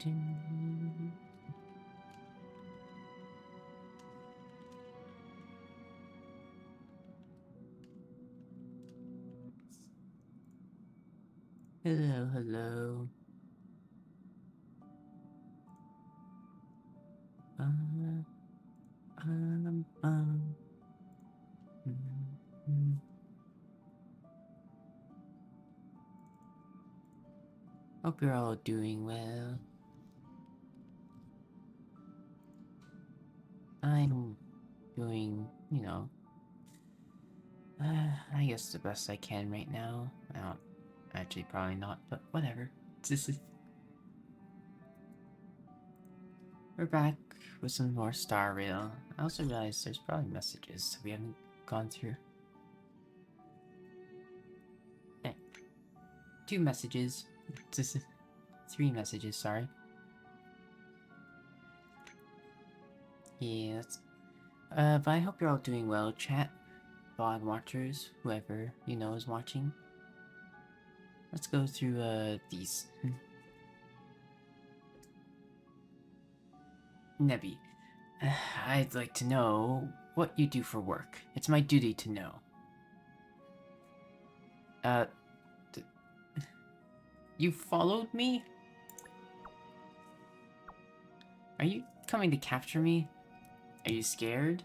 Hello, hello. Um, um, um, mm. Hope you're all doing well. I'm doing, I guess the best I can right now. I don't, actually probably not, but whatever. We're back with some more Star Rail. I also realized there's probably messages we haven't gone through. Okay. 2 messages. This is 3 messages, sorry. Yeah, but I hope you're all doing well, chat. VOD watchers, whoever you know is watching. Let's go through, these. Nebby, I'd like to know what you do for work. It's my duty to know. Uh, you followed me? Are you coming to capture me? Are you scared?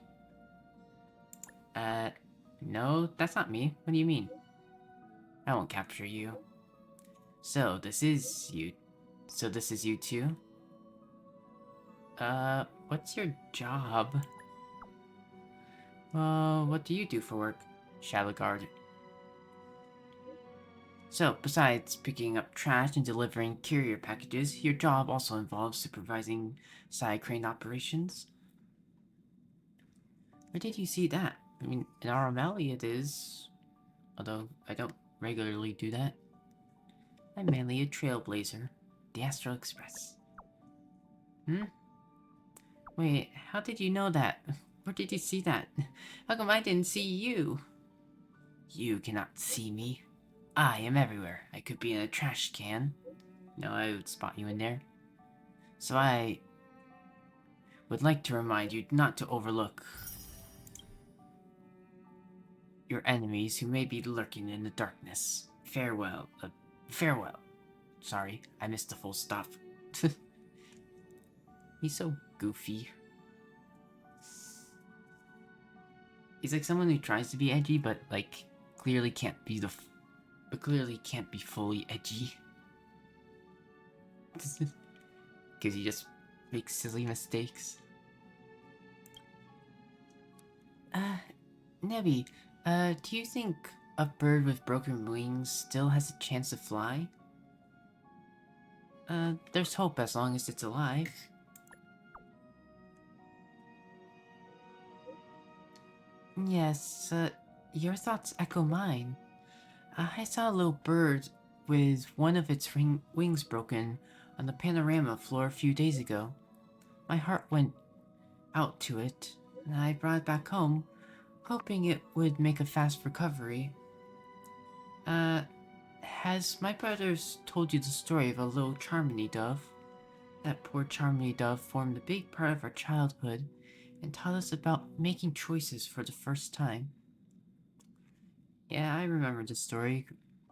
No, that's not me. What do you mean? I won't capture you. So, this is you. So this is you too? What's your job? What do you do for work? Shadow Guard. So, besides picking up trash and delivering courier packages, your job also involves supervising side crane operations? Where did you see that? I mean, in our O'Malley it is, although I don't regularly do that. I'm mainly a trailblazer. The Astral Express. Hmm? Wait, how did you know that? Where did you see that? How come I didn't see you? You cannot see me. I am everywhere. I could be in a trash can. No, I would spot you in there. So I would like to remind you not to overlook your enemies who may be lurking in the darkness. Farewell. Farewell. Sorry, I missed the full stop. He's so goofy. He's like someone who tries to be edgy, but like clearly can't be clearly can't be fully edgy. Because he just makes silly mistakes. Nebby, do you think a bird with broken wings still has a chance to fly? There's hope as long as it's alive. Yes, your thoughts echo mine. I saw a little bird with one of its wings broken on the panorama floor a few days ago. My heart went out to it, and I brought it back home, hoping it would make a fast recovery. Has my brothers told you the story of a little Charmony dove? That poor Charmony dove formed a big part of our childhood and taught us about making choices for the first time. Yeah, I remember the story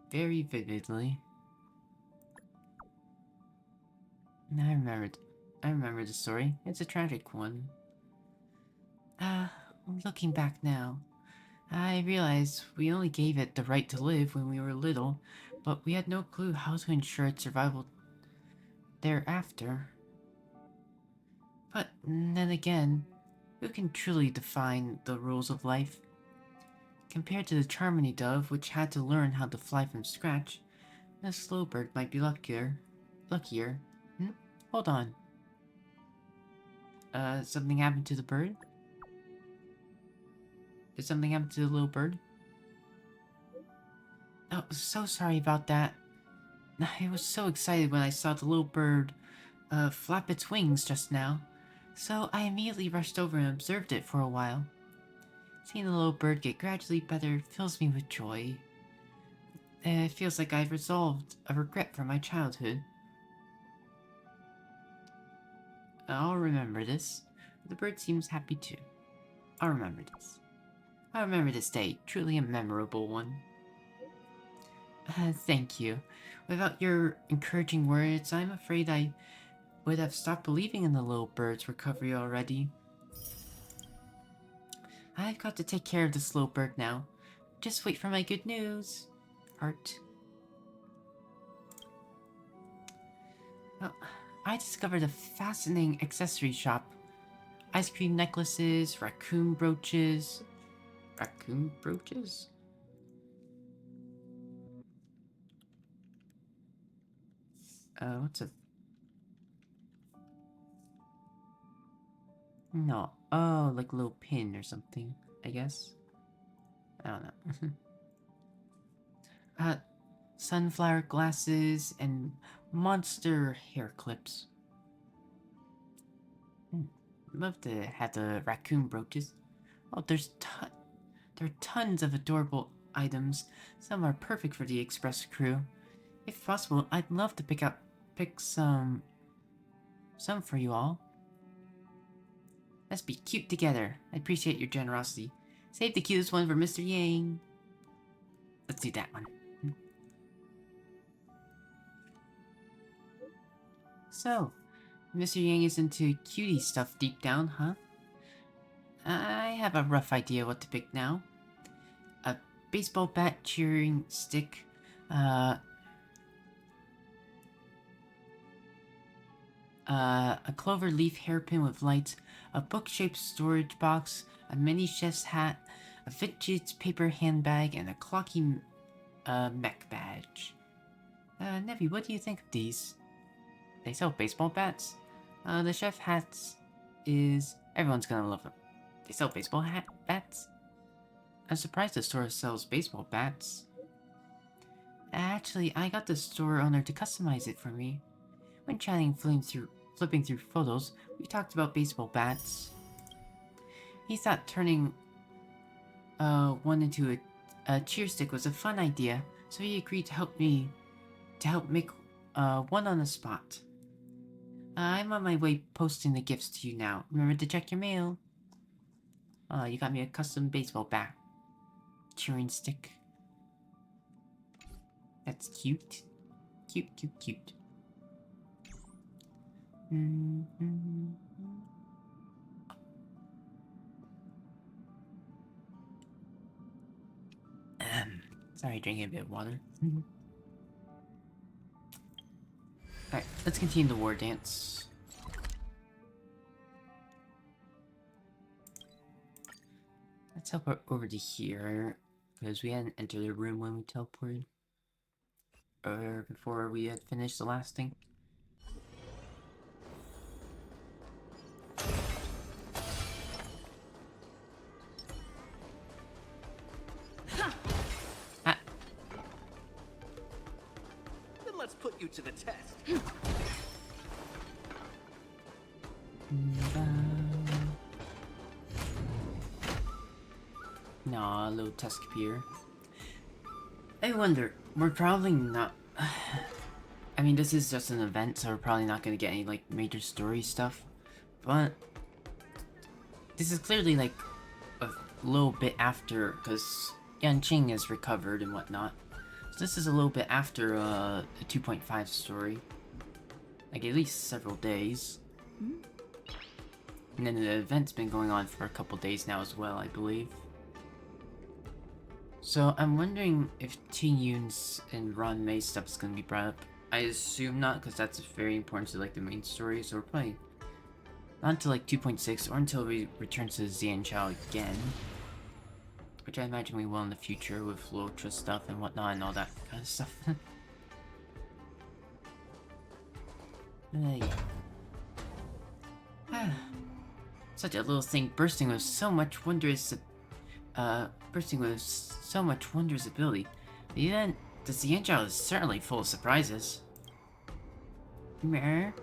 very vividly. I remember the story. It's a tragic one. Ah, looking back now, I realize we only gave it the right to live when we were little, but we had no clue how to ensure its survival thereafter. But then again, who can truly define the rules of life? Compared to the Charmony dove, which had to learn how to fly from scratch, the slow bird might be luckier. Luckier? Hmm? Hold on. Something happened to the bird? Did something happen to the little bird? Oh, so sorry about that. I was so excited when I saw the little bird, flap its wings just now, so I immediately rushed over and observed it for a while. Seeing the little bird get gradually better fills me with joy. It feels like I've resolved a regret from my childhood. I'll remember this. The bird seems happy too. I'll remember this. I'll remember this day, truly a memorable one. Thank you. Without your encouraging words, I'm afraid I would have stopped believing in the little bird's recovery already. I've got to take care of this little bird now. Just wait for my good news. Heart. Oh, I discovered a fascinating accessory shop. Ice cream necklaces, raccoon brooches. Raccoon brooches? What's a... No. Oh, like a little pin or something, I guess. I don't know. uh, Sunflower glasses and monster hair clips. Love to have the raccoon brooches. Oh, there are tons of adorable items. Some are perfect for the express crew. If possible, I'd love to pick some for you all. Let's be cute together. I appreciate your generosity. Save the cutest one for Mr. Yang. Let's do that one. So, Mr. Yang is into cutie stuff deep down, huh? I have a rough idea what to pick now. A baseball bat, cheering stick, a clover leaf hairpin with lights, a book-shaped storage box, a mini chef's hat, a vintage paper handbag, and a clocky mech badge. Nevi, what do you think of these? They sell baseball bats? The chef hats is... Everyone's gonna love them. They sell baseball bats? I'm surprised the store sells baseball bats. Actually, I got the store owner to customize it for me. When chatting flipping through photos, we talked about baseball bats. He thought turning one into a cheer stick was a fun idea, so he agreed to help make one on the spot. I'm on my way posting the gifts to you now. Remember to check your mail. You got me a custom baseball bat. Cheering stick. That's cute. Cute, cute, cute. Sorry, drinking a bit of water. Alright, let's continue the Wardance. Let's teleport over to here, because we hadn't entered the room when we teleported. Or before we had finished the last thing. Then let's put you to the test. Nah, little Tuskpier. I wonder, we're probably not... I mean, this is just an event, so we're probably not gonna get any, like, major story stuff. But... this is clearly, like, a little bit after, because Yanqing is recovered and whatnot. So this is a little bit after, the 2.5 story. Like, at least several days. And then the event's been going on for a couple days now as well, I believe. So I'm wondering if Qing Yun's and Ron Mei stuff is going to be brought up. I assume not, because that's very important to like the main story, so we're probably not until like 2.6 or until we return to Xianchao again. Which I imagine we will in the future with Luka stuff and whatnot and all that kind of stuff. Yeah. Such a little thing bursting with so much wondrous ability. The Xianchao is certainly full of surprises. Mer?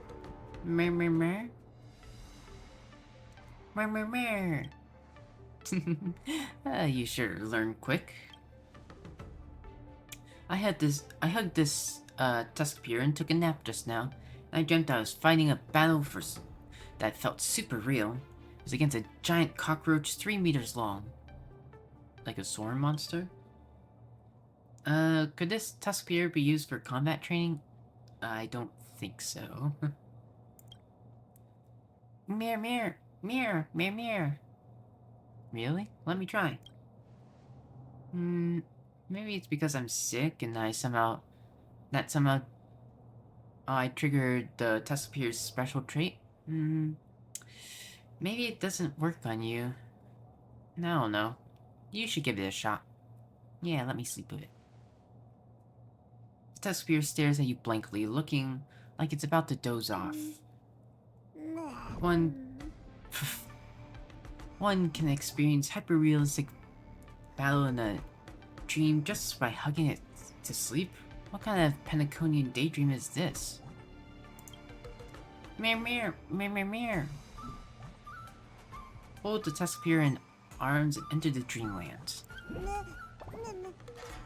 Mer mer mer? Mer mer mer? You sure learn quick. I hugged this Tuskpier and took a nap just now. I dreamt I was fighting a battle that felt super real. It was against a giant cockroach 3 meters long. Like a Soren monster? Could this tusk spear be used for combat training? I don't think so. Mirror, mirror, mirror, mirror, mirror. Really? Let me try. Maybe it's because I'm sick and I triggered the tusk spear's special trait. Maybe it doesn't work on you. I don't know. You should give it a shot. Yeah, let me sleep with it. The tusk spear stares at you blankly, looking like it's about to doze off. One can experience hyper-realistic battle in a dream just by hugging it to sleep? What kind of Penaconian daydream is this? Mirror, mirror, mirror, mirror, mirror. Hold the tusk spear in arms and enter the dreamland.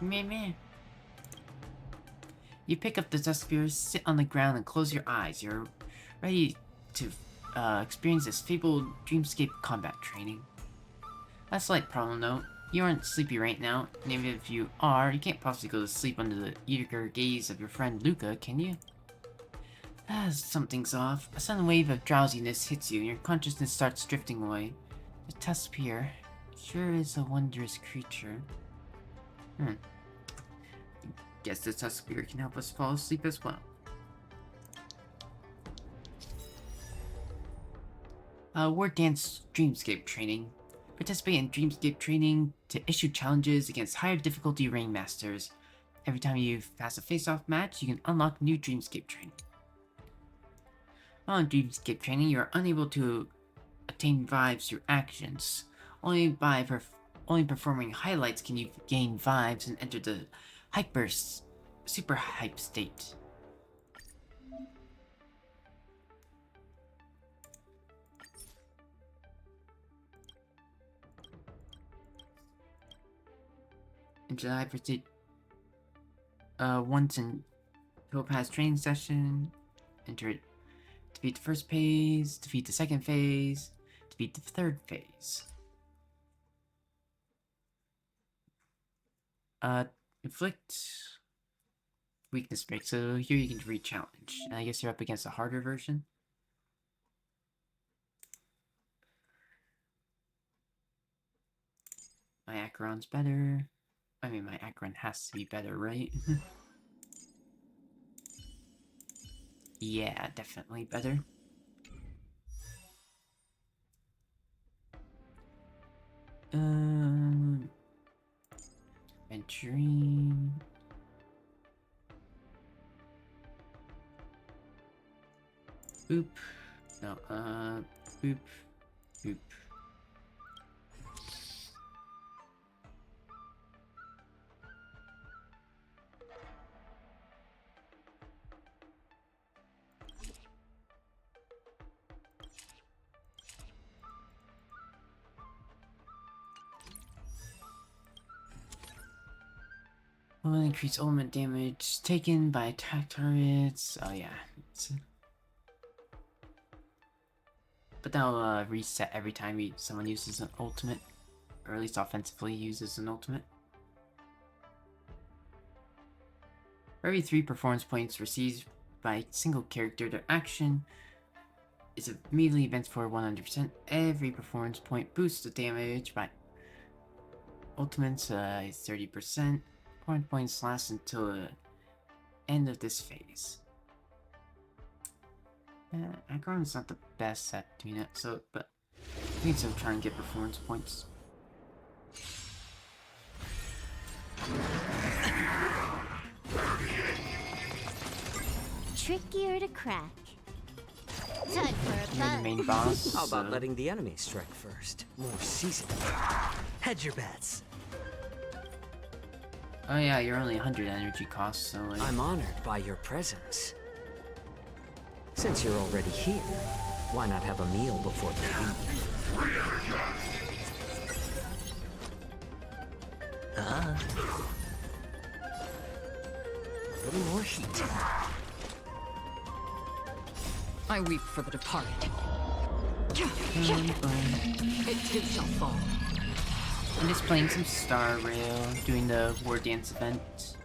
Mirror, mirror. You pick up the tusk spear, sit on the ground, and close your eyes. You're ready to experience this fabled dreamscape combat training. A slight problem though. You aren't sleepy right now, and even if you are, you can't possibly go to sleep under the eager gaze of your friend Luka, can you? Something's off. A sudden wave of drowsiness hits you, and your consciousness starts drifting away. The tusk spear sure is a wondrous creature. Guess the tusk spear can help us fall asleep as well. Wardance Dreamscape Training. Participate in Dreamscape Training to issue challenges against higher difficulty ring masters. Every time you pass a face-off match, you can unlock new Dreamscape Training. While in Dreamscape Training, you are unable to attain vibes through actions. Only performing highlights can you gain vibes and enter the super hype state. In July, proceed once in Topaz training session. Enter it. Defeat the first phase, defeat the second phase, defeat the third phase. Inflict weakness break. So here you can re-challenge. And I guess you're up against a harder version. My Acheron's better. I mean, my Acheron has to be better, right? Yeah, definitely better. Venturing. Boop. No, boop. Boop. Will increase element damage taken by attack targets. Oh yeah. But that'll reset every time someone uses an ultimate. Or at least offensively uses an ultimate. For every 3 performance points received by a single character, their action is immediately events for 100%. Every performance point boosts the damage by ultimates 30%. Points last until the end of this phase. Acheron's not the best at doing that, but I need to try and get performance points. Trickier to crack. Time for a You're the main boss. How about letting the enemy strike first? More seasoned. Hedge your bets. Oh yeah, you're only 100 energy cost, so like... I'm honored by your presence. Since you're already here, why not have a meal before we leave? A little more heat. I weep for the departed. It too shall fall. I'm just playing some Star Rail, doing the Wardance event.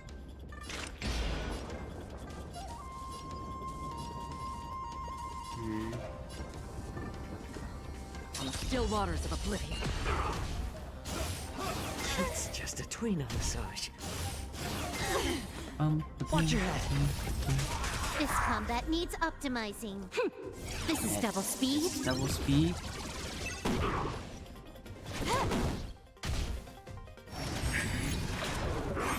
On the still waters of oblivion. It's just a tweener massage. Watch your head. This combat needs optimizing. This is double speed. Double speed.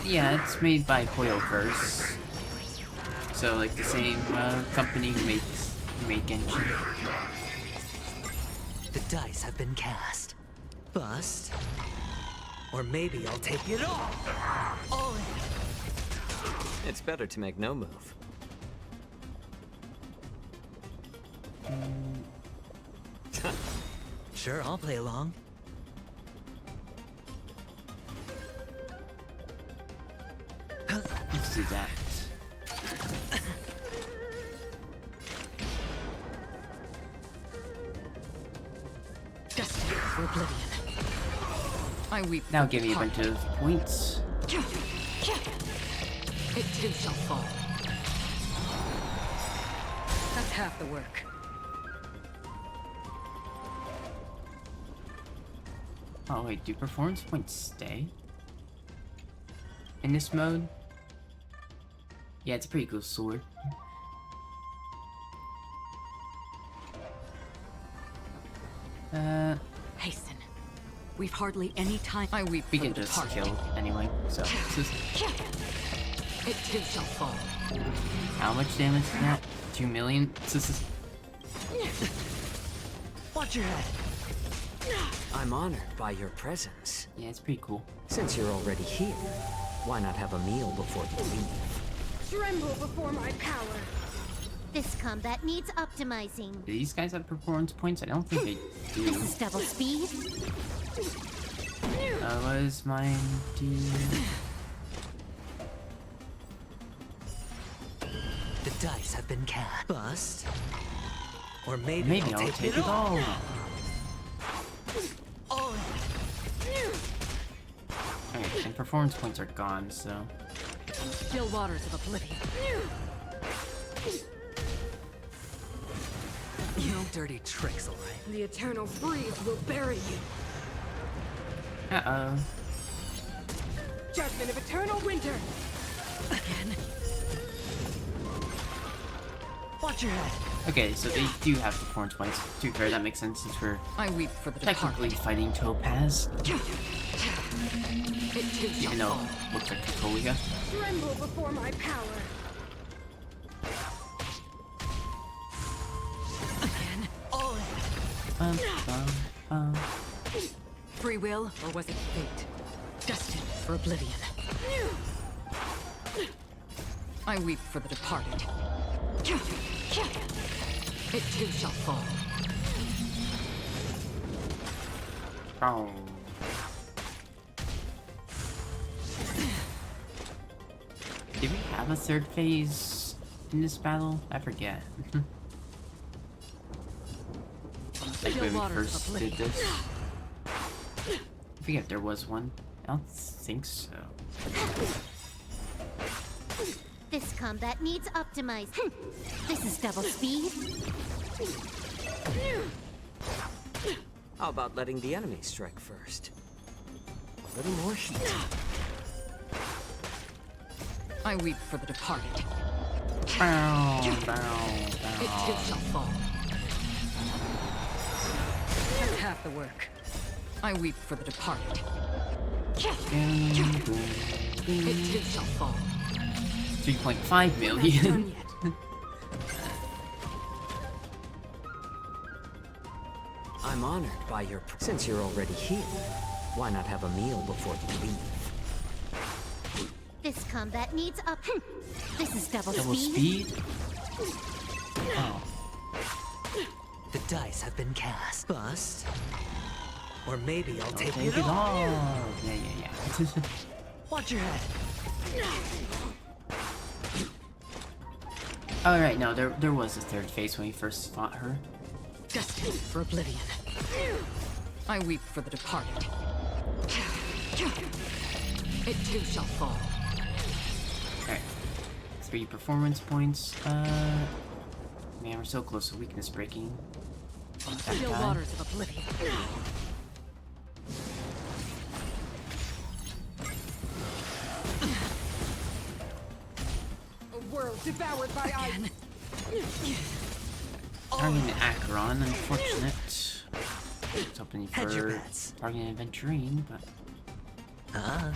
Yeah, it's made by Hoyoverse. So, like, the same company who made Genshin. The dice have been cast. Bust. Or maybe I'll take it all. All in. It's better to make no move. Sure, I'll play along. Let's do that. Destined for oblivion. I weep. Now give me a bunch of points. It too shall fall. That's half the work. Oh wait, do performance points stay? In this mode? Yeah, it's a pretty cool sword. Hasten. We've hardly any time. I weep. We can just kill anyway, so. It too shall fall. How much damage is that? 2 million? Watch your head. I'm honored by your presence. Yeah, it's pretty cool. Since you're already here, why not have a meal before you leave? Tremble before my power. This combat needs optimizing. Do these guys have performance points? I don't think they do. This is double speed. What is mine do? The dice have been cast. Bust. Or maybe, Maybe I'll take it all. All in. Alright, and performance points are gone, so. Still waters of oblivion. No dirty tricks, alright? The eternal freeze will bury you. Uh-oh. Judgment of eternal winter. Again. Watch your head. Okay, so they do have performance points. To be fair, that makes sense since we're I weep for the technically fighting Topaz. Even though it looks like Kakolia. Tremble before my power. Again. All in. Free will, or was it fate? Destined for oblivion. I weep for the departed. It too shall fall. Oh. Did we have a third phase in this battle? I forget. Like when we first did this. I forget if there was one. I don't think so. This combat needs optimized. This is double speed. How about letting the enemy strike first? A little more heat. I weep for the departed. Bow, It bow, too bow. shall fall. That's half the work. I weep for the departed. It too shall fall. 3.5 million. Done yet. I'm honored by your. Since you're already here, why not have a meal before you leave? This combat needs up. This is double Double speed. speed? Oh. The dice have been cast. Bust. Or maybe I'll take Take it it all. all. Yeah. Watch your head. Alright, no, there was a third phase when we first fought her. Destined for oblivion. I weep for the departed. It too shall fall. Okay. 3 performance points. Man, we're so close to weakness breaking. That Still guy. waters of oblivion. A world devoured by ice. Targeting Acheron, unfortunate. I was hoping Hedge your for bets. targeting Aventurine, but Ah.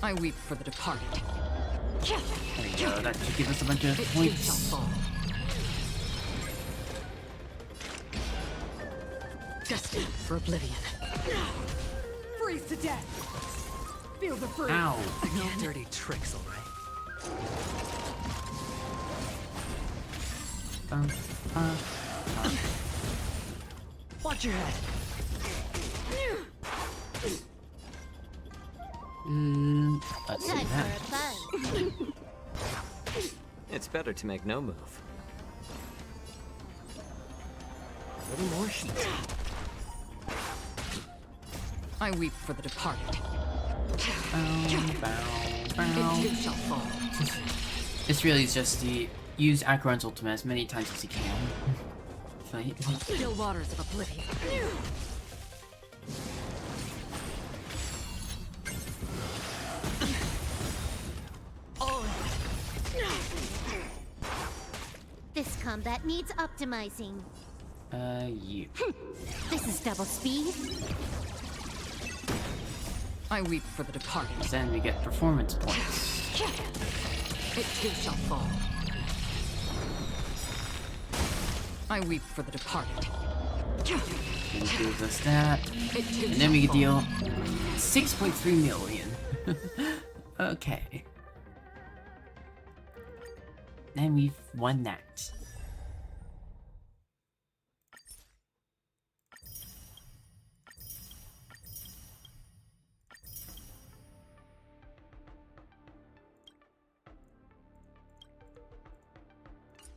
I weep for the departed. there you go. That should give us a bunch of It too shall points. fall. Destined for oblivion. Freeze to death. Feel the freeze. Ow! No dirty tricks, alright? Um, uh, Watch your head. let's see Time that. for a buzz. It's better to make no move. A little more heat. I weep for the departed. Bow, It bow. too shall fall. This really is just to use Acheron's ultimate as many times as you can. Fight. Still waters of oblivion. This combat needs optimizing. You. This is double speed. I weep for the departed. Then we get performance points. It too shall fall. I weep for the departed. And gives us that. It too And then we can shall deal 6.3 million. Okay. And we've won that.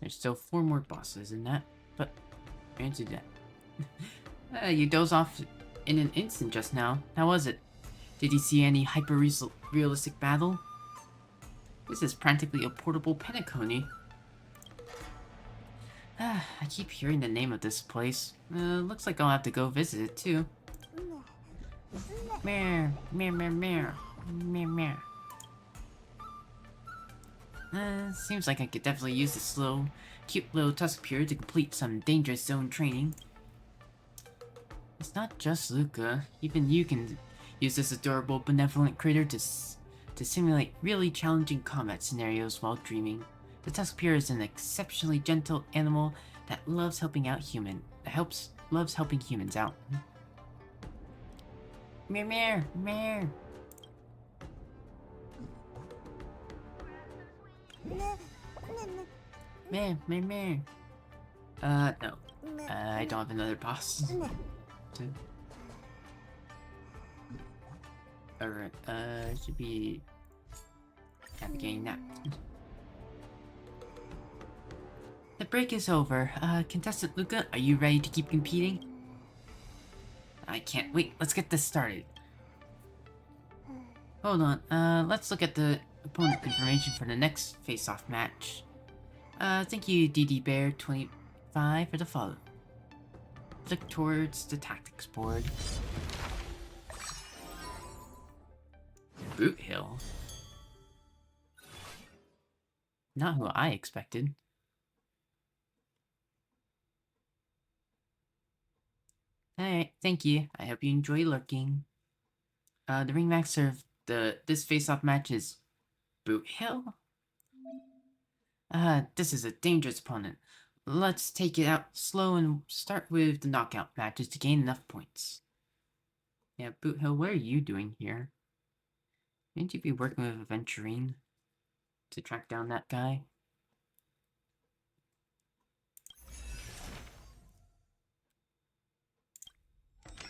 There's still 4 more bosses in that, but answer that. You dozed off in an instant just now. How was it? Did you see any hyper-realistic battle? This is practically a portable Penacony. I keep hearing the name of this place. Looks like I'll have to go visit it too. Meh, meh, meh, meh, meh, meh. Seems like I could definitely use this cute little tusk period to complete some dangerous zone training. It's not just Luka. Even you can use this adorable, benevolent critter to simulate really challenging combat scenarios while dreaming. The Tuskpier is an exceptionally gentle animal that loves helping humans out. Meow meow meow. Meh, meh, meh. No. I don't have another boss. Alright, should be navigating that. The break is over. Contestant Luka, are you ready to keep competing? I can't wait. Let's get this started. Hold on. Let's look at the opponent information for the next face-off match. Thank you, DD Bear 25 for the follow. Look towards the tactics board. Boot Hill. Not who I expected. Alright, thank you. I hope you enjoy lurking. The ring master of this face-off match is Boot Hill? This is a dangerous opponent. Let's take it out slow and start with the knockout matches to gain enough points. Yeah, Boot Hill, what are you doing here? Shouldn't you be working with Aventurine to track down that guy?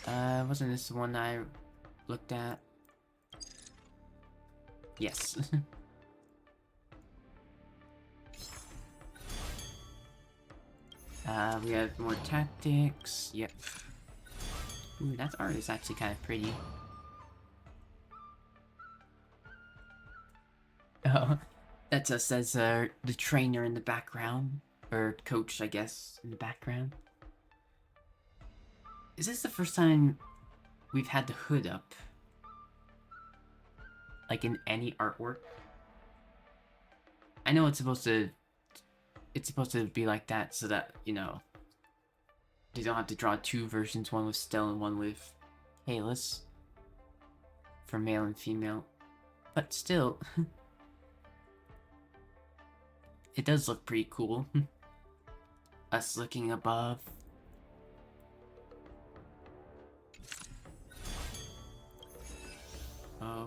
Wasn't this the one I looked at? Yes. We have more tactics. Yep. Ooh, that art is actually kind of pretty. Oh, that's us as the trainer in the background. Or coach, I guess, in the background. Is this the first time we've had the hood up? Like in any artwork? I know it's supposed to be like that so that, you know, they don't have to draw two versions, one with Stelle and one with Halus. For male and female. But still, it does look pretty cool. Us looking above.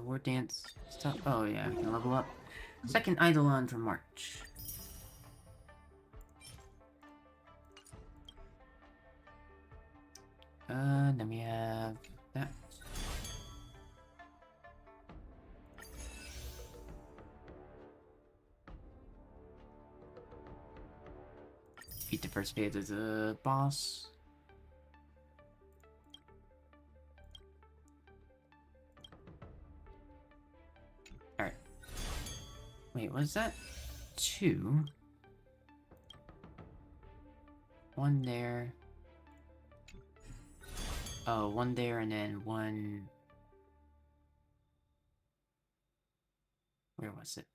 Wardance stuff. Oh yeah, we can level up. Second Eidolon for March. Then we have that. Defeat the first phase as a boss. Alright. Wait, was that 2? 1 there. Oh, 1 there and then 1... Where was it?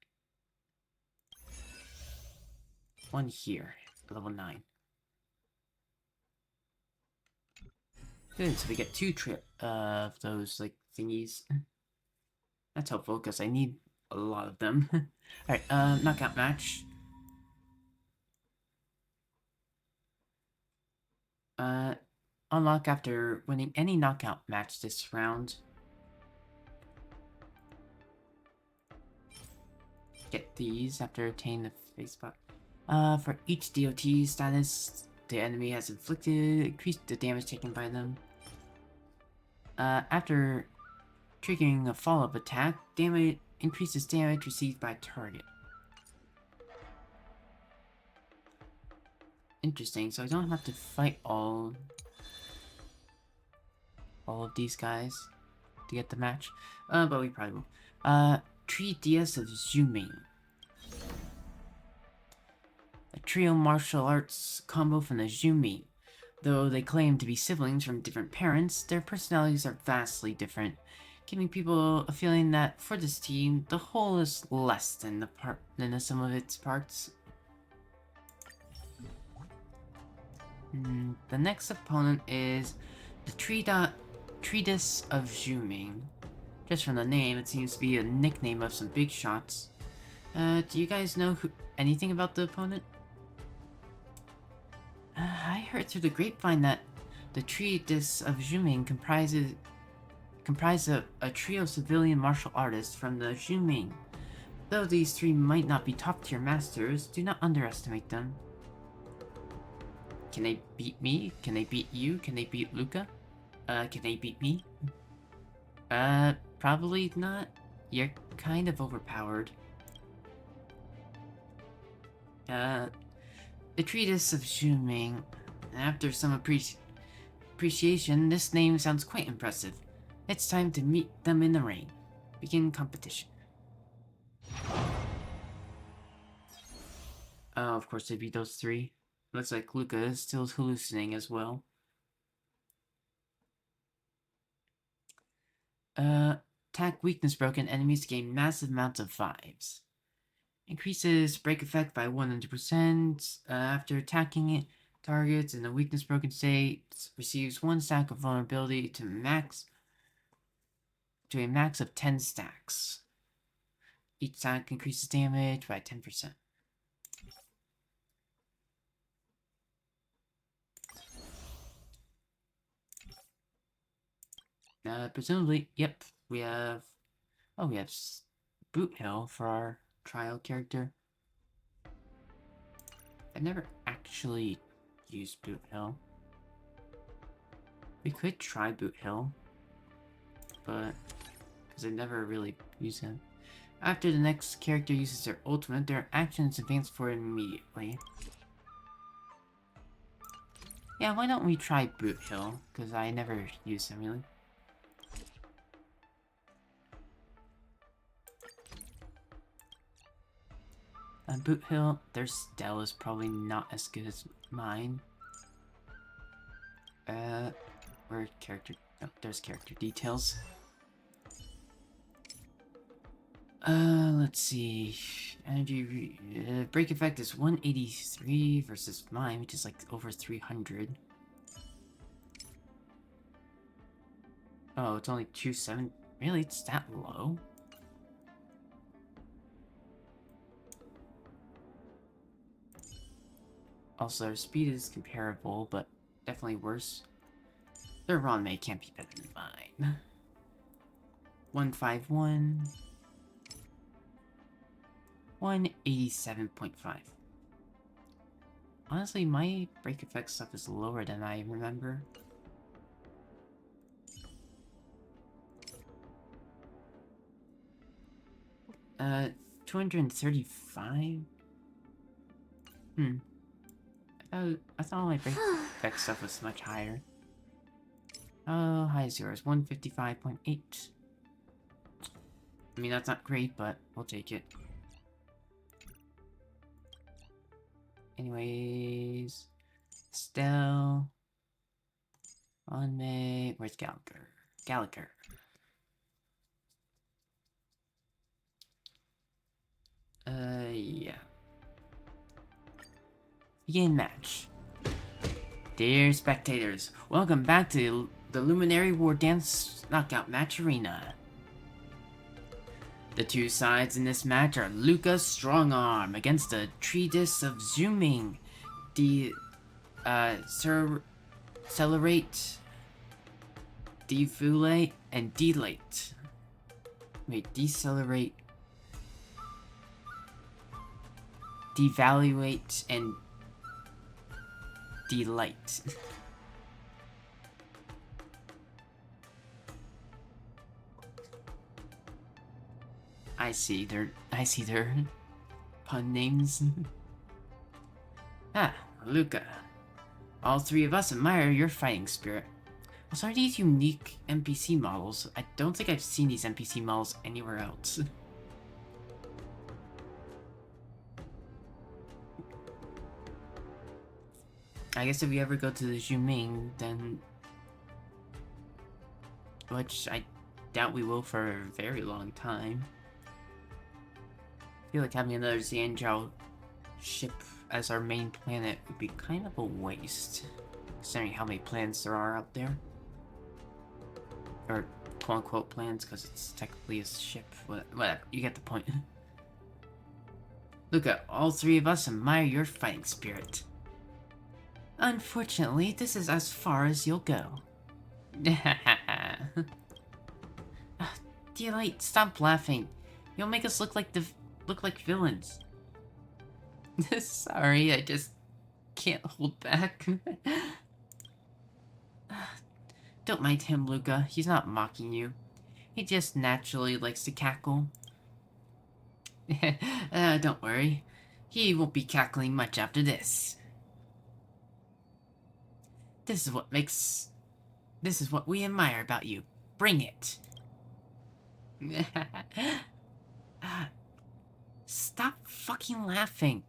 1 here. Level 9. Good, so we get 2 of those, like, thingies. That's helpful, because I need a lot of them. Alright, knockout match. Unlock after winning any knockout match this round. Get these after attaining the face spot. For each DOT status the enemy has inflicted, increase the damage taken by them. After triggering a follow-up attack, damage increases damage received by target. Interesting, so I don't have to fight all of these guys to get the match. But we probably will. Tree DS of Zuming. A trio martial arts combo from the Zumi. Though they claim to be siblings from different parents, their personalities are vastly different, giving people a feeling that for this team, the whole is less than the sum of its parts. The next opponent is the Treatise of Zuming. Just from the name, it seems to be a nickname of some big shots. Do you guys know anything about the opponent? I heard through the grapevine that the Treatise of Zuming comprises a trio of civilian martial artists from the Zuming. Though these 3 might not be top-tier masters, do not underestimate them. Can they beat me? Can they beat you? Can they beat Luka? Can they beat me? Probably not. You're kind of overpowered. The Treatise of Zuming. After some appreciation, this name sounds quite impressive. It's time to meet them in the ring. Begin competition. Oh, of course they beat those 3. Looks like Luka is still hallucinating as well. Attack weakness broken. Enemies gain massive amounts of vibes. Increases break effect by 100%. After attacking it, targets in the weakness broken state receives 1 stack of vulnerability to a max of 10 stacks. Each stack increases damage by 10%. Presumably, yep, we have... Oh, we have Boot Hill for our trial character. I've never actually used Boot Hill. We could try Boot Hill, but... because I've never really used him. After the next character uses their ultimate, their actions advance forward immediately. Yeah, why don't we try Boot Hill? Because I never used him, really. Boot Hill, their Stelle is probably not as good as mine. Where character... Oh, there's character details. Let's see. Energy... break effect is 183 versus mine, which is like over 300. Oh, it's only 270. Really? It's that low? Also, their speed is comparable, but definitely worse. Their Ronmei can't be better than mine. 151. 187.5. Honestly, my break effect stuff is lower than I remember. 235? I thought my break effect stuff was much higher. Oh, high is yours. 155.8. I mean, that's not great, but we'll take it. Anyways... Stelle... Ronmei... Where's Gallagher? Gallagher. Yeah. Begin match. Dear spectators, welcome back to the Luminary Wardance Knockout Match Arena. The two sides in this match are Luka's strong arm against the treatise of zooming, accelerate, defulate, and delate. Wait, decelerate, devaluate, and delight. I see their pun names. Ah, Luka. All three of us admire your fighting spirit. Also, are these unique NPC models? I don't think I've seen these NPC models anywhere else. I guess if we ever go to the Zhuming, then... which I doubt we will for a very long time. I feel like having another Xianzhou ship as our main planet would be kind of a waste, considering how many planets there are out there. Or quote-unquote planets, because it's technically a ship. Whatever, you get the point. Luka, all three of us admire your fighting spirit. Unfortunately, this is as far as you'll go. Delight, stop laughing. You'll make us look like villains. Sorry, I just can't hold back. Don't mind him, Luka. He's not mocking you. He just naturally likes to cackle. Don't worry. He won't be cackling much after this. This is what we admire about you. Bring it. Stop fucking laughing.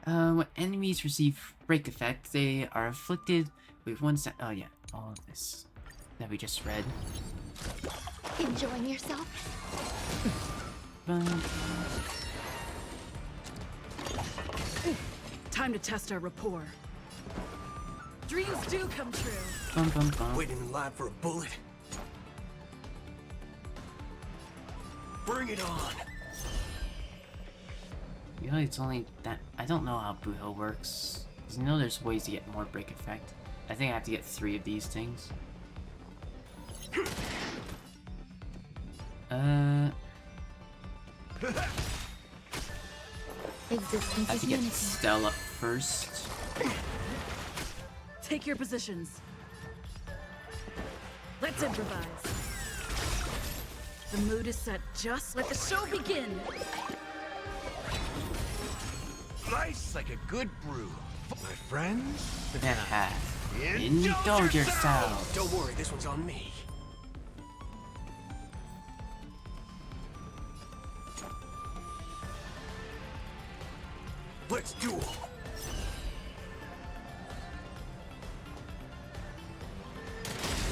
When enemies receive break effect, they are afflicted with one set. Oh yeah, all of this that we just read. Enjoying yourself? Time to test our rapport. Dreams do come true. Waiting in line for a bullet. Bring it on. You know, it's only that I don't know how Buho works. Cause I know there's ways to get more break effect. I think I have to get 3 of these things. Existence I have is to get unity. Stelle up first. Take your positions. Let's improvise. The mood is set. Just let the show begin. Nice like a good brew. My friends? Indulge yourself. Don't worry, this one's on me. Let's duel.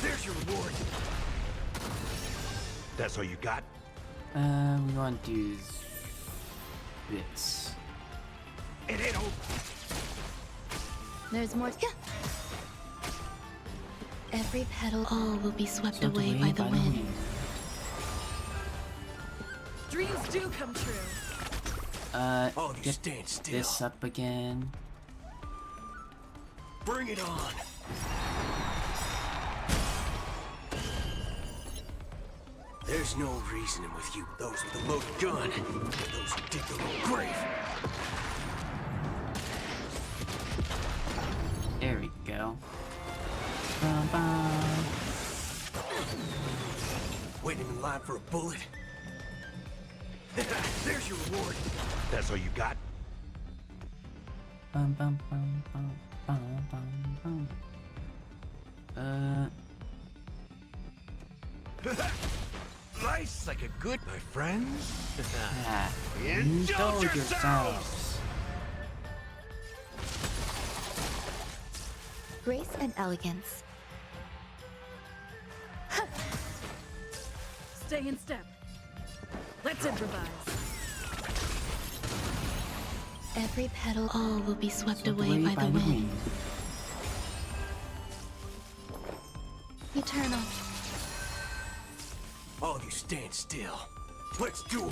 There's your reward. That's all you got? We want to do this. It ain't over. There's more. Every petal, all will be swept Swept away by the wind. Dreams do come true. All of you Get stand still. this up again. Bring it on. There's no reasoning with you. Those with a loaded gun. Those who dig their own grave. There we go. Bum, bum. Waiting in line for a bullet. There's your reward. That's all you got? Bum, bum, bum, bum, bum, bum, bum. Nice like a good, my friends. Indulge yourselves. Grace and elegance. Stay in step. Let's improvise. Every petal, all will be swept away by the wind. Eternal. All of you stand still. Let's duel.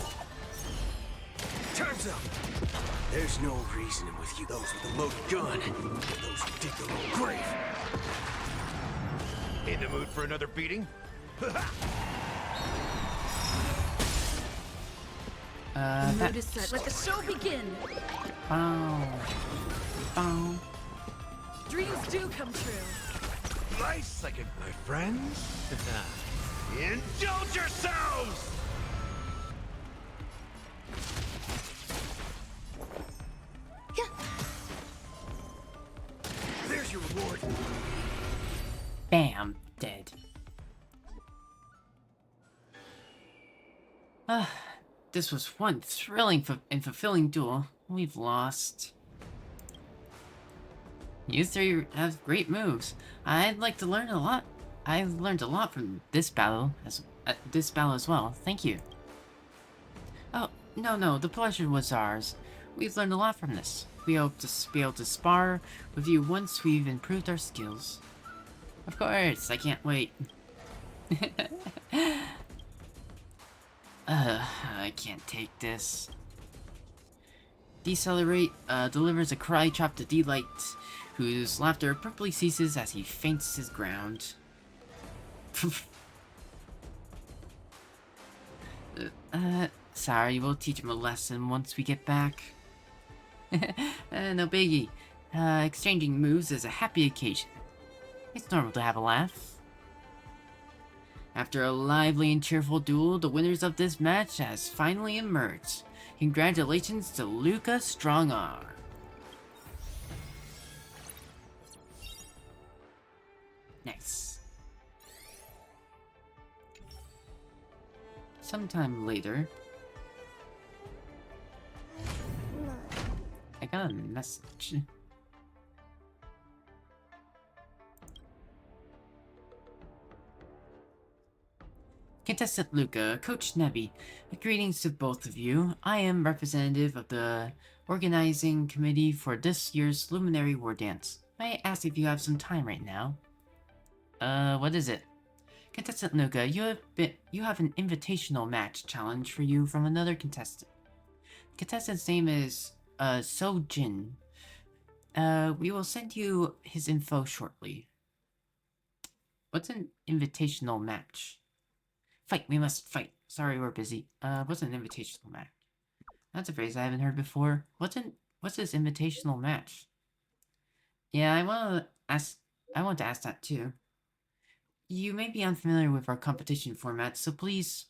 Time's up. There's no reasoning with you. Those with a loaded gun. Those who dig their own grave. In the mood for another beating? The mood is set. Let the show begin. Bow. Bow. Dreams do come true. Nice like a... My friends? Indulge yourselves! There's your reward. Bam. Dead. This was one thrilling and fulfilling duel. We've lost. You three have great moves. I'd like to learn a lot. I learned a lot from this battle as well. Thank you. Oh, no, the pleasure was ours. We've learned a lot from this. We hope to be able to spar with you once we've improved our skills. Of course, I can't wait. I can't take this. Decelerate delivers a cry chopped to Delight, whose laughter abruptly ceases as he faints his ground. Sorry, we'll teach him a lesson once we get back. No biggie. Exchanging moves is a happy occasion. It's normal to have a laugh. After a lively and cheerful duel, the winners of this match has finally emerged. Congratulations to Luka Strongarm. Nice. Sometime later, I got a message. Contestant Luka, Coach Nebby, greetings to both of you. I am representative of the organizing committee for this year's Luminary Wardance. May I ask if you have some time right now? What is it? Contestant Luka, you have an invitational match challenge for you from another contestant. Contestant's name is, Sojin. We will send you his info shortly. What's an invitational match? Fight, we must fight. Sorry, we're busy. What's an invitational match? That's a phrase I haven't heard before. What's this invitational match? Yeah, I want to ask that too. You may be unfamiliar with our competition format, so please...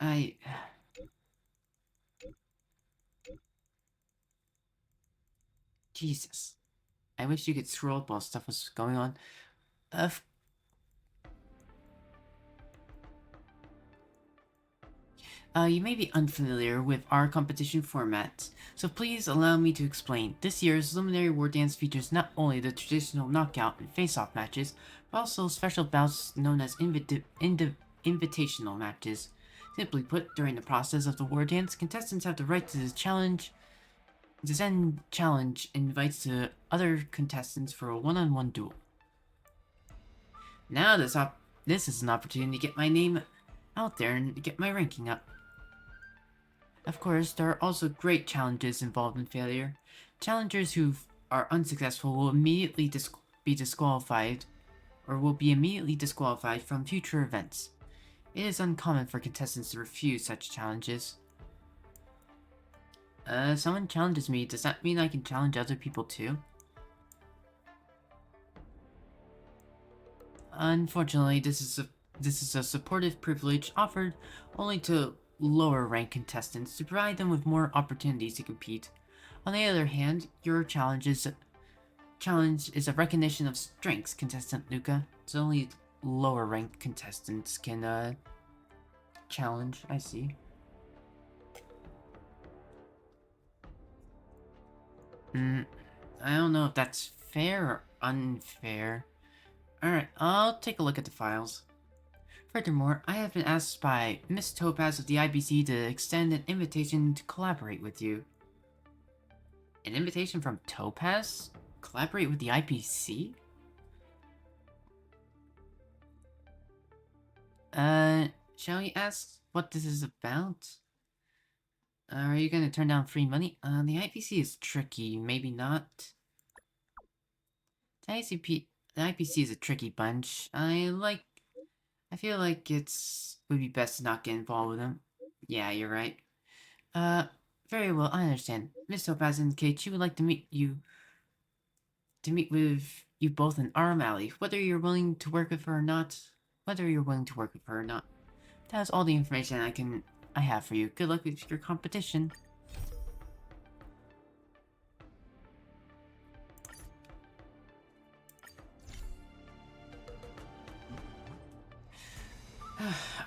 I... Jesus. I wish you could scroll up while stuff was going on. Of you may be unfamiliar with our competition format, so please allow me to explain. This year's Luminary Wardance features not only the traditional knockout and face-off matches, but also special bouts known as invitational matches. Simply put, during the process of the Wardance, contestants have the right to send challenge invites to other contestants for a one-on-one duel. Now this is an opportunity to get my name out there and get my ranking up. Of course, there are also great challenges involved in failure. Challengers who are unsuccessful will immediately be disqualified, or will be immediately disqualified from future events. It is uncommon for contestants to refuse such challenges. Someone challenges me, does that mean I can challenge other people too? Unfortunately, this is a supportive privilege offered only to lower rank contestants to provide them with more opportunities to compete. On the other hand, your challenge is a recognition of strengths, contestant Luka. It's only lower ranked contestants can challenge. I see. I don't know if that's fair or unfair. Alright, I'll take a look at the files. Furthermore, I have been asked by Miss Topaz of the IBC to extend an invitation to collaborate with you. An invitation from Topaz? Collaborate with the IBC? Shall we ask what this is about? Are you gonna turn down free money? The IBC is tricky, maybe not. The IBC is a tricky bunch. I feel like would be best to not get involved with them. Yeah, you're right. Very well, I understand. Miss Topaz indicates she would like to meet with you both in Arm Alley, whether you're willing to work with her or not. That is all the information I have for you. Good luck with your competition.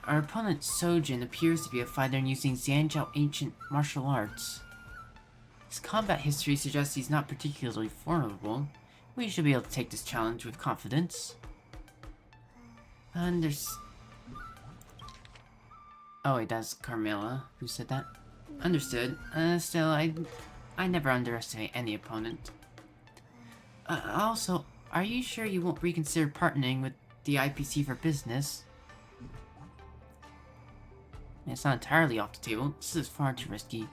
Our opponent Sojin appears to be a fighter using Xianzhou ancient martial arts. His combat history suggests he's not particularly formidable. We should be able to take this challenge with confidence. Oh wait, that's Carmilla who said that. Understood. Still, I never underestimate any opponent. Also, are you sure you won't reconsider partnering with the IPC for business? It's not entirely off the table. This is far too risky.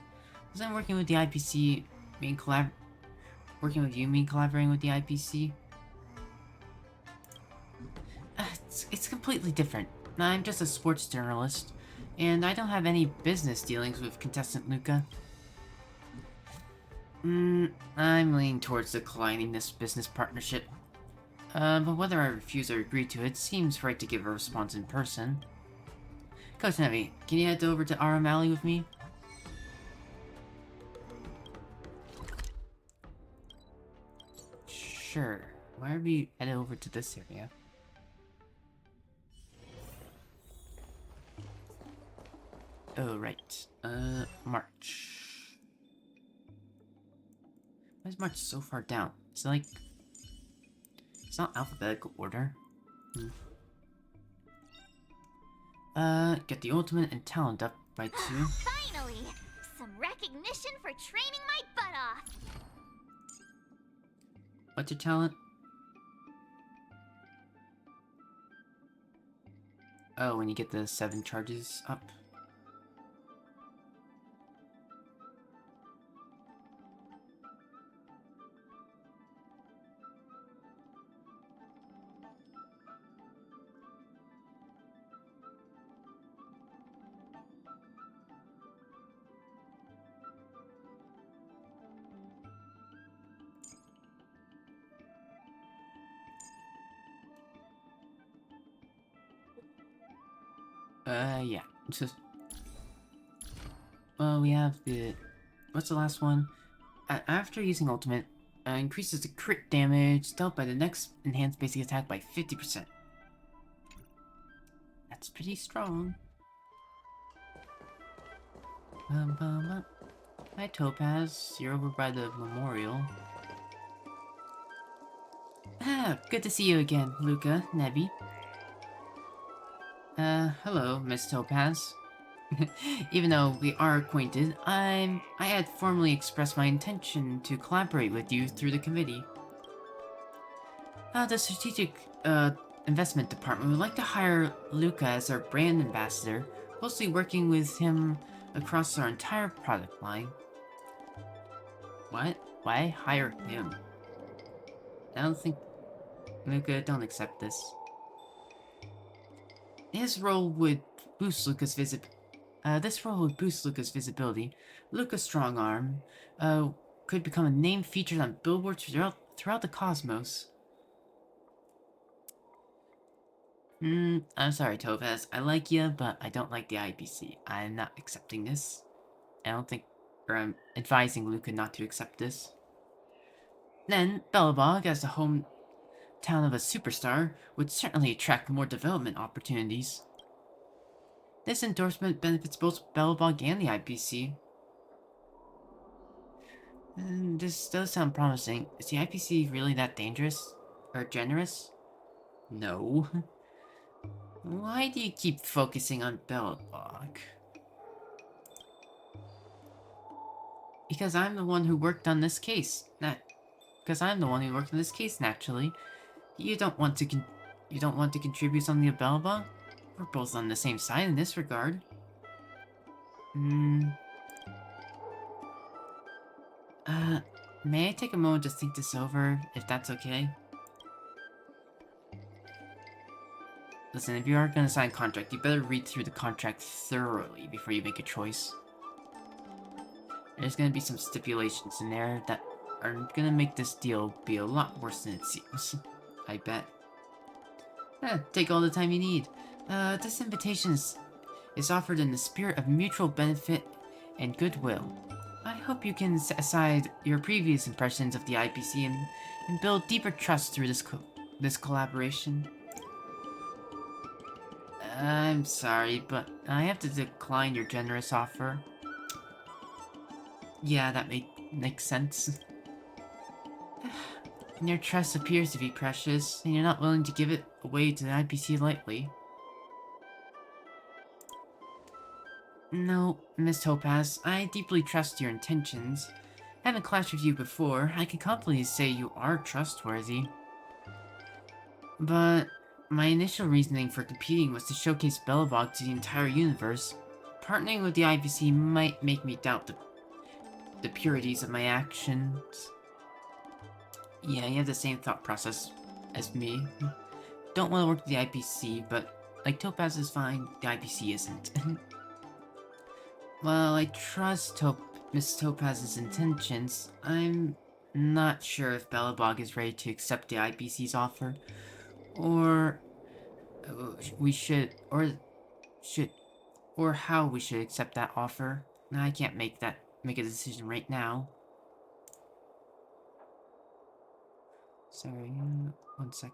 Doesn't working with the IPC mean working with you mean collaborating with the IPC? It's completely different. I'm just a sports journalist, and I don't have any business dealings with contestant Luka. I'm leaning towards declining this business partnership. But whether I refuse or agree to it seems right to give a response in person. Coach Nevi, can you head over to Aram Alley with me? Sure. Why are we headed over to this area? Oh, right. March. Why is March so far down? It's like... It's not alphabetical order. Get the ultimate and talent up by 2. Finally! Some recognition for training my butt off! What's your talent? Oh, when you get the 7 charges up. Yeah. we have the... What's the last one? After using ultimate, increases the crit damage dealt by the next enhanced basic attack by 50%. That's pretty strong. Hi Topaz, you're over by the memorial. Ah, good to see you again, Luka, Nebby. Hello, Miss Topaz. Even though we are acquainted, I had formally expressed my intention to collaborate with you through the committee. The strategic, investment department would like to hire Luka as our brand ambassador, closely working with him across our entire product line. What? Why hire him? I don't think... Luka, don't accept this. His role would boost Luka's visibility. Luka's strong arm, could become a name featured on billboards throughout the cosmos. I'm sorry, Topaz. I like you, but I don't like the IPC. I'm not accepting this. I don't think... Or I'm advising Luka not to accept this. Then, Belobog, as the hometown of a superstar, would certainly attract more development opportunities. This endorsement benefits both Belobog and the IPC. This does sound promising. Is the IPC really that dangerous? Or generous? No. Why do you keep focusing on Belobog? Because I'm the one who worked on this case. Naturally. You don't want to contribute something to Belobog? We're both on the same side in this regard. May I take a moment to think this over, if that's okay? Listen, if you are gonna sign a contract, you better read through the contract thoroughly before you make a choice. There's gonna be some stipulations in there that are gonna make this deal be a lot worse than it seems. I bet. Take all the time you need. This invitation is offered in the spirit of mutual benefit and goodwill. I hope you can set aside your previous impressions of the IPC and build deeper trust through this collaboration. I'm sorry, but I have to decline your generous offer. Yeah, that makes sense. And your trust appears to be precious, and you're not willing to give it away to the IPC lightly. No, Miss Topaz, I deeply trust your intentions. Having clashed with you before, I can confidently say you are trustworthy. But my initial reasoning for competing was to showcase Belobog to the entire universe. Partnering with the IPC might make me doubt the purities of my actions. Yeah, you have the same thought process as me. Don't want to work with the IPC, but like Topaz is fine, the IPC isn't. Well, I trust Miss Topaz's intentions. I'm not sure if Belobog is ready to accept the IPC's offer, or or how we should accept that offer. I can't make a decision right now. Sorry, one sec.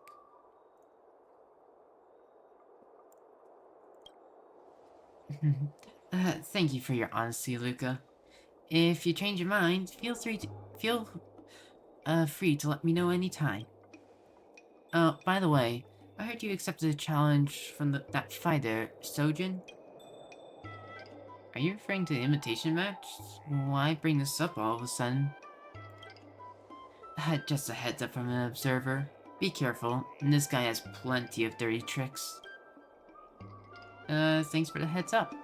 Thank you for your honesty, Luka. If you change your mind, feel free to let me know anytime. Oh, by the way, I heard you accepted a challenge from that fighter, Sojin? Are you referring to the invitation match? Why bring this up all of a sudden? Just a heads up from an observer. Be careful, this guy has plenty of dirty tricks. Thanks for the heads up.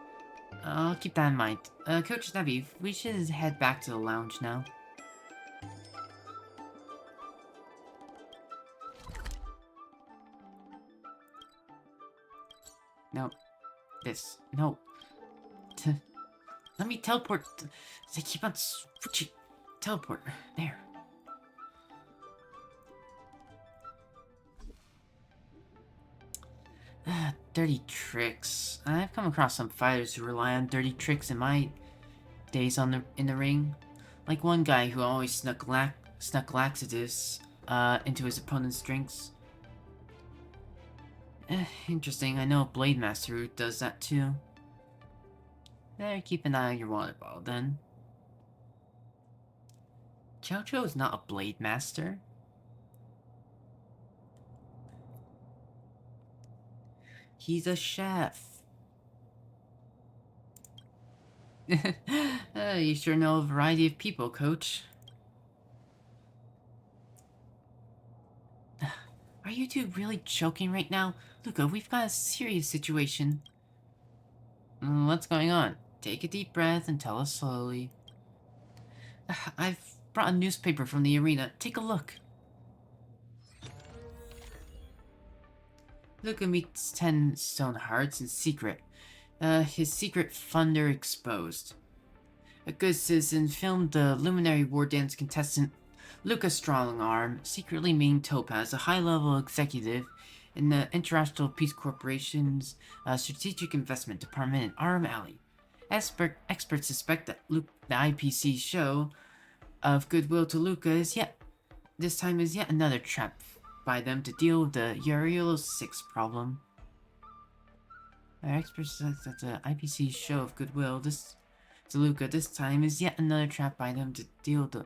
I'll keep that in mind. Coach Nebby, we should head back to the lounge now. No. This. No. Let me teleport. They keep on switching. Teleport. There. Dirty tricks. I've come across some fighters who rely on dirty tricks in my days in the ring. Like one guy who always snuck laxatives into his opponent's drinks. Interesting. I know a Blade Master who does that too. Better keep an eye on your water bottle then. Chocho is not a Blade Master. He's a chef. You sure know a variety of people, Coach. Are you two really joking right now? Luka, we've got a serious situation. What's going on? Take a deep breath and tell us slowly. I've brought a newspaper from the arena. Take a look. Luka meets 10 stone hearts in secret. His secret funder exposed. A good citizen filmed the Luminary Wardance contestant Luka Strongarm secretly meeting Topaz, a high-level executive in the International Peace Corporation's Strategic Investment Department in Arm Alley. Experts suspect that the IPC show of goodwill to Luka is yet another trap by them to deal with the Uriel 6 problem. Our experts said that the IPC show of goodwill to Luka this time is yet another trap by them to deal with the...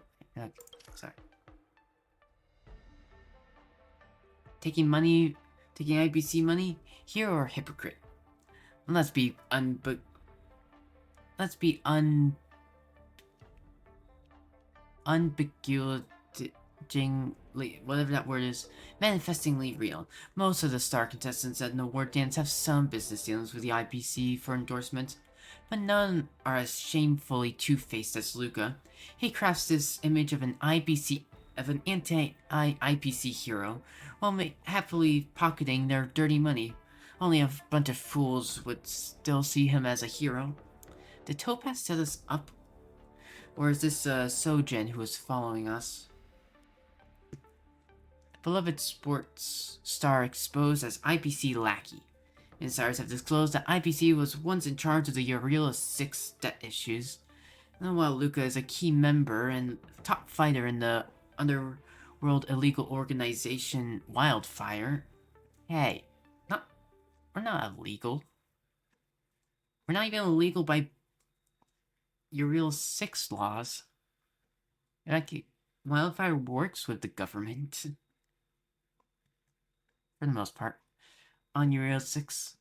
sorry. Taking IPC money? Hero or hypocrite? Let's be unambiguously, whatever that word is, manifestingly real. Most of the star contestants at No War Dance have some business dealings with the IPC for endorsement, but none are as shamefully two-faced as Luka. He crafts this image of an anti-IPC hero, while happily pocketing their dirty money. Only a bunch of fools would still see him as a hero. Did Topaz set us up? Or is this Sojin who is following us? Beloved sports star exposed as IPC lackey. Insiders have disclosed that IPC was once in charge of the Uriel 6 debt issues. And while Luka is a key member and top fighter in the underworld illegal organization Wildfire, hey, we're not illegal. We're not even illegal by Uriel 6 laws. Like, Wildfire works with the government. For the most part. On Uriel 6.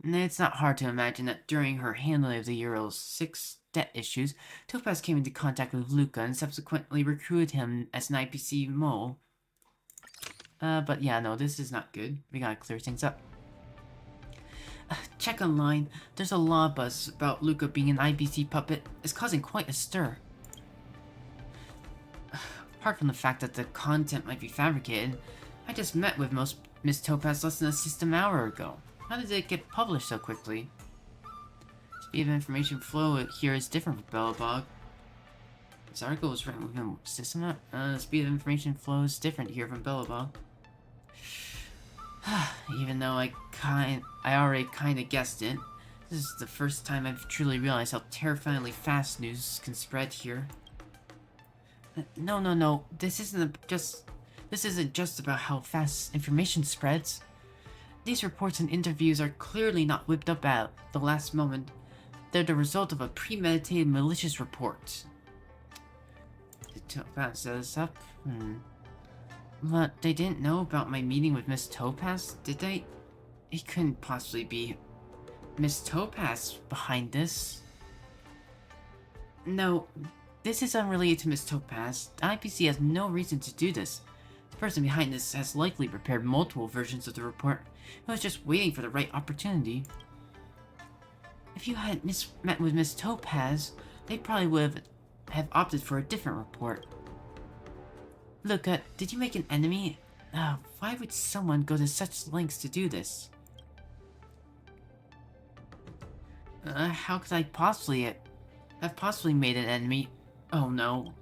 And it's not hard to imagine that during her handling of the Uriel 6 debt issues, Topaz came into contact with Luka and subsequently recruited him as an IPC mole. But yeah, no, this is not good. We gotta clear things up. Check online. There's a law buzz about Luka being an IPC puppet. It's causing quite a stir. Apart from the fact that the content might be fabricated, I just met with Miss Topaz less than a system hour ago. How did it get published so quickly? Speed of information flow here is different from Bellabog. This article was written within system. Speed of information flow is different here from Bellabog. Even though I already kinda guessed it, this is the first time I've truly realized how terrifyingly fast news can spread here. No. This isn't just about how fast information spreads. These reports and interviews are clearly not whipped up at the last moment. They're the result of a premeditated, malicious report. Did Topaz set us up? But they didn't know about my meeting with Miss Topaz, did they? It couldn't possibly be Miss Topaz behind this. No, this is unrelated to Miss Topaz. The IPC has no reason to do this. The person behind this has likely prepared multiple versions of the report and was just waiting for the right opportunity. If you hadn't met with Miss Topaz, they probably would have opted for a different report. Look, did you make an enemy? Why would someone go to such lengths to do this? How could I possibly have made an enemy? Oh no.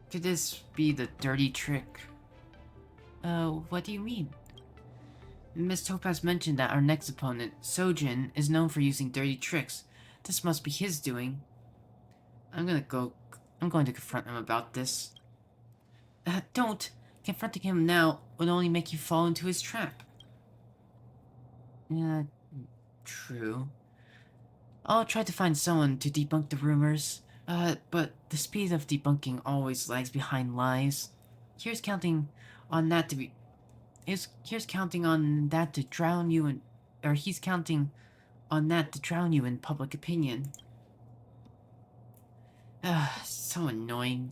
Could this be the dirty trick? What do you mean? Miss Topaz mentioned that our next opponent, Sojin, is known for using dirty tricks. This must be his doing. I'm going to confront him about this. Don't! Confronting him now would only make you fall into his trap. Yeah, true. I'll try to find someone to debunk the rumors, but the speed of debunking always lags behind lies. Here's counting on that to be... Here's counting on that to drown you in... Or he's counting on that to drown you in public opinion. So annoying.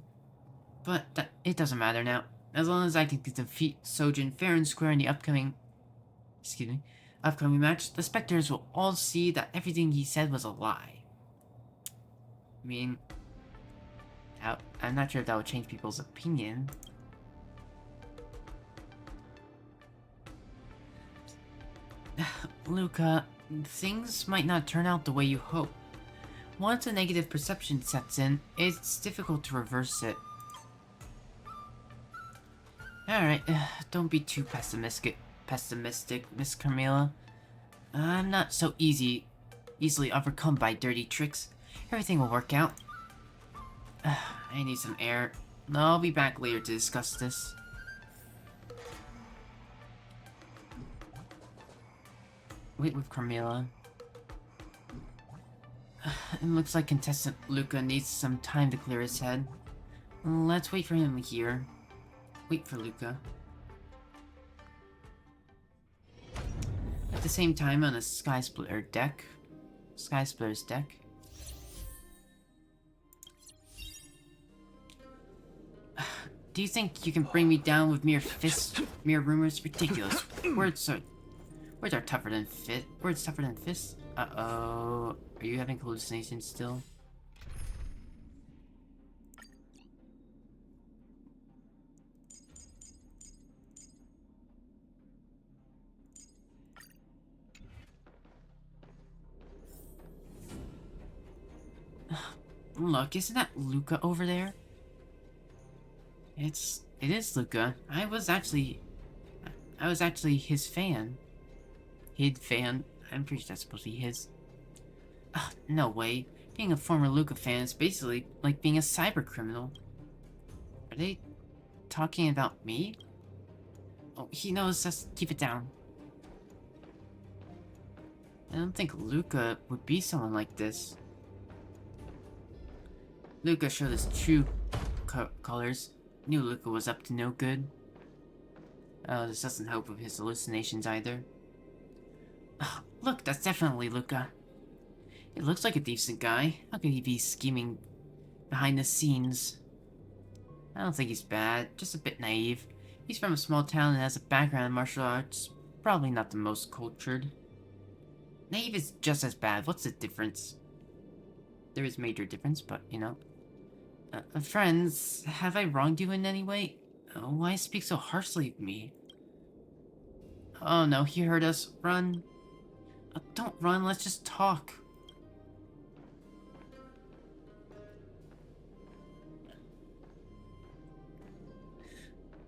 But it doesn't matter now. As long as I can defeat Sojin fair and square in the upcoming match, the specters will all see that everything he said was a lie. I mean, I'm not sure if that would change people's opinion. Luka, things might not turn out the way you hope. Once a negative perception sets in, it's difficult to reverse it. Alright, don't be too pessimistic, Miss Carmela. I'm not so easily overcome by dirty tricks. Everything will work out. I need some air. I'll be back later to discuss this. Wait with Carmela. It looks like contestant Luka needs some time to clear his head. Let's wait for him here. Wait for Luka. At the same time, on a Skysplitter's deck. Do you think you can bring me down with mere fists, mere rumors? Ridiculous. Words are tougher than fists. Uh-oh. Are you having hallucinations still? Look, isn't that Luka over there? It is Luka. I was actually his fan. Hid fan. I'm pretty sure that's supposed to be his. No way. Being a former Luka fan is basically like being a cyber criminal. Are they talking about me? Oh, he knows. Just keep it down. I don't think Luka would be someone like this. Luka showed his true colors. Knew Luka was up to no good. Oh, this doesn't help with his hallucinations either. Oh, look, that's definitely Luka. He looks like a decent guy. How could he be scheming behind the scenes? I don't think he's bad, just a bit naive. He's from a small town and has a background in martial arts. Probably not the most cultured. Naive is just as bad. What's the difference? There is major difference, but, you know. Friends, have I wronged you in any way? Why speak so harshly of me? Oh no, he heard us. Run. Don't run, let's just talk.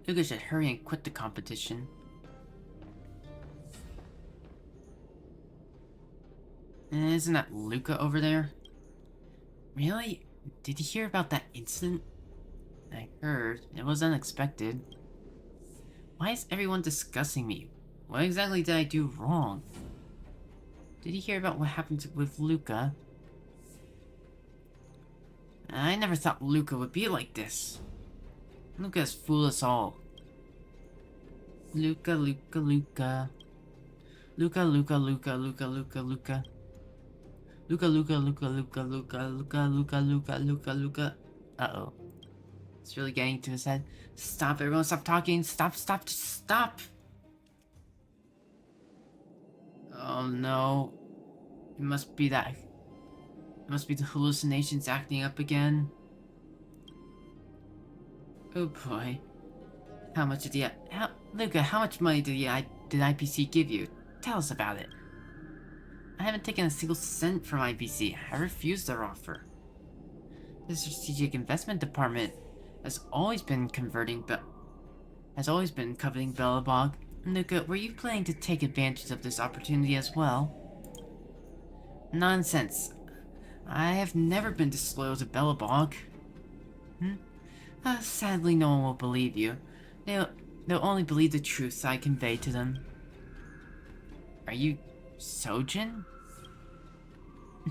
Luka should hurry and quit the competition. Isn't that Luka over there? Really? Did you hear about that incident? I heard. It was unexpected. Why is everyone discussing me? What exactly did I do wrong? Did you hear about what happened with Luka? I never thought Luka would be like this. Luka has fooled us all. Luka. Luka. Luka. Luka. Luka. Luka. Luka. Uh-oh. It's really getting to his head. Stop, everyone, stop talking. Stop. Oh no. It must be the hallucinations acting up again. Oh boy. How much did Luka, how much money did IPC give you? Tell us about it. I haven't taken a single cent from IPC. I refused their offer. The Strategic Investment Department has always been coveting Bellabog. Luka, were you planning to take advantage of this opportunity as well? Nonsense. I have never been disloyal to Bellabog. Sadly, no one will believe you. They'll only believe the truths I convey to them. Are you Sojin?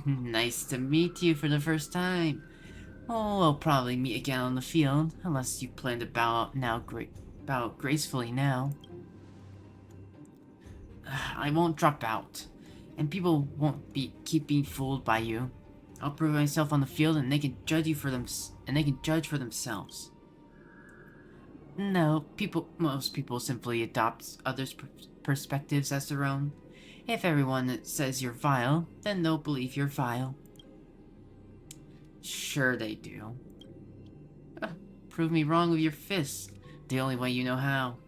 Nice to meet you for the first time. Oh, we'll probably meet again on the field, unless you plan to bow out gracefully now. I won't drop out, and people won't keep being fooled by you. I'll prove myself on the field, and they can judge for themselves. No, most people simply adopt others' perspectives as their own. If everyone says you're vile, then they'll believe you're vile. Sure they do. Prove me wrong with your fists. The only way you know how.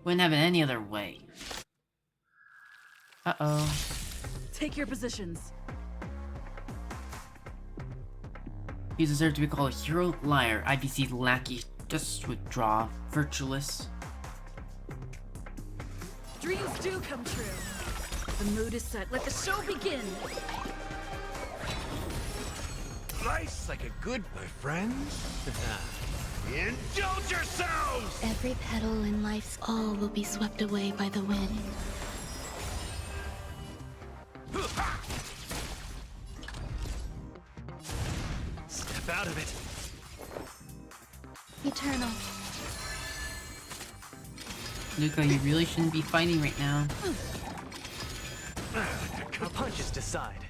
Wouldn't have it any other way. Uh-oh. Take your positions. You deserve to be called a hero, liar, IBC lackey. Just withdraw, virtuous. Dreams do come true. The mood is set. Let the show begin. Life's like a good, my friends. Indulge yourselves! Every petal in life's all will be swept away by the wind. Step out of it. Eternal. Luka, you really shouldn't be fighting right now. The punches decide.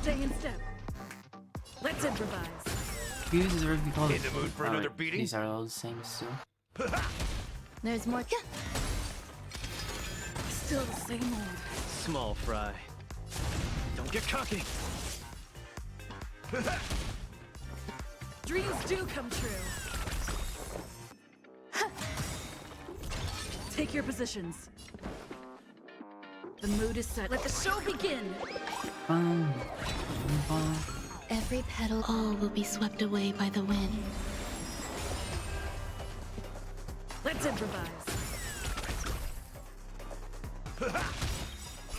Stay in step. Let's improvise. You deserve to be called In the mood for another beating? These are all the same, so. There's more. Still the same old. Small fry. Don't get cocky. Dreams do come true. Take your positions. The mood is set. Let the show begin. Every petal all will be swept away by the wind. Let's improvise.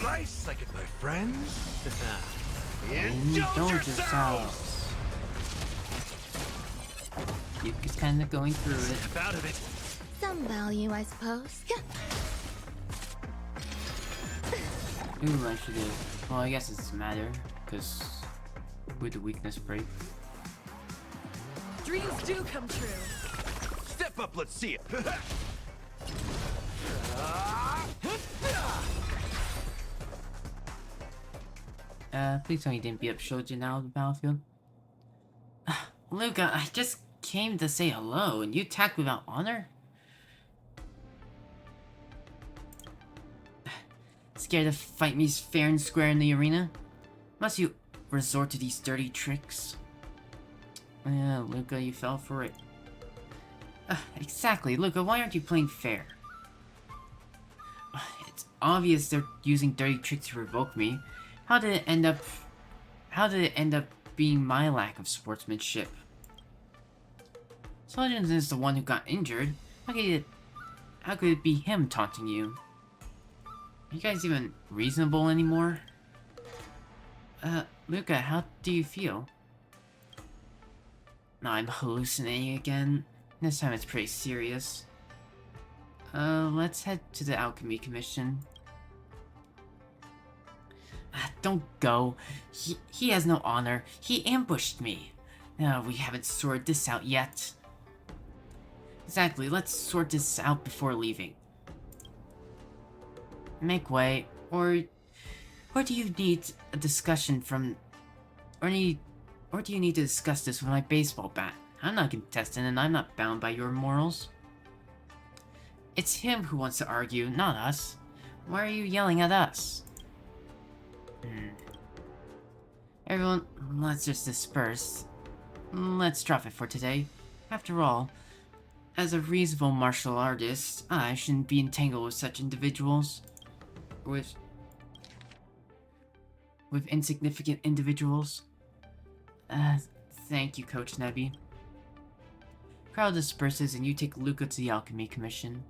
Life's like it, my friends. Indulge yourselves. Yuki's kind of going through it. Step out of it. Some value, I suppose. Ooh, I should have. Well, I guess it doesn't matter, because with the weakness break. Dreams do come true. Step up, let's see it. Please tell me you didn't beat up Shojin out of the battlefield. Luka, I just came to say hello, and you attacked without honor? Scared to fight me fair and square in the arena? Must you resort to these dirty tricks? Yeah, Luka, you fell for it. Exactly, Luka, why aren't you playing fair? It's obvious they're using dirty tricks to provoke me. How did it end up being my lack of sportsmanship? Sojin is the one who got injured. How could it be him taunting you? Are you guys even reasonable anymore? Luka, how do you feel? No, I'm hallucinating again. This time it's pretty serious. Let's head to the Alchemy Commission. Don't go. He has no honor. He ambushed me. We haven't sorted this out yet. Exactly, let's sort this out before leaving. Make way, or do you need a discussion from, or do you need to discuss this with my baseball bat? I'm not a contestant and I'm not bound by your morals. It's him who wants to argue, not us. Why are you yelling at us? Everyone, let's just disperse. Let's drop it for today. After all, as a reasonable martial artist, I shouldn't be entangled with such individuals. With insignificant individuals. Thank you, Coach Nebby. Crowd disperses and you take Luka to the Alchemy Commission.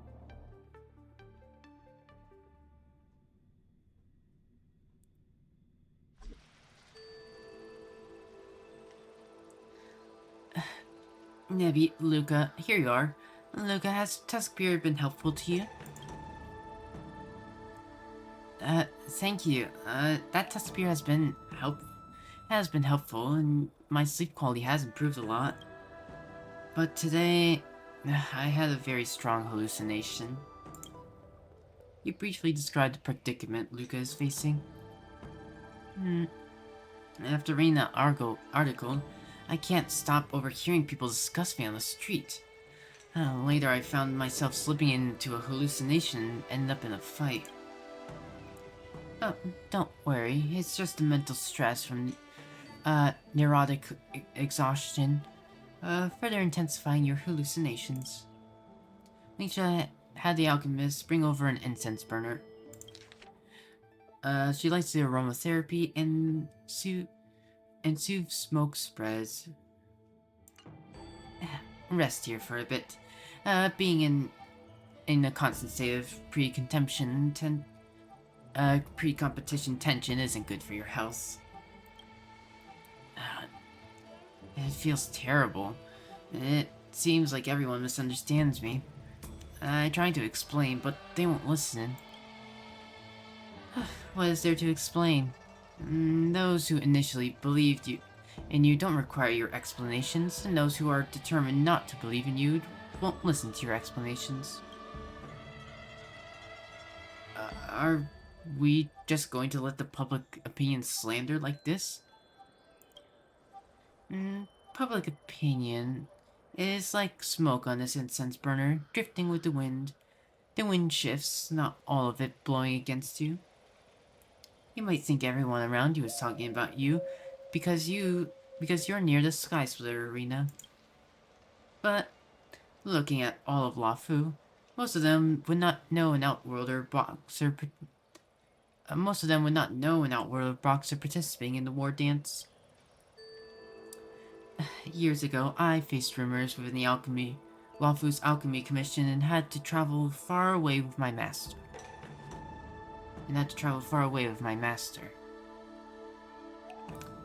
Nebby, Luka, here you are. Luka, has Tuskbeard been helpful to you? Thank you. That Tuskbeard has been helpful, and my sleep quality has improved a lot. But today, I had a very strong hallucination. You briefly described the predicament Luka is facing. After reading that article, I can't stop overhearing people discuss me on the street. Later, I found myself slipping into a hallucination and ended up in a fight. Oh, don't worry, it's just the mental stress from neurotic exhaustion, further intensifying your hallucinations. Misha had the alchemist bring over an incense burner. She likes the aromatherapy and soothe smoke spreads. Rest here for a bit. Being in a constant state of pre-competition tension isn't good for your health. It feels terrible. It seems like everyone misunderstands me. I try to explain, but they won't listen. What is there to explain? Those who initially believed in you don't require your explanations, and those who are determined not to believe in you won't listen to your explanations. Are we just going to let the public opinion slander like this? Public opinion is like smoke on this incense burner, drifting with the wind. The wind shifts, not all of it blowing against you. You might think everyone around you is talking about you, because you're near the Sky Splitter arena. But, looking at all of Lafu, most of them would not know an Outworlder boxer participating in the Wardance. Years ago, I faced rumors within the Lafu's Alchemy Commission and had to travel far away with my master.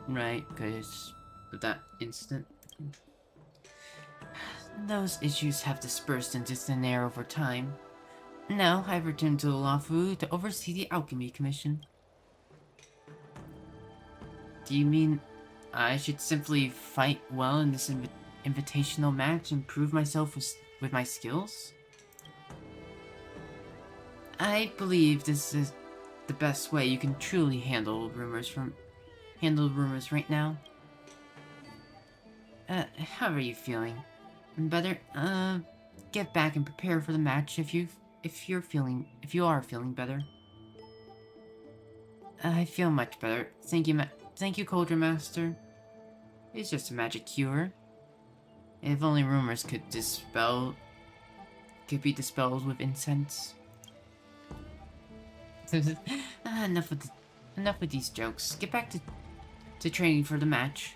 Right, because of that incident. Those issues have dispersed into thin air over time. Now, I've returned to Lafu to oversee the Alchemy Commission. Do you mean I should simply fight well in this invitational match and prove myself with my skills? I believe this is the best way you can truly handle rumors right now. How are you feeling? Better? Get back and prepare for the match if you are feeling better. I feel much better. Thank you, Cauldron Master. It's just a magic cure. If only rumors could be dispelled with incense. Enough with these jokes. Get back to training for the match.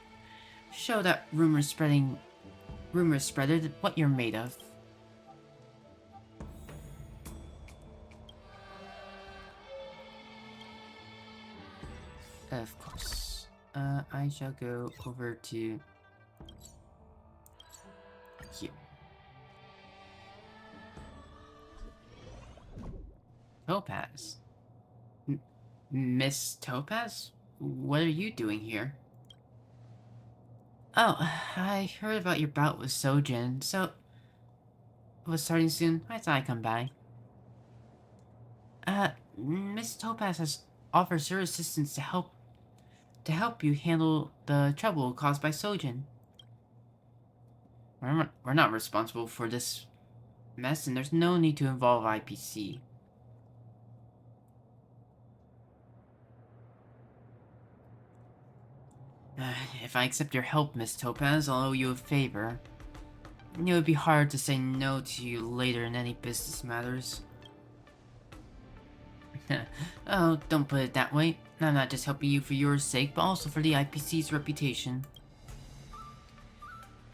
Show that rumor spreader what you're made of. Of course. I shall go over to here. Topaz. Miss Topaz? What are you doing here? Oh, I heard about your bout with Sojin, so it was starting soon. I thought I'd come by. Miss Topaz offers her assistance to help you handle the trouble caused by Sojin. We're not responsible for this mess, and there's no need to involve IPC. If I accept your help, Miss Topaz, I'll owe you a favor. It would be hard to say no to you later in any business matters. Oh, don't put it that way. I'm not just helping you for your sake, but also for the IPC's reputation.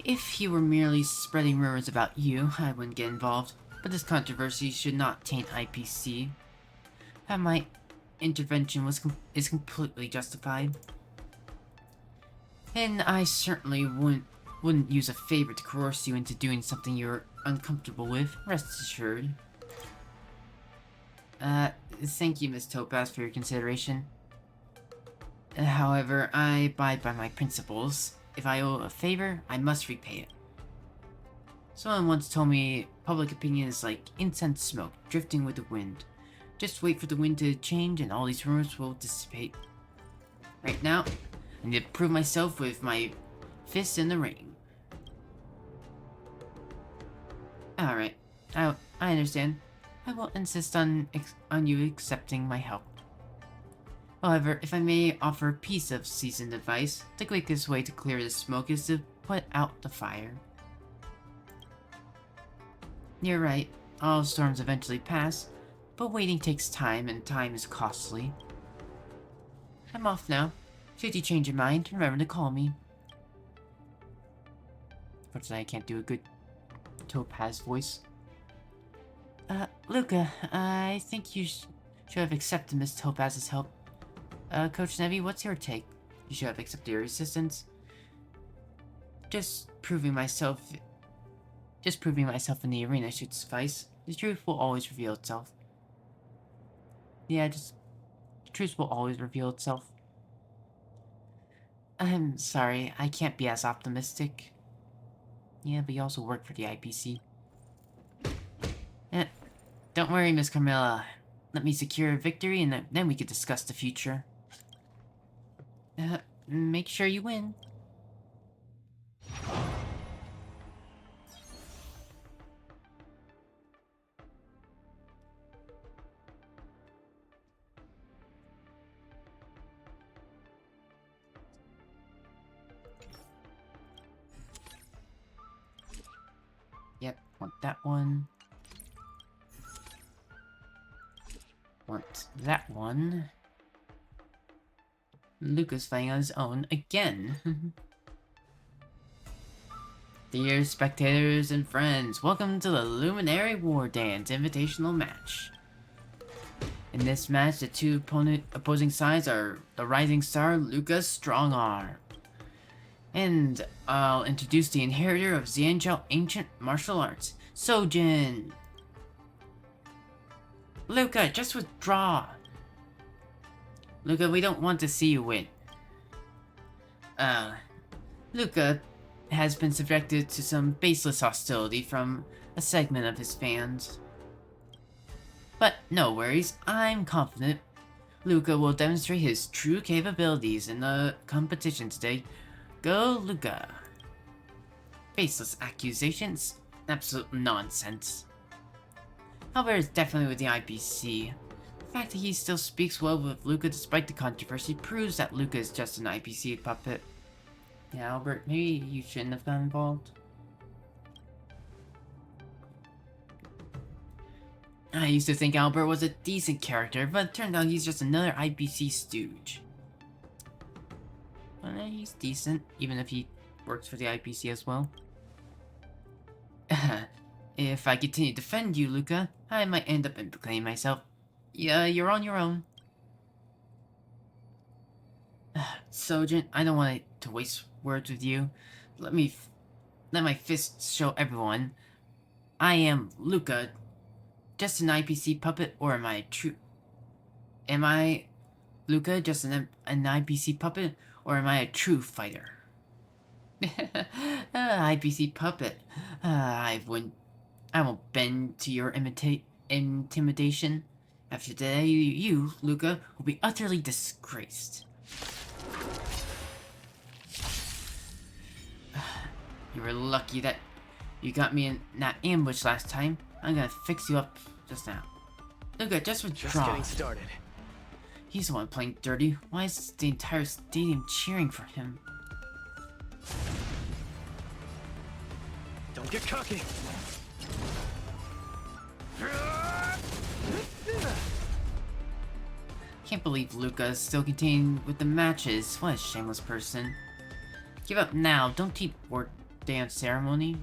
If you were merely spreading rumors about you, I wouldn't get involved, but this controversy should not taint IPC. My intervention is completely justified. And I certainly wouldn't wouldn't use a favor to coerce you into doing something you're uncomfortable with, rest assured. Thank you, Miss Topaz, for your consideration. However, I abide by my principles. If I owe a favor, I must repay it. Someone once told me public opinion is like incense smoke drifting with the wind. Just wait for the wind to change and all these rumors will dissipate. Right now, I need to prove myself with my fists in the ring. Alright, I understand. I will insist on you accepting my help. However, if I may offer a piece of seasoned advice, the quickest way to clear the smoke is to put out the fire. You're right, all storms eventually pass, but waiting takes time and time is costly. I'm off now. Should you change your mind, remember to call me. Unfortunately, I can't do a good Topaz voice. Luka, I think you should have accepted Miss Topaz's help. Coach Nevi, what's your take? You should have accepted your assistance. Just proving myself in the arena should suffice. The truth will always reveal itself. Yeah, the truth will always reveal itself. I'm sorry, I can't be as optimistic. Yeah, but you also work for the IPC. Don't worry, Miss Carmilla. Let me secure a victory and then we could discuss the future. Make sure you win. Yep, want that one. Want that one. Luka's fighting on his own again. Dear spectators and friends, welcome to the Luminary Wardance Invitational match. In this match, the two opposing sides are the rising star Luka Strongarm. And I'll introduce the inheritor of Xianzhou Ancient Martial Arts, Sojin. Luka, just withdraw. Luka, we don't want to see you win. Luka has been subjected to some baseless hostility from a segment of his fans. But no worries, I'm confident Luka will demonstrate his true capabilities in the competition today. Go, Luka. Baseless accusations? Absolute nonsense. Albert is definitely with the IPC. The fact that he still speaks well with Luka despite the controversy proves that Luka is just an IPC puppet. Yeah, Albert, maybe you shouldn't have got involved. I used to think Albert was a decent character, but it turned out he's just another IPC stooge. Well, he's decent, even if he works for the IPC as well. If I continue to defend you, Luka, I might end up implicating myself. Yeah, you're on your own. Sojin, I don't want to waste words with you. Let my fists show everyone. I am Luka. Just an IPC puppet, or am I true? Am I Luka, just an IPC puppet, or am I a true fighter? IPC puppet. I won't bend to your intimidation. After today, you, Luka, will be utterly disgraced. You were lucky that you got me in that ambush last time. I'm gonna fix you up just now. Luka, just withdraw. Just getting started. He's the one playing dirty. Why is the entire stadium cheering for him? Don't get cocky. Can't believe Luka is still continuing with the matches. What a shameless person. Give up now. Don't teach Wardance ceremony.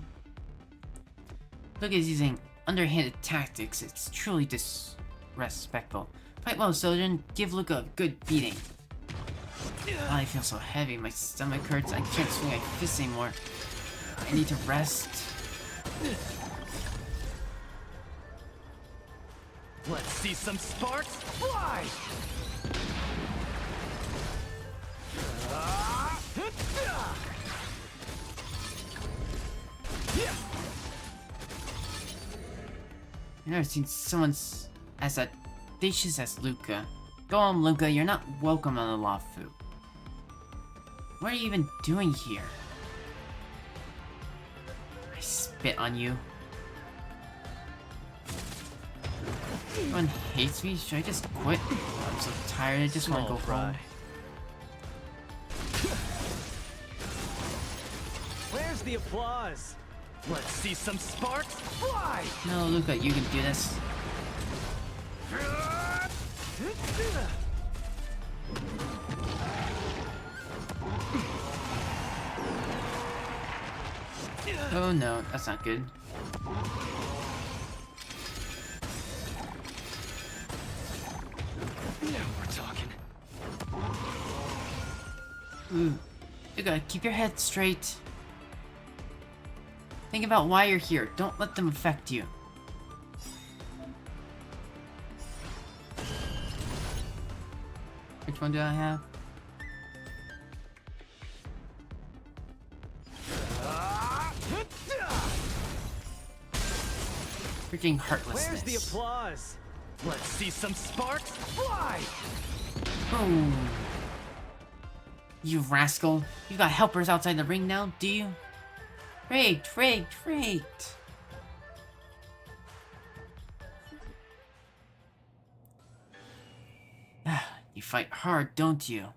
Luka is using underhanded tactics. It's truly disrespectful. Fight well, Sojin. Give Luka a good beating. I feel so heavy. My stomach hurts. I can't swing my fists anymore. I need to rest. Let's see some sparks fly! I've never seen someone as audacious as Luka. Go on, Luka, you're not welcome on the Lafu. What are you even doing here? I spit on you. Everyone hates me? Should I just quit? I'm so tired, I just want to go home. Where's the applause? Let's see some sparks fly! No, Luka, you can do this. Oh no, that's not good. Now we're talking. Ooh. Luka, keep your head straight. Think about why you're here. Don't let them affect you. Which one do I have? Freaking heartlessness. Where's the applause? Let's see some sparks fly! Boom. You rascal. You got helpers outside the ring now, do you? Rigged. You fight hard, don't you?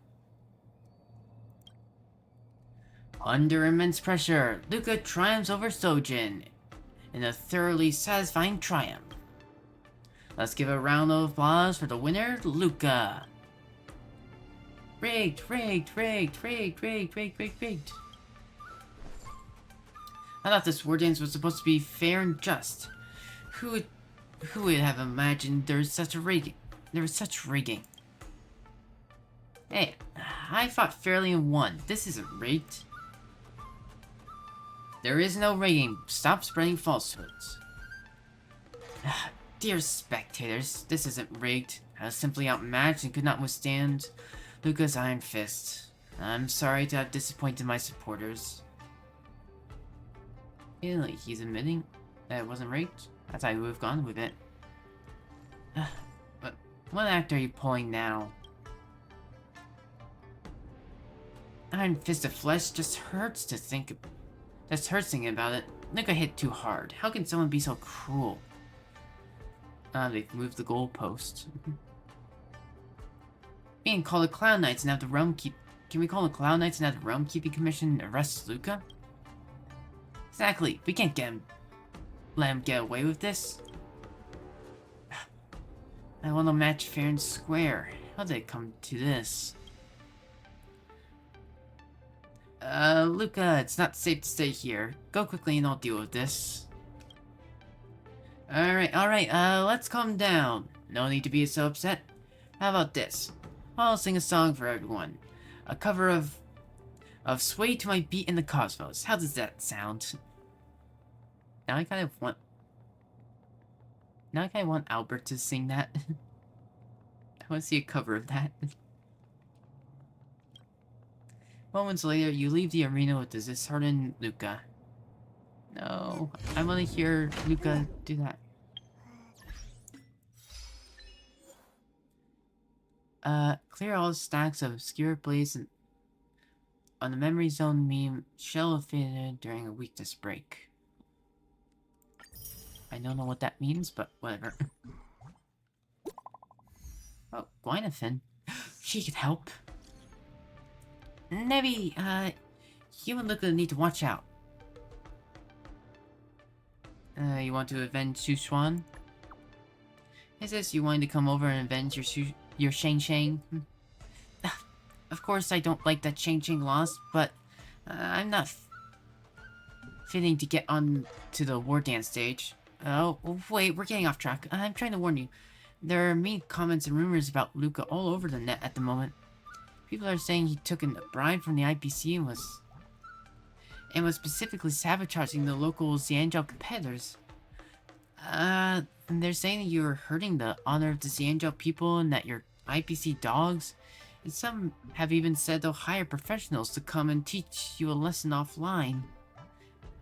Under immense pressure, Luka triumphs over Sojin in a thoroughly satisfying triumph. Let's give a round of applause for the winner, Luka. Rigged. I thought this Wardance was supposed to be fair and just. Who would have imagined there was such rigging? Hey, I fought fairly and won. This isn't rigged. There is no rigging. Stop spreading falsehoods. Dear spectators, this isn't rigged. I was simply outmatched and could not withstand Luka's iron fist. I'm sorry to have disappointed my supporters. Really, he's admitting that it wasn't rigged? I thought he would have gone with it. But what act are you pulling now? Iron Fist of Flesh just hurts to think thinking about it. Luka hit too hard. How can someone be so cruel? They've moved the goalpost. Being called the Clown Knights and have the realm keep. Can we call the Clown Knights and have the realm keeping commission arrest Luka? Exactly. We can't let him get away with this. I want a match fair and square. How did it come to this? Luka, it's not safe to stay here. Go quickly and I'll deal with this. Alright, let's calm down. No need to be so upset. How about this? I'll sing a song for everyone. A cover of Sway to My Beat in the Cosmos. How does that sound? Now I kind of want Albert to sing that. I want to see a cover of that. Moments later, you leave the arena with the disheartened Luka. No, I want to hear Luka do that. Clear all stacks of obscure plays on the memory zone meme shell fitted during a weakness break. I don't know what that means, but whatever. Oh, Gwynathan. She could help. Maybe, you and Luka need to watch out. You want to avenge Sushuan? Is this you wanting to come over and avenge your Shang Shang? Of course I don't like that Shang Shang lost, but I'm not fitting to get on to the Wardance stage. Oh, wait, we're getting off track. I'm trying to warn you. There are mean comments and rumors about Luka all over the net at the moment. People are saying he took a bribe from the IPC and was and was specifically sabotaging the local Xianzhou competitors. And they're saying that you were hurting the honor of the Xianzhou people and that you're IPC dogs. And some have even said they'll hire professionals to come and teach you a lesson offline.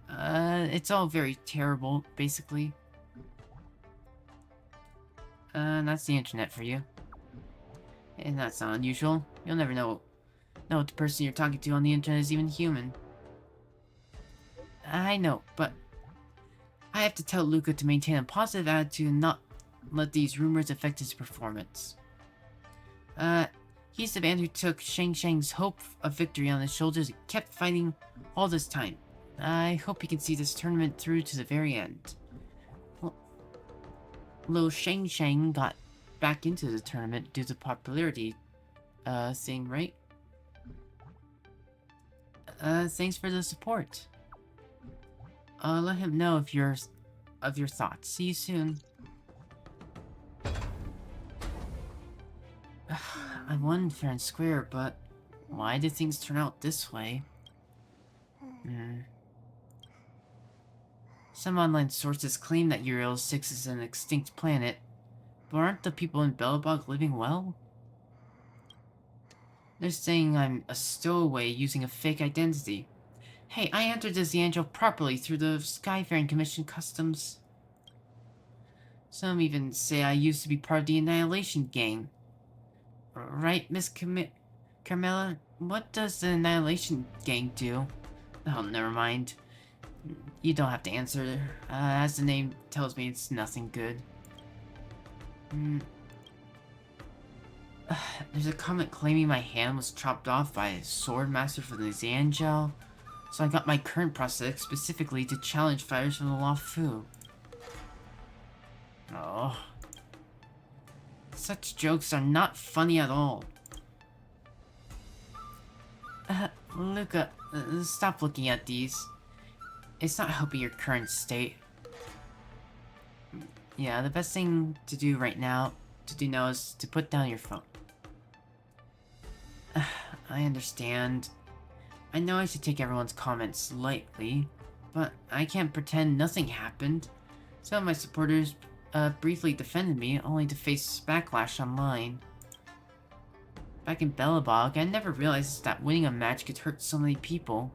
It's all very terrible, basically. That's the internet for you. And that's not unusual. You'll never know if the person you're talking to on the internet is even human. I know, but I have to tell Luka to maintain a positive attitude and not let these rumors affect his performance. He's the man who took Shang Shang's hope of victory on his shoulders and kept fighting all this time. I hope he can see this tournament through to the very end. Well, little Shang Shang got back into the tournament due to popularity thing, right? Thanks for the support. Let him know of your thoughts. See you soon. I won fair and square, but why did things turn out this way? Some online sources claim that Uriel 6 is an extinct planet, but aren't the people in Belobog living well? They're saying I'm a stowaway using a fake identity. Hey, I entered the Xianzhou properly through the Skyfaring Commission customs. Some even say I used to be part of the Annihilation Gang. Right, Miss Carmela? What does the Annihilation Gang do? Oh, never mind. You don't have to answer. As the name tells me, it's nothing good. There's a comment claiming my hand was chopped off by a sword master from the Xianzhou, so I got my current prosthetic specifically to challenge fighters from the Luofu. Oh. Such jokes are not funny at all. Luka, stop looking at these. It's not helping your current state. Yeah, the best thing to do now is to put down your phone. I understand. I know I should take everyone's comments lightly, but I can't pretend nothing happened. Some of my supporters briefly defended me, only to face backlash online. Back in Belobog, I never realized that winning a match could hurt so many people.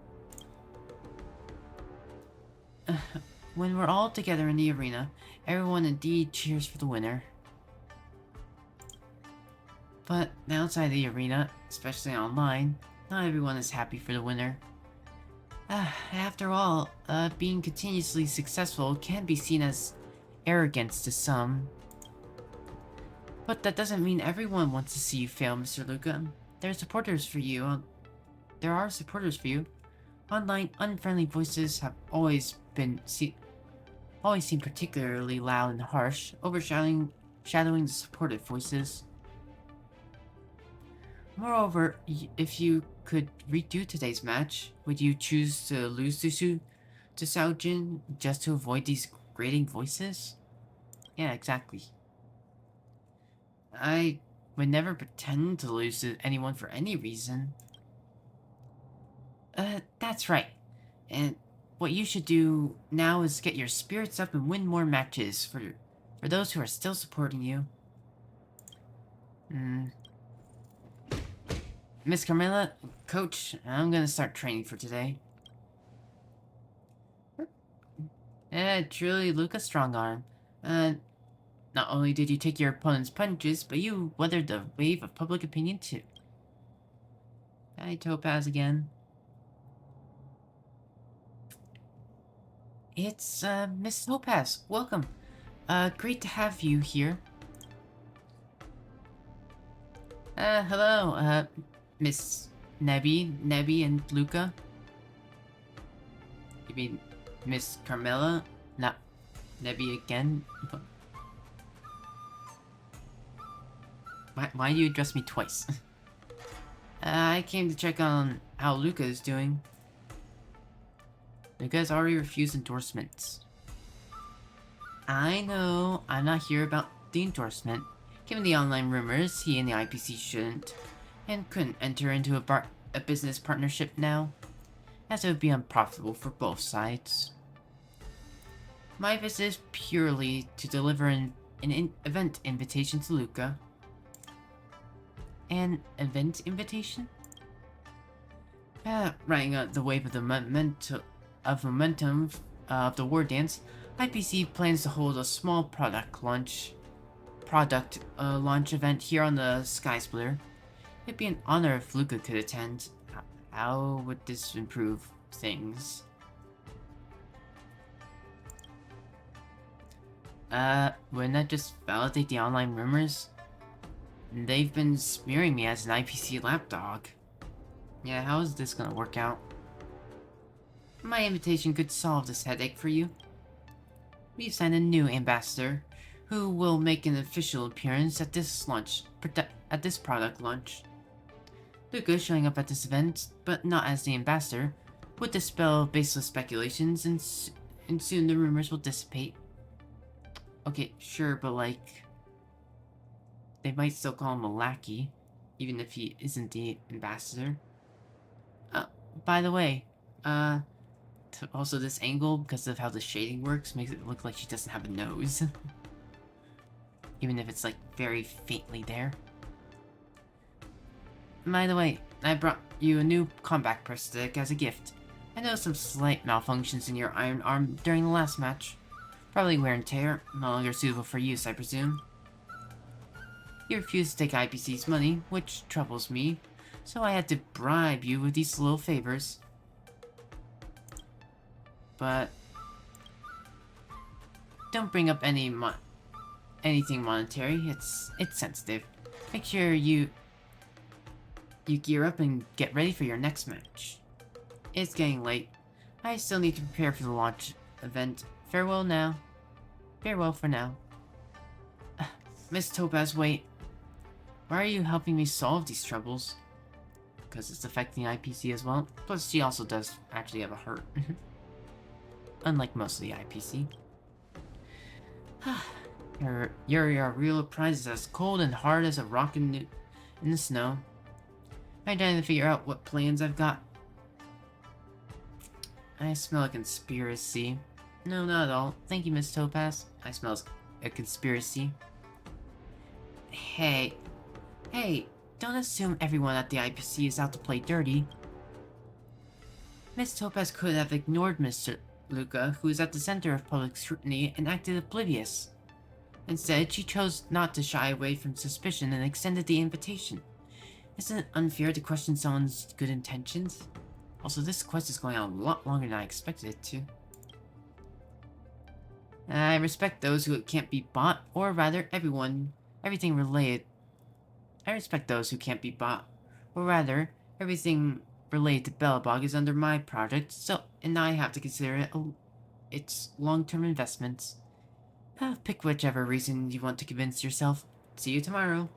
When we're all together in the arena, everyone indeed cheers for the winner. But outside the arena, especially online, not everyone is happy for the winner. After all, being continuously successful can be seen as arrogance to some. But that doesn't mean everyone wants to see you fail, Mr. Luka. There are supporters for you. Online, unfriendly voices have always seemed particularly loud and harsh, overshadowing the supportive voices. Moreover, if you could redo today's match, would you choose to lose to Xiaojin just to avoid these grating voices? Yeah, exactly. I would never pretend to lose to anyone for any reason. That's right. And what you should do now is get your spirits up and win more matches for those who are still supporting you. Miss Carmela, Coach, I'm gonna start training for today. Truly Luka Strongarm. Not only did you take your opponent's punches, but you weathered the wave of public opinion too. Hi, Topaz again. It's, Miss Topaz. Welcome. Great to have you here. Hello, Miss Nebby and Luka. You mean Miss Carmela? Not Nebby again? Why do you address me twice? I came to check on how Luka is doing. Luka has already refused endorsements. I know, I'm not here about the endorsement. Given the online rumors, he and the IPC shouldn't and couldn't enter into a business partnership now. as it would be unprofitable for both sides. My visit is purely to deliver an event invitation to Luka. An event invitation? Riding the wave of the momentum of the Wardance, IPC plans to hold a small product launch event here on the Sky Splitter. It'd be an honor if Luka could attend. How would this improve things? Wouldn't that just validate the online rumors? They've been smearing me as an IPC lapdog. Yeah, how is this gonna work out? My invitation could solve this headache for you. We've signed a new ambassador, who will make an official appearance at this product launch. Luka showing up at this event, but not as the ambassador, would dispel baseless speculations, and soon the rumors will dissipate. Okay, sure, but like, they might still call him a lackey, even if he isn't the ambassador. By the way, also this angle, because of how the shading works, makes it look like she doesn't have a nose. Even if it's like very faintly there. By the way, I brought you a new combat prosthetic as a gift. I noticed some slight malfunctions in your iron arm during the last match. Probably wear and tear, no longer suitable for use, I presume. You refused to take IPC's money, which troubles me, so I had to bribe you with these little favors. But don't bring up anything monetary. It's sensitive. Make sure you gear up and get ready for your next match. It's getting late. I still need to prepare for the launch event. Farewell now. Farewell for now. Miss Topaz, wait. Why are you helping me solve these troubles? Because it's affecting IPC as well. Plus, she also does actually have a hurt. Unlike most of the IPC. Your real prize is as cold and hard as a rock in the snow. I'm trying to figure out what plans I've got. I smell a conspiracy. No, not at all. Thank you, Miss Topaz. I smell a conspiracy. Hey, don't assume everyone at the IPC is out to play dirty. Miss Topaz could have ignored Mr. Luka, who is at the center of public scrutiny, and acted oblivious. Instead, she chose not to shy away from suspicion and extended the invitation. Isn't it unfair to question someone's good intentions? Also, this quest is going on a lot longer than I expected it to. I respect those who can't be bought, or rather, everything related. I respect those who can't be bought, or rather, everything related to Bellabog is under my project, and I have to consider its long-term investments. Pick whichever reason you want to convince yourself. See you tomorrow.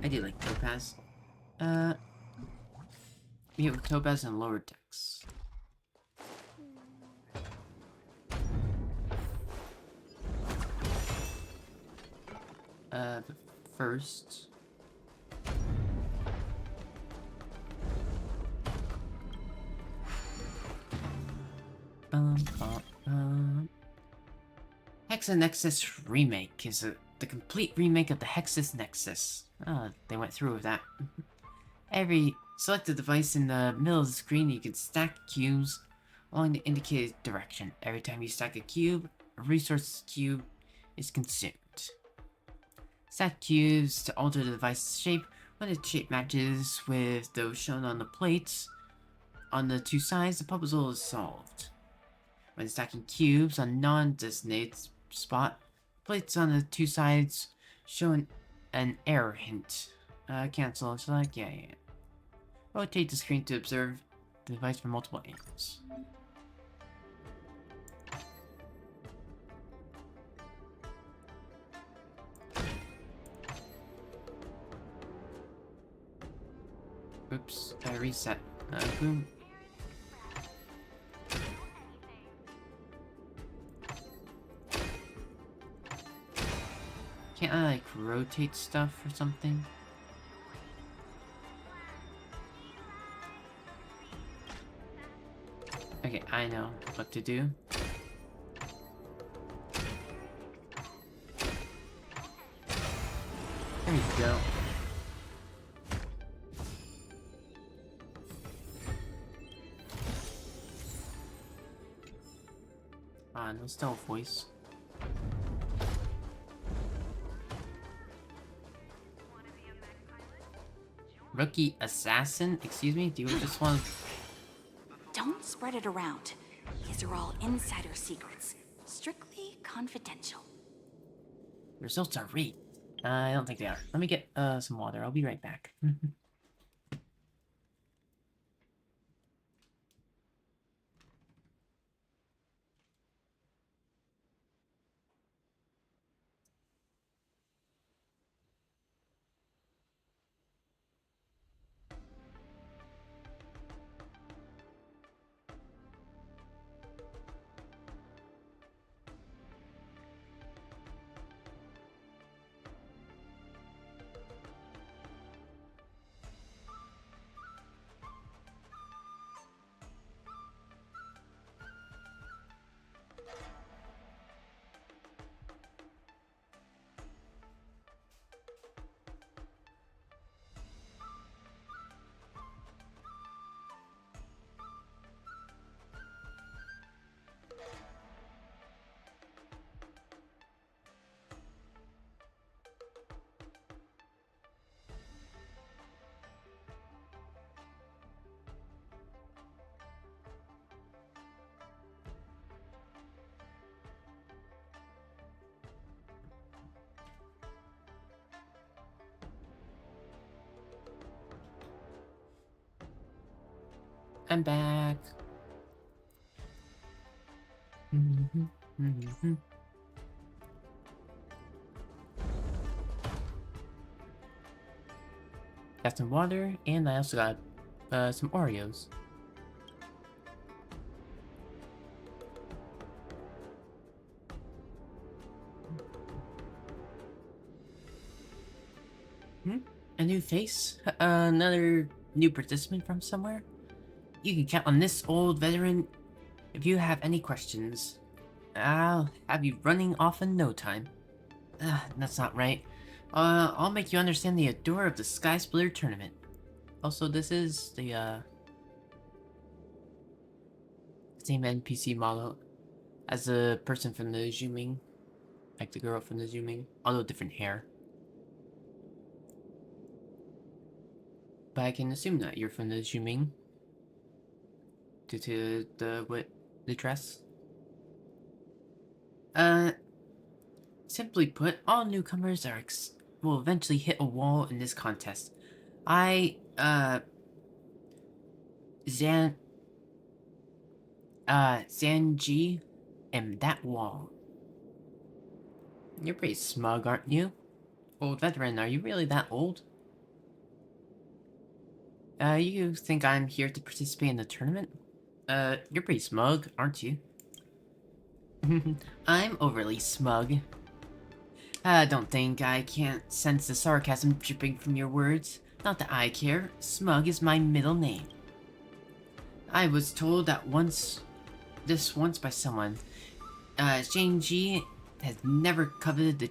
I do like Topaz. Meet with Topaz in lower decks. But first... Hexa Nexus Remake is the complete remake of the Hexus Nexus. They went through with that. Select a device in the middle of the screen. You can stack cubes along the indicated direction. Every time you stack a cube, a resource cube is consumed. Stack cubes to alter the device's shape. When its shape matches with those shown on the plates on the two sides, the puzzle is solved. When stacking cubes on non-designated spot, plates on the two sides show an error hint. Cancel. Select. Yeah. Rotate the screen to observe the device from multiple angles. Oops, I reset. Boom. Can't I, like, rotate stuff or something? Okay, I know what to do. There we go. Ah, no stealth voice. Rookie assassin? Excuse me? Do you just want to... Don't spread it around. These are all insider secrets. Strictly confidential. Results are rigged. I don't think they are. Let me get some water. I'll be right back. I'm back. Got some water, and I also got some Oreos. A new face? Another new participant from somewhere? You can count on this old veteran. If you have any questions, I'll have you running off in no time. That's not right. I'll make you understand the allure of the Sky Splitter tournament. Also, this is the, same NPC model as the person from the Zooming. Like the girl from the Zooming, although different hair. But I can assume that you're from the Zooming. Due to the dress. Simply put, all newcomers will eventually hit a wall in this contest. Zanji am that wall. You're pretty smug, aren't you? Old veteran, are you really that old? You think I'm here to participate in the tournament? You're pretty smug, aren't you? I'm overly smug. Don't think I can't sense the sarcasm dripping from your words. Not that I care. Smug is my middle name. I was told that once by someone. Shinji has never coveted the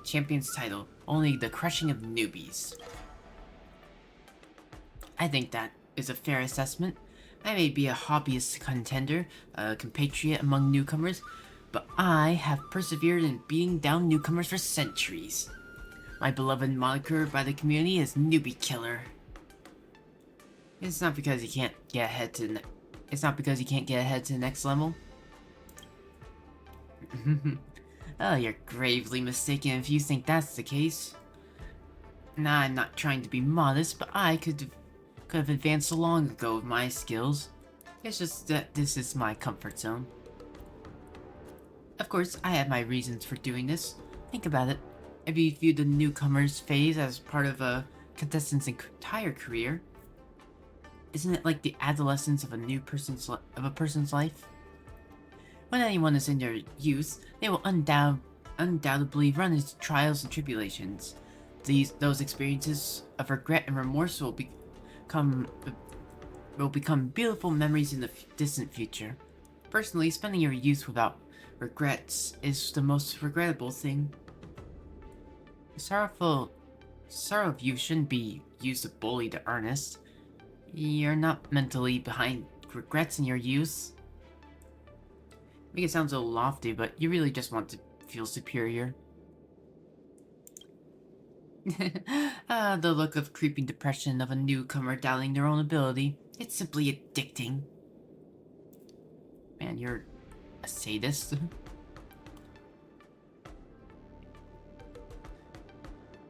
champion's title, only the crushing of newbies. I think that is a fair assessment. I may be a hobbyist contender, a compatriot among newcomers, but I have persevered in beating down newcomers for centuries. My beloved moniker by the community is Newbie Killer. It's not because you can't get ahead to the next level. Oh, you're gravely mistaken if you think that's the case. Nah, I'm not trying to be modest, but I could have advanced long ago with my skills. It's just that this is my comfort zone. Of course, I have my reasons for doing this. Think about it. If you view the newcomers phase as part of a contestant's entire career, isn't it like the adolescence of a person's life? When anyone is in their youth, they will undoubtedly run into trials and tribulations. Those experiences of regret and remorse will become will become beautiful memories in the distant future. Personally, spending your youth without regrets is the most regrettable thing. Sorrow of youth shouldn't be used to bully the earnest. You're not mentally behind regrets in your youth. Make it sound so lofty, but you really just want to feel superior. The look of creeping depression of a newcomer doubting their own ability. It's simply addicting. Man, you're a sadist.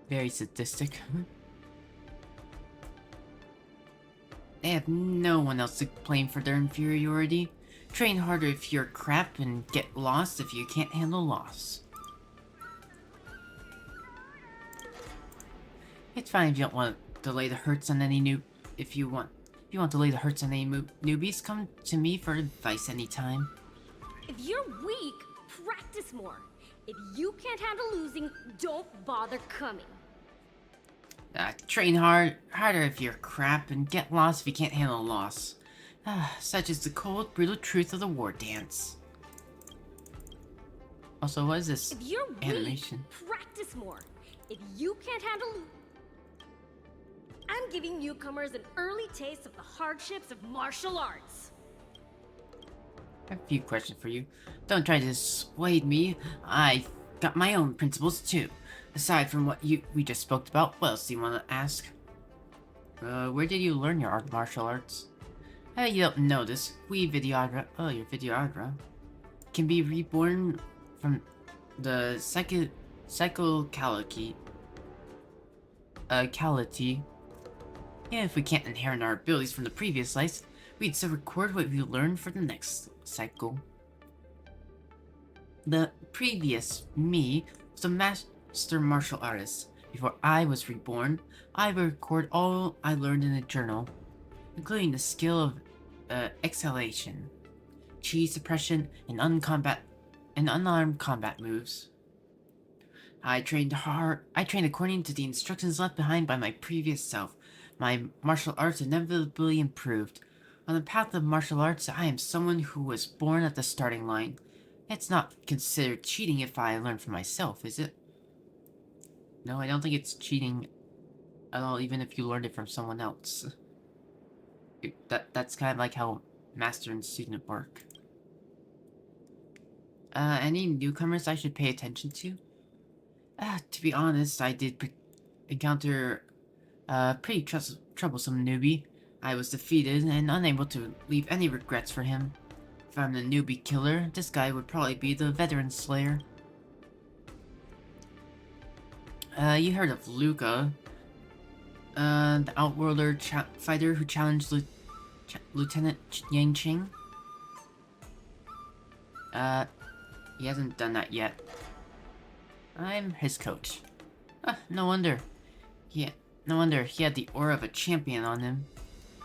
Very sadistic. They have no one else to blame for their inferiority. Train harder if you're crap and get lost if you can't handle loss. It's fine if you don't want to lay the hurts on any if you want to lay the hurts on any newbies, come to me for advice anytime. If you're weak, practice more. If you can't handle losing, don't bother coming. Train harder if you're crap, and get lost if you can't handle loss. Such is the cold, brutal truth of the Wardance. Also, what is this if you're animation? Weak, practice more. If you can't handle I'm giving newcomers an early taste of the hardships of martial arts. I have a few questions for you. Don't try to dissuade me. I've got my own principles too. Aside from what we just spoke about, what else do you want to ask? Where did you learn your martial arts? You don't know this. Your videogra, can be reborn from the psychocality. Yeah, if we can't inherit our abilities from the previous lives, we'd still record what we learned for the next cycle. The previous me was a master martial artist. Before I was reborn, I would record all I learned in a journal, including the skill of exhalation, chi suppression, and unarmed combat moves. I trained according to the instructions left behind by my previous self. My martial arts inevitably improved. On the path of martial arts, I am someone who was born at the starting line. It's not considered cheating if I learn from myself, is it? No, I don't think it's cheating at all, even if you learned it from someone else. That's kind of like how master and student work. Any newcomers I should pay attention to? To be honest, I did encounter a pretty troublesome newbie. I was defeated and unable to leave any regrets for him. If I'm the newbie killer, this guy would probably be the veteran slayer. You heard of Luka, the Outworlder fighter who challenged Lieutenant Yang Qing? He hasn't done that yet. I'm his coach. No wonder he had the aura of a champion on him.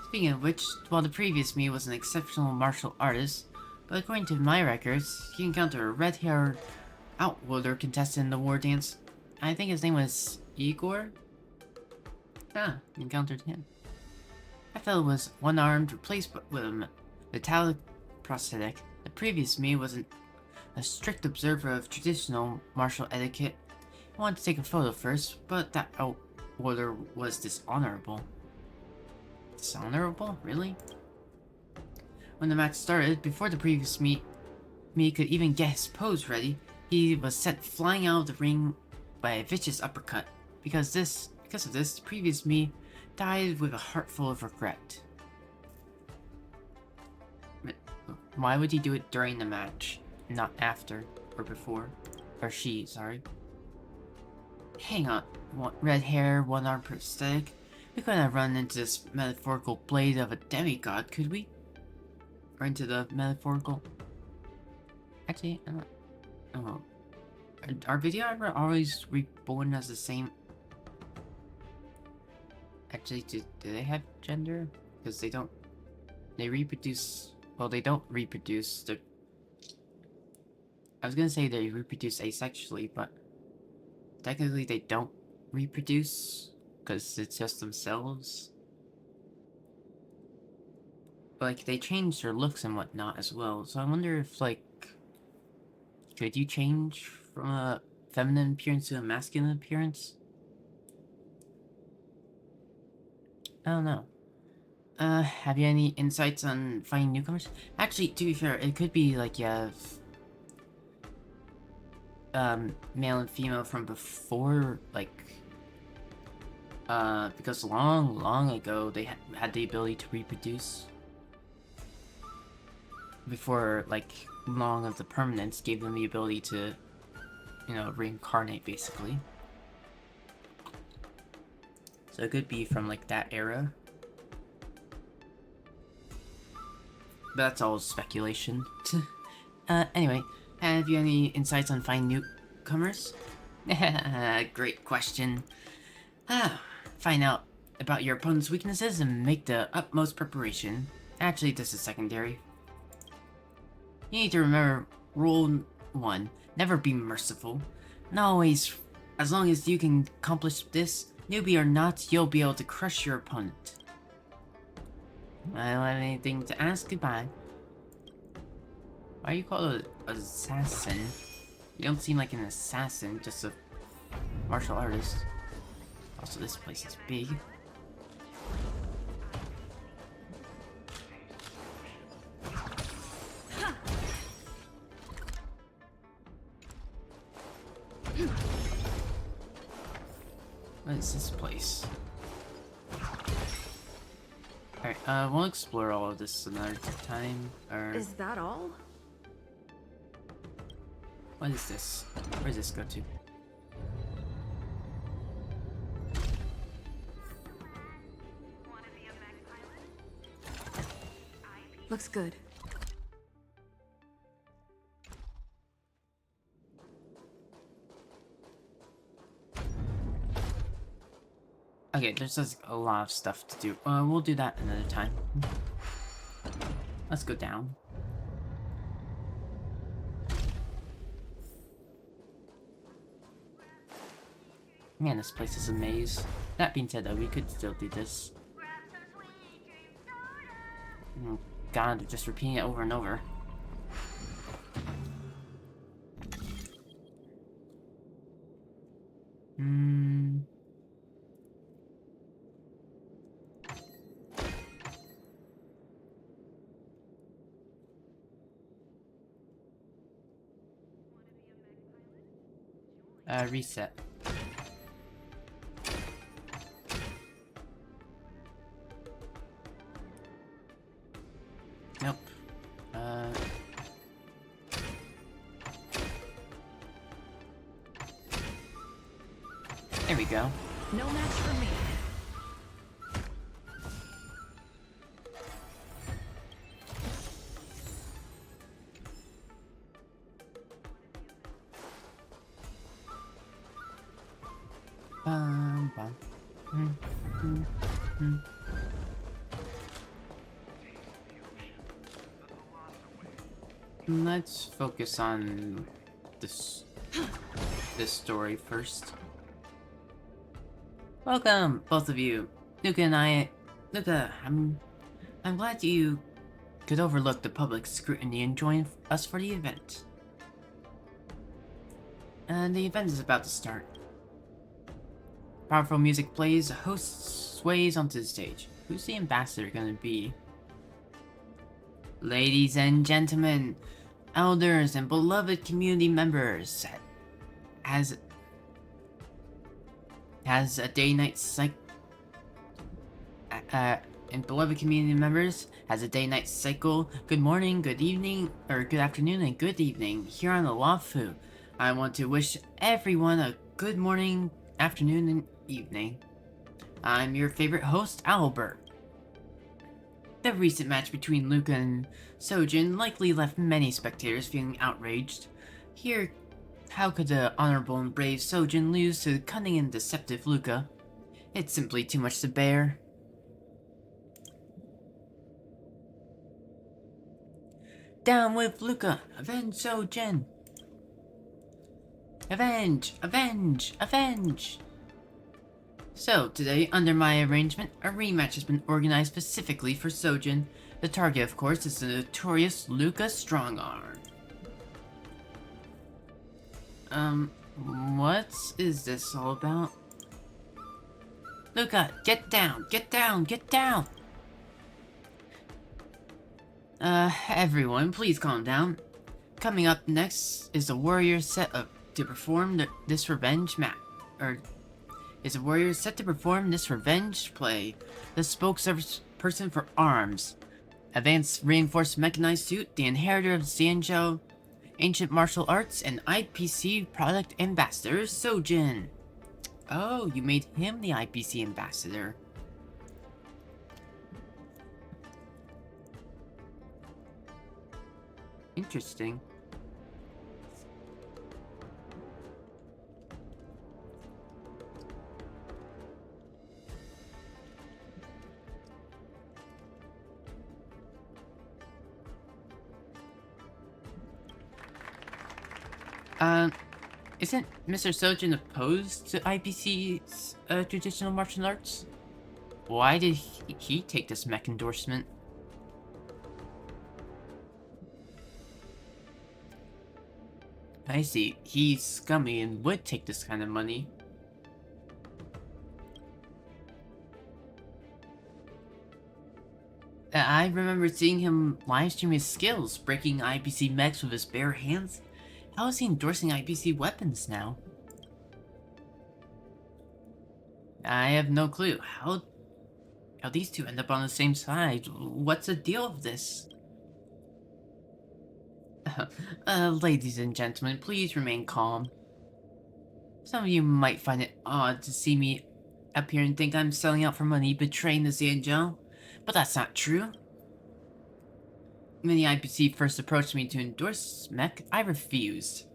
Speaking of which, while the previous me was an exceptional martial artist, but according to my records, he encountered a red-haired Outworlder contestant in the Wardance. I think his name was Igor? Encountered him. That fellow was one-armed, replaced with a metallic prosthetic. The previous me wasn't a strict observer of traditional martial etiquette. I wanted to take a photo first, but that Outworlder was dishonorable. Dishonorable? Really? When the match started, before the previous me could even get his pose ready, he was sent flying out of the ring by a vicious uppercut. Because of this, the previous me died with a heart full of regret. Why would he do it during the match, not after, or before? Or she, sorry. Hang on, red hair, one-arm prosthetic. We couldn't have run into this metaphorical blade of a demigod, could we? Or into the metaphorical... Actually, I don't... Oh. Are video ever always reborn as the same? Actually, do they have gender? Because they don't... They reproduce... Well, they don't reproduce. I was gonna say they reproduce asexually, but... Technically they don't reproduce. Because it's just themselves. like, they changed their looks and whatnot as well. So I wonder if, like, could you change from a feminine appearance to a masculine appearance? I don't know. Have you any insights on finding newcomers? Actually, to be fair, it could be like you have male and female from before, like, because long ago they had the ability to reproduce. Before, like, long of the permanence gave them the ability to, you know, reincarnate, basically. So it could be from, like, that era. But that's all speculation. Anyway, have you any insights on finding newcomers? Great question. Find out about your opponent's weaknesses and make the utmost preparation. Actually, this is secondary. You need to remember rule 1. Never be merciful. Not always. As long as you can accomplish this, newbie or not, you'll be able to crush your opponent. I don't have anything to ask. Goodbye. Why are you called an assassin? You don't seem like an assassin, just a martial artist. Also, this place is big. What is this place? Alright, we'll explore all of this another time, or... Is that all? What is this? Where does this go to? Looks good. Okay, there's just a lot of stuff to do. We'll do that another time. Let's go down. Man, this place is a maze. That being said, though, we could still do this. Oh, God, just repeating it over and over. Reset. Nope. There we go. No match for me. Bum, bum. Let's focus on this story first. Welcome, both of you. Luka, I'm glad you could overlook the public scrutiny and join us for the event. And the event is about to start. Powerful music plays, a host sways onto the stage. Who's the ambassador gonna be? Ladies and gentlemen, elders and beloved community members, has a day-night cycle. And beloved community members, has a day-night cycle. Good morning, good evening, or good afternoon, and good evening here on the Wafu. I want to wish everyone a good morning, afternoon, and evening. I'm your favorite host, Albert. The recent match between Luka and Sojin likely left many spectators feeling outraged. Here, how could the honorable and brave Sojin lose to the cunning and deceptive Luka? It's simply too much to bear. Down with Luka! Avenge Sojin! Avenge! Avenge! Avenge! So, today, under my arrangement, a rematch has been organized specifically for Sojin. The target, of course, is the notorious Luka Strongarm. What is this all about? Luka, get down, get down, get down! Everyone, please calm down. Coming up next is a warrior set up to perform this revenge is a warrior set to perform this revenge play. The spokesperson for ARMS, Advanced Reinforced Mechanized Suit, the inheritor of Xianzhou, Ancient Martial Arts, and IPC Product Ambassador, Sojin. Oh, you made him the IPC Ambassador. Interesting. Isn't Mr. Sojin opposed to IPC's traditional martial arts? Why did he take this mech endorsement? I see. He's scummy and would take this kind of money. I remember seeing him livestream his skills, breaking IPC mechs with his bare hands. How is he endorsing IPC weapons now? I have no clue. How these two end up on the same side? What's the deal of this? Ladies and gentlemen, please remain calm. Some of you might find it odd to see me up here and think I'm selling out for money, betraying the Xianzhou, but that's not true. When the IPC first approached me to endorse mech, I refused.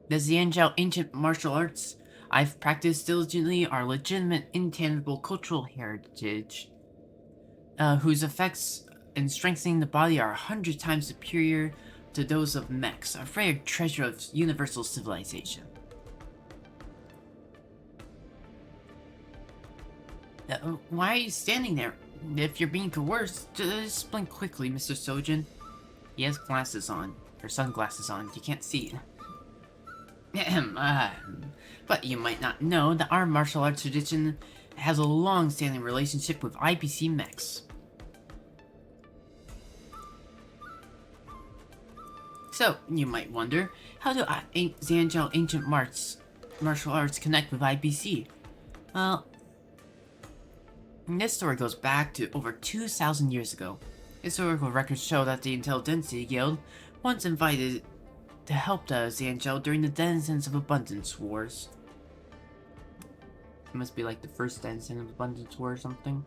The Xianzhou ancient martial arts I've practiced diligently are legitimate, intangible cultural heritage, whose effects in strengthening the body are 100 times superior to those of mechs, a rare treasure of universal civilization. Why are you standing there? If you're being coerced, just blink quickly, Mr. Sojin. He has glasses on, or sunglasses on, you can't see. But you might not know that our martial arts tradition has a long-standing relationship with IPC mechs. So, you might wonder, how do Xianzhou ancient martial arts connect with IPC? Well, this story goes back to over 2,000 years ago. Historical records show that the Intelligentsia Guild once invited to help the Xianzhou during the Denizens of Abundance Wars. It must be like the first Denizen of Abundance War or something.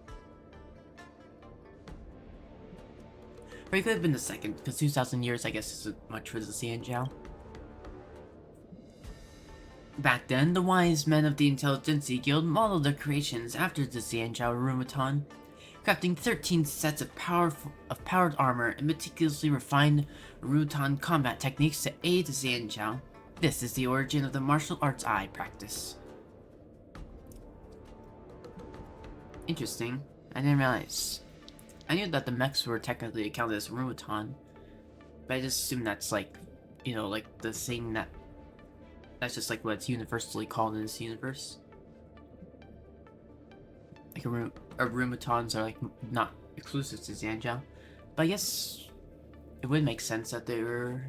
Or it could have been the second, because 2,000 years I guess isn't much for the Xianzhou. Back then, the wise men of the Intelligentsia Guild modeled their creations after the Xianzhou Arumaton, crafting 13 sets of powered armor and meticulously refined Arumaton combat techniques to aid the Xianzhou. This is the origin of the martial arts I practice. Interesting. I didn't realize. I knew that the mechs were technically accounted as Arumaton, but I just assumed that's like, you know, like the thing that's just like what it's universally called in this universe. Like Arumatons are like not exclusive to Xianzhou, but I guess it would make sense that they were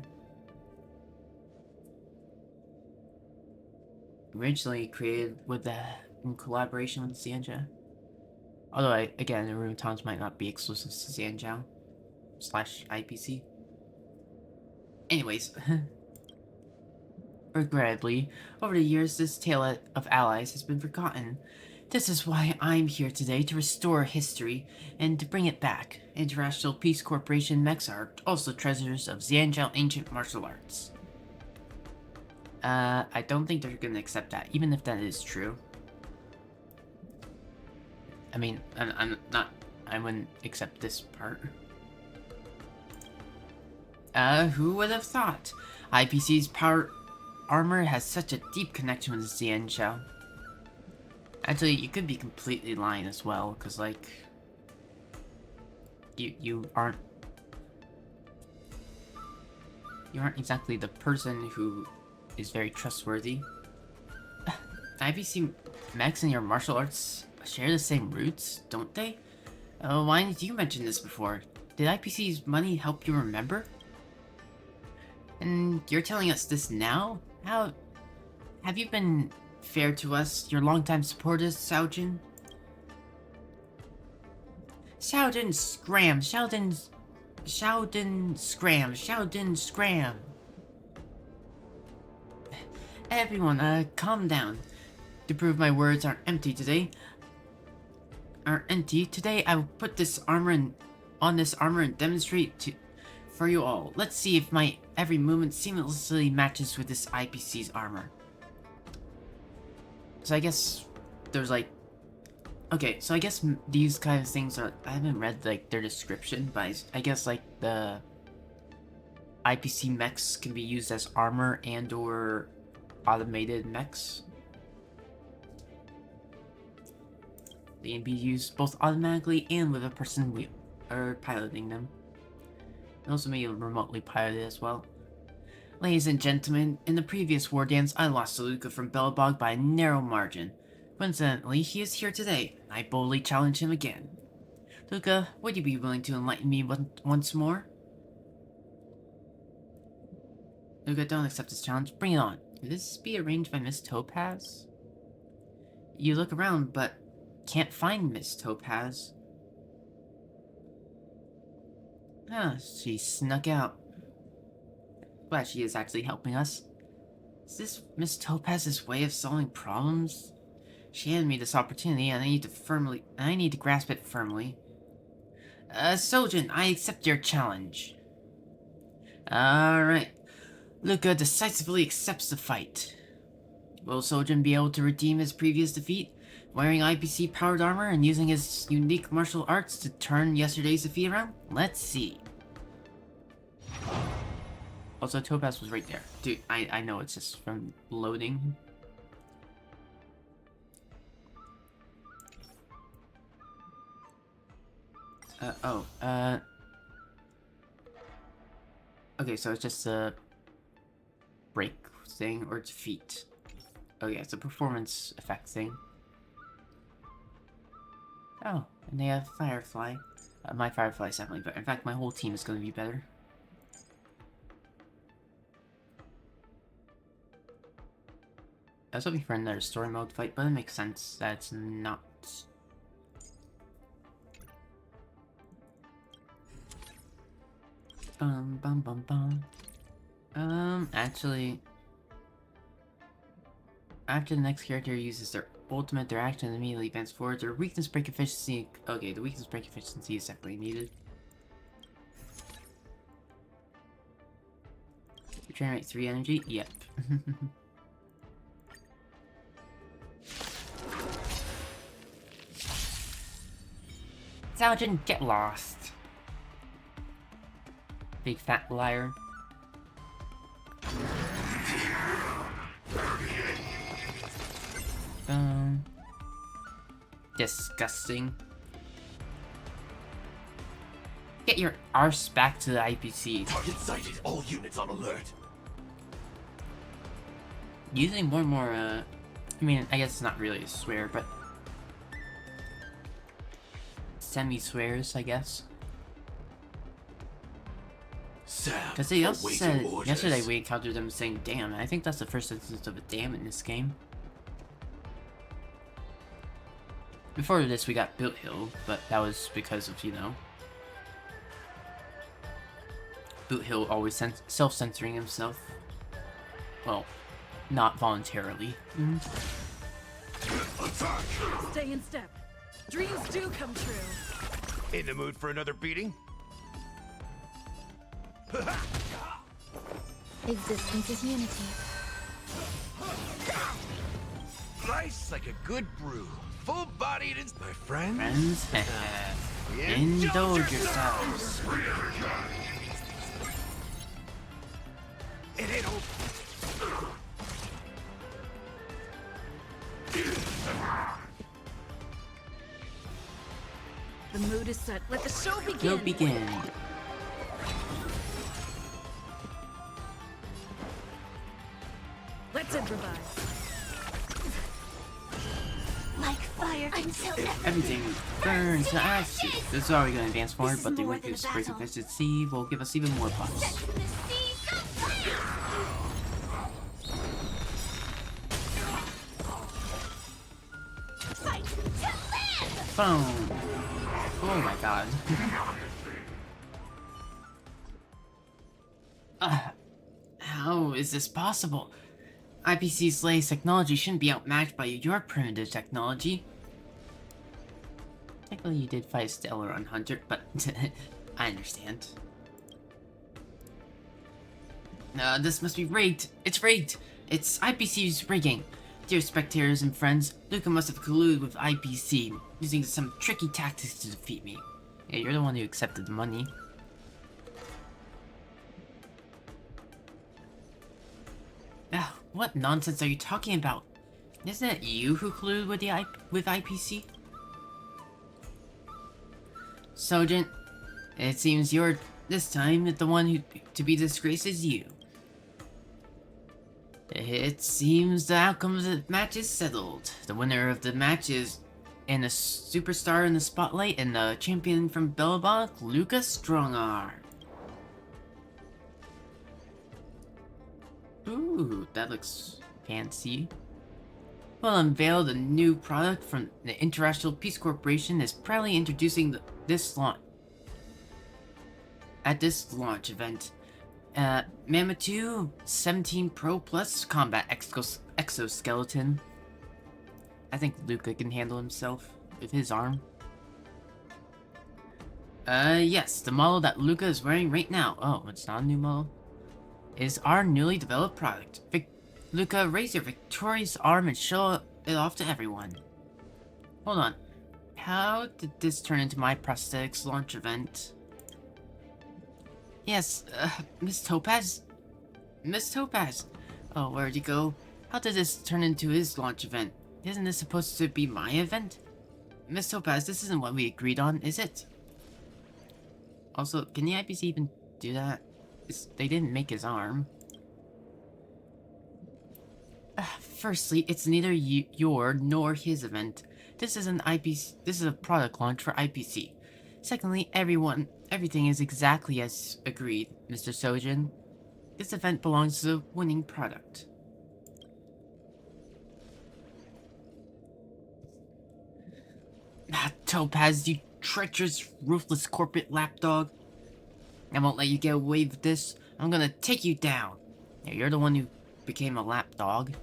originally created in collaboration with Xianzhou. Although, again, Arumatons might not be exclusive to Xianzhou / IPC. Anyways, regrettably, over the years, this tale of allies has been forgotten. This is why I'm here today, to restore history and to bring it back. International Peace Corporation mechs are also treasures of Xianzhou ancient martial arts. I don't think they're gonna accept that, even if that is true. I mean, I wouldn't accept this part. Who would have thought? IPC's power armor has such a deep connection with the Xianzhou. Actually, you could be completely lying as well, because, like, you aren't exactly the person who is very trustworthy. IPC mechs and your martial arts share the same roots, don't they? Why didn't you mention this before? Did IPC's money help you remember? And you're telling us this now? How... Have you been fair to us, your longtime supporters, Xiaojun? Xiaojun scram! Xiaojun scram! Everyone, calm down. To prove my words aren't empty today, I will put this armor on this armor and demonstrate for you all. Let's see if my every movement seamlessly matches with this IPC's armor. So I guess there's like... Okay, so I guess these kind of things are... I haven't read like their description, but I guess like the IPC mechs can be used as armor and or automated mechs. They can be used both automatically and with a person piloting them. And also may remotely pilot it as well. Ladies and gentlemen, in the previous Wardance, I lost to Luka from Belobog by a narrow margin. Coincidentally, he is here today. I boldly challenge him again. Luka, would you be willing to enlighten me once more? Luka, don't accept this challenge. Bring it on. Could this be arranged by Miss Topaz? You look around, but can't find Miss Topaz. Ah, she snuck out. Glad she is actually helping us. Is this Miss Topaz's way of solving problems? She handed me this opportunity, and I need to grasp it firmly. Sojin, I accept your challenge. Alright. Luka decisively accepts the fight. Will Sojin be able to redeem his previous defeat, wearing IPC-powered armor and using his unique martial arts to turn yesterday's defeat around? Let's see. Also, Topaz was right there. Dude, I know it's just from loading. Okay, so it's just a break thing or defeat. Okay, it's a performance effect thing. Oh, and they have Firefly. My Firefly is definitely better. In fact, my whole team is going to be better. I was hoping for another story mode fight, but it makes sense that it's not. Actually, after the next character uses their ultimate, their action immediately advance forward. Their weakness break efficiency. Okay, the weakness break efficiency is definitely needed. Regenerate 3 energy? Yep. Xiaojun, get lost. Big fat liar. Disgusting. Get your arse back to the IPC. Target sighted. All units on alert. Using more and more, I mean, I guess it's not really a swear, but semi-swears, I guess. Because they also said yesterday we encountered them saying damn, and I think that's the first instance of a damn in this game. Before this we got Built Hill, but that was because of, you know, Boot Hill always self-censoring himself. Well, not voluntarily. Stay in step. Dreams do come true. In the mood for another beating? Existence is unity. Nice, like a good brew. Full-bodied and... My friends? Indulge yourselves. It ain't over. The mood is set. Let the show begin. Go begin. Let's improvise. Like fire until Everything burns to ashes. This is already going to advance forward, This is but the more Wicked than a Spring battle. Efficiency will give us even more buffs. Fight to live! Boom! Oh my god. How is this possible? IPC's latest technology shouldn't be outmatched by your primitive technology. Technically, you did fight Stelle on Hunter, but I understand. This must be rigged. It's rigged. It's IPC's rigging. Dear spectators and friends, Luka must have colluded with IPC, using some tricky tactics to defeat me. Yeah, you're the one who accepted the money. What nonsense are you talking about? Isn't it you who colluded with IPC? Sergeant, it seems you're, this time, the one who to be disgraced is you. It seems the outcome of the match is settled. The winner of the match is a superstar in the spotlight and the champion from Bellabach, Luka Strongarm. Ooh, that looks fancy. We'll unveil the new product from the International Peace Corporation is proudly introducing this launch. At this launch event, Mammoth 2 17 Pro Plus Combat Exoskeleton. I think Luka can handle himself with his arm. Yes, the model that Luka is wearing right now. Oh, it's not a new model. Is our newly developed product. Luka, raise your victorious arm and show it off to everyone. Hold on. How did this turn into my prosthetics launch event? Yes, Miss Topaz? Miss Topaz! Oh, where'd you go? How did this turn into his launch event? Isn't this supposed to be my event? Miss Topaz, this isn't what we agreed on, is it? Also, can the IPC even do that? They didn't make his arm. Firstly, it's neither your nor his event. This is a product launch for IPC. Secondly, everything is exactly as agreed, Mr. Sojin. This event belongs to the winning product. Topaz, you treacherous, ruthless corporate lapdog. I won't let you get away with this. I'm gonna take you down. Yeah, you're the one who became a lapdog.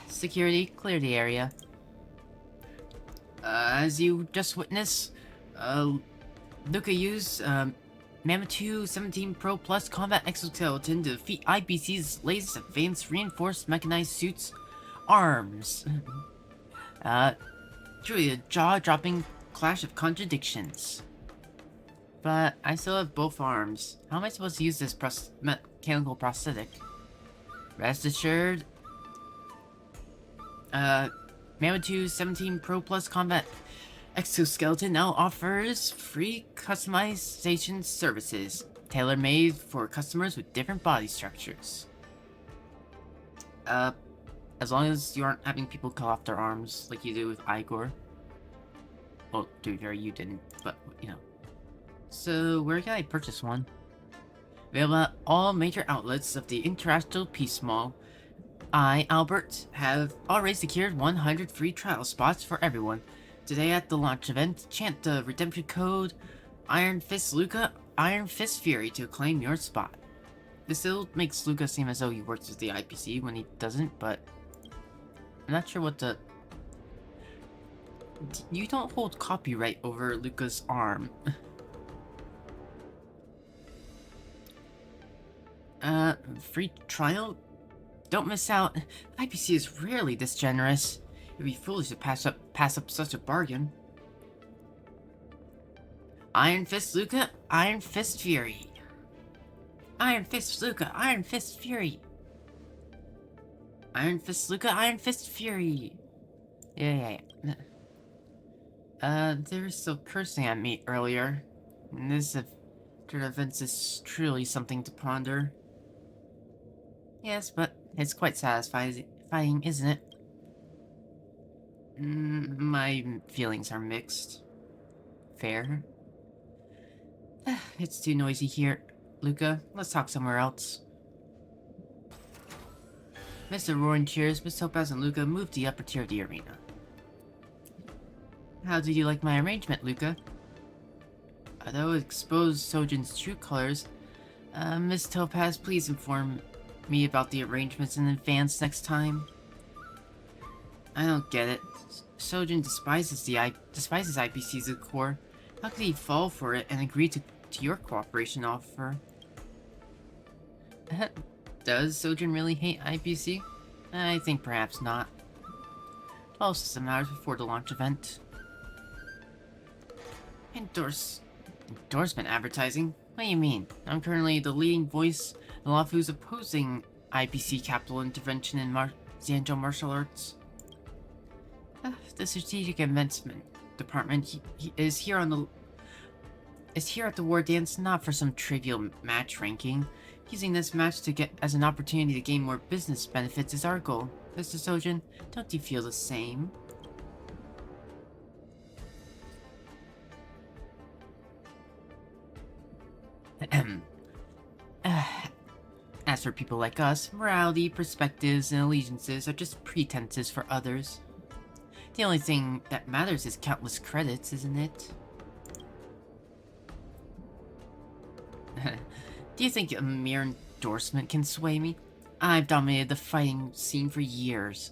Security, clear the area. As you just witnessed, Luka used Mammoth 2 17 Pro Plus Combat Exoskeleton to defeat IPC's latest advanced reinforced mechanized suits, ARMS. Truly a jaw-dropping clash of contradictions. But I still have both arms. How am I supposed to use this mechanical prosthetic? Rest assured, Mammoth 2 17 Pro Plus Combat Exoskeleton now offers free customization services, tailor-made for customers with different body structures. As long as you aren't having people cut off their arms like you do with Igor. Well, to be fair, you didn't, but, you know. So, where can I purchase one? Available at all major outlets of the International Peace Mall. I, Albert, have already secured 100 free trial spots for everyone. Today at the launch event, chant the redemption code Iron Fist Luka, Iron Fist Fury to claim your spot. This still makes Luka seem as though he works with the IPC when he doesn't, but I'm not sure what the... You don't hold copyright over Luka's arm. Free trial? Don't miss out. IPC is rarely this generous. It'd be foolish to pass up such a bargain. Iron Fist Luka, Iron Fist Fury. Iron Fist Luka, Iron Fist Fury. Iron Fist Luka, Iron Fist Fury. Yeah. They were still cursing at me earlier. And this after events is truly something to ponder. Yes, but it's quite satisfying, isn't it? My feelings are mixed. Fair. It's too noisy here. Luka, let's talk somewhere else. Mr. Roaring cheers, Miss Topaz and Luka move to the upper tier of the arena. How did you like my arrangement, Luka? Although it exposed Sojin's true colors, Miss Topaz, please inform me about the arrangements in advance next time. I don't get it. Sojin despises IPC's at core. How could he fall for it and agree to your cooperation offer? Does Sojin really hate IPC? I think perhaps not. 12 system hours before the launch event. Endorsement advertising? What do you mean? I'm currently the leading voice in law who's opposing IPC capital intervention in Xianzhou martial arts. The strategic investment department is here at the Wardance not for some trivial match ranking. Using this match to get as an opportunity to gain more business benefits is our goal. Mr. Sojin, don't you feel the same? As for people like us, morality, perspectives, and allegiances are just pretenses for others. The only thing that matters is countless credits, isn't it? Do you think a mere endorsement can sway me? I've dominated the fighting scene for years.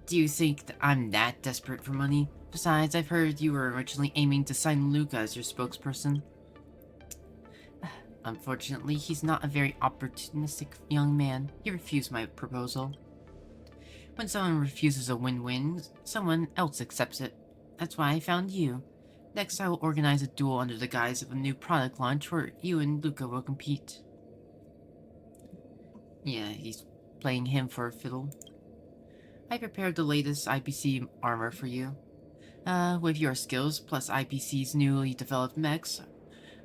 Do you think that I'm that desperate for money? Besides, I've heard you were originally aiming to sign Luka as your spokesperson. Unfortunately, he's not a very opportunistic young man. He refused my proposal. When someone refuses a win-win, someone else accepts it. That's why I found you. Next, I will organize a duel under the guise of a new product launch where you and Luka will compete. Yeah, he's playing him for a fiddle. I prepared the latest IPC armor for you. With your skills, plus IPC's newly developed mechs,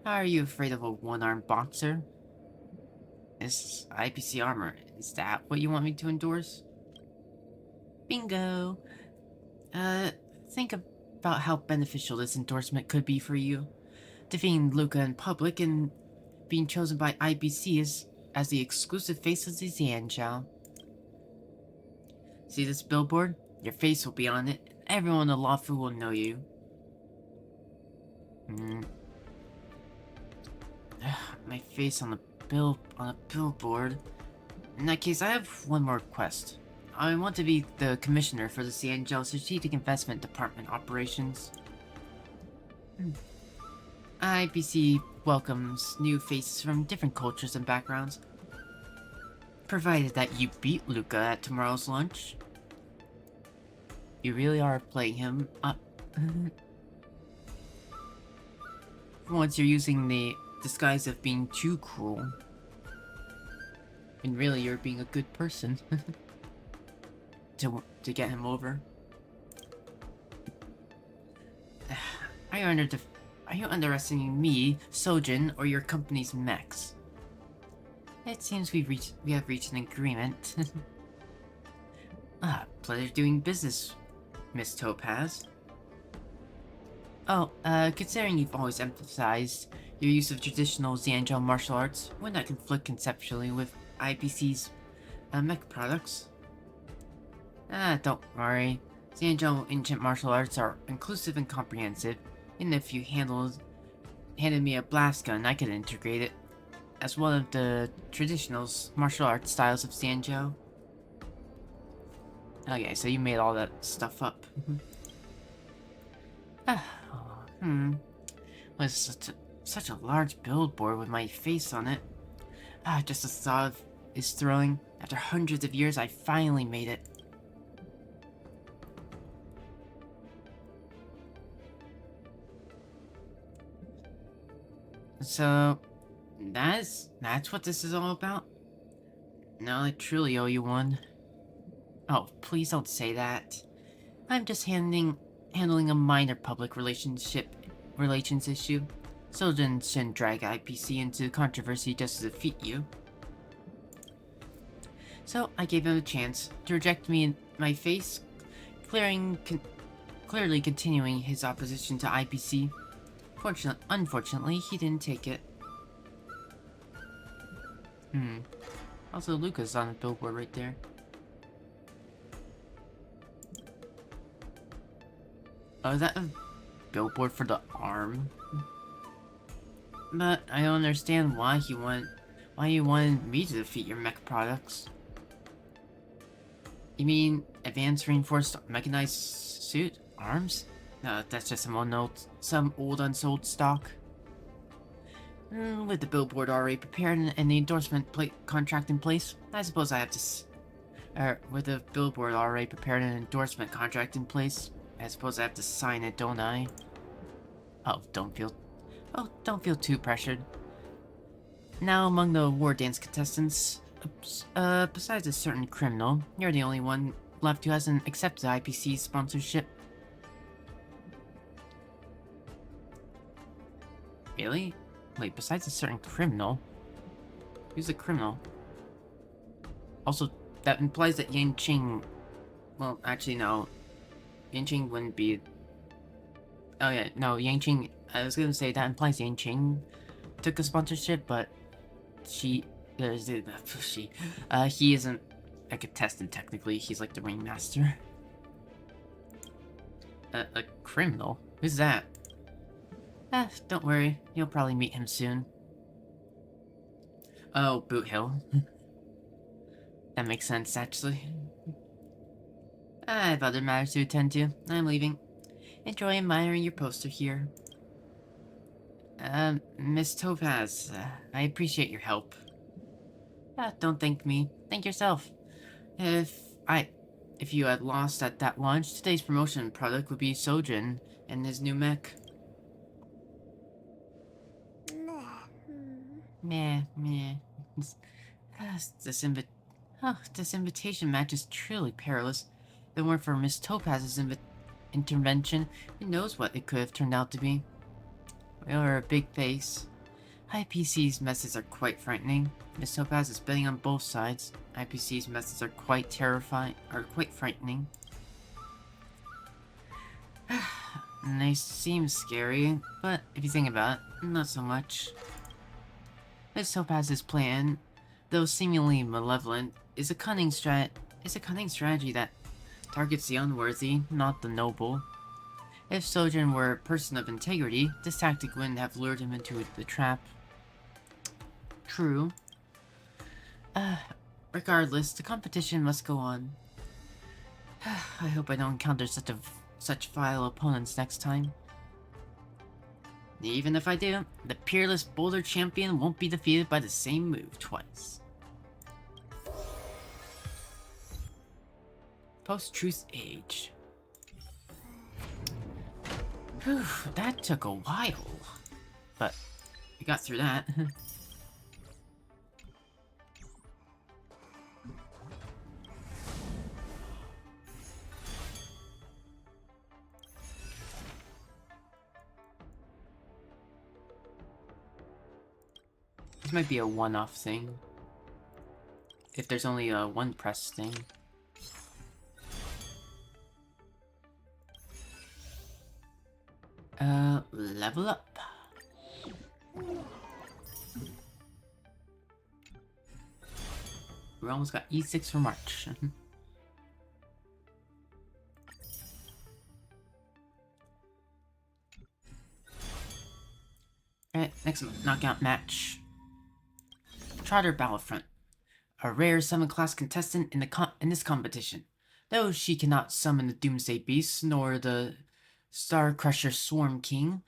are you afraid of a one-armed boxer? This IPC armor, is that what you want me to endorse? Bingo! Think about how beneficial this endorsement could be for you. Defeating Luka in public and being chosen by IPC as the exclusive face of the Xianzhou. See this billboard? Your face will be on it, and everyone in Lafu will know you. My face on a billboard. In that case, I have one more request. I want to be the commissioner for the Xianzhou Strategic Investment Department operations. IPC welcomes new faces from different cultures and backgrounds, provided that you beat Luka at tomorrow's lunch. You really are playing him up. Once you're using the disguise of being too cruel. And really you're being a good person. to get him over. Are you underestimating me, Sojin, or your company's mechs? It seems we have reached an agreement. Pleasure doing business, Miss Topaz. Oh, considering you've always emphasized your use of traditional Xianzhou martial arts, would not conflict conceptually with IPC's mech products? Don't worry. Xianzhou ancient martial arts are inclusive and comprehensive, and if you handed me a blast gun, I could integrate it as one of the traditional martial arts styles of Xianzhou. Okay, so you made all that stuff up. Was such a large billboard with my face on it. Just the thought of is thrilling. After hundreds of years, I finally made it. So, that's what this is all about? No, I truly owe you one. Oh, please don't say that. I'm just handing handling a minor public relations issue. Sojourn shouldn't drag IPC into controversy just to defeat you. So I gave him a chance to reject me in my face, clearly continuing his opposition to IPC. Unfortunately, he didn't take it. Also, Luka's on the billboard right there. Oh, is that a billboard for the arm? But I don't understand why you wanted me to defeat your mech products. You mean advanced reinforced mechanized suit arms? No, that's just some old unsold stock. With the billboard already prepared and the endorsement contract in place, I suppose I have to. With the billboard already prepared and endorsement contract in place, I suppose I have to sign it, don't I? Don't feel too pressured. Now, among the Wardance contestants, besides a certain criminal, you're the only one left who hasn't accepted IPC's sponsorship. Really? Wait, besides a certain criminal? Who's a criminal? Also, that implies that Yanqing... Well, actually, no. Yanqing wouldn't be... Oh yeah, no, Yanqing... I was gonna say, that implies Yanqing took a sponsorship, but he isn't a contestant, technically. He's like the ringmaster. A criminal? Who's that? Don't worry. You'll probably meet him soon. Oh, Boot Hill. That makes sense, actually. I have other matters to attend to. I'm leaving. Enjoy admiring your poster here. Miss Topaz, I appreciate your help. Don't thank me. Thank yourself. If you had lost at that launch, today's promotion product would be Sojourn and his new mech. Meh. This invitation match is truly perilous. If it weren't for Miss Topaz's intervention, who knows what it could have turned out to be. We are a big face. IPC's messes are quite frightening. Miss Topaz is betting on both sides. IPC's messes are quite frightening. And they seem scary, but if you think about it, not so much. Miss Topaz's plan, though seemingly malevolent, is a cunning strategy that targets the unworthy, not the noble. If Sojourn were a person of integrity, this tactic wouldn't have lured him into the trap. True. Regardless, the competition must go on. I hope I don't encounter such vile opponents next time. Even if I do, the peerless boulder champion won't be defeated by the same move twice. Post-truth age. Whew, that took a while. But we got through that. This might be a one-off thing. If there's only a one press thing. Level up. We almost got E6 for March. Alright, next knockout match. Trotter Battlefront. A rare summon class contestant in this competition. Though she cannot summon the Doomsday Beast, nor the Star Crusher Swarm King,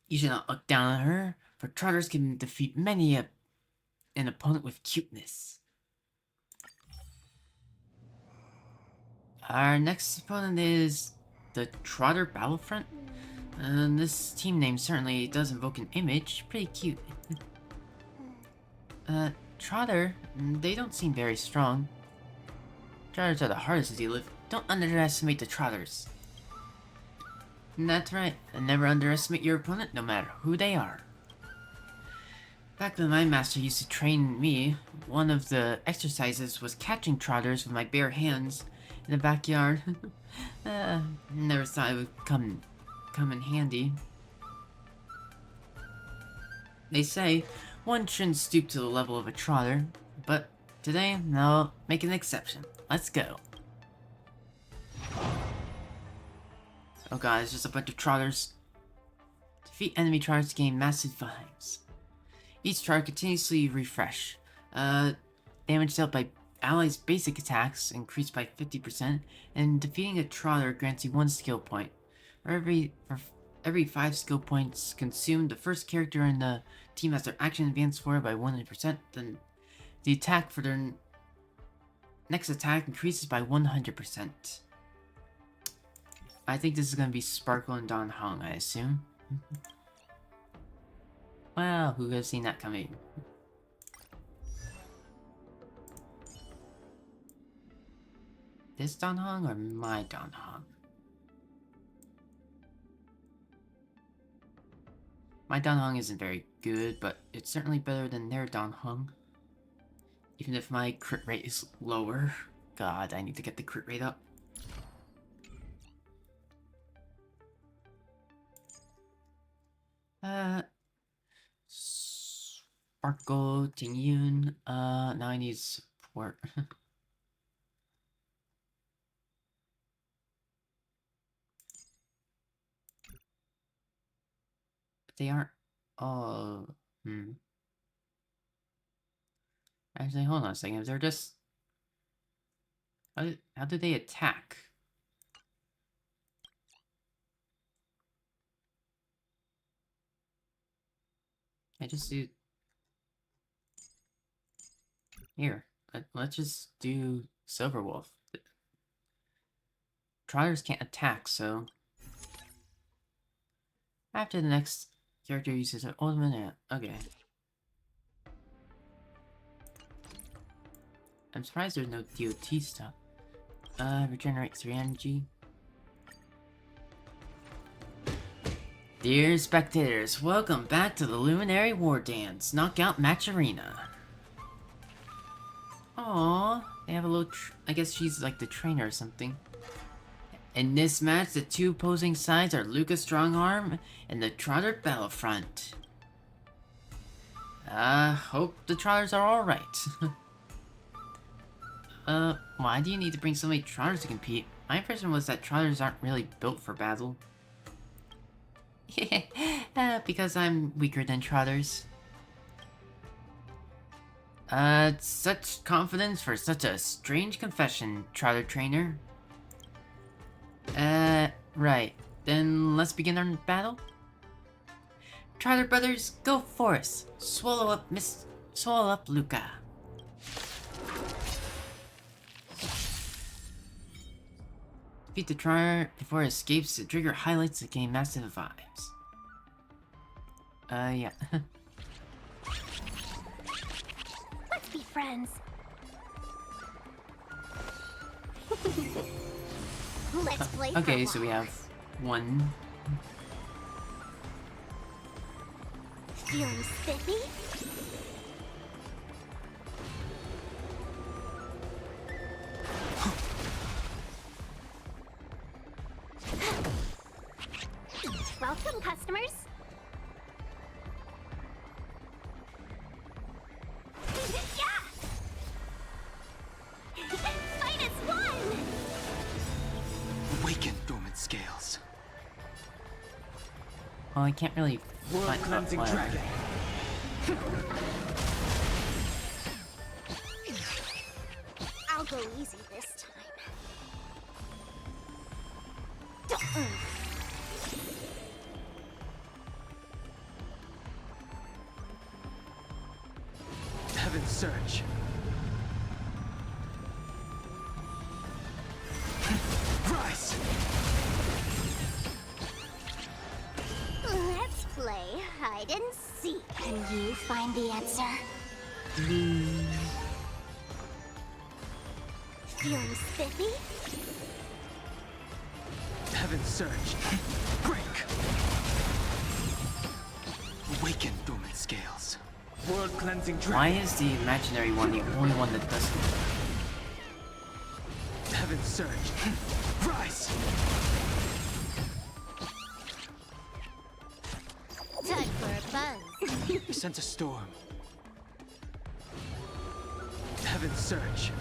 you should not look down on her, for Trotters can defeat many an opponent with cuteness. Our next opponent is the Trotter Battlefront. This team name certainly does invoke an image. Pretty cute. Trotter, they don't seem very strong. Trotters are the hardest to deal with. Don't underestimate the Trotters. That's right, and never underestimate your opponent, no matter who they are. Back when my master used to train me, one of the exercises was catching trotters with my bare hands in the backyard. Never thought it would come in handy. They say one shouldn't stoop to the level of a trotter, but today, I'll make an exception. Let's go. Oh god, it's just a bunch of trotters. Defeat enemy trotters to gain massive vibes. Each trotter continuously refresh. Damage dealt by allies' basic attacks increased by 50%, and defeating a trotter grants you 1 skill point. For every 5 skill points consumed, the first character in the team has their action advanced forward by 100%, then the attack for their next attack increases by 100%. I think this is going to be Sparkle and Don Hong, I assume. Wow, who could have seen that coming? This Don Hong or my Don Hong? My Don Hong isn't very good, but it's certainly better than their Don Hong. Even if my crit rate is lower. God, I need to get the crit rate up. Sparkle, Tingyun, now I need support. But they aren't all, Actually, hold on a second, if they're just... How do they attack? I just do... Here, let's just do Silver Wolf. Trotters can't attack, so... After the next character uses an ultimate, okay. I'm surprised there's no DOT stuff. Regenerate 3 energy. Dear spectators, welcome back to the Luminary Wardance Knockout Match Arena. Aww, they have a little I guess she's like the trainer or something. In this match, the two opposing sides are Luka Strongarm and the Trotter Battlefront. Hope the Trotters are alright. Why do you need to bring so many Trotters to compete? My impression was that Trotters aren't really built for battle. Because I'm weaker than Trotters. Such confidence for such a strange confession, Trotter Trainer. Right. Then let's begin our battle? Trotter brothers, go forth. Swallow up Luka. Defeat the Trotter before it escapes to trigger highlights that gain massive vibes. Yeah. Let's be friends. Let's play for a Okay, so we while. have one. Feeling spiffy? Welcome, customers. Yeah! Fight is one! Awaken dormant scales. Well, I can't really World fight cleansing dragon. I'll go easy this time. Heaven's Surge. Rise! Let's play hide and seek. Can you find the answer? Feeling spiffy? Heaven's Heaven's surge. Break. Awaken dormant scales. World cleansing dragon. Why is the imaginary one the only one that doesn't? Heaven's surge. Rise. Time for a buzz. I sense a storm. Heaven's surge.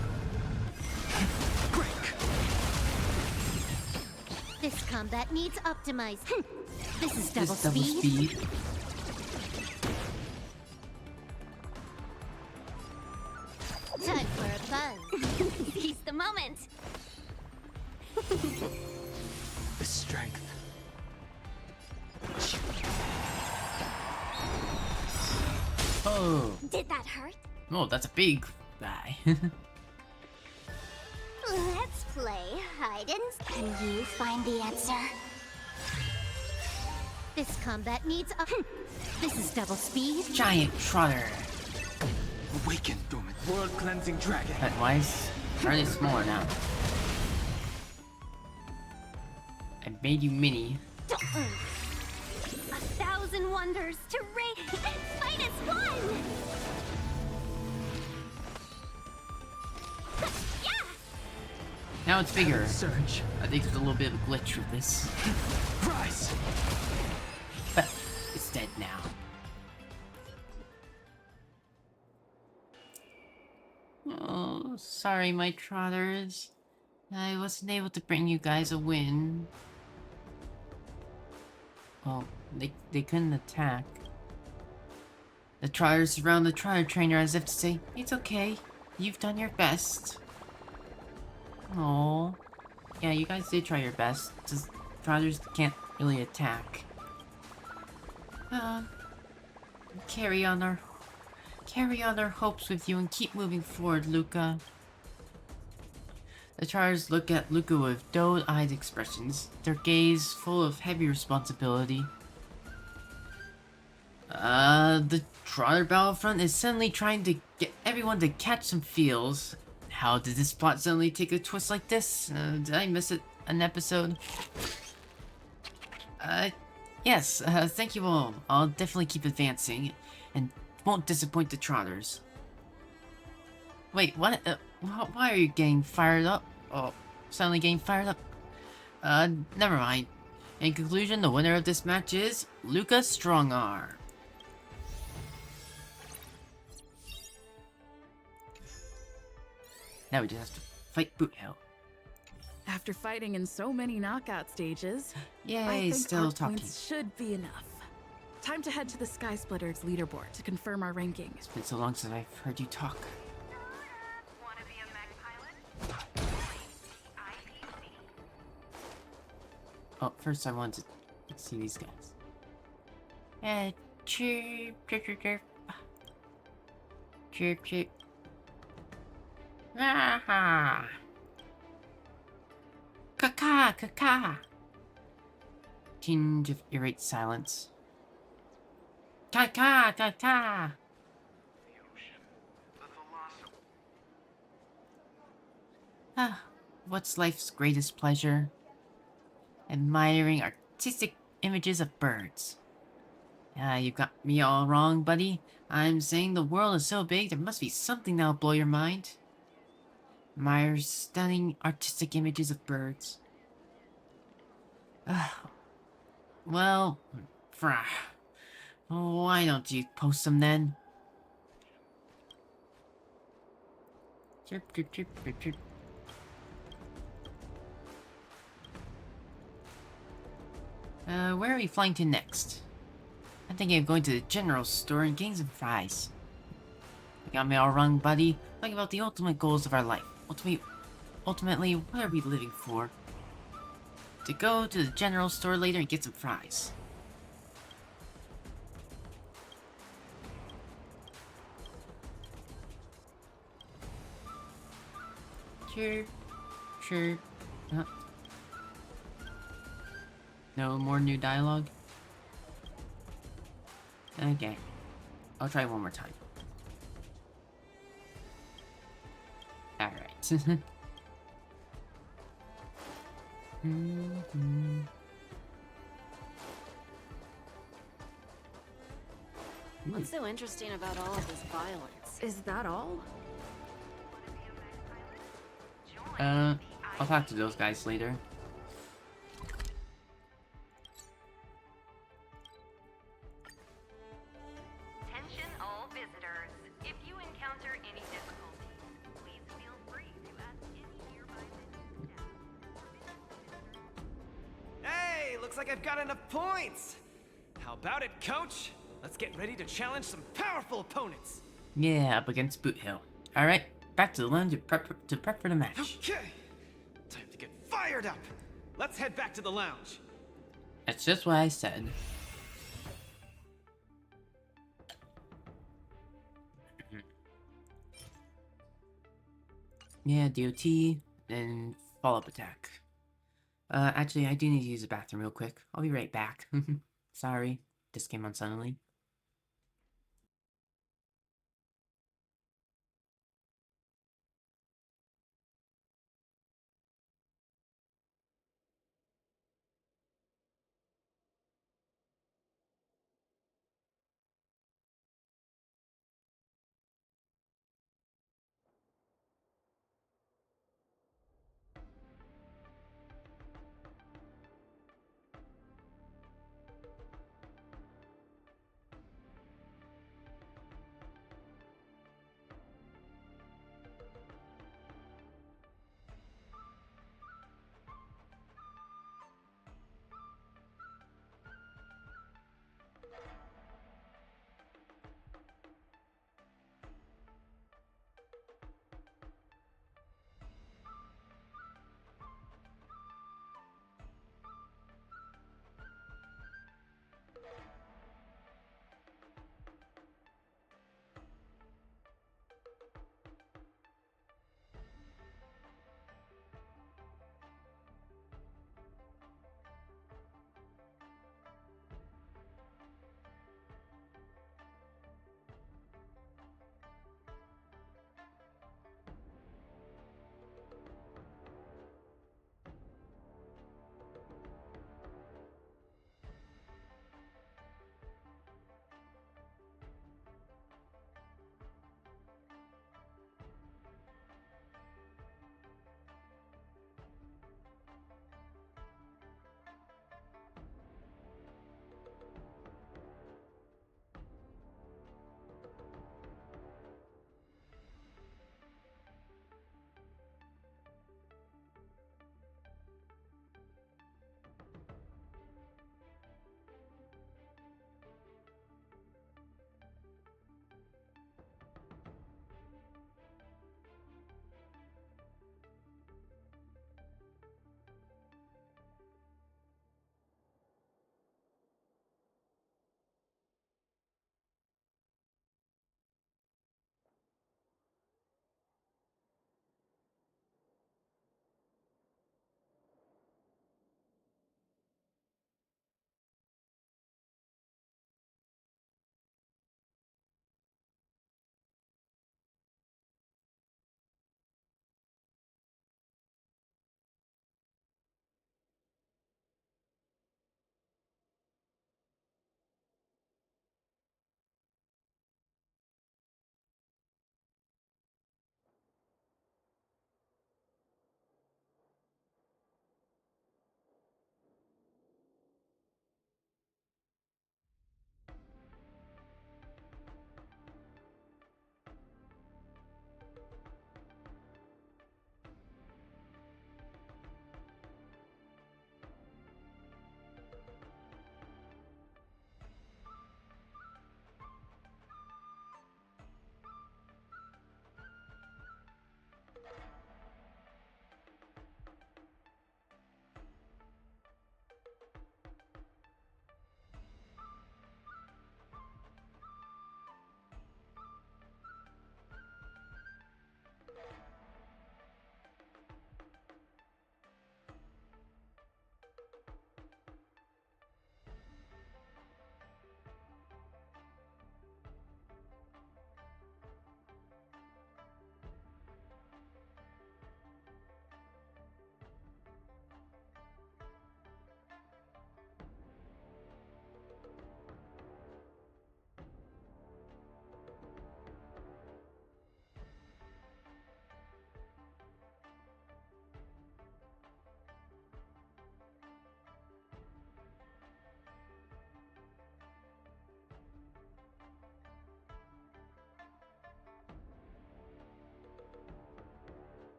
Break. This combat needs optimized. This is double This double speed. speed. Time for a buzz. Seize the moment. The strength. Oh, Did that hurt? oh, that's a big guy. Let's play hide and Can you find the answer? This combat needs This is double speed. Giant Trotter. Awaken dormant. World cleansing dragon. But why is Charlie's smaller now? I made you mini. 1,000 wonders to raise. Fight as one. Yeah. Now it's bigger. Surge. I think there's a little bit of a glitch with this. Rise. But it's dead now. Oh, sorry, my trotters. I wasn't able to bring you guys a win. Well, they couldn't attack. The trotters surround the trotter trainer as if to say, "It's okay. You've done your best." Oh, yeah, you guys did try your best. Just trotters can't really attack. Carry on our hopes with you and keep moving forward, Luka. The trotters look at Luka with doe-eyed expressions, their gaze full of heavy responsibility. The trotter battlefront is suddenly trying to get everyone to catch some feels. How did this plot suddenly take a twist like this? Did I miss an episode? Yes, thank you all. I'll definitely keep advancing, and won't disappoint the trotters. Wait, what? Why are you getting fired up? Oh, suddenly getting fired up. Never mind. In conclusion, the winner of this match is Luka Strongarm. Now we just have to fight Boot Hill. After fighting in so many knockout stages, I Yay, think still art top points should be enough. Time to head to the Sky Splitters leaderboard to confirm our ranking. It's been so long since I've heard you talk. Oh, first I want to see these guys. Chirp, chirp, chirp, chirp. Chirp, chirp. Aha! Kaka, kaka! Tinge of irate silence. Kaka, kaka! Ah, what's life's greatest pleasure? Admiring artistic images of birds. You got me all wrong, buddy. I'm saying the world is so big, there must be something that'll blow your mind. Admire stunning artistic images of birds. Well, why don't you post them then? Chirp, chirp, chirp, chirp, chirp. Where are we flying to next? I'm thinking of going to the general store and getting some fries. You got me all wrong, buddy. Talking about the ultimate goals of our life. Ultimately, what are we living for? To go to the general store later and get some fries. Chirp, chirp. No more new dialogue? Okay. I'll try one more time. Alright. What's so interesting about all of this violence? Is that all? I'll talk to those guys later. Attention all visitors. If you encounter any difficulties, please feel free to ask any nearby visiting staff. Hey, looks like I've got enough points. How about it, coach? Let's get ready to challenge some powerful opponents. Yeah, up against Boot Hill. Alright, back to the land to prep for the match. Okay, time to get fired up. Let's head back to the lounge. That's just what I said. Yeah, DOT, then follow-up attack. Actually, I do need to use the bathroom real quick. I'll be right back. Sorry, this came on suddenly.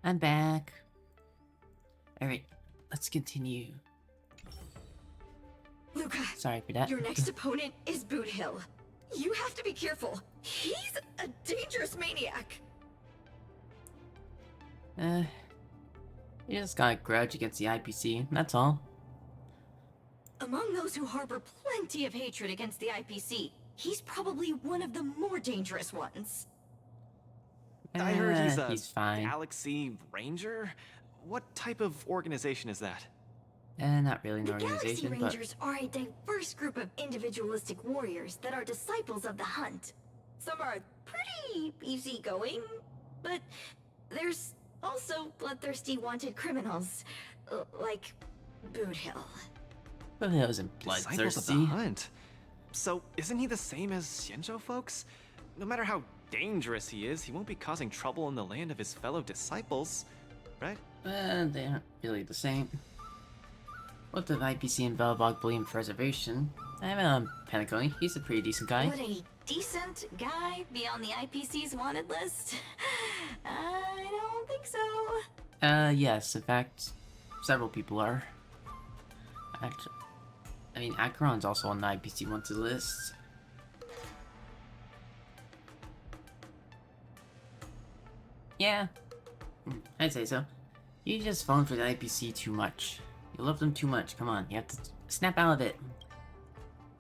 I'm back. Alright, let's continue. Luka, sorry for that. Your next opponent is Boot Hill. You have to be careful. He's a dangerous maniac. You just got a grudge against the IPC, that's all. Among those who harbor plenty of hatred against the IPC, he's probably one of the more dangerous ones. I heard he's fine. Galaxy Ranger? What type of organization is that? Not really an organization, Galaxy Rangers are a diverse group of individualistic warriors that are disciples of the hunt. Some are pretty easygoing, but there's also bloodthirsty wanted criminals, like Boot Hill. Boot Hill isn't Disciples of the bloodthirsty. hunt. So isn't he the same as Xianzhou folks? No matter how dangerous he is, he won't be causing trouble in the land of his fellow disciples, right? They aren't really the same. What the IPC and Belbog believe in preservation? I have Penacony. He's a pretty decent guy. Would a decent guy be on the IPC's wanted list? I don't think so. Yes. In fact, several people are. Actually, I mean, Acheron's also on the IPC wanted list. Yeah, I'd say so. You just fallen for the IPC too much. You love them too much. Come on, you have to snap out of it.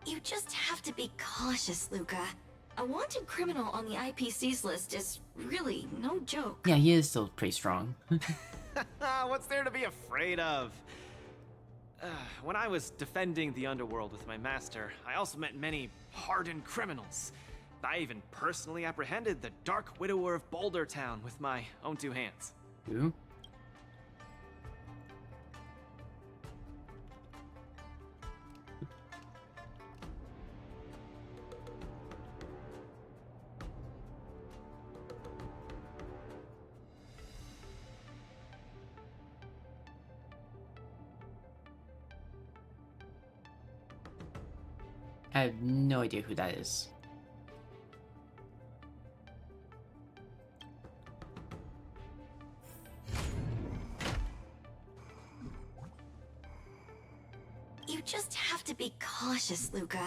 You just have to be cautious, Luka. A wanted criminal on the IPC's list is really no joke. Yeah, he is still pretty strong. What's there to be afraid of? When I was defending the underworld with my master, I also met many hardened criminals. I even personally apprehended the Dark Widower of Boulder Town with my own two hands. Who? I have no idea who that is. You just have to be cautious, Luka.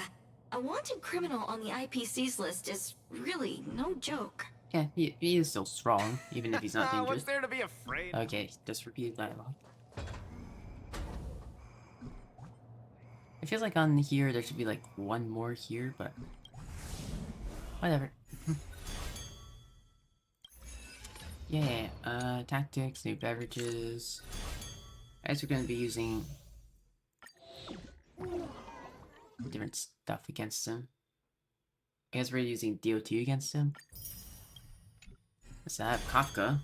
A wanted criminal on the IPC's list is really no joke. Yeah, he is still strong, even if he's not dangerous. What's there to be afraid of? Okay, just repeat dialogue. It feels like on here there should be like one more here, but whatever. Yeah, tactics, new beverages. As we're gonna be using different stuff against him. I guess we're using DOT against him. So I have Kafka.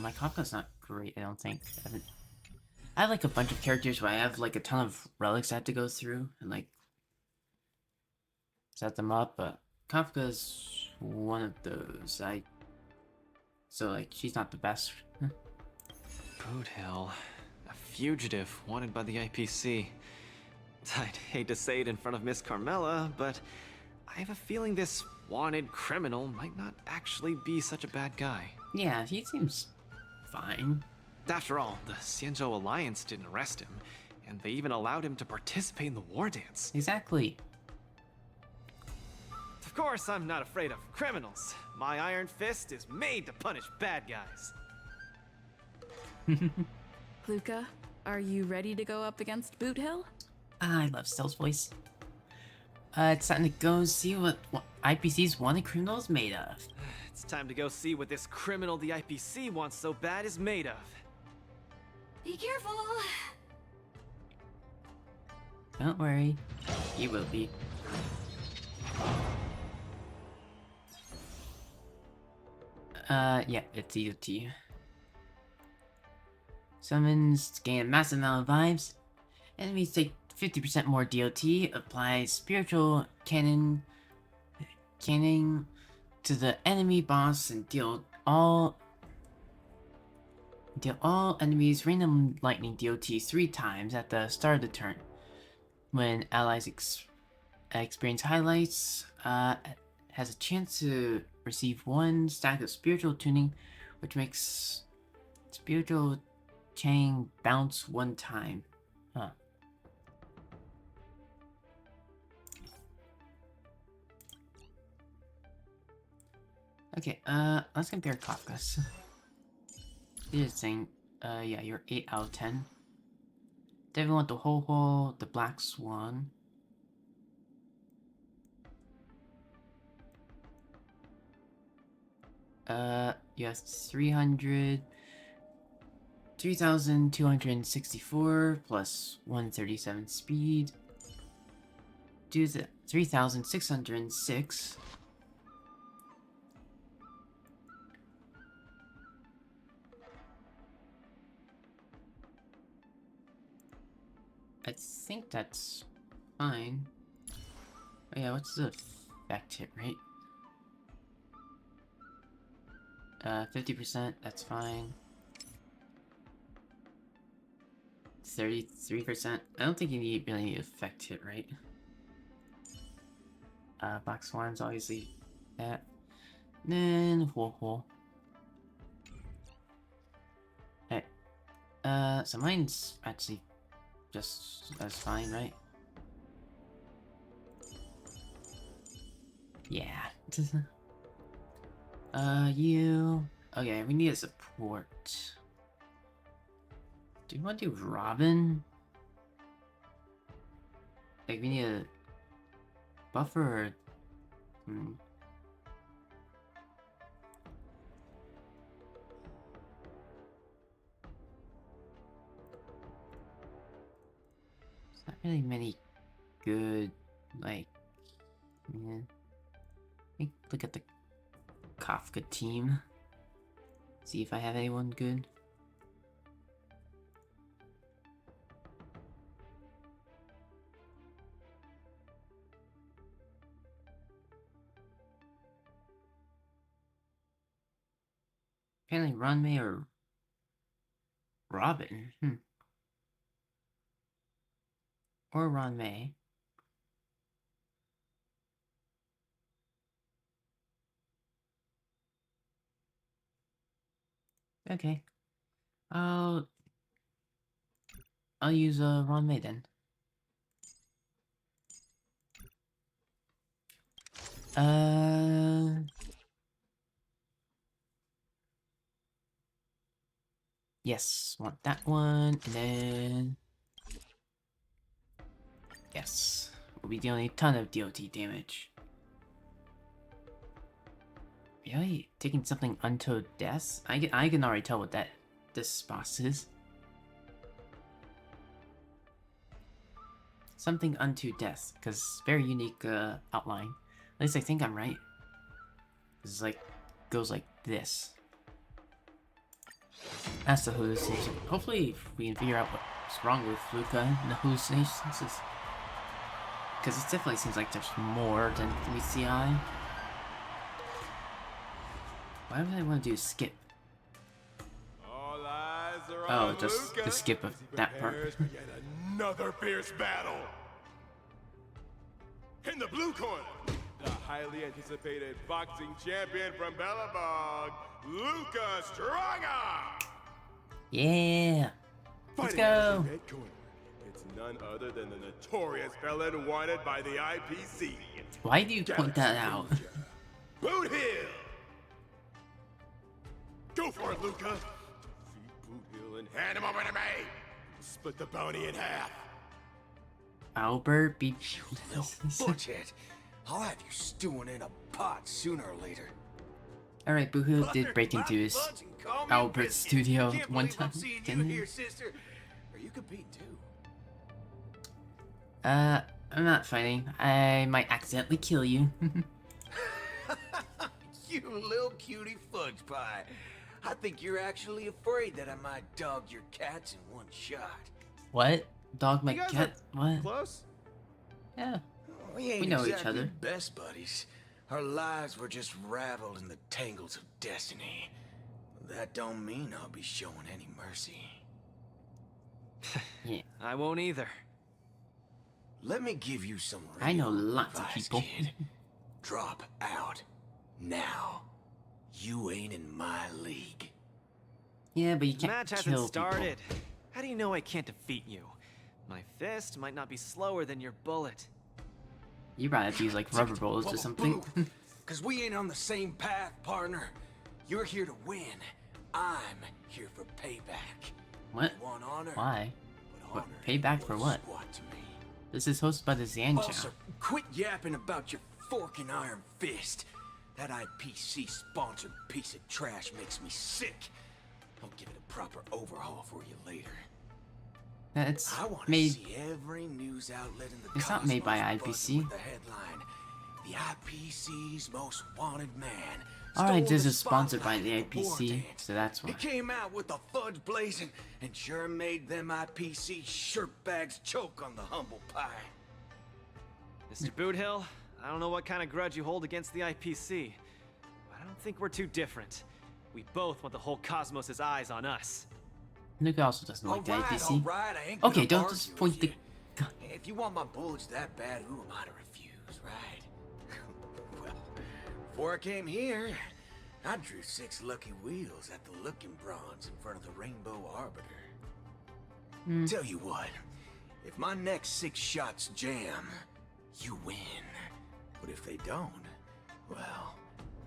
My Kafka's not great, I don't think. I have like a bunch of characters where I have like a ton of relics I have to go through and like set them up, but Kafka's one of those. So like she's not the best. Boot Hill, a fugitive wanted by the IPC. I'd hate to say it in front of Miss Carmela, but I have a feeling this wanted criminal might not actually be such a bad guy. Yeah, he seems fine. After all, the Xianzhou Alliance didn't arrest him, and they even allowed him to participate in the Wardance. Exactly. Of course, I'm not afraid of criminals. My iron fist is made to punish bad guys. Luka, are you ready to go up against Boot Hill? I love Stelle's voice. It's time to go see what IPC's wanted criminal is made of. It's time to go see what this criminal the IPC wants so bad is made of. Be careful. Don't worry, he will be. Yeah, it's EOT. Summons gain a massive amount of vibes. Enemies take 50% more DOT. Apply spiritual cannon to the enemy boss and deal all enemies random lightning DOT 3 times at the start of the turn. When allies experience highlights, has a chance to receive 1 stack of spiritual tuning, which makes Spiritual chain bounce one time. Huh. Okay, let's compare Kafka's. Here's the thing. Yeah, you're 8 out of 10. Devil want the Ho-Ho, the Black Swan. You have 3,264 plus 137 speed. Do the 3,606. I think that's fine. Oh yeah, what's the effect hit rate? 50%, that's fine. 33%. I don't think you really need effect hit rate. Black Swan's obviously that. Then Ho-Ho. Hey. So mine's actually just as fine, right? Yeah. You... Okay, we need a support. Do you want to do Robin? Like, we need a buffer or... There's not really many good, like... Yeah. Let me look at the Kafka team. See if I have anyone good. Apparently Runmei or Robin. Or Runmei. Okay. I'll use Runmei then. Yes, want that one, and then... Yes, we'll be dealing a ton of DOT damage. Really? Taking something unto death? I can already tell what this boss is. Something unto death, because very unique outline. At least I think I'm right. It's like, goes like this. That's the hallucination. Hopefully we can figure out what's wrong with Luka and the hallucinations. Because it definitely seems like there's more than meets the eye. Why would I want to do skip? Oh, just the skip of that part. Another fierce battle. In the blue corner, the highly anticipated boxing champion from Bellabog, Luka Stringer. Yeah. Let's go. It's none other than the notorious felon wanted by the IPC. Why do you point that out? Boot Hill. Go for it, Luka. Defeat Boot Hill and hand him over to me. Split the bounty in half. Albert be little bullshit. I'll have you stewing in a pot sooner or later. Alright, Boohoo did break into his Albert's studio one time, didn't he? Sister. Are you competing too? I'm not fighting. I might accidentally kill you. You little cutie fudge pie. I think you're actually afraid that I might dog your cats in one shot. What? Dog my cat? What? Close? Yeah. We ain't know exactly each other. best buddies. Our lives were just raveled in the tangles of destiny. That don't mean I'll be showing any mercy. Yeah. I won't either. Let me give you some real I know lots of advice, people. Kid. Drop out. Now. You ain't in my league. Yeah, but you The can't match hasn't kill started. How do you know I can't defeat you? My fist might not be slower than your bullet. You probably have to use like rubber bullets or something. Cause we ain't on the same path, partner. You're here to win. I'm here for payback. What? You want honor? Why? But What? honor Payback for was what? squat to me. This is hosted by the Zancha. Also, quit yapping about your forking iron fist. That IPC sponsored piece of trash makes me sick. I'll give it a proper overhaul for you later. It's I want to made. see every news outlet in the It's not made by cosmos buzzing IPC. with the headline, "The IPC's most wanted man." Alright, stole this the is sponsored by spotlight the at IPC, Wardance. so that's why. He came out with the fudge blazing and sure made them IPC shirtbags choke on the humble pie. Mr. Boothill, I don't know what kind of grudge you hold against the IPC, but I don't think we're too different. We both want the whole cosmos' eyes on us. Luka also doesn't like the IPC. Alright, I ain't Okay, gonna don't argue just with point the you. gun. If you want my bullets that bad, who am I to refuse, right? Well, before I came here, I drew 6 lucky wheels at the Looking Bronze in front of the Rainbow Arbiter. Tell you what, if my next 6 shots jam, you win. But if they don't, well,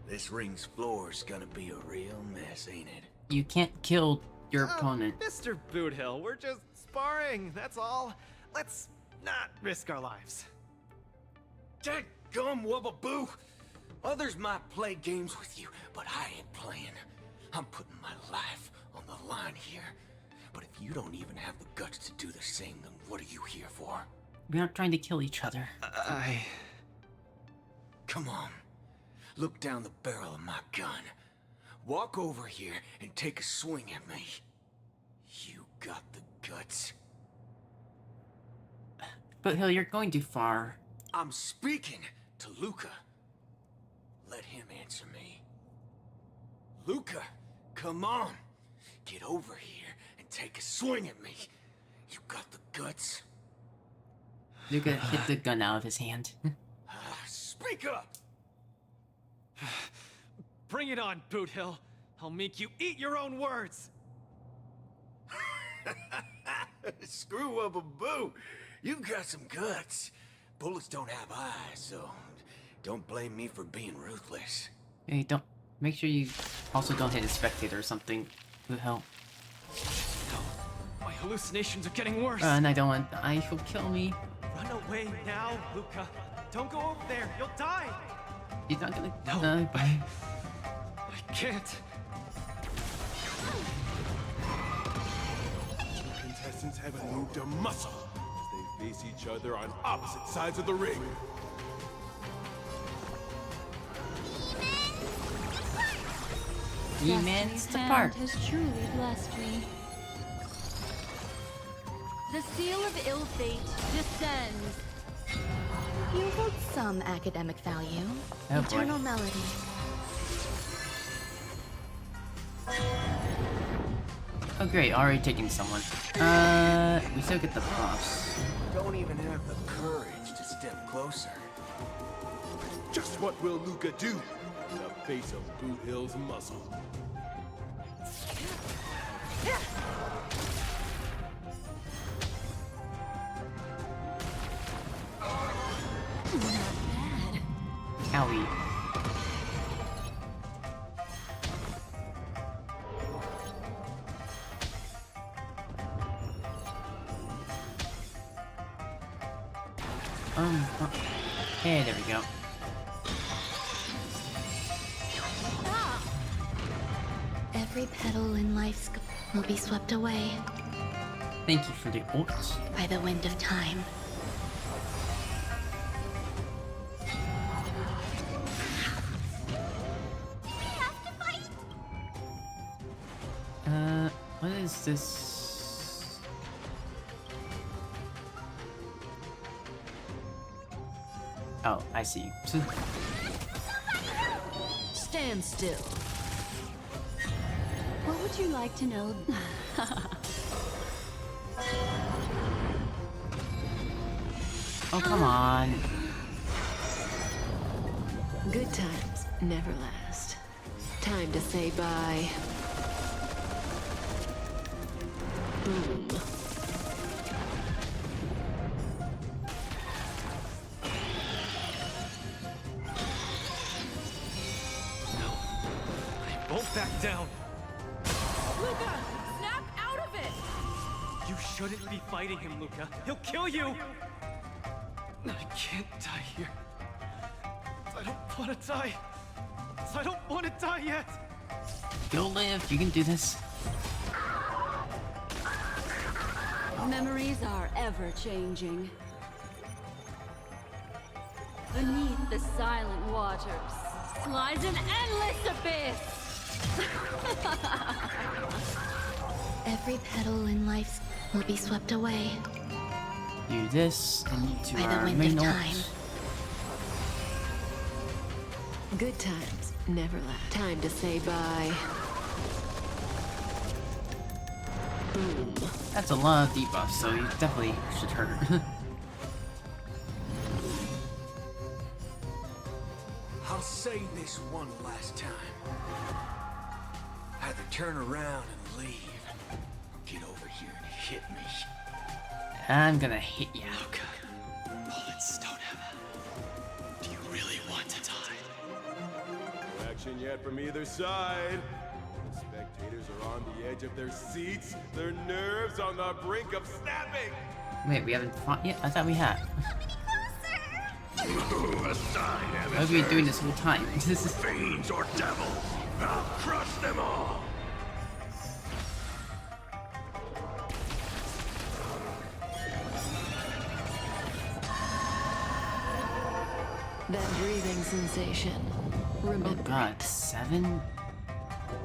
this ring's floor's gonna be a real mess, ain't it? You can't kill your opponent. Mr. Boothill, we're just sparring, that's all. Let's not risk our lives. Dadgum wubbaboo! Others might play games with you, but I ain't playing. I'm putting my life on the line here. But if you don't even have the guts to do the same, then what are you here for? We're not trying to kill each other. Come on. Look down the barrel of my gun. Walk over here and take a swing at me. You got the guts. But Hill, you're going too far. I'm speaking to Luka. Let him answer me. Luka, come on. Get over here and take a swing at me. You got the guts. Luka hit the gun out of his hand. Speak up! Bring it on, Boothill. I'll make you eat your own words. Screw up a boo. You've got some guts. Bullets don't have eyes, so don't blame me for being ruthless. Hey, don't. Make sure you also don't hit a spectator or something. Who the hell? My hallucinations are getting worse. And I don't want. He'll kill me. Run away now, Luka. Don't go over there. You'll die. He's not gonna No. die, but I can't. Contestants haven't moved a muscle as they face each other on opposite sides of the ring. Demons to part. has truly blessed me. The seal of ill fate descends. You hold some academic value. Oh, boy. Eternal melody. Oh great, already taking someone. We still get the buffs. Don't even have the courage to step closer. Just what will Luka do in the face of Boothill's muscle? Owie. Hey, there we go. Every petal in life's will be swept away Thank you for the ult. by the wind of time. What is this? Oh, I see. Stand still. What would you like to know? Oh, come on. Good times never last. Time to say bye. Boom. Won't back down. Luka, snap out of it! You shouldn't be fighting him, Luka. He'll kill you! I can't die here. I don't want to die. I don't want to die yet. Go live. You can do this. Memories are ever changing. Beneath the silent waters lies an endless abyss. Every petal in life will be swept away Do this and to by the our wind main of ult. time. Good times never last. Time to say bye. Boom. That's a lot of debuffs, so you definitely should hurt. I'll say this one last time. Either turn around and leave, or get over here and hit me. I'm gonna hit you. Bullets don't have. Do you really want to die? No action yet from either side. The spectators are on the edge of their seats, their nerves on the brink of snapping. Wait, we haven't fought yet? I thought we had. A sign, Why have we been doing this whole time? This is fiends or devils. I'll crush them all. That breathing sensation. Remember. Oh god, 7?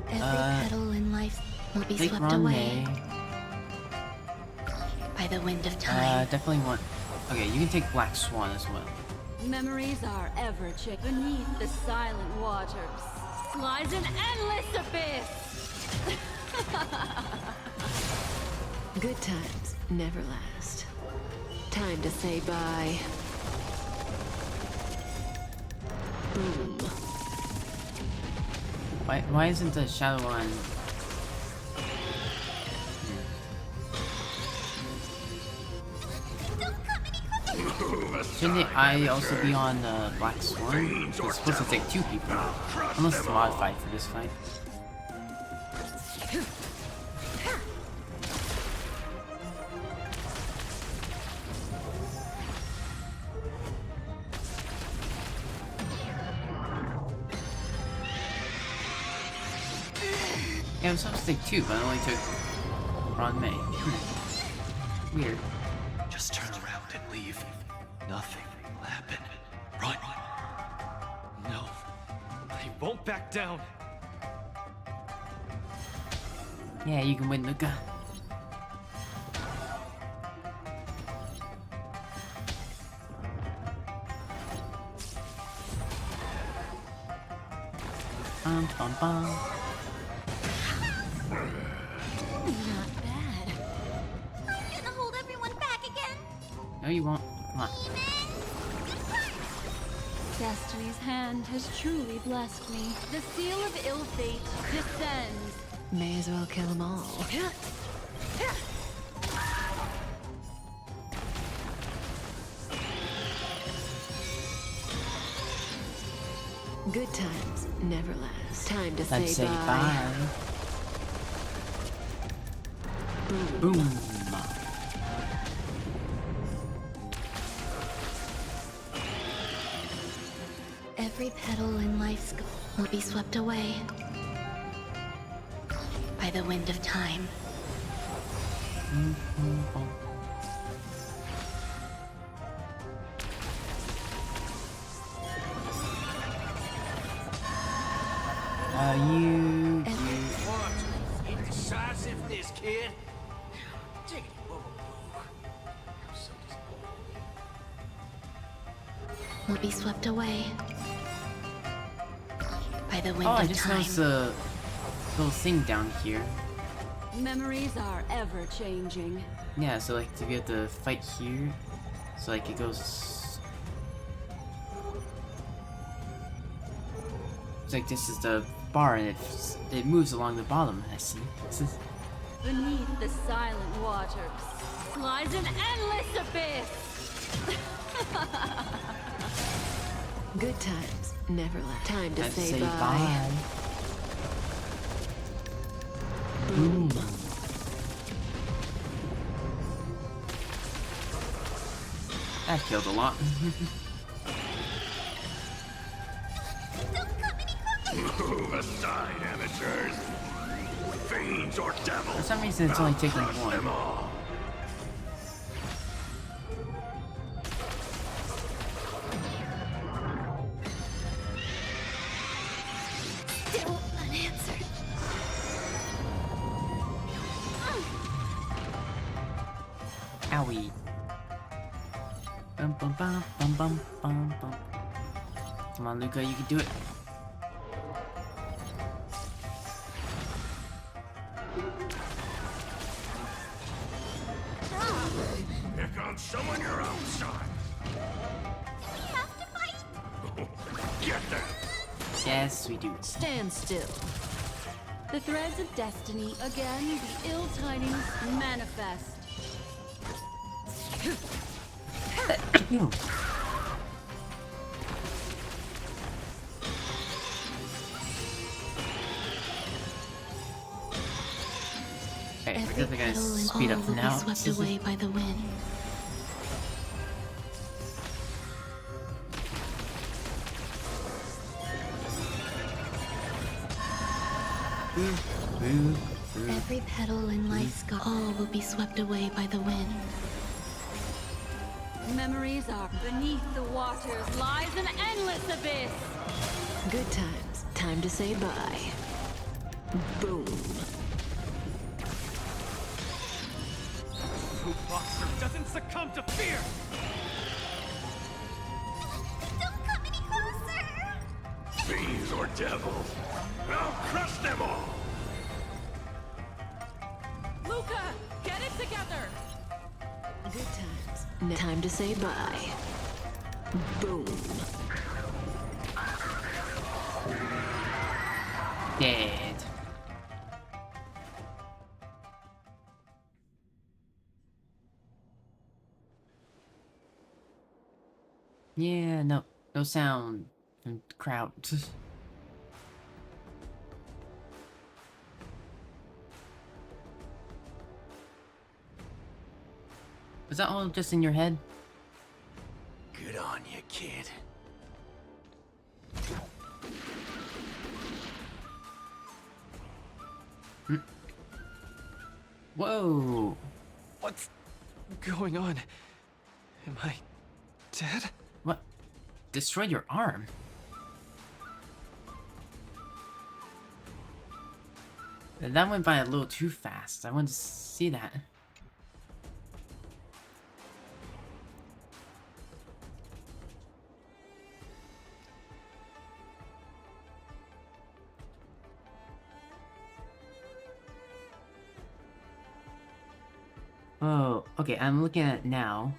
Every petal in life will be Take swept Ron away May. by the wind of time. Definitely want. Okay, you can take Black Swan as well. Memories are ever changing. Beneath the silent waters lies an endless abyss. Good times never last. Time to say bye. Boom. Why isn't the Shadow one? Shouldn't the eye also be on the Black Swan? It's supposed to take 2 people. Unless it's modified for this fight. Yeah, it was supposed to take 2, but it only took Ron May. Weird. Just turn around and leave. Nothing will happen. Run. No. I won't back down. Yeah, you can win, Luka. Bum bum bum. Not bad. I'm gonna hold everyone back again. No, you won't. Come on. Destiny's hand has truly blessed me. The seal of ill fate descends. May as well kill them all. Good times never last. Time to Let's say bye. bye. Boom. Every petal in life's will be swept away by the wind of time. You. What? Indecisiveness, kid. Take it. Whoa, whoa, whoa. I'm so disappointed. Will be swept away by the wind Oh, I of just time. noticed the little thing down here. Memories are ever changing. Yeah, so like to be able to fight here, so like it goes. It's like this is the bar and it moves along the bottom. I see. Beneath the silent waters lies an endless abyss. Good times never last. Time to Let's say say bye. bye. Boom. That killed a lot. Move aside, amateurs. Fiends or devils. For some reason, it's only taking Crush them one. all. Still unanswered. Owie. Bum bum bum bum bum bum bum. Come on, Luka, you can do it. Here comes someone your own size. We have to fight. Get them. Yes, we do. Stand still. The threads of destiny again, the ill tidings manifest. Okay, I Every guess we're gonna petal and speed all up for will be now. swept away by the wind. Every petal in life's garden, all will be swept away by the wind. Memories are beneath the waters lies an endless abyss. Good times. Time to say bye. Boom. Who boxer doesn't succumb to fear? Don't come any closer. Fiends or devils. I'll crush them all. Luka, get it together! Good times. Time to say bye. Boom. Dead. Yeah, no sound from the crowd. Was that all just in your head? Good on you, kid. Whoa! What's going on? Am I dead? What? Destroyed your arm? That went by a little too fast. I wanted to see that. Oh, okay, I'm looking at it now.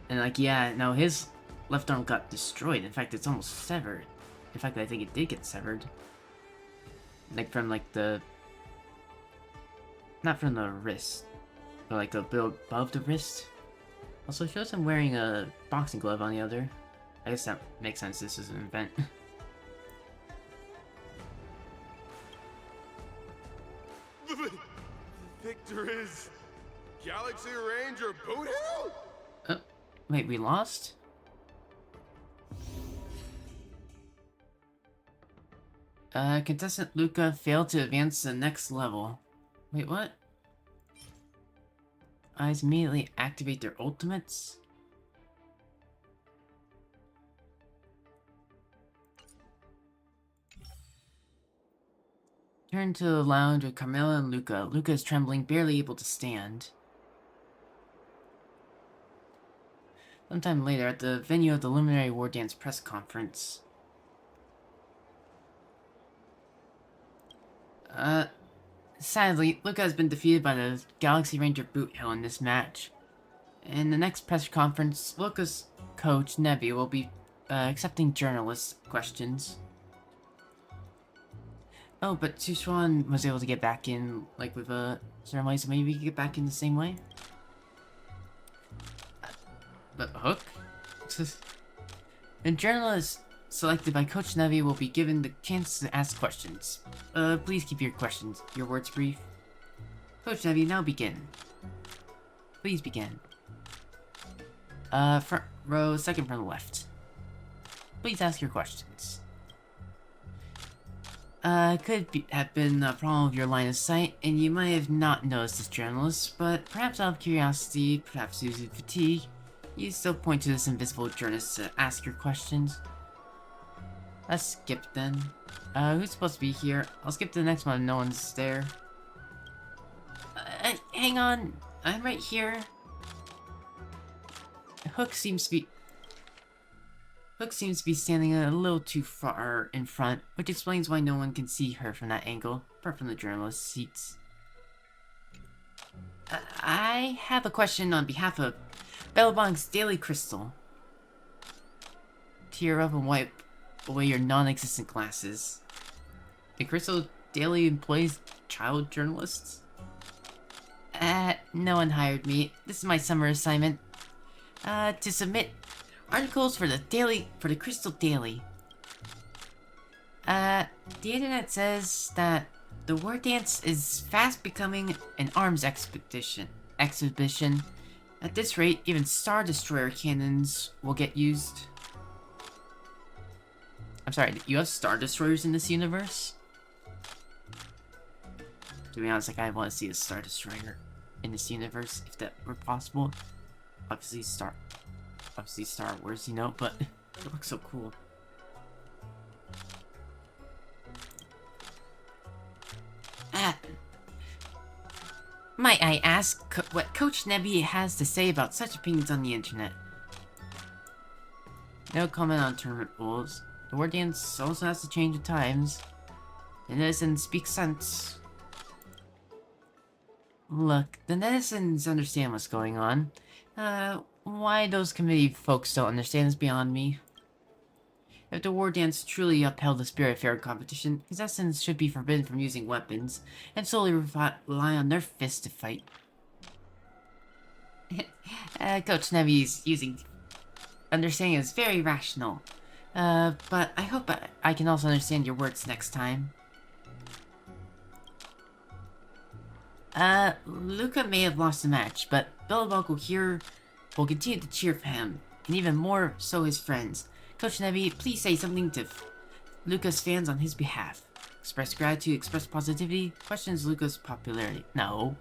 And like, yeah, no, his left arm got destroyed. In fact, it's almost severed. In fact, I think it did get severed. Like from like the... Not from the wrist, but like a bit above the wrist. Also shows him wearing a boxing glove on the other. I guess that makes sense, this is an event. Victor is Galaxy Ranger Boot Hill? Wait, we lost? Contestant Luka failed to advance to the next level. Wait, what? Eyes immediately activate their ultimates? Turn to the lounge with Carmela and Luka. Luka is trembling, barely able to stand. Sometime later, at the venue of the Luminary Wardance press conference. Sadly, Luka has been defeated by the Galaxy Ranger Boot Hill in this match. In the next press conference, Luka's coach, Nebi, will be accepting journalists' questions. Oh, but Sichuan was able to get back in, like, with a ceremony, so maybe we could get back in the same way? But Hook? The journalist selected by Coach Nevi will be given the chance to ask questions. Please keep your words brief. Coach Nevi, now begin. Please begin. Front row, second from the left. Please ask your questions. Have been a problem with your line of sight, and you might have not noticed as journalists, but perhaps out of curiosity, perhaps due to fatigue, you still point to this invisible journalist to ask your questions. Let's skip then. Who's supposed to be here? I'll skip to the next one if no one's there. Hang on, I'm right here. Hook seems to be standing a little too far in front, which explains why no one can see her from that angle, apart from the journalist's seats. I have a question on behalf of Bellabong's Daily Crystal. Tear up and wipe away your non-existent glasses. The Crystal Daily employs child journalists? No one hired me. This is my summer assignment. To submit articles for the Crystal Daily. The internet says that the Wardance is fast becoming an arms exhibition. At this rate, even Star Destroyer cannons will get used. I'm sorry, you have Star Destroyers in this universe? To be honest, like, I want to see a Star Destroyer in this universe, if that were possible. Obviously Star Wars, you know, but it looks so cool. Might I ask what Coach Nebi has to say about such opinions on the internet? No comment on tournament rules. The Wardance also has to change at times. The netizens speak sense. Look, the netizens understand what's going on. Why those committee folks don't understand is beyond me. If the Wardance truly upheld the spirit of fair competition, contestants should be forbidden from using weapons, and solely rely on their fists to fight. Coach Nevi's understanding is very rational. But I hope I can also understand your words next time. Luka may have lost the match, but Billabong will continue to cheer for him, and even more so his friends. Coach Nevi, please say something to Luka's fans on his behalf. Express gratitude, express positivity, questions Luka's popularity. No.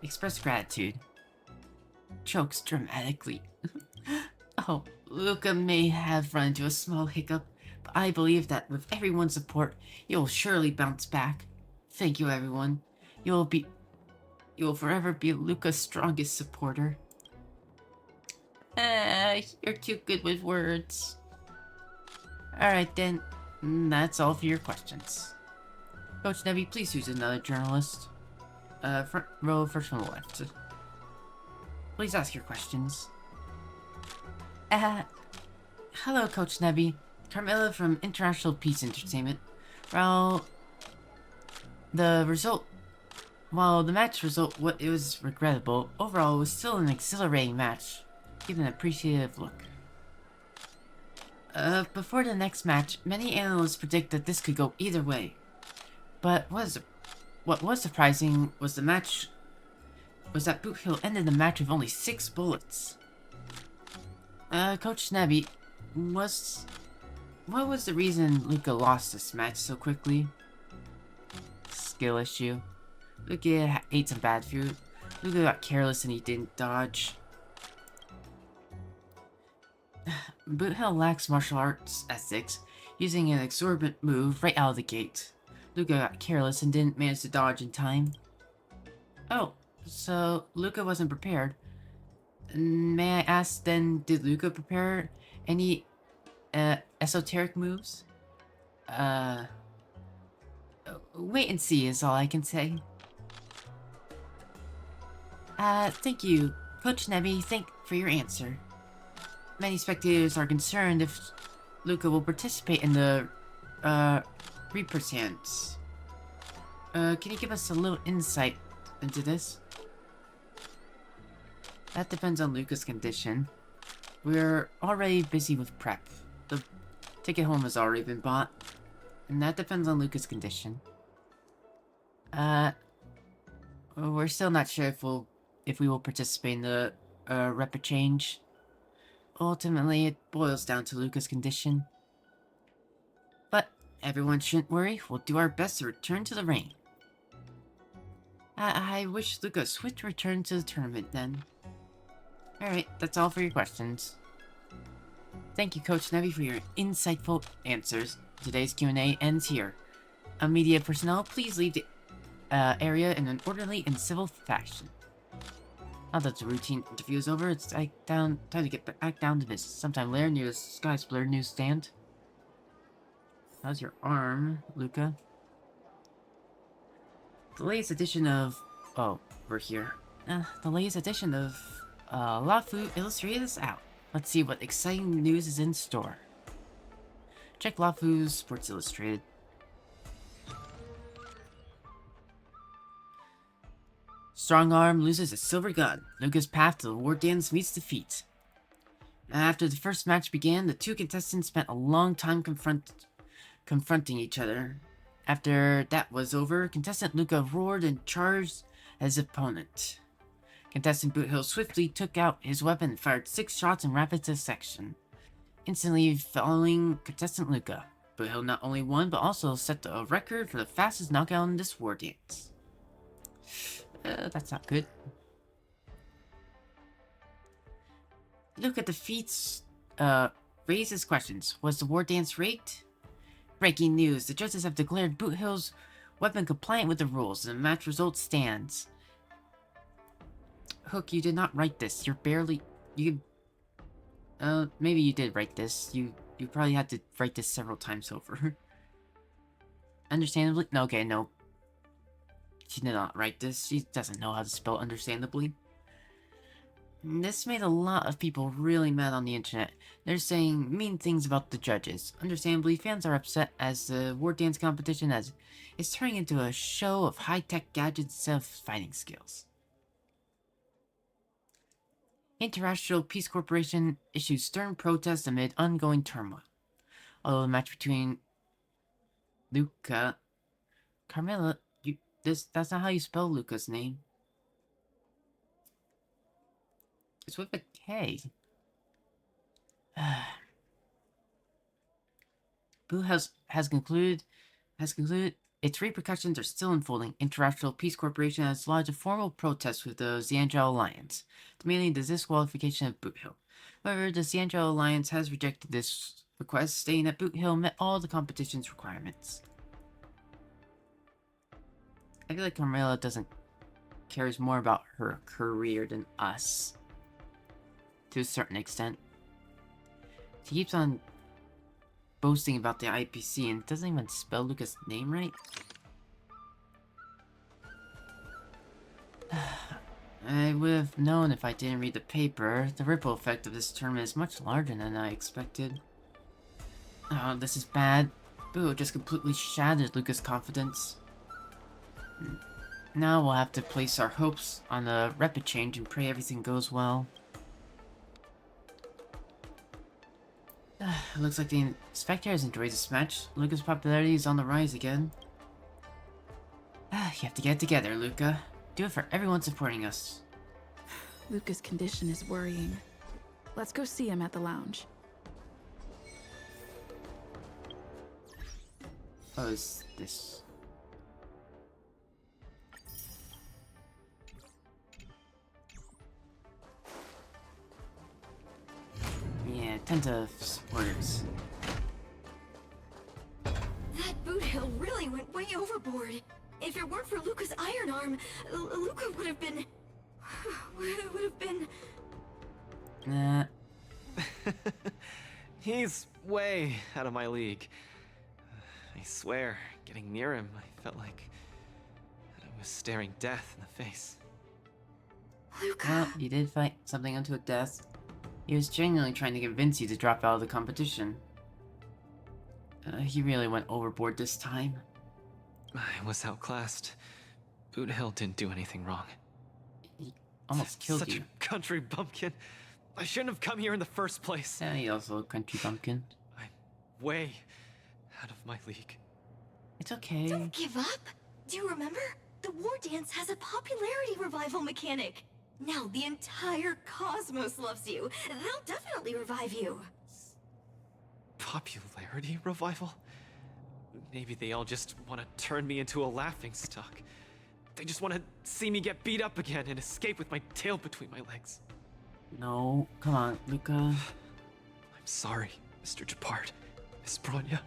Express gratitude. Chokes dramatically. Oh, Luka may have run into a small hiccup, but I believe that with everyone's support, he will surely bounce back. Thank you, everyone. You will forever be Luka's strongest supporter. You're too good with words. Alright then, that's all for your questions. Coach Nevi, please choose another journalist. Front row, first from the left. Please ask your questions. Hello, Coach Nevi. Carmilla from International Peace Entertainment. While the match result, it was regrettable, overall it was still an exhilarating match. Give an appreciative look. Before the next match, many analysts predict that this could go either way. But what was surprising was that Boot Hill ended the match with only 6 bullets. Coach Nevi, what was the reason Luka lost this match so quickly? Skill issue. Luka ate some bad food. Luka got careless and he didn't dodge. Boot Hill lacks martial arts ethics, using an exorbitant move right out of the gate. Luka got careless and didn't manage to dodge in time. Oh, so Luka wasn't prepared. May I ask then, did Luka prepare any esoteric moves? Wait and see is all I can say. Thank you, Coach Nebi, for your answer. Many spectators are concerned if Luka will participate in the 3%. Can you give us a little insight into this? That depends on Luka's condition. We're already busy with prep. The ticket home has already been bought. And that depends on Luka's condition. We're still not sure if we will participate in the, rep change. Ultimately, it boils down to Luka's condition. But everyone shouldn't worry. We'll do our best to return to the ring. I wish Luka a swift return to the tournament then. Alright, that's all for your questions. Thank you, Coach Nevi, for your insightful answers. Today's Q&A ends here. Media personnel, please leave the area in an orderly and civil fashion. Now that the routine interview is over, it's time to get back down to business. Sometime later near the Sky Splitter newsstand. How's your arm, Luka? The latest edition of... Oh, we're here. The latest edition of LaFu Illustrated is out. Let's see what exciting news is in store. Check LaFu's Sports Illustrated. Strong Arm loses a silver gun. Luka's path to the Wardance meets defeat. After the first match began, the two contestants spent a long time confronting each other. After that was over, contestant Luka roared and charged at his opponent. Contestant Boothill swiftly took out his weapon and fired 6 shots in rapid succession, instantly following contestant Luka. Boothill not only won, but also set a record for the fastest knockout in this war dance. That's not good. Luka defeats, raises questions. Was the war dance rigged? Breaking news. The judges have declared Boothill's weapon compliant with the rules, and the match result stands. Hook, you did not write this. You're barely... maybe you did write this. You probably had to write this several times over. Understandably? No, okay, no. She did not write this. She doesn't know how to spell understandably. This made a lot of people really mad on the internet. They're saying mean things about the judges. Understandably, fans are upset as the war dance competition is turning into a show of high-tech gadgets instead of fighting skills. International Peace Corporation issues stern protest amid ongoing turmoil. Although the match between Luka... Carmilla... That's not how you spell Luka's name. It's with a K. Boo has concluded its repercussions are still unfolding. International Peace Corporation has lodged a formal protest with the Xianzhou Alliance, demanding the disqualification of Boot Hill. However, the Xianzhou Alliance has rejected this request, stating that Boot Hill met all the competition's requirements. I feel like Carmela cares more about her career than us. To a certain extent. She keeps on boasting about the IPC and doesn't even spell Luka's name right. I would have known if I didn't read the paper. The ripple effect of this tournament is much larger than I expected. Oh, this is bad. Boo just completely shattered Luka's confidence. Now we'll have to place our hopes on the rapid change and pray everything goes well. Looks like the spectators enjoyed this match. Luka's popularity is on the rise again. You have to get it together, Luka. Do it for everyone supporting us. Luka's condition is worrying. Let's go see him at the lounge. Oh, is this... Yeah, tons of supporters. That boot hill really went way overboard. If it weren't for Luka's iron arm, Luka would have been... He's way out of my league. I swear, getting near him, I felt like I was staring death in the face. Luka. Well, you did fight something unto a death. He was genuinely trying to convince you to drop out of the competition. He really went overboard this time. I was outclassed. Boot Hill didn't do anything wrong. He almost killed Such you. a country bumpkin. I shouldn't have come here in the first place. Yeah, he's also a country bumpkin. I'm way out of my league. It's okay. Don't give up. Do you remember? The Wardance has a popularity revival mechanic. Now the entire cosmos loves you. They'll definitely revive you. Popularity revival? Maybe they all just want to turn me into a laughingstock. They just want to see me get beat up again and escape with my tail between my legs. No, come on, Luka. I'm sorry, Mr. Japard, Miss Bronya.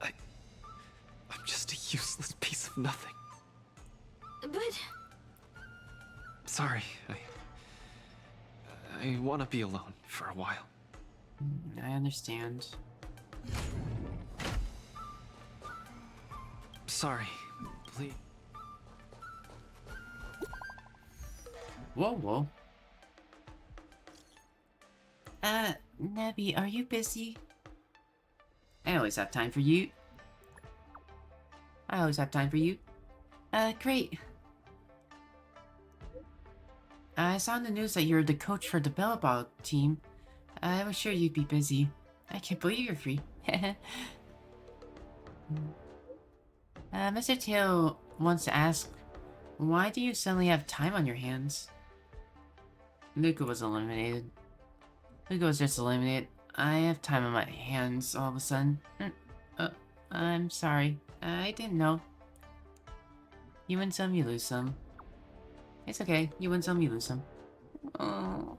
I'm just a useless piece of nothing. But... Sorry, I want to be alone for a while. I understand. Sorry, please. Whoa. Nebby, are you busy? I always have time for you. Great. I saw in the news that you're the coach for the Bellabog team. I was sure you'd be busy. I can't believe you're free. Mr. Tail wants to ask, why do you suddenly have time on your hands? Luka was eliminated. Luka was just eliminated. I have time on my hands all of a sudden. I'm sorry. I didn't know. You win some, you lose some. It's okay. You win some, you lose some. Oh.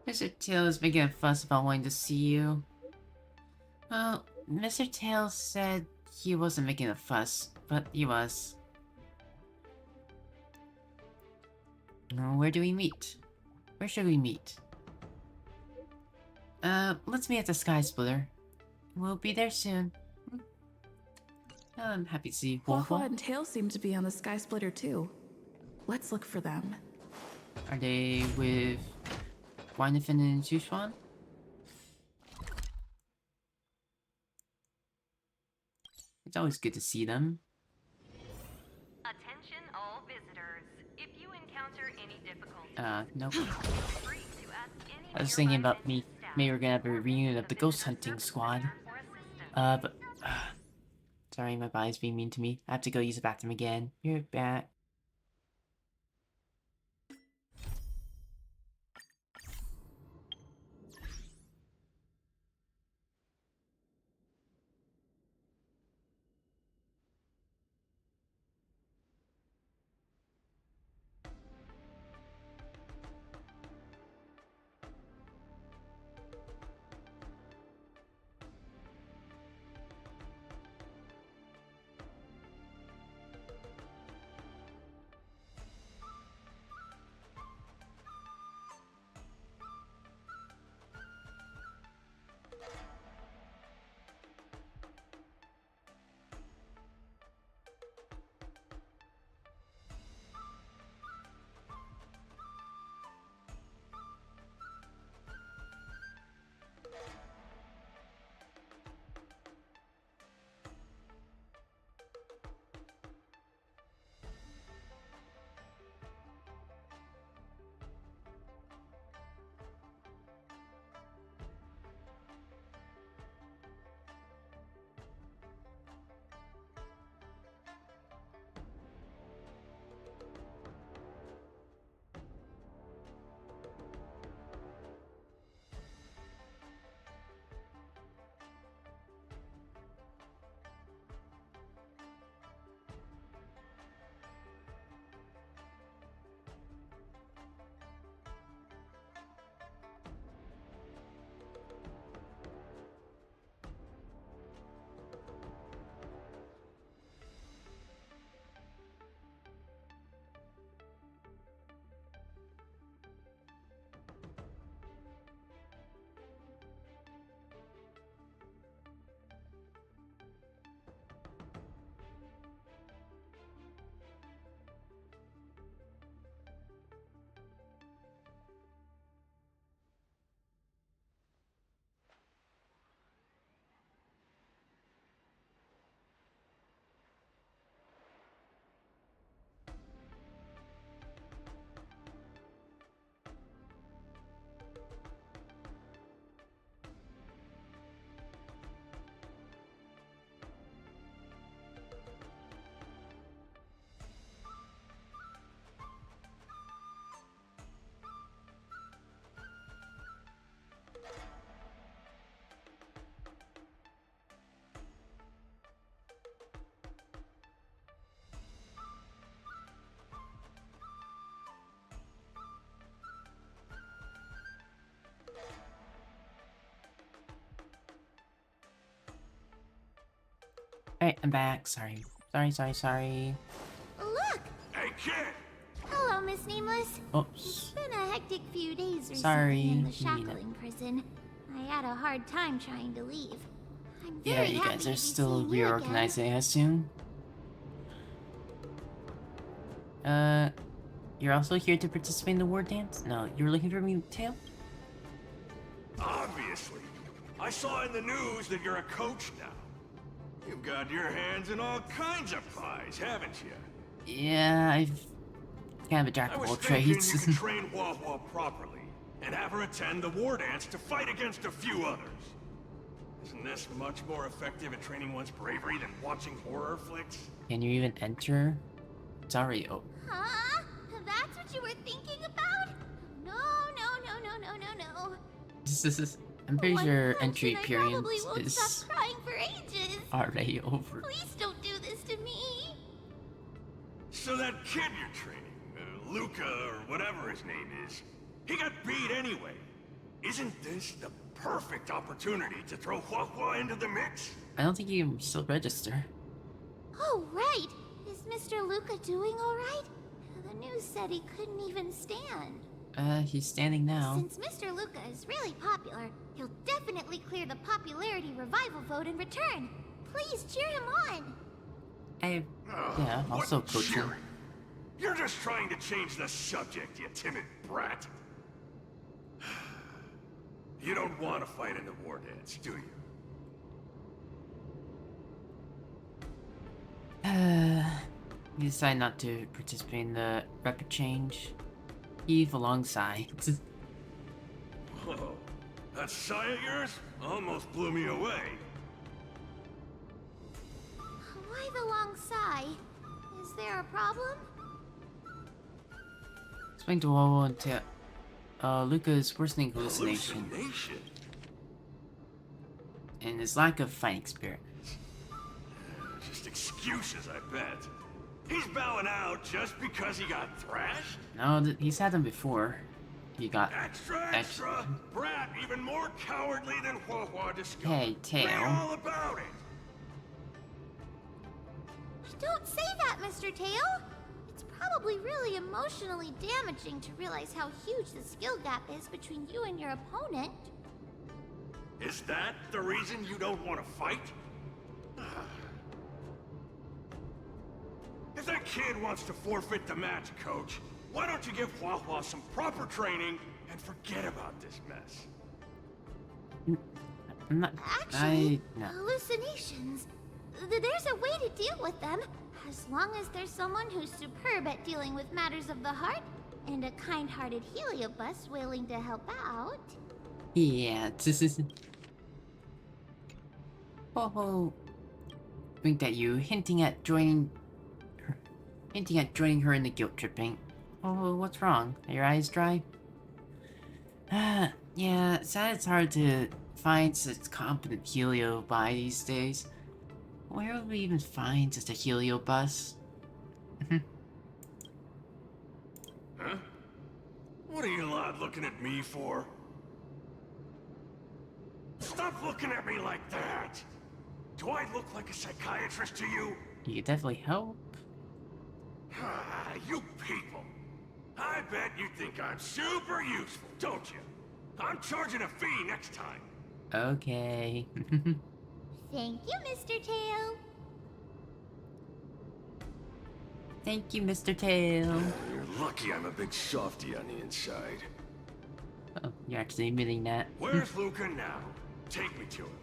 Mr. Tail is making a fuss about wanting to see you. Well, Mr. Tail said he wasn't making a fuss, but he was. Where do we meet? Where should we meet? Let's meet at the Sky Splitter. We'll be there soon. I'm happy to see you. Hua and Tail seem to be on the Sky Splitter too. Let's look for them. Are they with Gwyneth and Sushuan? It's always good to see them. Attention all visitors. If you encounter any difficulties, Nope. feel free to ask any I was thinking about maybe we're gonna have a reunion of the ghost hunting squad. But sorry, my body's being mean to me. I have to go use the bathroom again. You're back. Alright, I'm back. Sorry. Sorry. Look! Hey, kid! Hello, Miss Nameless. Oops. It's been a hectic few days recently Sorry, in the Nina. shackling prison. I had a hard time trying to leave. I'm Yeah, very you happy guys to are be still seeing you again. reorganizing, I assume. You're also here to participate in the war dance? No, you were looking for me, Tail? Obviously. I saw in the news that you're a coach now. You've got your hands in all kinds of pies, haven't you? Yeah, I've kind of a jack I of was all thinking trades. you could train Hua Hua properly, and have her attend the war dance to fight against a few others. Isn't this much more effective at training one's bravery than watching horror flicks? Can you even enter? It's already open. Huh? That's what you were thinking about? No. I'm pretty One sure punch entry and I appearance probably won't is stop crying for ages. already over. Please don't do this to me. So that kid you're training, Luka or whatever his name is, he got beat anyway. Isn't this the perfect opportunity to throw Hua Hua into the mix? I don't think you can still register. Oh, right. Is Mr. Luka doing all right? The news said he couldn't even stand. He's standing now. Since Mr. Luka is really popular, he'll definitely clear the popularity revival vote in return. Please cheer him on. Yeah, also coach him. cheering? You're just trying to change the subject, you timid brat. You don't want to fight in the war dance, do you? You decide not to participate in the rapid change. Heave alongside. Whoa, that sigh of yours almost blew me away. Why the long sigh? Is there a problem? Explain to Wawa and Luka's worsening hallucination. And his lack of fighting spirit. Just excuses, I bet. He's bowing out just because he got thrashed? No, he's had them before. He got Extra! Brat even more cowardly than Hua Hua discovered. Hey, Tail. Read all about it. Don't say that, Mr. Tail. It's probably really emotionally damaging to realize how huge the skill gap is between you and your opponent. Is that the reason you don't want to fight? If that kid wants to forfeit the match, Coach, why don't you give Hua Hua some proper training and forget about this mess? I'm not. Actually, no. hallucinations. There's a way to deal with them, as long as there's someone who's superb at dealing with matters of the heart, and a kind-hearted Heliobus willing to help out. Yeah, this is. Oh, wink at you, hinting at joining her in the guilt tripping. Oh, what's wrong? Are your eyes dry? Yeah, sad it's hard to find such competent Helio by these days. Where would we even find such a Heliobus? Huh? What are you lot looking at me for? Stop looking at me like that! Do I look like a psychiatrist to you? You could definitely help. You people! I bet you think I'm super useful, don't you? I'm charging a fee next time. Okay. Thank you, Mr. Tail. Thank you, Mr. Tail. You're lucky I'm a big softy on the inside. Oh, you're actually admitting that. Where's Luka now? Take me to him.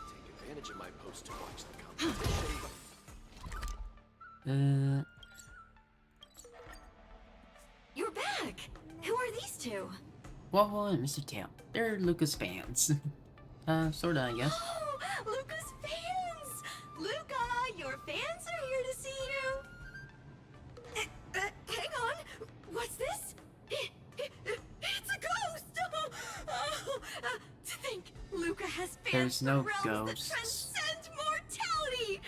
Take advantage of my post to watch the competition. You're back! Who are these two? Wawa and Mr. Tail. They're Luka's fans. Sorta, I guess. Oh, Luka's fans! Luka, your fans are here to see you! Hang on! What's this? It's a ghost! To think Luka has fans There's no from realms ghosts. that transcend mortality!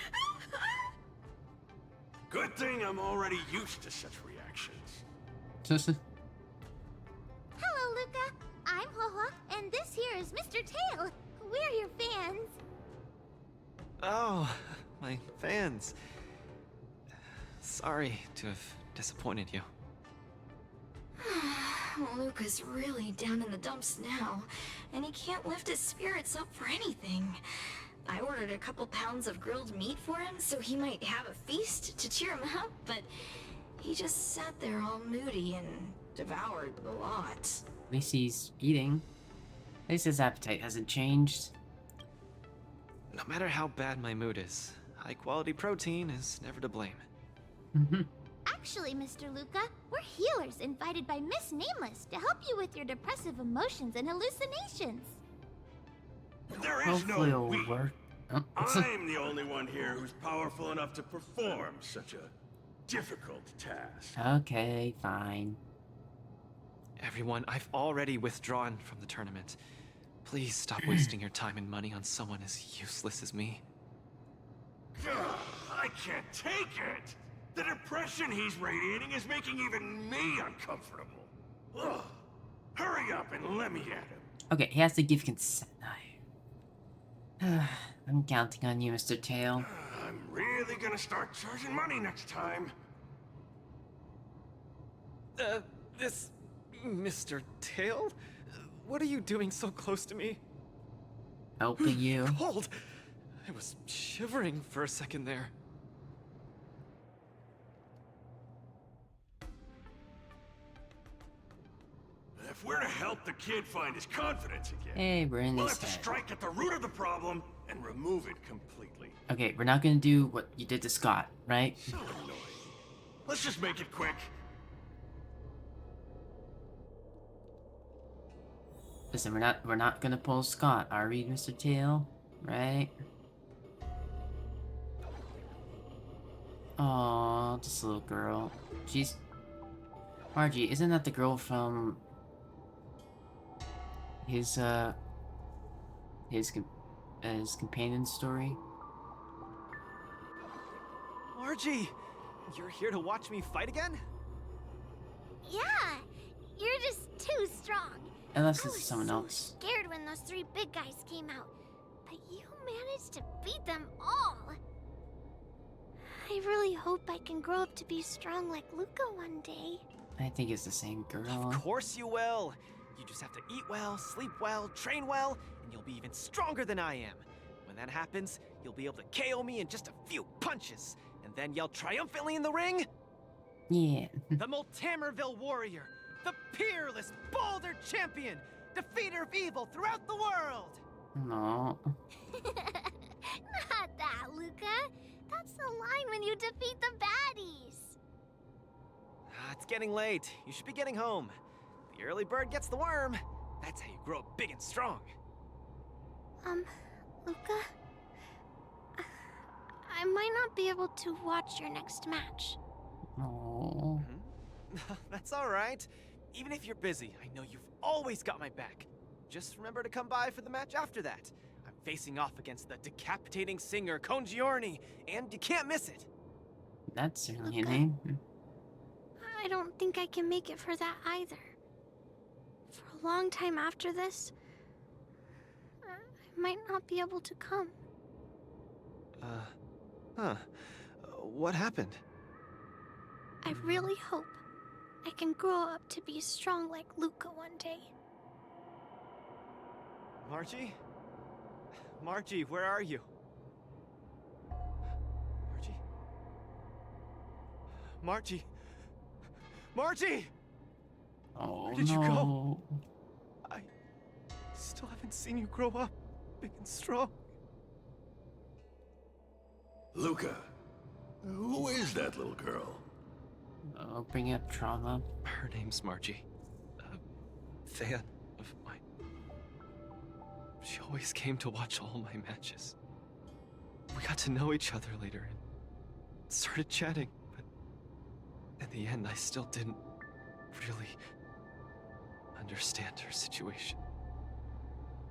Good thing I'm already used to such reactions. Hello, Luka. I'm Haha, and this here course, Mr. Tail. We're your fans. Oh, my fans. Sorry to have disappointed you. Luka's really down in the dumps now, and he can't lift his spirits up for anything. I ordered a couple pounds of grilled meat for him so he might have a feast to cheer him up, but he just sat there all moody and devoured a lot. At least he's eating. At least his appetite hasn't changed. No matter how bad my mood is, high-quality protein is never to blame. Actually, Mr. Luka, we're healers invited by Miss Nameless to help you with your depressive emotions and hallucinations. There is Hopefully no it'll we. work. Oh. I'm the only one here who's powerful enough to perform such a difficult task. Okay, fine. Everyone, I've already withdrawn from the tournament. Please stop wasting your time and money on someone as useless as me. I can't take it! The depression he's radiating is making even me uncomfortable. Ugh. Hurry up and let me at him. Okay, he has to give consent. I'm counting on you, Mr. Tail. I'm really gonna start charging money next time. This... Mr. Tail? What are you doing so close to me? Helping you. Cold! I was shivering for a second there. If we're to help the kid find his confidence again, Hey, we're in we'll this have to head. strike at the root of the problem and remove it completely. Okay, we're not gonna do what you did to Scott, right? So annoying. Let's just make it quick. Listen, we're not gonna pull Scott, are we, Mr. Tail? Right? Oh, this little girl. She's... Margie, isn't that the girl from... his companion story? Margie! You're here to watch me fight again? Yeah, you're just too strong. Unless I it's was someone so else. scared when those three big guys came out, but you managed to beat them all. I really hope I can grow up to be strong like Luka one day. I think it's the same girl. Of course you will! You just have to eat well, sleep well, train well, and you'll be even stronger than I am. When that happens, you'll be able to KO me in just a few punches, and then yell triumphantly in the ring? Yeah. The Multamerville warrior, the peerless Boulder champion, defeater of evil throughout the world! No. Not that, Luka. That's the line when you defeat the baddies. It's getting late. You should be getting home. The early bird gets the worm. That's how you grow up big and strong. Luka? I might not be able to watch your next match. Oh. That's all right. Even if you're busy, I know you've always got my back. Just remember to come by for the match after that. I'm facing off against the decapitating singer Congiorni, and you can't miss it. That's certainly a name. I don't think I can make it for that either. For a long time after this, I might not be able to come. What happened? I really hope I can grow up to be strong like Luka one day. Margie? Margie, where are you? Margie? Margie? Margie! Oh, Where did you no. go? I still haven't seen you grow up big and strong. Luka, who is that little girl? Oh, bringing up trauma. Her name's Margie. A fan of mine. She always came to watch all my matches. We got to know each other later and started chatting, but in the end, I still didn't really understand her situation.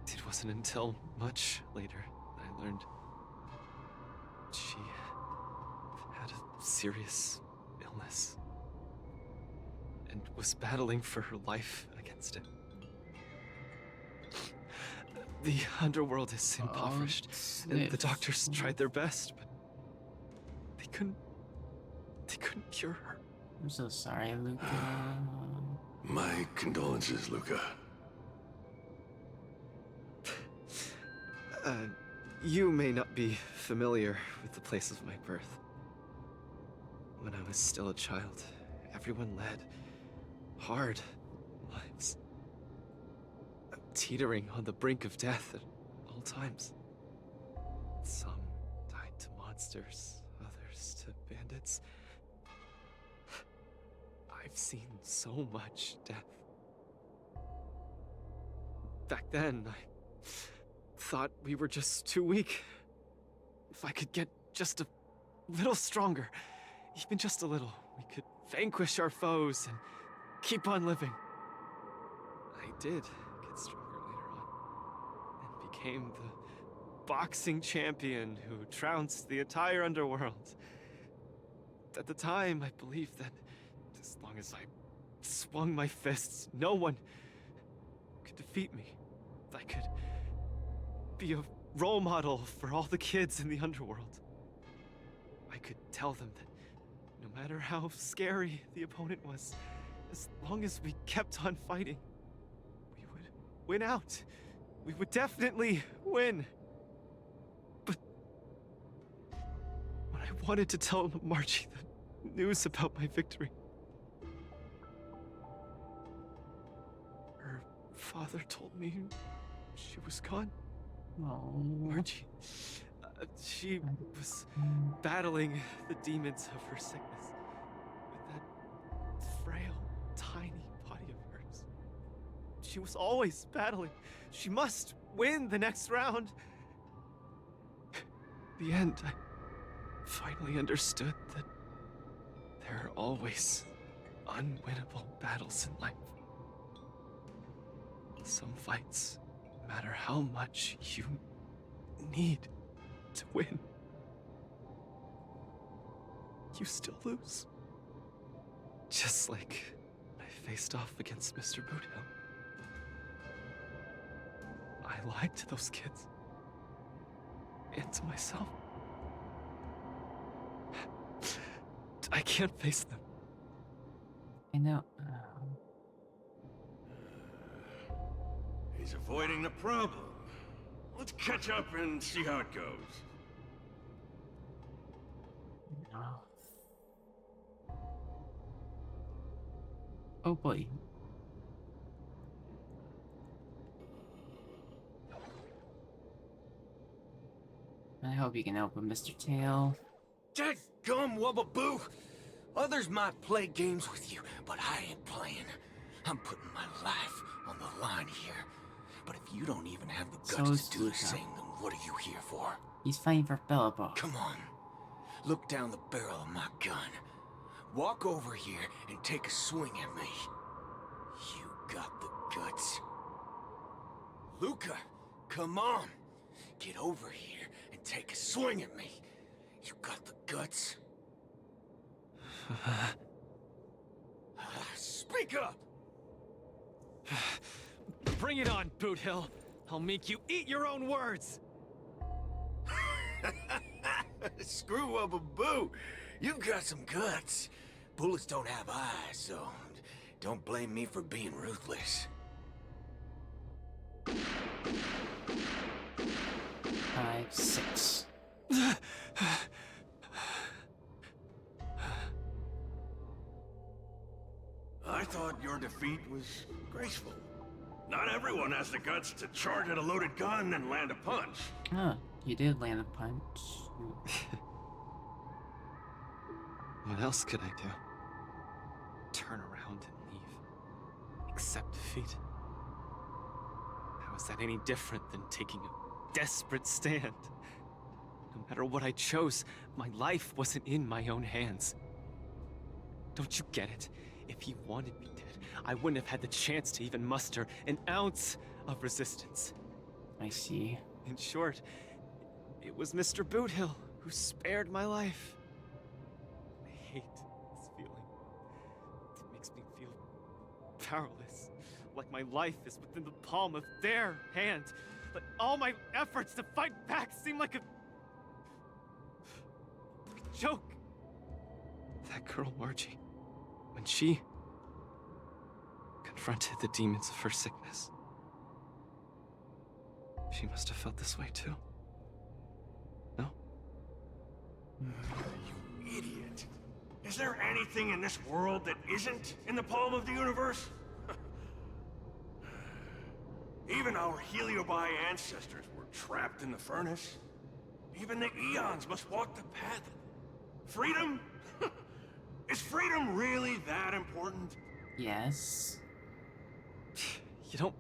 It wasn't until much later that I learned she had a serious illness and was battling for her life against it. The underworld is impoverished, and the doctors tried their best, but they couldn't cure her. I'm so sorry, Luka. My condolences, Luka. You may not be familiar with the place of my birth. When I was still a child, everyone led hard lives, teetering on the brink of death at all times. Some died to monsters, others to bandits. I've seen so much death. Back then, I thought we were just too weak. If I could get just a little stronger, even just a little, we could vanquish our foes and keep on living. I did get stronger later on, and became the boxing champion who trounced the entire underworld. At the time, I believed that as long as I swung my fists, no one could defeat me. I could be a role model for all the kids in the underworld. I could tell them that no matter how scary the opponent was, as long as we kept on fighting, we would win out. We would definitely win. But when I wanted to tell Margie the news about my victory, her father told me she was gone. Oh. Margie, she was battling the demons of her sickness with that frail, tiny body of hers. She was always battling. She must win the next round. In the end, I finally understood that there are always unwinnable battles in life. Some fights, no matter how much you need to win, you still lose. Just like when I faced off against Mr. Boothill. I lied to those kids. And to myself. I can't face them. I know. He's avoiding the problem. Let's catch up and see how it goes. Oh boy. I hope you can help him, Mr. Tail. Dadgum Wubbaboo! Others might play games with you, but I ain't playing. I'm putting my life on the line here. But if you don't even have the guts to do the same, then what are you here for? He's fighting for Billabong. Come on. Look down the barrel of my gun. Walk over here and take a swing at me. You got the guts. Luka, come on. Get over here and take a swing at me. You got the guts. Speak up! Bring it on, Boothill. I'll make you eat your own words. Screw up a boo. You've got some guts. Bullets don't have eyes, so don't blame me for being ruthless. 5, 6. I thought your defeat was graceful. Not everyone has the guts to charge at a loaded gun and land a punch. Oh, you did land a punch. What else could I do? Turn around and leave. Accept defeat. How is that any different than taking a desperate stand? No matter what I chose, my life wasn't in my own hands. Don't you get it? If he wanted me dead, I wouldn't have had the chance to even muster an ounce of resistance. I see. In short, it was Mr. Boothill who spared my life. I hate this feeling. It makes me feel powerless, like my life is within the palm of their hand, but all my efforts to fight back seem like a joke. That girl, Margie, when she confronted the demons of her sickness, she must have felt this way too. No? You idiot. Is there anything in this world that isn't in the palm of the universe? Even our Heliobi ancestors were trapped in the furnace. Even the eons must walk the path. Freedom? Is freedom really that important? Yes. You don't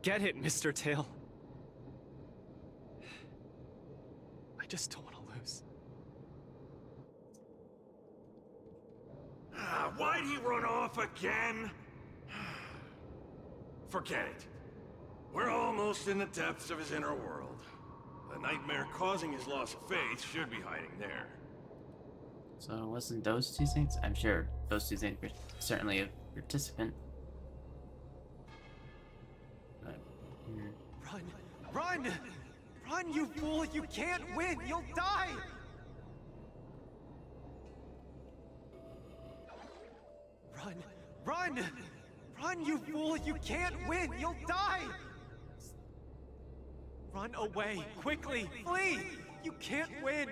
get it, Mr. Tail. I just don't want to lose. Why'd he run off again? Forget it. We're almost in the depths of his inner world. The nightmare causing his loss of faith should be hiding there. So it wasn't those two things? I'm sure those two things were certainly a participant. But, Run! Run! Run, you fool! You can't win! You'll die! Run! Run! Run, you fool! You can't win! You'll die! Run away! Quickly! Flee! You can't win!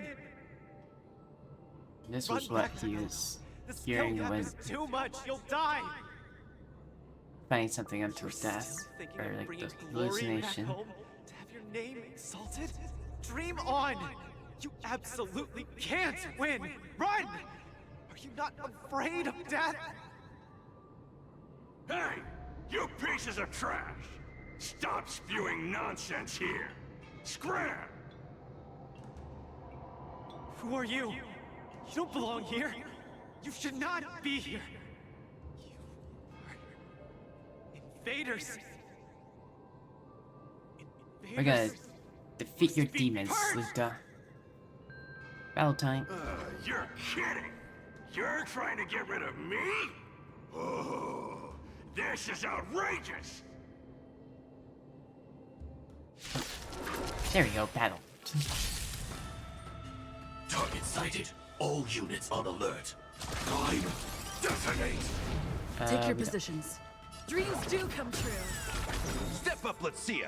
this was what he was hearing when too much! You'll die! finding something unto death, or like the hallucination. To have your name exalted? Dream on! You absolutely can't win! Run! Are you not afraid of death? Hey! You pieces of trash! Stop spewing nonsense here! Scram! Who are you? You don't belong here! You should not be here! You are invaders! We're gonna defeat your demons, Luka. Battle time. You're kidding! You're trying to get rid of me? Oh, this is outrageous! There we go, battle. Target sighted. All units on alert. Time, detonate! Take your positions. Dreams do come true. Step up, let's see ya!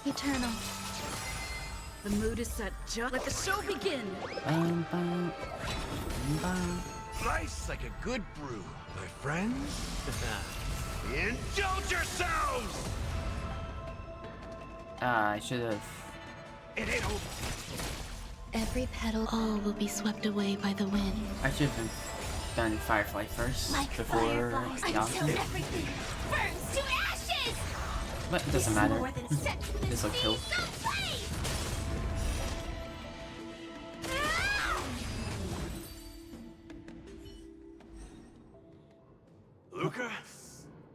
Eternal. The mood is set. Just let the show begin. Bum, bum, bum. Nice like a good brew, my friends. Indulge yourselves! I should have. It ain't over. Every petal, all will be swept away by the wind. I should have done Firefly first before fireflies, the until option. everything burns to ashes! But it doesn't matter. This will kill. Luka,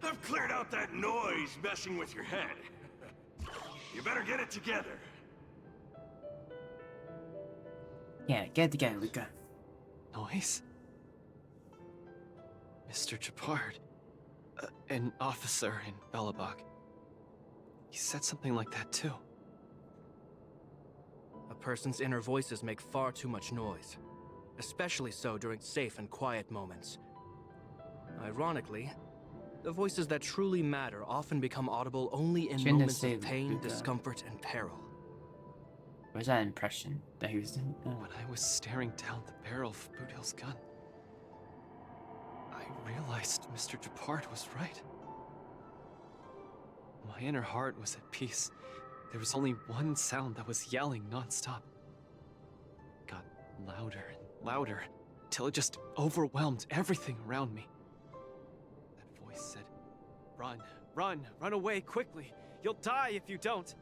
I've cleared out that noise messing with your head. You better get it together. Yeah, get it together, Luka. Noise? Mr. Japard. An officer in Belobog. He said something like that too. A person's inner voices make far too much noise. Especially so during safe and quiet moments. Ironically, the voices that truly matter often become audible only in moments of pain, discomfort, and peril. What was that impression that he was doing? Oh. When I was staring down the barrel of Boudil's gun, I realized Mr. Japard was right. My inner heart was at peace. There was only one sound that was yelling nonstop. It got louder and louder, till it just overwhelmed everything around me. That voice said, "Run, run, run away quickly. You'll die if you don't."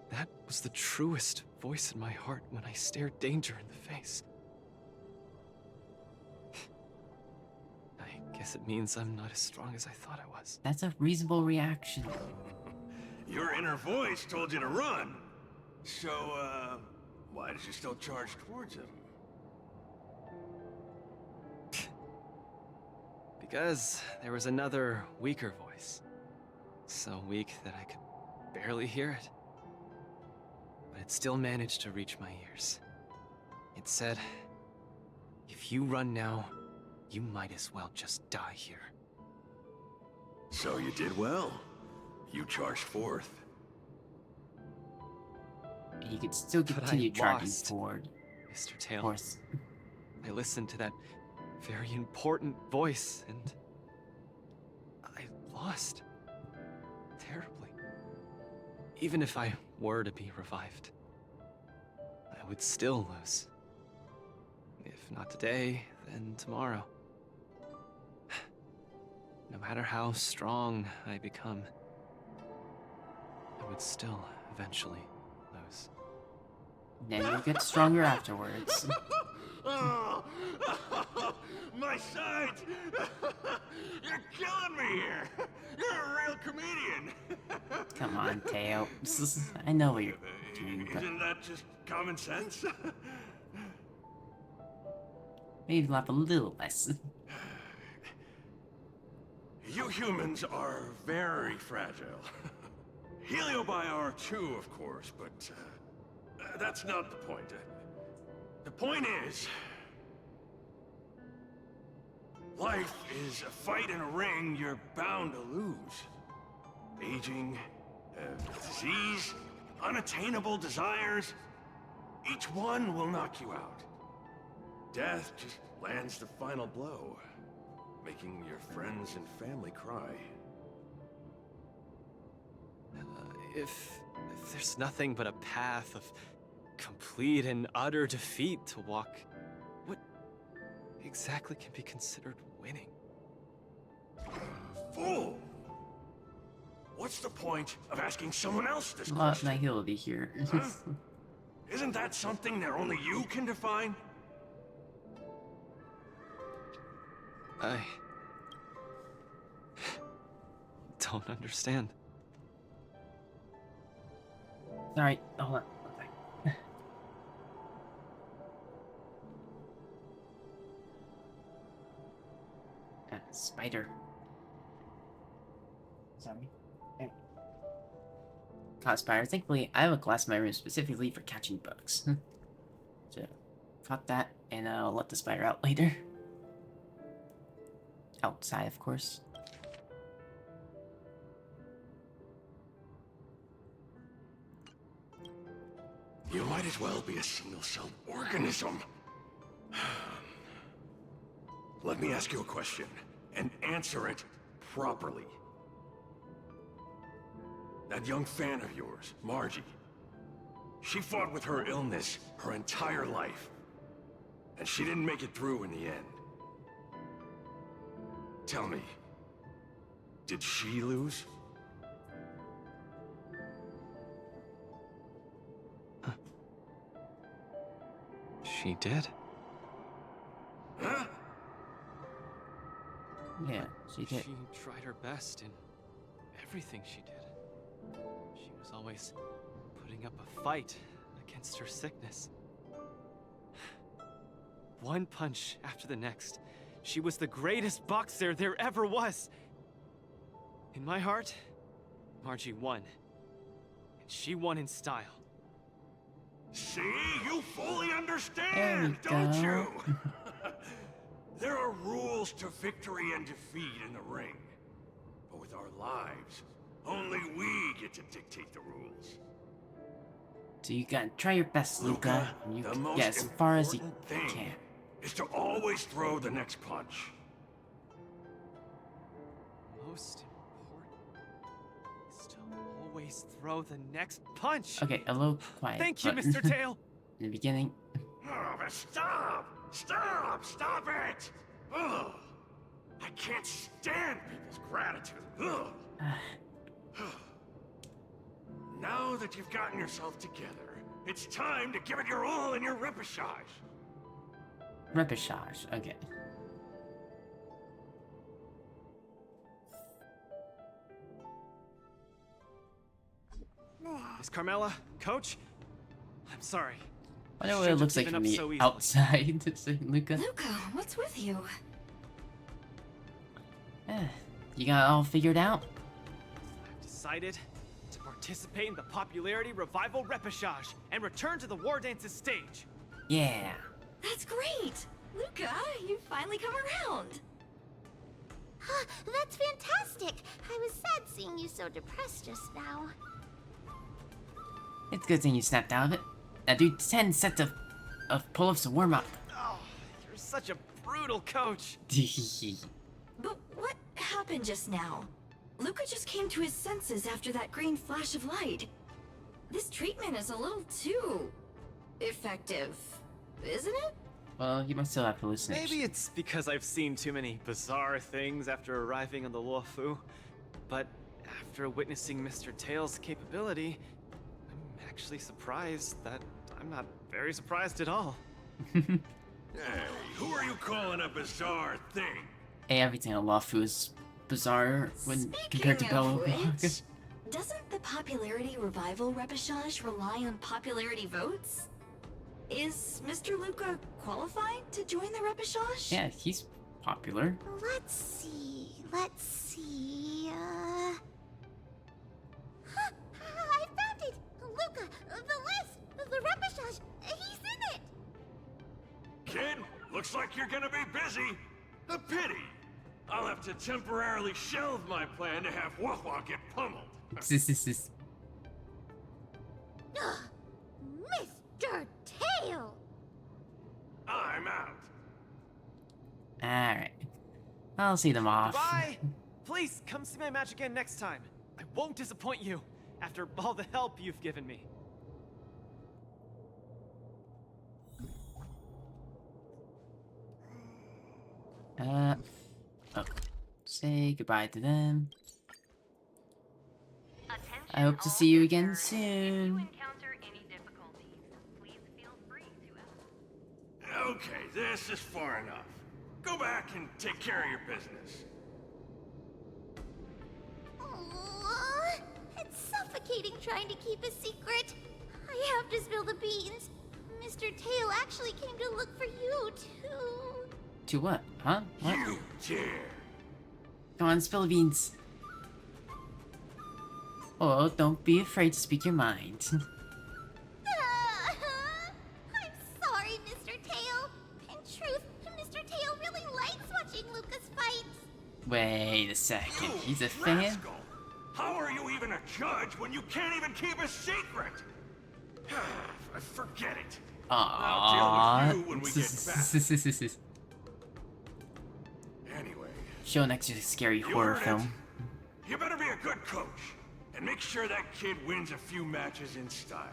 That was the truest voice in my heart when I stared danger in the face. I guess it means I'm not as strong as I thought I was. That's a reasonable reaction. Your inner voice told you to run. So, why did you still charge towards him? Because there was another, weaker voice. so weak that I could barely hear it. But it still managed to reach my ears. It said, "If you run now, you might as well just die here." So you did well. You charged forth. You could still But I continue charging lost, forward. Mr. Of Tail. course. I listened to that very important voice, and I lost. Terribly. Even if I were to be revived, I would still lose. If not today, then tomorrow. No matter how strong I become, I would still eventually lose. Then you'll get stronger afterwards. Oh, my sight! You're killing me here! You're a real comedian! Come on, Teo. I know what you're doing, but Isn't that just common sense? maybe laugh a little less. You humans are very fragile. Heliobi are too, of course, but that's not the point. The point is, life is a fight in a ring you're bound to lose. Aging, disease, unattainable desires, each one will knock you out. Death just lands the final blow, making your friends and family cry. If there's nothing but a path of complete and utter defeat to walk, what exactly can be considered winning? Fool! What's the point of asking someone else this A lot of question? nihility here. Huh? Isn't that something that only you can define? I don't understand. Alright, hold on. Spider. Sorry. There. Caught spider. Thankfully, I have a glass in my room specifically for catching bugs. So, caught that, and I'll let the spider out later. Outside, of course. You might as well be a single-celled organism. Let me ask you a question, and answer it properly. That young fan of yours, Margie, she fought with her illness her entire life, and she didn't make it through in the end. Tell me, did she lose? She did. Huh? Yeah, she did. She tried her best in everything she did. She was always putting up a fight against her sickness. One punch after the next. She was the greatest boxer there ever was. In my heart, Margie won. And she won in style. See? You fully understand, don't you? There are rules to victory and defeat in the ring. But with our lives, only we get to dictate the rules. So you gotta try your best, Luka. And you the can most get as far as you important thing can. is to always throw the next punch. Most important is to always throw the next punch. Okay, a little quiet. Thank you, but- Mr. Tail. In the beginning. Oh, but stop! Stop! Stop it! Ugh. I can't stand people's gratitude. Ugh. Now that you've gotten yourself together, it's time to give it your all in your repechage. Repechage, okay. Miss Carmela, Coach, I'm sorry. I know what it looks like from the outside. It's like, Luka. Luka, what's with you? You got it all figured out? I have to decided to participate in the popularity revival repechage and return to the Wardance's stage. Yeah. That's great! Luka, you finally come around. That's fantastic. I was sad seeing you so depressed just now. It's a good thing you snapped out of it. Now do 10 sets of pull-ups to warm up. Oh, you're such a brutal coach. But what happened just now? Luka just came to his senses after that green flash of light. This treatment is a little too effective, isn't it? Well, you must still have hallucinations. Maybe it's because I've seen too many bizarre things after arriving on the Luofu, but after witnessing Mr. Tail's capability, I'm actually surprised that I'm not very surprised at all. Hey, who are you calling a bizarre thing? Hey, everything on Luofu is bizarre when compared to Bella. Doesn't the popularity revival repechage rely on popularity votes? Is Mr. Luka qualified to join the repechage? Yeah, he's popular. Let's see. I found it! Luka, the list! The repechage! He's in it! Kid, looks like you're gonna be busy. A pity. I'll have to temporarily shelve my plan to have Wawa get pummeled. This. Mr. Tail! I'm out. Alright. I'll see them off. Bye! Please, come see my match again next time. I won't disappoint you, after all the help you've given me. Oh. Say goodbye to them. I hope to see you again soon. Okay, this is far enough. Go back and take care of your business. Aww, it's suffocating trying to keep a secret. I have to spill the beans. Mr. Tail actually came to look for you, too. To what? Huh? What? You dare. Come on, spill the beans. Oh, don't be afraid to speak your mind. I'm sorry, Mr. Tail. In truth, Mr. Tail really likes watching Luka's fights. Wait a second, he's a fan? Rascal. How are you even a judge when you can't even keep a secret? Forget it. I'll deal with you when we get back. Anyway. Show next to a scary horror film. You better be a good coach. And make sure that kid wins a few matches in style.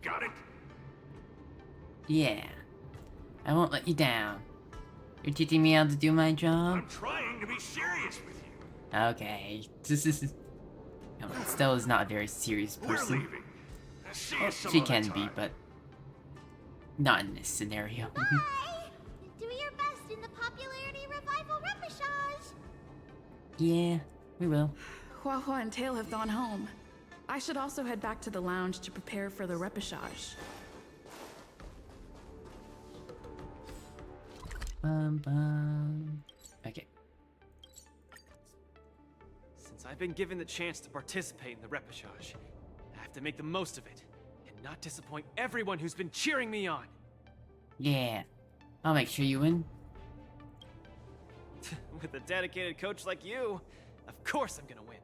Got it? Yeah. I won't let you down. You're teaching me how to do my job? I'm trying to be serious with you. Okay. Come on, Stella's not a very serious person. We're leaving. See you some she other can time. be, but not in this scenario. Bye! Do your best in the popularity revival repechage. Yeah, we will. Hua and Tail have gone home. I should also head back to the lounge to prepare for the repechage. Okay. Since I've been given the chance to participate in the repechage, I have to make the most of it, and not disappoint everyone who's been cheering me on. Yeah. I'll make sure you win. With a dedicated coach like you, of course I'm gonna win.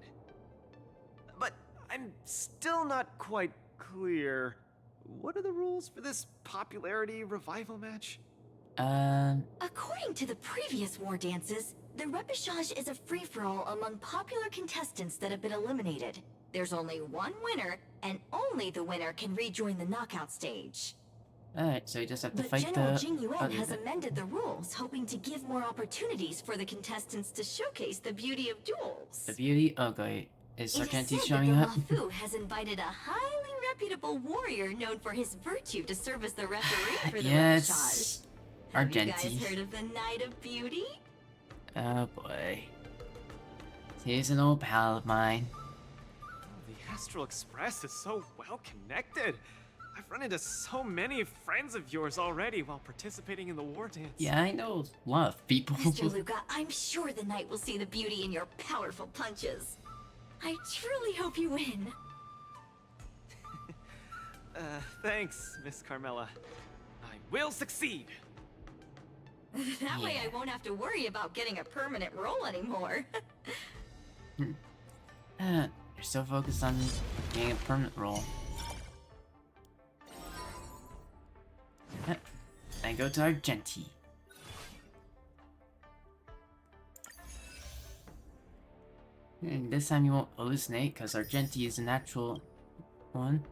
But I'm still not quite clear. What are the rules for this popularity revival match? According to the previous war dances, the repechage is a free-for-all among popular contestants that have been eliminated. There's only one winner, and only the winner can rejoin the knockout stage. Alright, so you just have to But fight General the Jing Yuan other has guy. amended the rules, hoping to give more opportunities for the contestants to showcase the beauty of duels. The beauty? Okay. Is It is Sargenti said showing that up? the Luofu has invited a highly reputable warrior known for his virtue to serve as the referee for the Yes. repechage. Have you guys Argenti. heard of the Knight of Beauty? Oh boy. He's an old pal of mine. The Astral Express is so well connected. I've run into so many friends of yours already while participating in the war dance. Yeah, I know a lot of people. Mr. Luka, I'm sure the knight will see the beauty in your powerful punches. I truly hope you win. Thanks, Miss Carmela. I will succeed. That way I won't have to worry about getting a permanent role anymore. You're so focused on getting a permanent role. I go to Argenti. And this time you won't hallucinate, because Argenti is a natural one.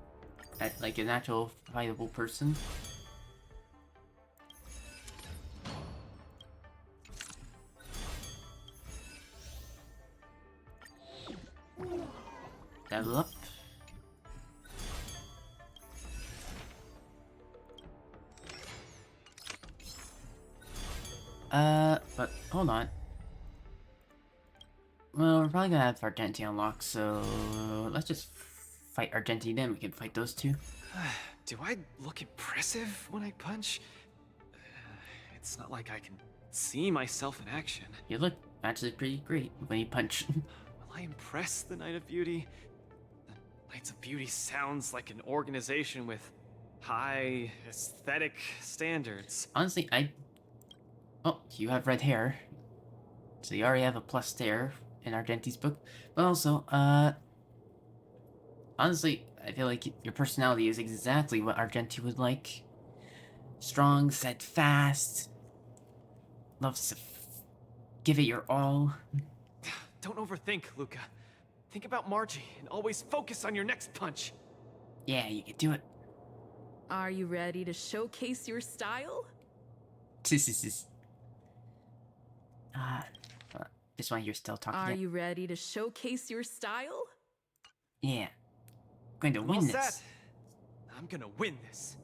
Like a natural, fightable person. Level up. But hold on. Well, we're probably gonna have Argenti unlocked, so let's just fight Argenti, then we can fight those two. Do I look impressive when I punch? It's not like I can see myself in action. You look actually pretty great when you punch. Will I impress the Knight of Beauty? The Knights of Beauty sounds like an organization with high aesthetic standards. Honestly, oh, you have red hair. So you already have a plus there in Argenti's book. But also, honestly, I feel like your personality is exactly what Argenti would like. Strong, steadfast, loves to give it your all. Don't overthink, Luka. Think about Margie and always focus on your next punch. Yeah, you can do it. Are you ready to showcase your style? This one you're still talking. Are you ready to showcase your style? Yeah. I'm going to win this. I'm gonna win this.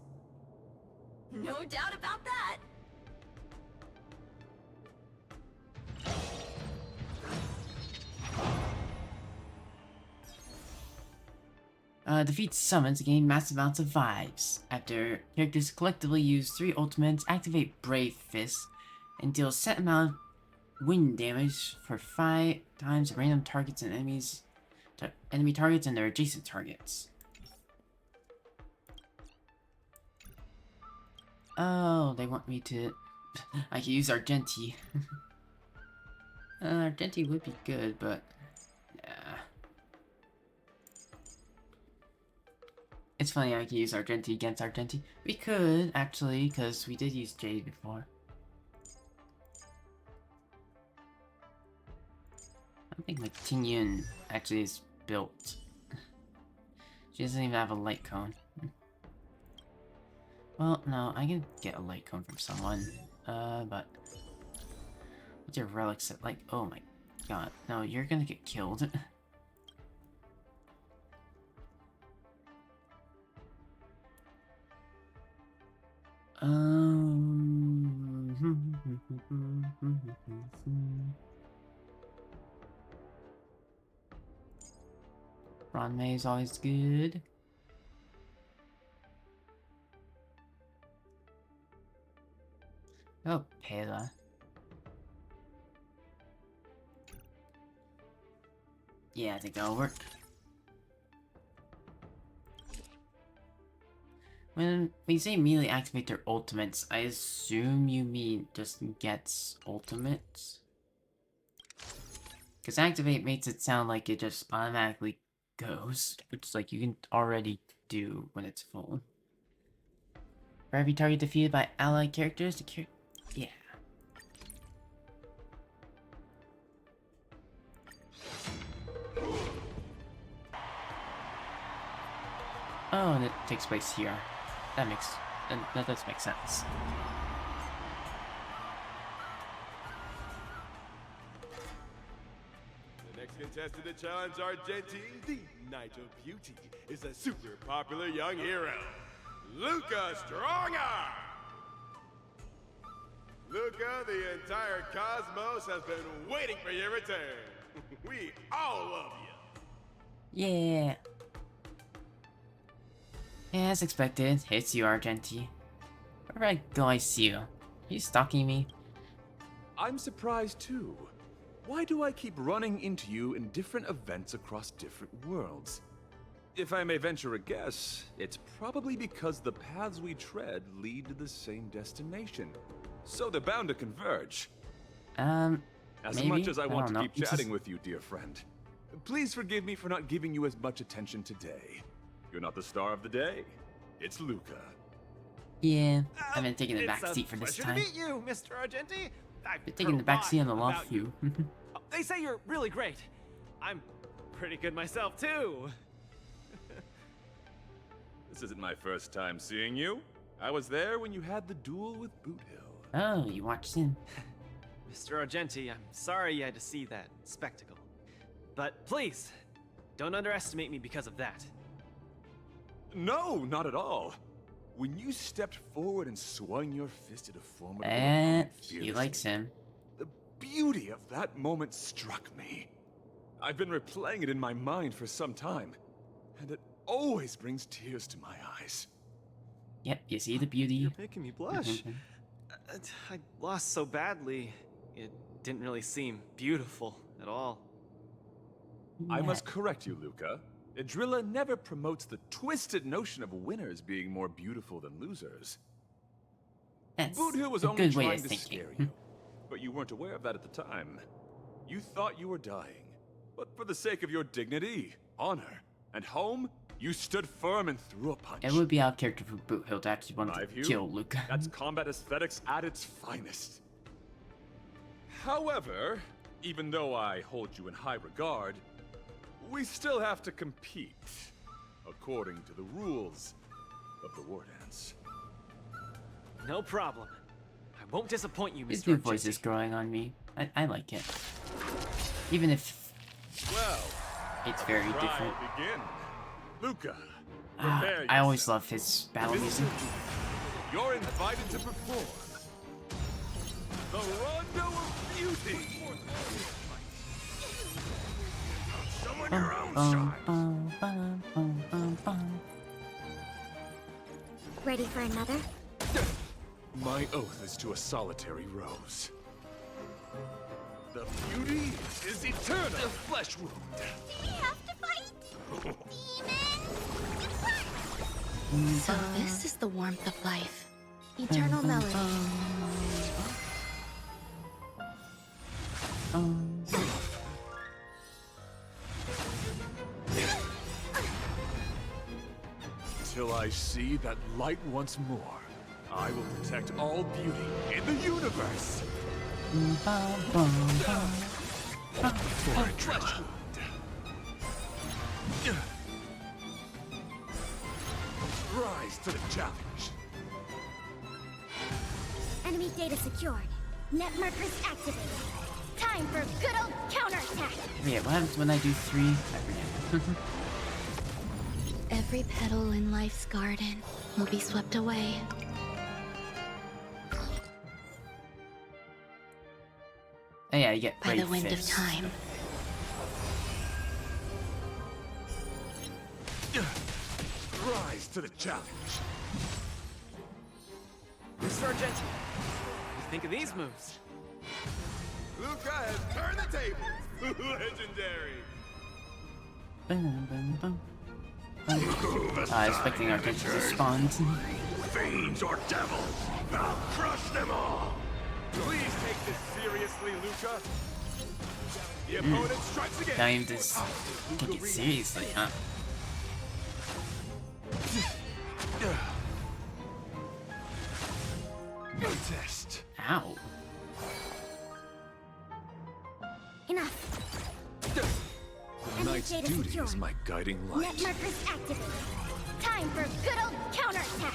No doubt about that. Defeat summons gain massive amounts of vibes. After characters collectively use 3 ultimates, activate Brave Fist, and deal a set amount of wind damage for 5 times random targets and enemy targets and their adjacent targets. Oh, they want me to... I can use Argenti. Argenti would be good, but... yeah. It's funny I can use Argenti against Argenti. We could, actually, because we did use Jade before. I don't think my Tingyun actually is built. She doesn't even have a light cone. Well, no, I can get a light cone from someone. But... what's your relic set like? Oh my god. No, you're gonna get killed. Ron May is always good. Oh, Pela. Yeah, I think that'll work. When you say immediately activate their ultimates, I assume you mean just gets ultimates? Because activate makes it sound like it just automatically goes, which is like you can already do when it's full. For every target defeated by allied characters, the yeah. Oh, and it takes place here. That does make sense. The next contestant to challenge Argenti, the Knight of Beauty, is a super popular young hero, Luka Strongarm! Luka, the entire cosmos has been waiting for your return. We all love you. Yeah. Yeah, as expected, it's you, Argenti. Wherever I go, I see you. Are you stalking me? I'm surprised too. Why do I keep running into you in different events across different worlds? If I may venture a guess, it's probably because the paths we tread lead to the same destination. So they're bound to converge. As maybe? much as I want don't to know. keep chatting with you, dear friend, please forgive me for not giving you as much attention today. You're not the star of the day. It's Luka. Yeah, I've been taking the It's back a seat for this pleasure time. to meet you, Mr. Argenti. I've Been taking the back seat on the lot left about you. view. They say you're really great. I'm pretty good myself, too. This isn't my first time seeing you. I was there when you had the duel with Boot Hill. Oh, you watched him. Mr. Argenti, I'm sorry you had to see that spectacle. But please, don't underestimate me because of that. No, not at all. When you stepped forward and swung your fist at a formidable He likes him. the beauty of that moment struck me. I've been replaying it in my mind for some time, and it always brings tears to my eyes. Yep, you see the beauty. You're making me blush. I lost so badly, it didn't really seem beautiful at all. I must correct you, Luka. Idrilla never promotes the twisted notion of winners being more beautiful than losers. That's Boot Hill was a only good way trying of to thinking. scare you, but you weren't aware of that at the time. You thought you were dying, but for the sake of your dignity, honor, and home, you stood firm and threw a punch. It would be out of character for Boot Hill to actually want In my to view, kill Luka. That's combat aesthetics at its finest. However, even though I hold you in high regard, we still have to compete, according to the rules of the Wardance. No problem. I won't disappoint you, His Mr. new Argenti. voice is growing on me. I like it. Even if Well, it's very trial different. begin. Luka, Ah, prepare I always yourself. love his battle music. You're invited to perform the Rondo of Beauty. Someone your own size. Ready for another? My oath is to a solitary rose. The beauty is eternal. The flesh wound. Do we have to fight? So this is the warmth of life. Eternal melody. Till I see that light once more, I will protect all beauty in the universe. For a flesh wound. Rise to the challenge. Enemy data secured. Net markers activated. Time for good old counterattack. Yeah, what happens when I do 3? I forget. Every petal in life's garden will be swept away. Oh yeah, you get By brave the wind of fists. time. Rise to the challenge. Mr. Argenti, what do you think of these moves? Luka has turned the tables. Legendary. Bum, bum, bum. I was expecting our attention to spawn. Fiends or devils, I'll crush them all. Please take this seriously, Luka. The opponent strikes again. Now you just take it seriously, huh? No test. Ow. Enough. The knight's data duty secured. is my guiding Net light. markers activated. Time for good old counterattack.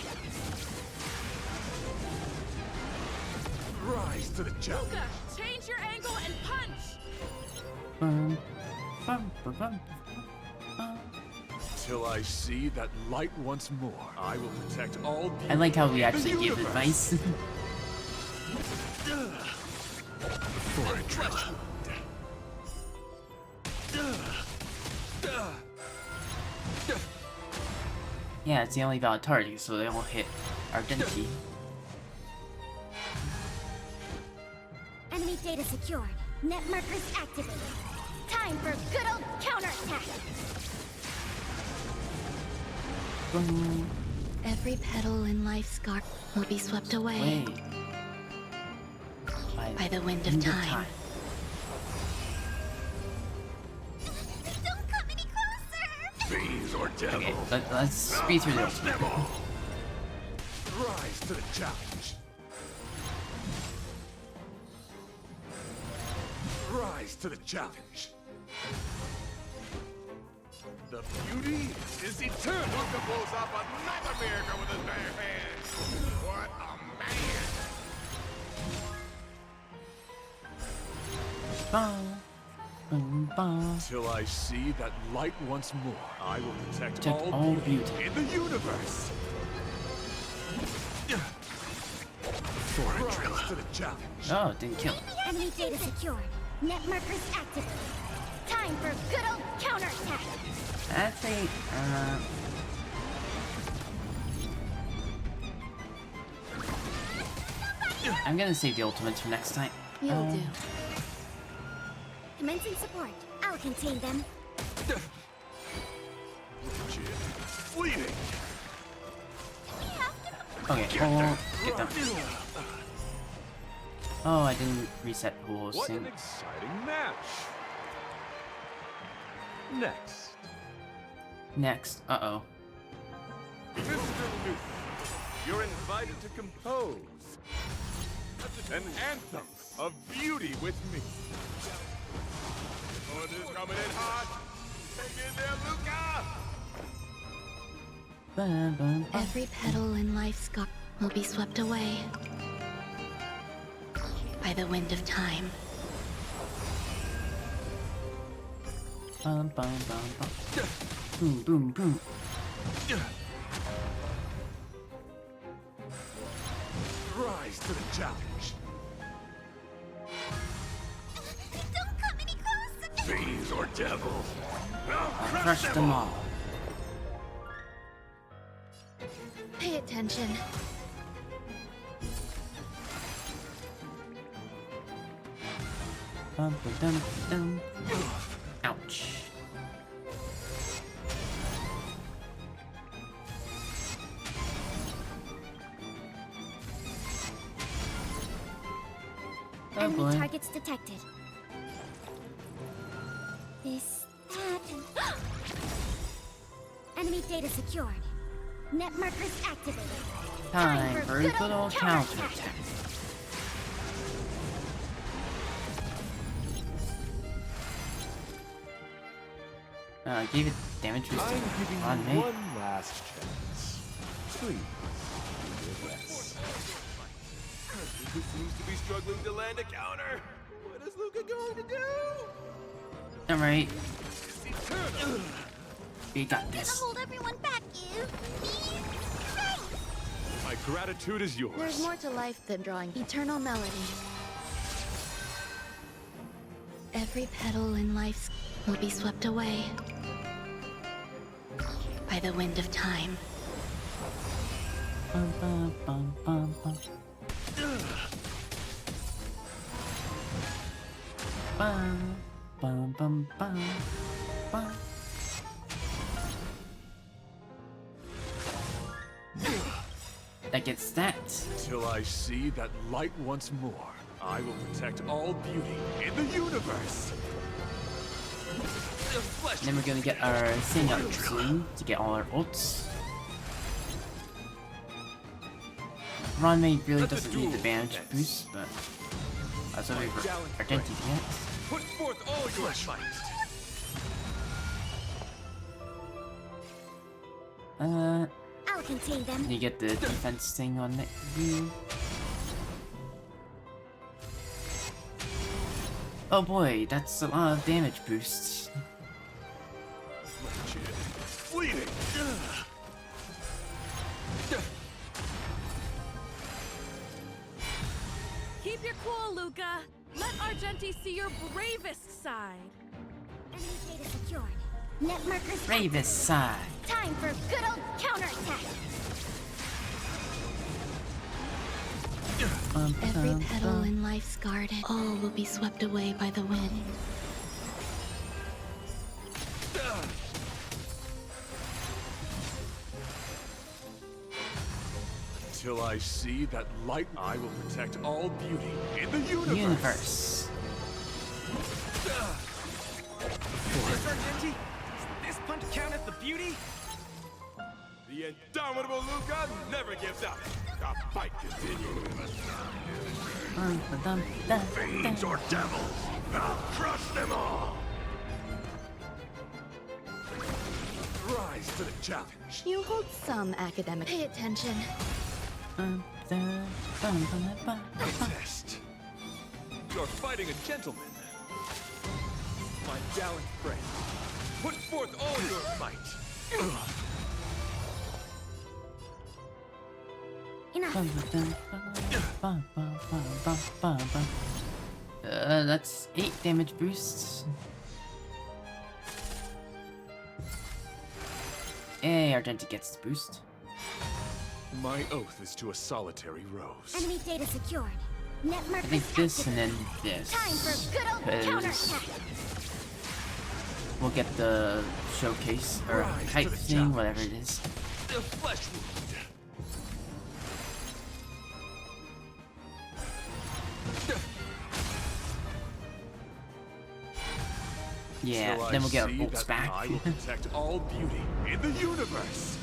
Rise to the challenge. Luka, change your angle and punch! Bum, bum, bum, bum, bum. Till I see that light once more, I will protect all beauty. I like how we in the actually give universe. advice. For a flesh wound. Yeah, it's the only valid target, so they all hit Argenti. Enemy data secured. Net markers activated. Time for good old counterattack. Boom. Every petal in life's garden will be swept away by the wind of time. Don't come any closer! Fiends or devil. Okay, let's speed through this. Rise to the challenge. Rise to the challenge. The beauty is eternal. Luka pulls off another miracle with his bare hands. What a man! Bum, bum, bum. Till I see that light once more, I will protect Protect all all beauty beauty. in the universe. Rise to the challenge. Oh, didn't kill him. Enemy data secured. Net markers activated. Time for good old counterattack. That's a, I'm gonna save the ultimates for next time. You'll do. Commencing support. I'll contain them. Fleeting. Okay, oh, get down. Oh, I didn't reset pools. What an exciting match. Next. Next, uh-oh. Mr. Luka, you're invited to compose an anthem of beauty with me. Orders coming in hot. Hang in there, Luka! Bum, bum, bum. Every petal in life's garden will be swept away by the wind of time. Bum, bum, bum, bum. Boom, boom, boom. Rise to the challenge. Don't come any closer! Fiends or devil. I'll crush them all. Pay attention. Bum, ba, dum, dum. Ouch. Oh Enemy boy. targets detected. This, that, and... Enemy data secured. Net markers activated. Time for a good old counterattack. Gave it damage boost I'm giving on you me. one last chance. Please, do your best. Luka seems to be struggling to land a counter. What is Luka going to do? Alright, It's eternal. we got Gonna this. hold everyone back, you. My gratitude is yours. There's more to life than drawing eternal melody. Every petal in life's will be swept away by the wind of time. Bum, bum, bum, bum, bum. Bum, bum, bum, bum, bum. That gets that. Till I see that light once more, I will protect all beauty in the universe. Then we're gonna get our thing up soon to get all our ults. Ronmei really doesn't need the damage boost, but that's what we were attempting to get. Put forth all your might. I'll contain them. You get the defense thing on you. Oh boy, that's a lot of damage boosts. Fleeting. Keep your cool, Luka. Let Argenti see your bravest side. Enemy data secured. Net markers Bravest side. Time for good old counterattack. Every petal in life's garden, all will be swept away by the wind. Till I see that light, I will protect all beauty in the universe. Sargenti, does this punch count as the beauty? The indomitable Luka never gives up. The fight continues. Fiends or devils, I'll crush them all. Rise to the challenge. You hold some academic. Pay attention. Test. You're fighting a gentleman. My gallant friend, put forth all your might. That's 8 damage boosts. Hey, Argenti gets the boost. My oath is to a solitary rose. Enemy data secured. Net I markers think this and activated. then this. Time for good old 'Cause counterattack. we'll get the showcase or hype thing, whatever it is. The flesh wound. Yeah, Till then I we'll get our see bolts that back. I will protect all beauty in the universe.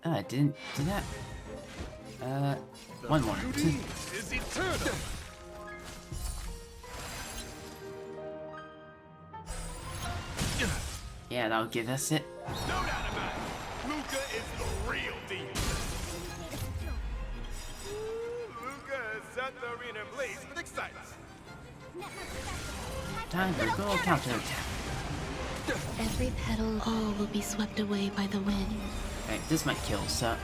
I didn't do that. One more. Beauty is eternal. Yeah, that'll give us it. No doubt about it. Luka is the real deal. Luka has set the arena ablaze with excitement. Time for a little counterattack. Every petal, all will be swept away by the wind. Alright, this might kill, so.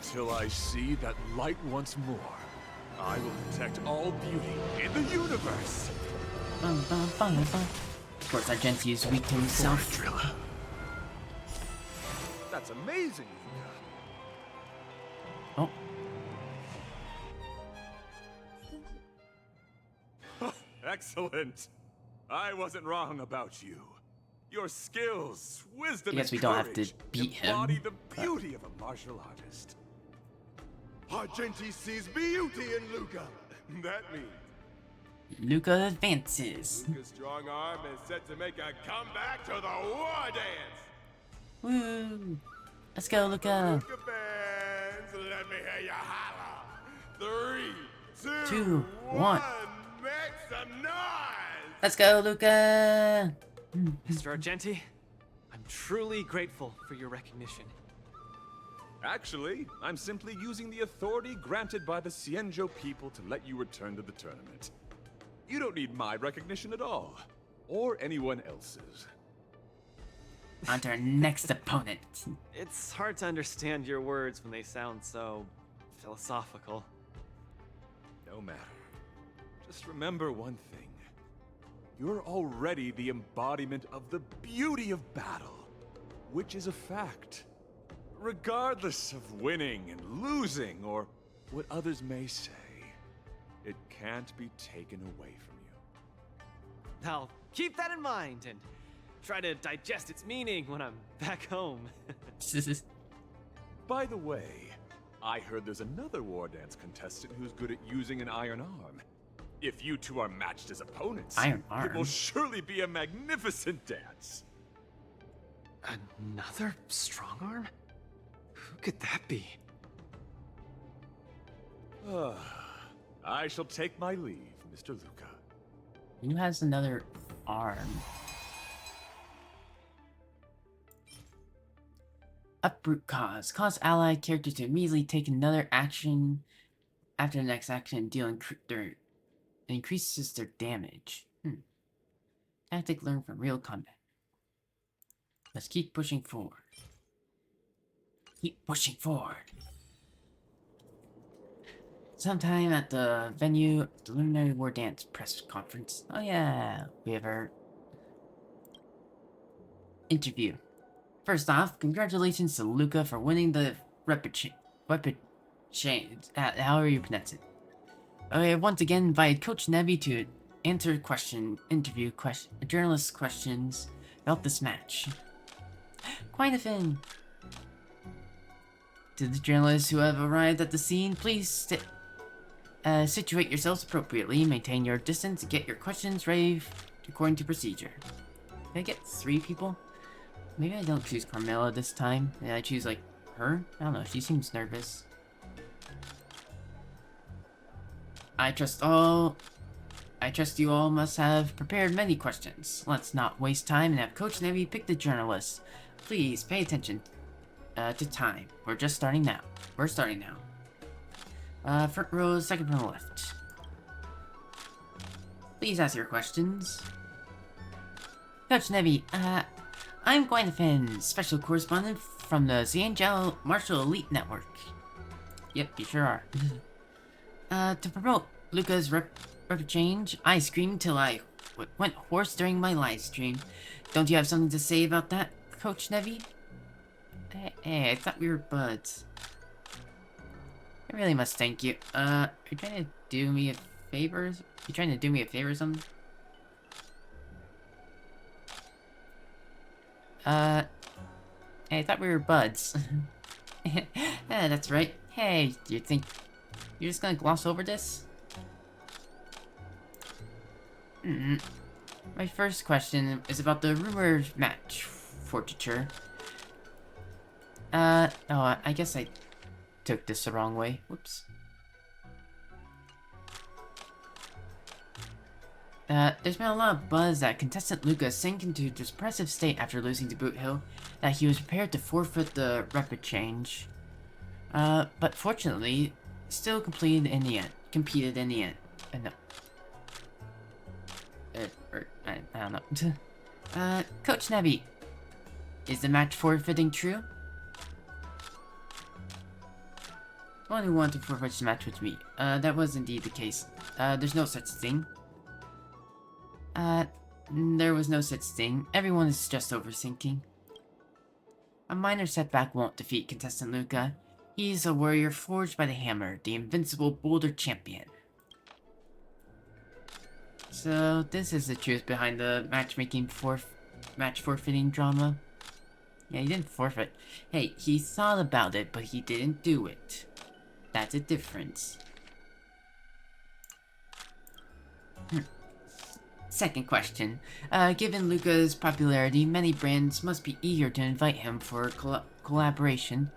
Till I see that light once more, I will protect all beauty in the universe. Of course, Argenti is weak to himself. That's amazing. Oh. Excellent. I wasn't wrong about you. Your skills, wisdom, I guess and we don't have to courage beat him, embody the beauty of a martial artist. Argenti sees beauty in Luka. That means Luka advances. Luka's strong arm is set to make a comeback to the Wardance. Woo! Let's go, Luka. Luka fans, let me hear you holler. 3, 2, 2, 1. Make some noise. Let's go, Luka. Mr. Argenti, I'm truly grateful for your recognition. Actually, I'm simply using the authority granted by the Cienjo people to let you return to the tournament. You don't need my recognition at all, or anyone else's. On to our next opponent. It's hard to understand your words when they sound so philosophical. No matter. Just remember one thing. You're already the embodiment of the beauty of battle, which is a fact. Regardless of winning and losing, or what others may say, it can't be taken away from you. I'll keep that in mind and try to digest its meaning when I'm back home. By the way, I heard there's another Wardance contestant who's good at using an iron arm. If you two are matched as opponents, Iron it will arm? surely be a magnificent dance. Another strong arm? Who could that be? I shall take my leave, Mr. Luka. Who has another arm? Uproot cause. Cause allied characters to immediately take another action after the next action and deal increases their damage. Tactic learned from real combat. Let's keep pushing forward. Keep pushing forward. Sometime at the venue, the Luminary Wardance press conference. Oh yeah, we have our interview. First off, congratulations to Luka for winning the weapon change, however you pronounce it. I once again invited Coach Nevi to answer journalist questions about this match. Quite a fin. To the journalists who have arrived at the scene, please situate yourselves appropriately, maintain your distance, and get your questions ready according to procedure. Can I get 3 people? Maybe I don't choose Carmela this time. Maybe I choose, like, her? I don't know, she seems nervous. I trust you all must have prepared many questions. Let's not waste time and have Coach Nevi pick the journalists. Please pay attention to time. We're just starting now. We're starting now. Front row, second from the left. Please ask your questions. Coach Nevi, I'm Gwen Finn, special correspondent from the Xianjiao Martial Elite Network. Yep, you sure are. To promote Luka's rep change, I screamed till I went hoarse during my live stream. Don't you have something to say about that, Coach Nevi? Hey, I thought we were buds. I really must thank you. Are you trying to do me a favor? You trying to do me a favor or something? Hey, I thought we were buds. Yeah, that's right. Hey, do you think you're just gonna gloss over this? My first question is about the rumored match forfeiture. Oh, I guess I took this the wrong way. Whoops. There's been a lot of buzz that contestant Luka sank into a depressive state after losing to Boot Hill, that he was prepared to forfeit the rapid change. But fortunately, still competed in the end. No. I don't know. Coach Nevi, is the match forfeiting true? The one who wanted to forfeit the match with me. That was indeed the case. There's no such thing. There was no such thing. Everyone is just overthinking. A minor setback won't defeat contestant Luka. He's a warrior forged by the hammer, the invincible boulder champion. So, this is the truth behind the match forfeiting drama. Yeah, he didn't forfeit. Hey, he thought about it, but he didn't do it. That's a difference. Second question. Given Luka's popularity, many brands must be eager to invite him for collaboration.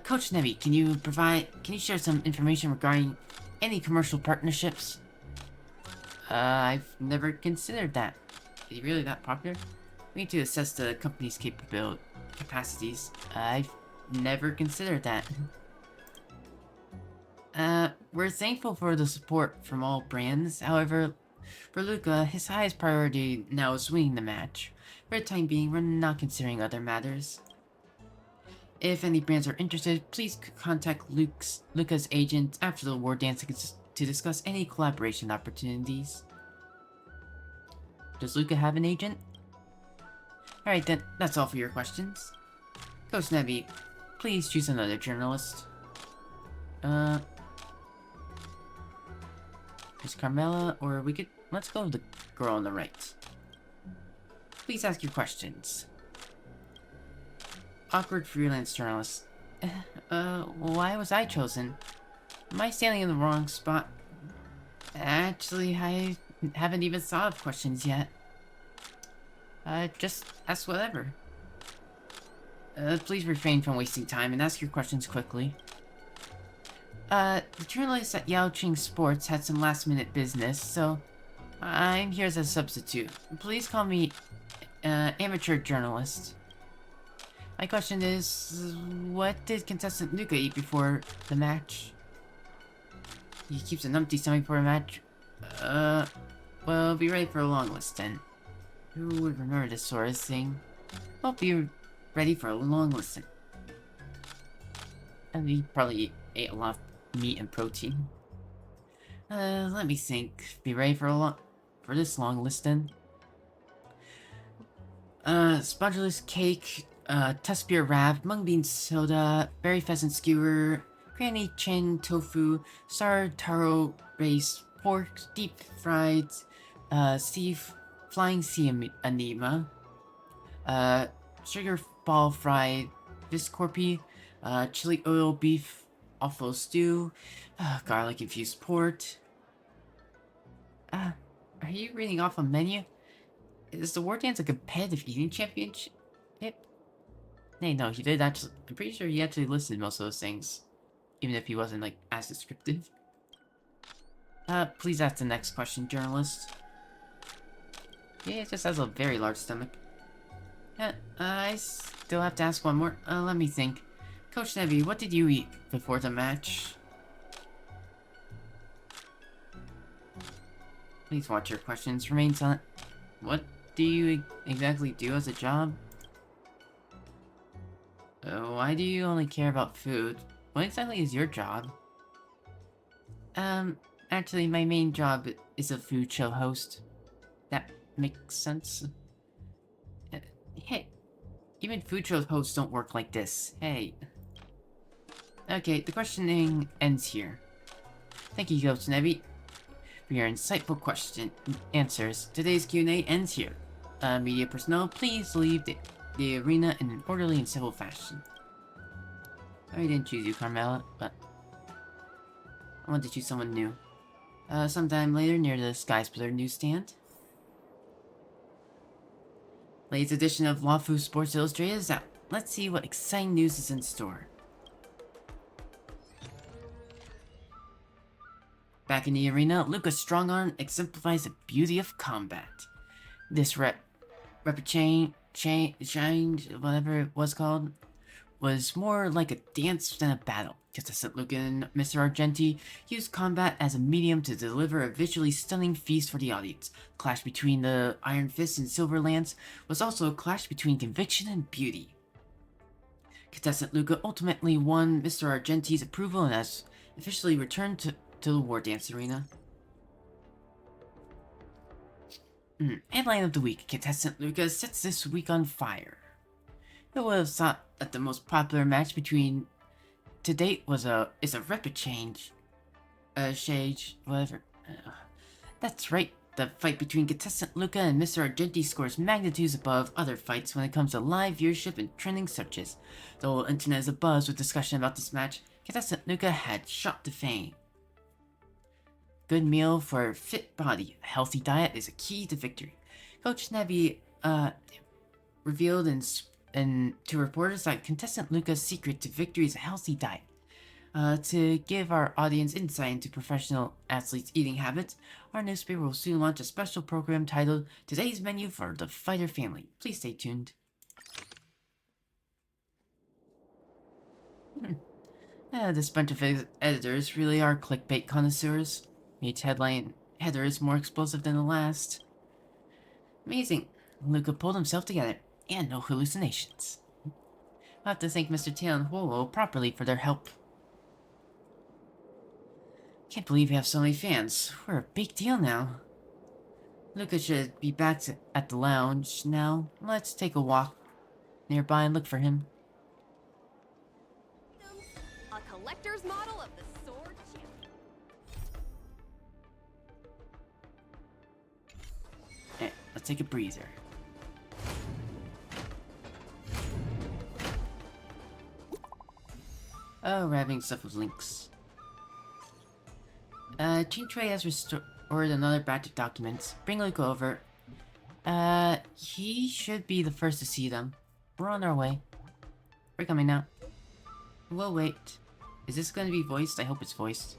Coach Nevi, can you share some information regarding any commercial partnerships? I've never considered that. Is he really that popular? We need to assess the company's capacities. I've never considered that. We're thankful for the support from all brands. However, for Luka, his highest priority now is winning the match. For the time being, we're not considering other matters. If any brands are interested, please contact Luka's agent after the Wardance to discuss any collaboration opportunities. Does Luka have an agent? Alright then, that's all for your questions. Coach Nevi, please choose another journalist. Is Carmela, or let's go with the girl on the right. Please ask your questions. Awkward freelance journalist. Why was I chosen? Am I standing in the wrong spot? Actually, I haven't even thought of questions yet. Just ask whatever. Please refrain from wasting time and ask your questions quickly. The journalist at Yaoqing Sports had some last-minute business, so I'm here as a substitute. Please call me, amateur journalist. My question is, what did contestant Luka eat before the match? He keeps an empty stomach before a match? Well, be ready for a long list then. Who would remember this sort of thing? Well, be ready for a long list then. And he probably ate a lot of meat and protein. Let me think. Be ready for this long list then. Spongulous cake, test beer wrap, mung bean soda, berry pheasant skewer, granny chin tofu, star taro rice, pork, deep fried, flying sea anema, sugar ball fried viscorpi, chili oil beef offal stew, garlic infused port. Are you reading off a menu? Is the Wardance a competitive eating championship? Hey, no, he did actually. I'm pretty sure he actually listed most of those things, even if he wasn't like as descriptive. Please ask the next question, journalist. Yeah, it just has a very large stomach. I still have to ask one more. Let me think. Coach Nevi, what did you eat before the match? Please watch your questions. Remain silent. What do you exactly do as a job? Why do you only care about food? What exactly is your job? Actually, my main job is a food show host. That makes sense. Hey, even food show hosts don't work like this. Hey. Okay, the questioning ends here. Thank you, Coach Nevi, for your insightful answers. Today's Q&A ends here. Media personnel, please leave the arena in an orderly and civil fashion. I didn't choose you, Carmela, but I want to choose someone new. Sometime later, near the Sky Splitter newsstand. Latest edition of Wafu Sports Illustrated is out. Let's see what exciting news is in store. Back in the arena, Luka's strong arm exemplifies the beauty of combat. This change, whatever it was called, was more like a dance than a battle. Contestant Luka and Mr. Argenti used combat as a medium to deliver a visually stunning feast for the audience. Clash between the Iron Fist and Silver Lance was also a clash between conviction and beauty. Contestant Luka ultimately won Mr. Argenti's approval and has officially returned to the Wardance arena. Headline of the week: Contestant Luka sets this week on fire. Who would have thought that the most popular match between to date is a rapid change, shade, whatever. That's right. The fight between contestant Luka and Mr. Argenti scores magnitudes above other fights when it comes to live viewership and trending searches. The whole internet is abuzz with discussion about this match. Contestant Luka had shot to fame. Good meal for a fit body. A healthy diet is a key to victory. Coach Nevi revealed to reporters that contestant Luka's secret to victory is a healthy diet. To give our audience insight into professional athletes' eating habits, our newspaper will soon launch a special program titled Today's Menu for the Fighter Family. Please stay tuned. This bunch of editors really are clickbait connoisseurs. Each header is more explosive than the last. Amazing. Luka pulled himself together, and no hallucinations. I'll have to thank Mr. Tail and Huolo properly for their help. Can't believe we have so many fans. We're a big deal now. Luka should be back at the lounge now. Let's take a walk nearby and look for him. A collector's model of the sword champion. Let's take a breather. Oh, we're having stuff with links. Team Trey has restored another batch of documents. Bring Luka over. He should be the first to see them. We're on our way. We're coming now. We'll wait. Is this going to be voiced? I hope it's voiced.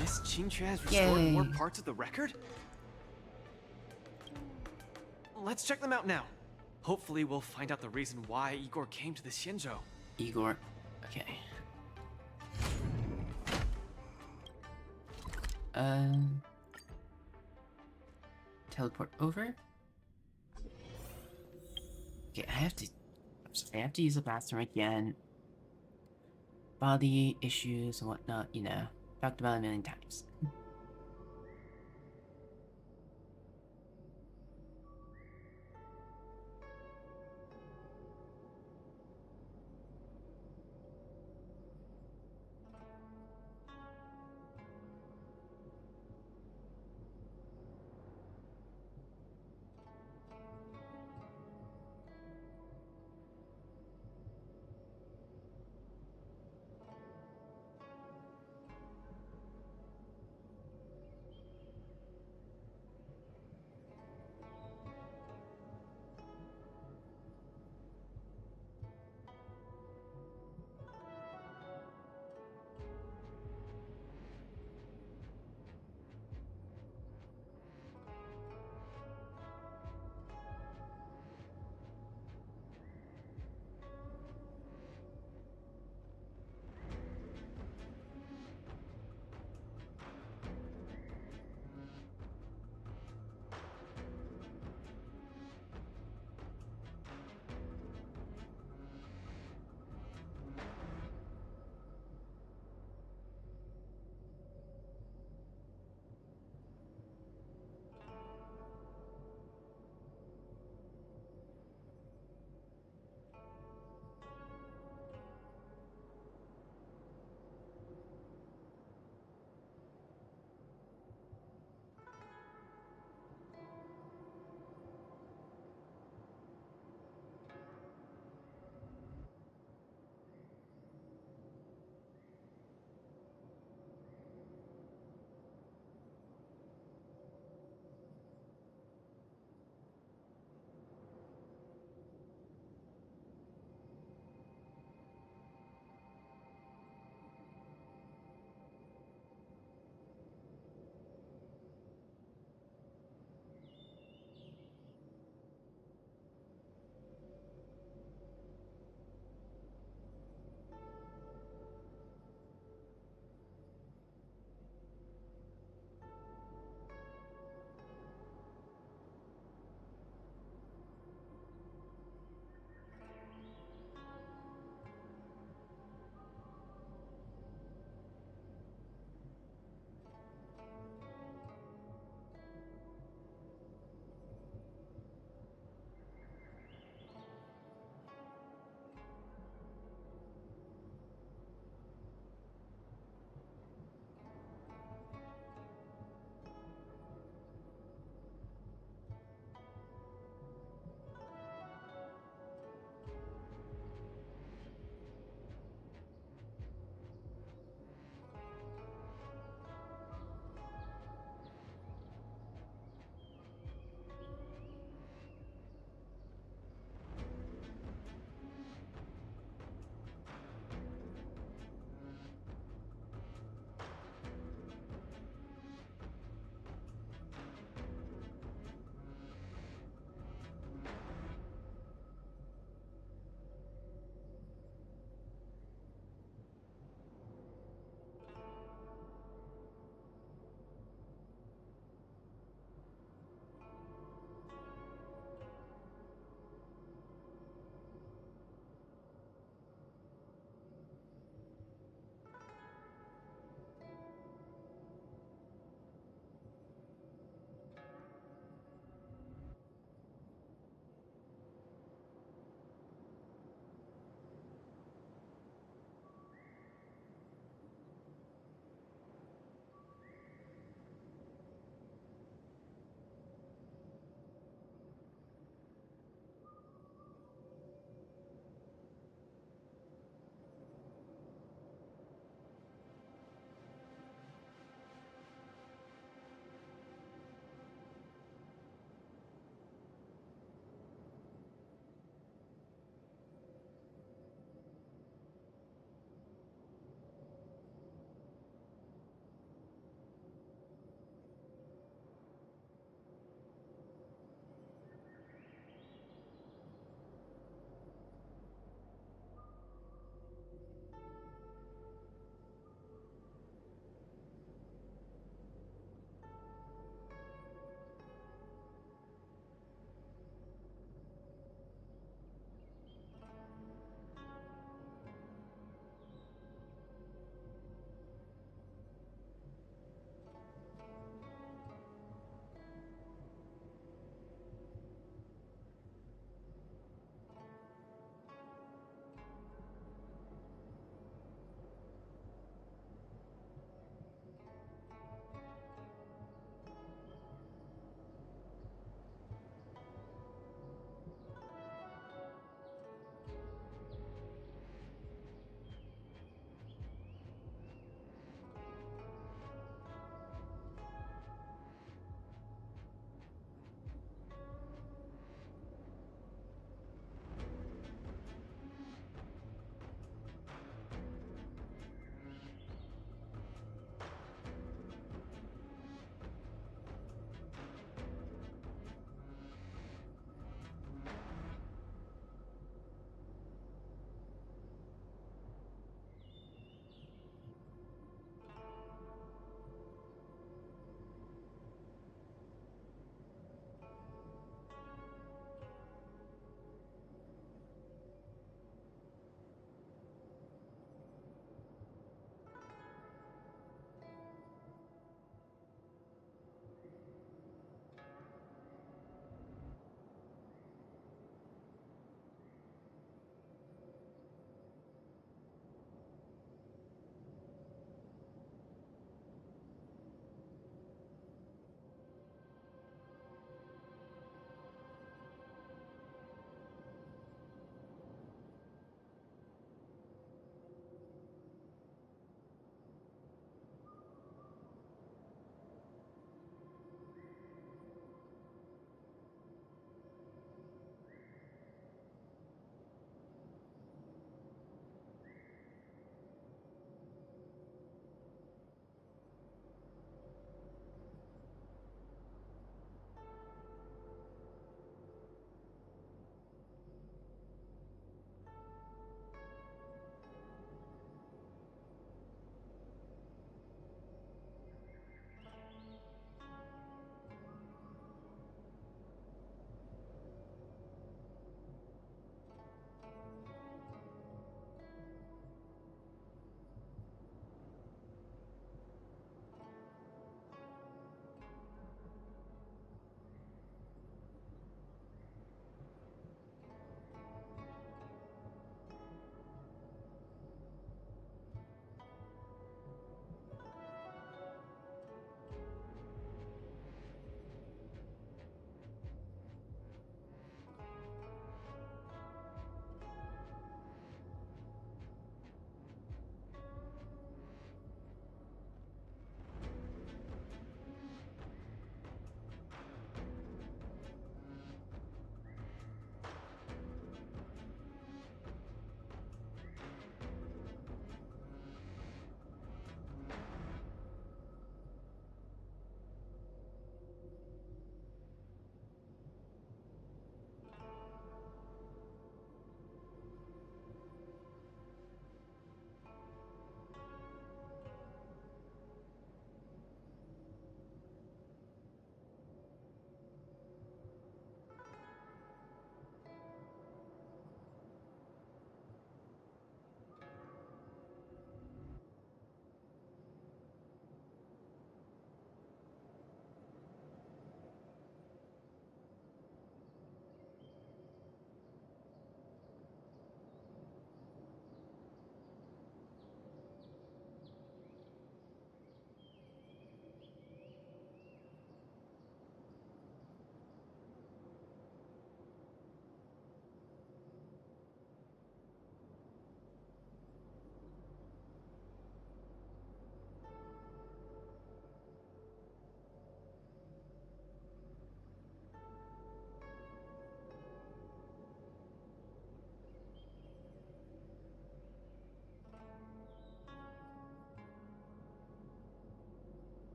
Miss Qingque has restored more parts of the record? Let's check them out now. Hopefully we'll find out the reason why Igor came to the Xianzhou. Igor. Okay. Teleport over. Okay, I have to use the bathroom again. Body issues and whatnot, you know. Talked about it a million times.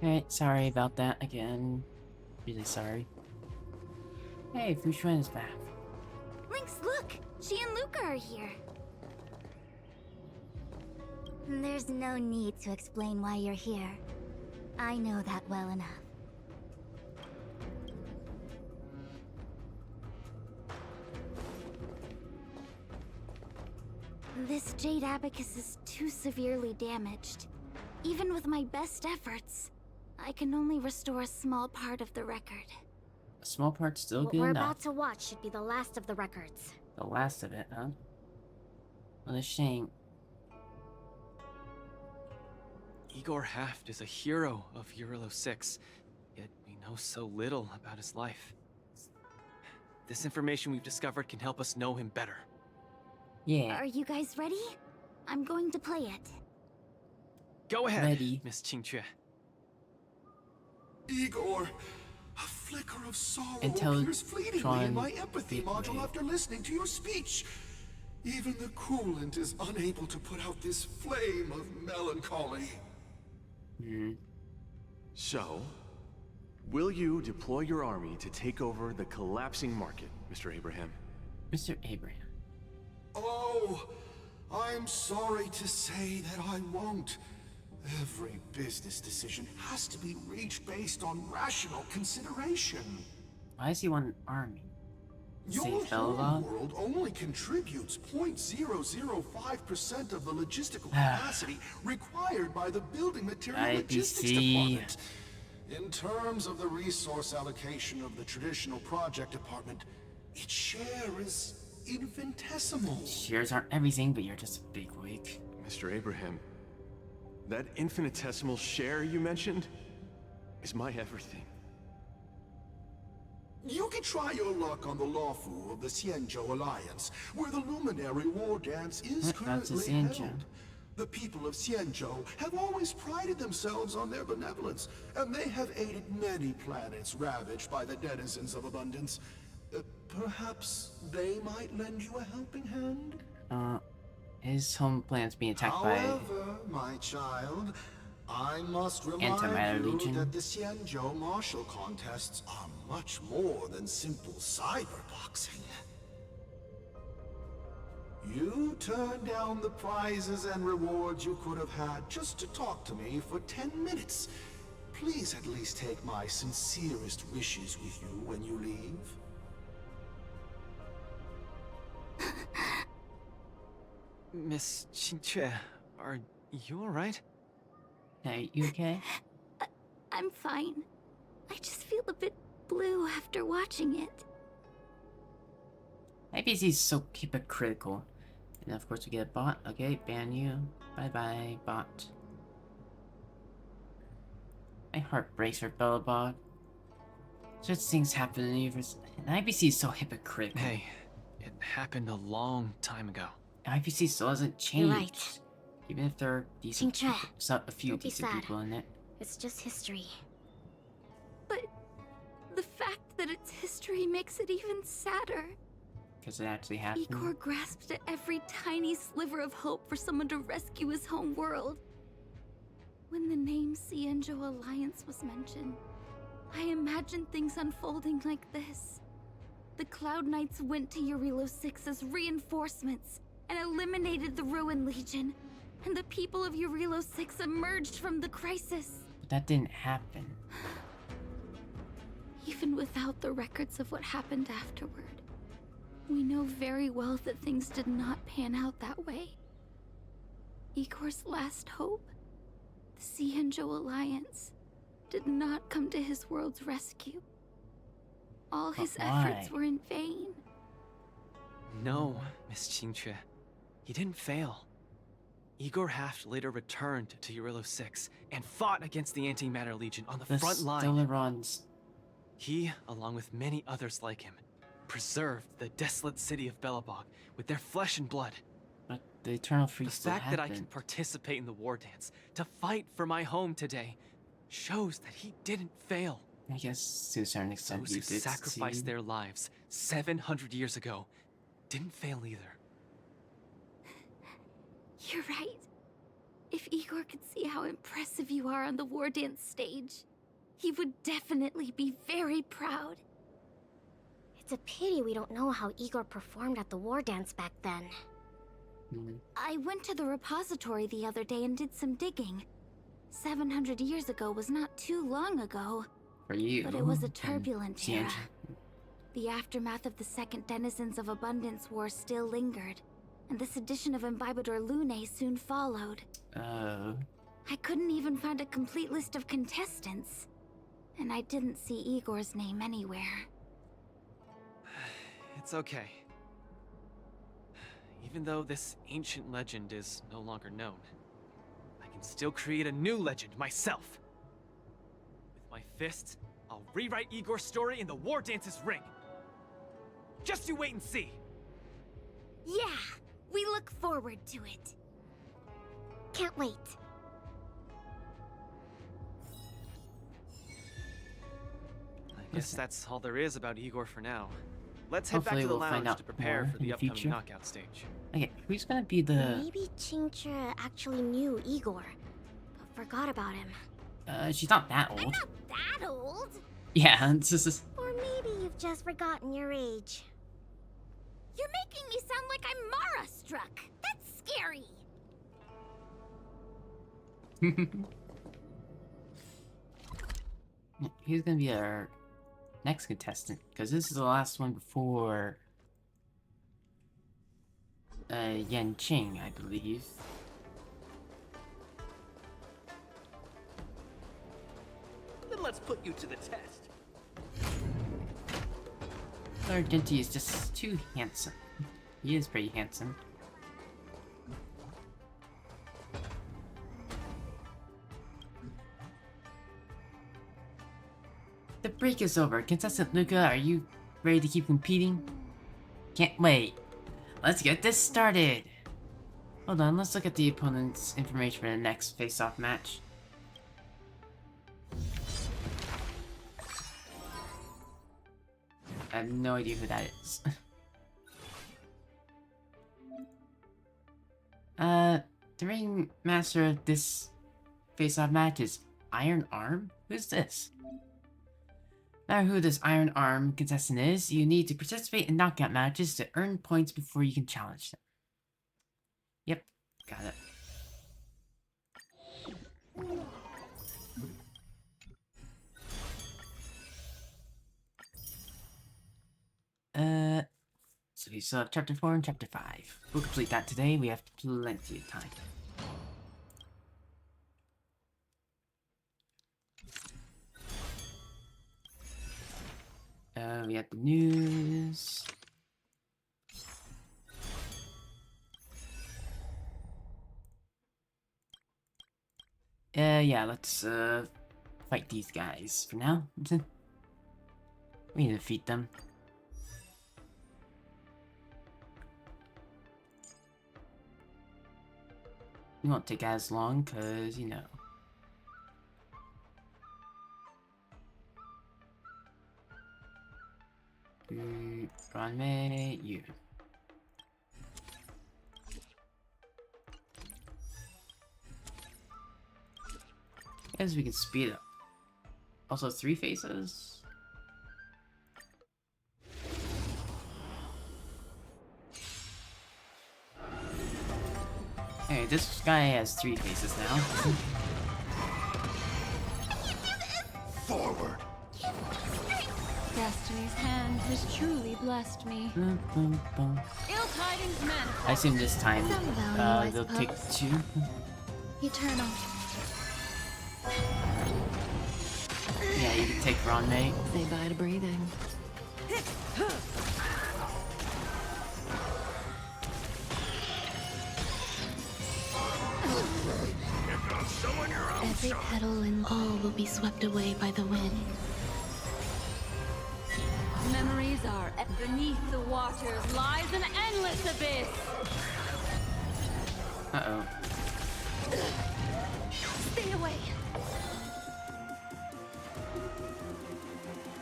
Alright, sorry about that again. Really sorry. Hey, Fushuan is back. Lynx, look! She and Luka are here. There's no need to explain why you're here. I know that well enough. This Jade Abacus is too severely damaged. Even with my best efforts, I can only restore a small part of the record. A small part's still What good we're enough. about to watch should be the last of the records. The last of it, huh? What a shame. Igor Haft is a hero of Eurilo 6, yet we know so little about his life. This information we've discovered can help us know him better. Yeah. Are you guys ready? I'm going to play it. Go ahead, Ready. Miss Qingque. Igor, a flicker of sorrow appears fleetingly in my empathy module after listening to your speech. Even the coolant is unable to put out this flame of melancholy. So, will you deploy your army to take over the collapsing market, Mr. Abraham? Mr. Abraham. Oh, I'm sorry to say that I won't. Every business decision has to be reached based on rational consideration. Why does he want an army? Your Save home Belva? world only contributes 0.005% of the logistical capacity required by the Building Material Logistics Department. In terms of the resource allocation of the traditional project department, its share is infinitesimal. Shares aren't everything, but you're just a big wig. Mr. Abraham, that infinitesimal share you mentioned is my everything. You can try your luck on the Lawfu of the Xianzhou Alliance, where the luminary Wardance is currently held. The people of Xianzhou have always prided themselves on their benevolence, and they have aided many planets ravaged by the denizens of abundance. Perhaps they might lend you a helping hand? His home planet's being attacked However, my child, I must remind you that the Xianzhou martial contests are much more than simple cyberboxing. You turned down the prizes and rewards you could have had just to talk to me for 10 minutes. Please at least take my sincerest wishes with you when you leave. Miss Qingque, are you alright? Hey, you okay? I'm fine. I just feel a bit blue after watching it. Maybe he's so hypocritical. And of course we get a bot. Okay, ban you. Bye-bye, bot. My heart breaks for Bellabog. Such things happen in the universe. And IBC is so hypocritical. Hey, it happened a long time ago. IBC still hasn't changed. You're right. Even if there are decent people, a few Don't be decent sad. people in it. It's just history. But the fact that it's history makes it even sadder. Because it actually happened. Igor grasped at every tiny sliver of hope for someone to rescue his home world. When the name Xianzhou Alliance was mentioned, I imagined things unfolding like this. The Cloud Knights went to Eurilo 6 as reinforcements and eliminated the Ruin Legion, and the people of Eurilo 6 emerged from the crisis. But that didn't happen. Even without the records of what happened afterward, we know very well that things did not pan out that way. Igor's last hope, the Xianzhou Alliance, did not come to his world's rescue. All his efforts were in vain. No, Miss Qingque. He didn't fail. Igor Haft later returned to Eurilo 6 and fought against the Antimatter Legion on the front line. Stellarons. He, along with many others like him, preserved the desolate city of Belobog with their flesh and blood. But the Eternal Freeze The still fact that I happened. can participate in the war dance to fight for my home today shows that he didn't fail. I guess to a certain extent Those he who did sacrificed succeed. their lives 700 years ago didn't fail either. You're right. If Igor could see how impressive you are on the Wardance stage, he would definitely be very proud. It's a pity we don't know how Igor performed at the Wardance back then. I went to the repository the other day and did some digging. 700 years ago was not too long ago. For you. But it was a turbulent era. Cienja. The aftermath of the Second Denizens of Abundance War still lingered, and the sedition of Imbibador Lune soon followed. I couldn't even find a complete list of contestants, and I didn't see Igor's name anywhere. It's okay. Even though this ancient legend is no longer known, I can still create a new legend myself. With my fists, I'll rewrite Igor's story in the Wardance's ring. Just you wait and see. Yeah, we look forward to it. Can't wait. I guess that's all there is about Igor for now. Let's head back Hopefully to the we'll find lounge out to prepare more for in the the upcoming future. knockout stage. Okay, who's gonna be the... Maybe Chingcha actually knew Igor, but forgot about him. she's not that old. I'm not that old! Yeah, it's just... Or maybe you've just forgotten your age. You're making me sound like I'm Mara-struck. That's scary. He's gonna be our next contestant, because this is the last one before Yan Qing, I believe. Then let's put you to the test. Lord Dinty is just too handsome. He is pretty handsome. The break is over. Contestant Luka, are you ready to keep competing? Can't wait. Let's get this started. Hold on, let's look at the opponent's information for the next face-off match. I have no idea who that is. The ring master of this face-off match is Iron Arm? Who's this? No matter who this Iron Arm contestant is, you need to participate in knockout matches to earn points before you can challenge them. Yep, got it. So we still have Chapter 4 and Chapter 5. We'll complete that today, we have plenty of time. We have the news. Yeah, let's, fight these guys for now. We need to defeat them. It won't take as long, cause, you know. Ranmei, you. Guess we can speed up. Also, 3 faces. Hey, this guy has 3 faces now. Forward! Destiny's hand has truly blessed me. Ill tidings manifest. I assume this time they'll take 2. Eternal. Yeah, you can take Ranmei. Say bye to breathing. Every petal and all will be swept away by the wind. Memories are beneath the waters lies an endless abyss. Uh-oh. Stay away.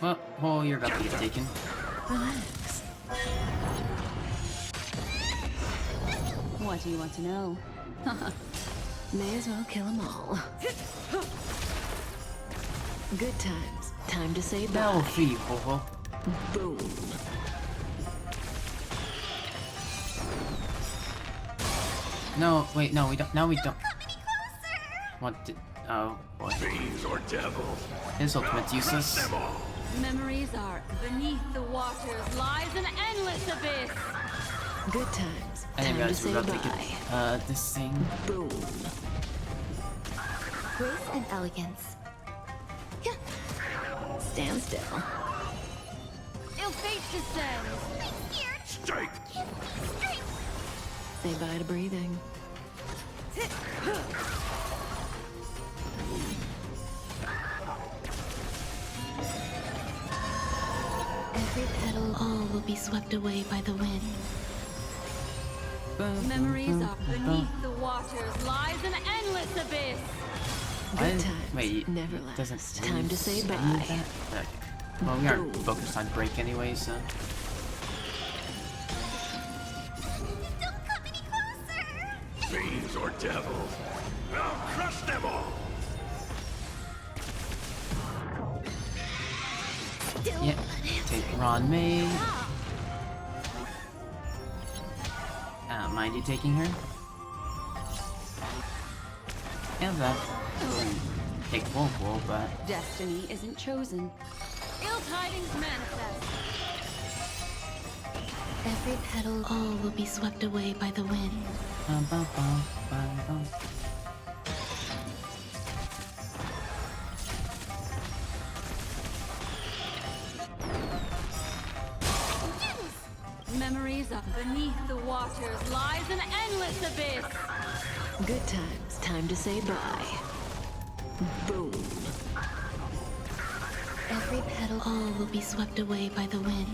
Well, oh, you're about to get taken. Relax. What do you want to know? May as well kill them all. Good times. Time to say bye. No, fijo. Boom. No, wait, no, we don't. No, we don't. What did? Oh boy. Fiends or devils. His ultimate's useless. Memories are beneath the waters lies an endless abyss. Good times. I didn't Time to realize we say were about to bye. get this thing. Boom. Grace and elegance. Stand still. Ill fate descends. Strike. Say bye to breathing. Every petal, all will be swept away by the wind. Memories are beneath the waters lies an endless abyss. Good times. Wait, never it last. doesn't Time to say any bye. of that? Well, we aren't focused on break anyway, so. Fiends or devils. I'll crush them all. Yep. Take her on me. Mind you taking her? And that. Take Wool, but. Destiny isn't chosen. Ill tidings manifest. Every petal, all will be swept away by the wind. Bum, bum, bum, bum, bum. Memories are beneath the waters lies an endless abyss. Good times. Time to say bye. Boom. Every petal, all will be swept away by the wind.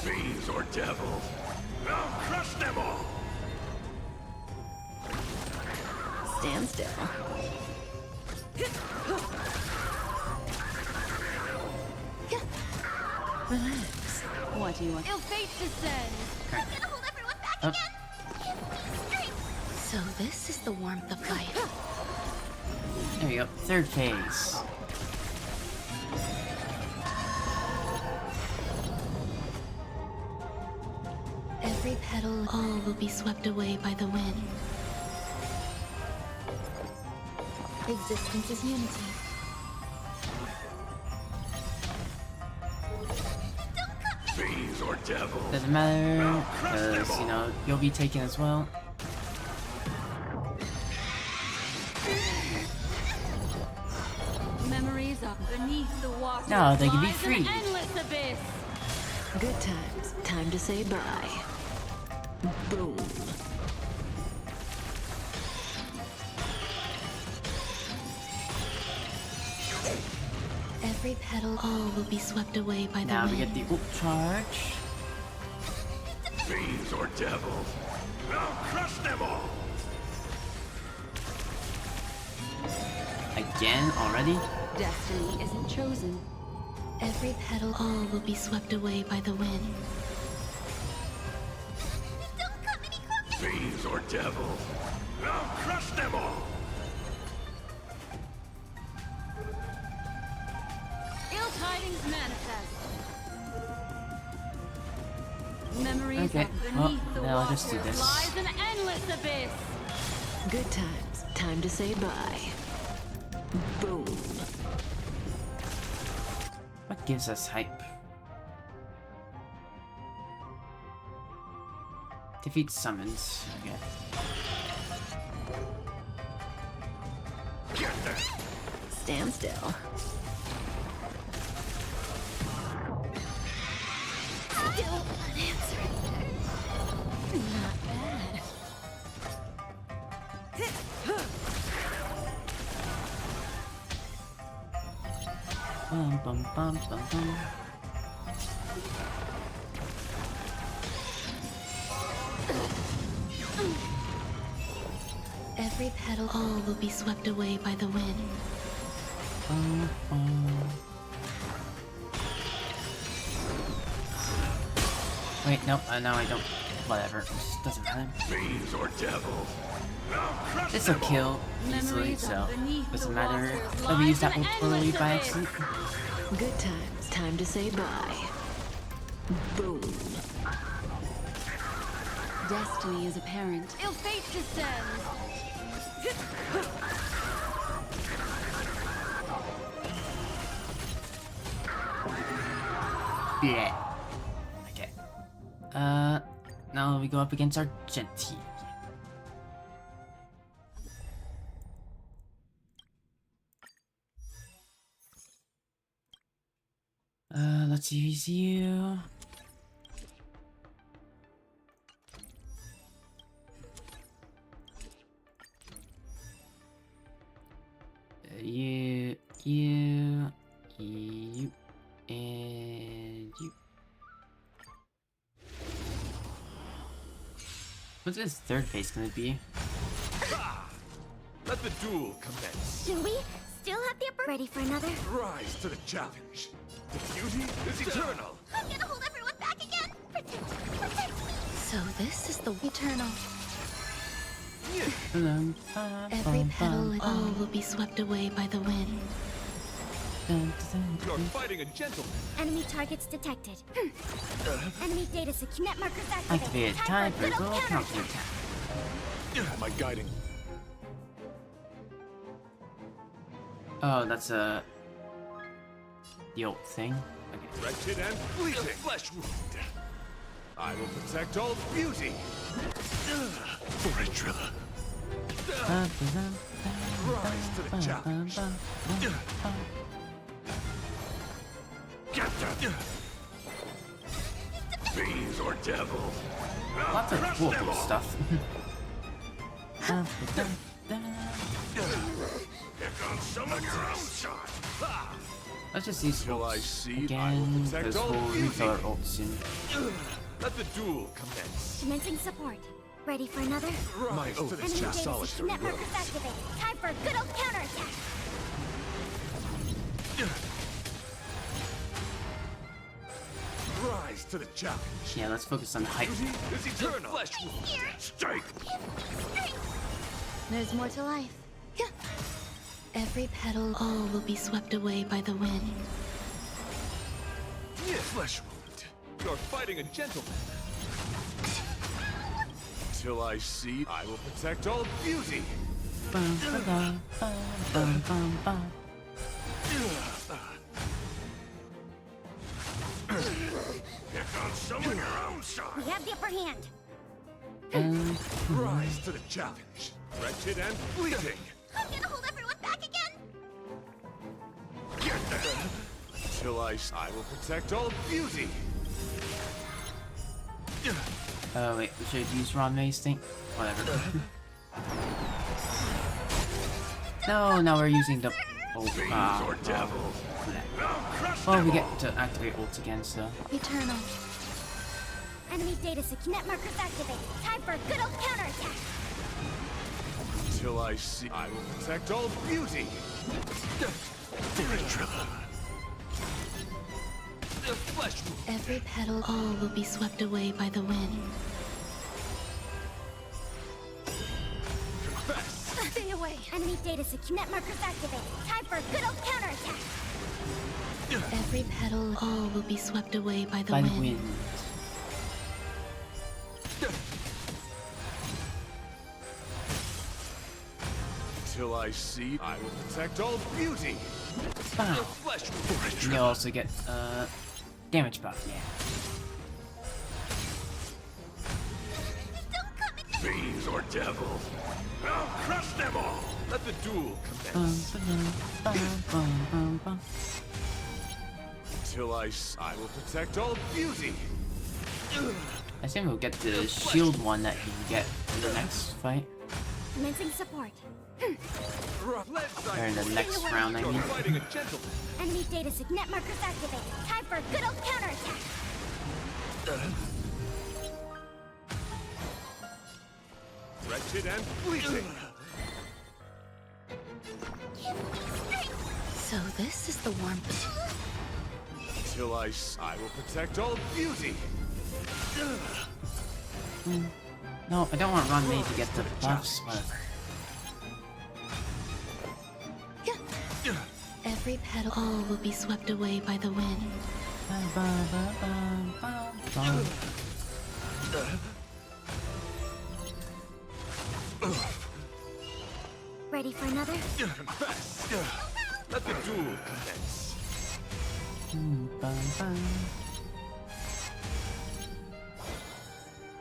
Fiends or devils. I'll crush them all. Stand still. Relax. What do you want? Ill fate descends. I'm gonna hold everyone back again. So this is the warmth of life. There you go. Third phase. Every petal, all will be swept away by the wind. Existence is unity. Fiends or devils. Doesn't matter, because, you know, you'll be taken as well. Memories are beneath the waters. No, they can be lies an free. endless abyss. Good times. Time to say bye. Boom. Every petal, all will be swept away by the Now wind. we get the ult charge. Fiends or devils. I'll crush them all. Again, already? Destiny isn't chosen. Every petal, all will be swept away by the wind. Fiends or devils. I'll crush them all. Ill tidings manifest. Memories Okay, are well, beneath the now I'll waters just do this. lies an endless abyss. Good times. Time to say bye. Boom. What gives us hype? Defeat summons. Okay. Stand still. Still unanswered. Not bad. Bum bum bum bum bum. Every petal, all will be swept away by the wind. Bum, bum. Wait, no, no, I don't whatever. It just doesn't matter. Fiends or devil. This will kill easily, so doesn't matter that we use that one poorly by accident. Good times. Time to say bye. Boom. Destiny is apparent. Ill fate descends. Yeah. Okay. Now we go up against our Gentile. Let's use you. You, and you. What's this third phase gonna be? Let the duel commence. Do we still have the upper? Ready for another? Rise to the challenge. The beauty is eternal. I'm gonna hold everyone back again. Protect me. So this is the eternal. Every Every petal, all will be swept away by the wind. You're fighting a gentleman. Enemy targets detected. Enemy data secure. Net markers activated. Activated. Time for a little counter attack. Am I guiding? Oh, that's the old thing. Okay. Wretched and bleeding. Flesh wound. I will protect all beauty. For a driller. Rise to the challenge. Get that! Fiends or devil. Lots of cool stuff. Here comes some of your own shot. Let's just use ults again, because all we'll beauty. refill our ult soon. Let the duel commence. Commencing support. Ready for another? Rise to the Enemy data solitary secure. Net markers roads. activated. Time for a good old counterattack. Rise to the challenge. Yeah, let's focus on height. Beauty is eternal. Flesh wound. Strike. There's more to life. Every petal, all will be swept away by the wind. Flesh wound. You're fighting a gentleman. Till I see, I will protect all beauty. Bum, ba-dum, bum, bum, bum, bum. Here comes some of your own shot. We have the upper hand. Rise to the challenge. Wretched and bleeding. I'm gonna hold everyone back again. Get there. Till I will protect all beauty. Oh wait, we should use Ron May's thing. Whatever. No, now we're using the ult. Well, we get to activate ult again, so. Eternal. Enemy data secure. Net markers activated. Time for a good old counterattack. Till I see, I will protect all beauty. The flesh wound. Every petal, all will be swept away by the wind. Stay away. Enemy data secure. Net markers activated. Time for a good old counterattack. Every petal, all will be swept away by the By the wind. wind. Till I see, I will protect all beauty. Wow. The flesh wound. You also get damage buff, yeah. Fiends or devil. I'll crush them all. Let the duel Bum, commence. ba-dum, bum, bum, bum. Till I will protect all beauty. I assume we'll get the shield one that you can get in the next fight. Commencing support. Or in the next round, I You're mean. fighting a gentleman. Enemy data secure. Net markers activated. Time for a good old counterattack. Wretched and bleeding. So this is the warmth. Till I will protect all beauty. No, I don't want Ron May to get the buffs, whatever. Every petal, all will be swept away by the wind. Ready for another? Let the duel commence.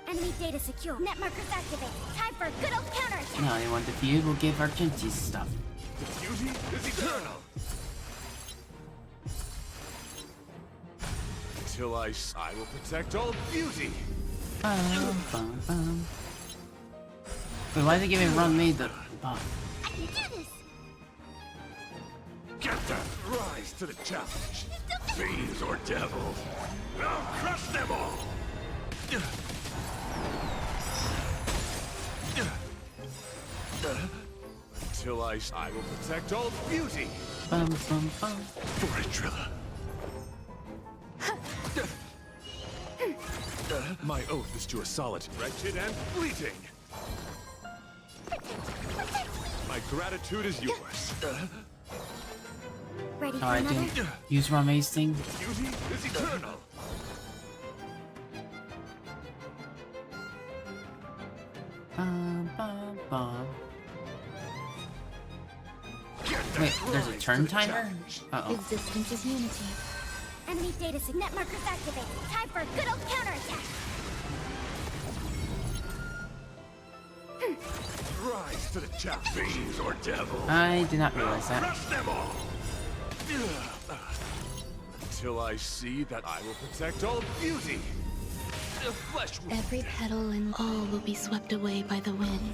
Enemy data secure. Net markers activate. Time for a good old counterattack. No, anyone defeated will give Argenti's stuff. The beauty is eternal. Until I will protect all beauty. Wait, why are they giving Ron May the buff? I can do this. Get them! Rise to the challenge. Fiends or devils. I'll crush them all! Until I will protect all beauty. For a driller. My oath is to a solid, wretched and fleeting. My gratitude is yours. Ready for Alright, another? then use Ron May's thing. Beauty is eternal. Wait, there's a turn timer? Uh-oh. Existence is unity. Enemy data net markers activate. Time for a good old counterattack. Rise to the challenge. Fiends or devils. I did not realize that. Crush them all! Until I see that I will protect all beauty. The flesh will Every petal and all will be swept away by the wind.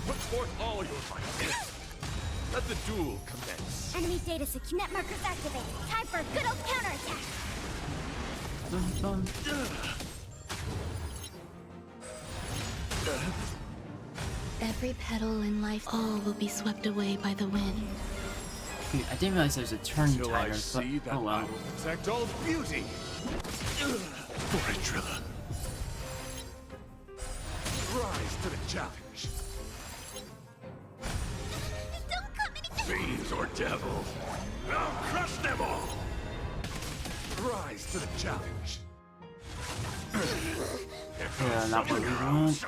put forth all your might. Let the duel commence. Enemy data secure. Net markers activate. Time for a good old counterattack. Every petal in life, all will be swept away by the wind. Dude, I didn't realize there was a turn Till I timer, but see that oh well. I will protect all beauty. For a driller. Rise to the challenge. Fiends or devils. I'll crush them all! Rise to the challenge. Yeah, not what we want.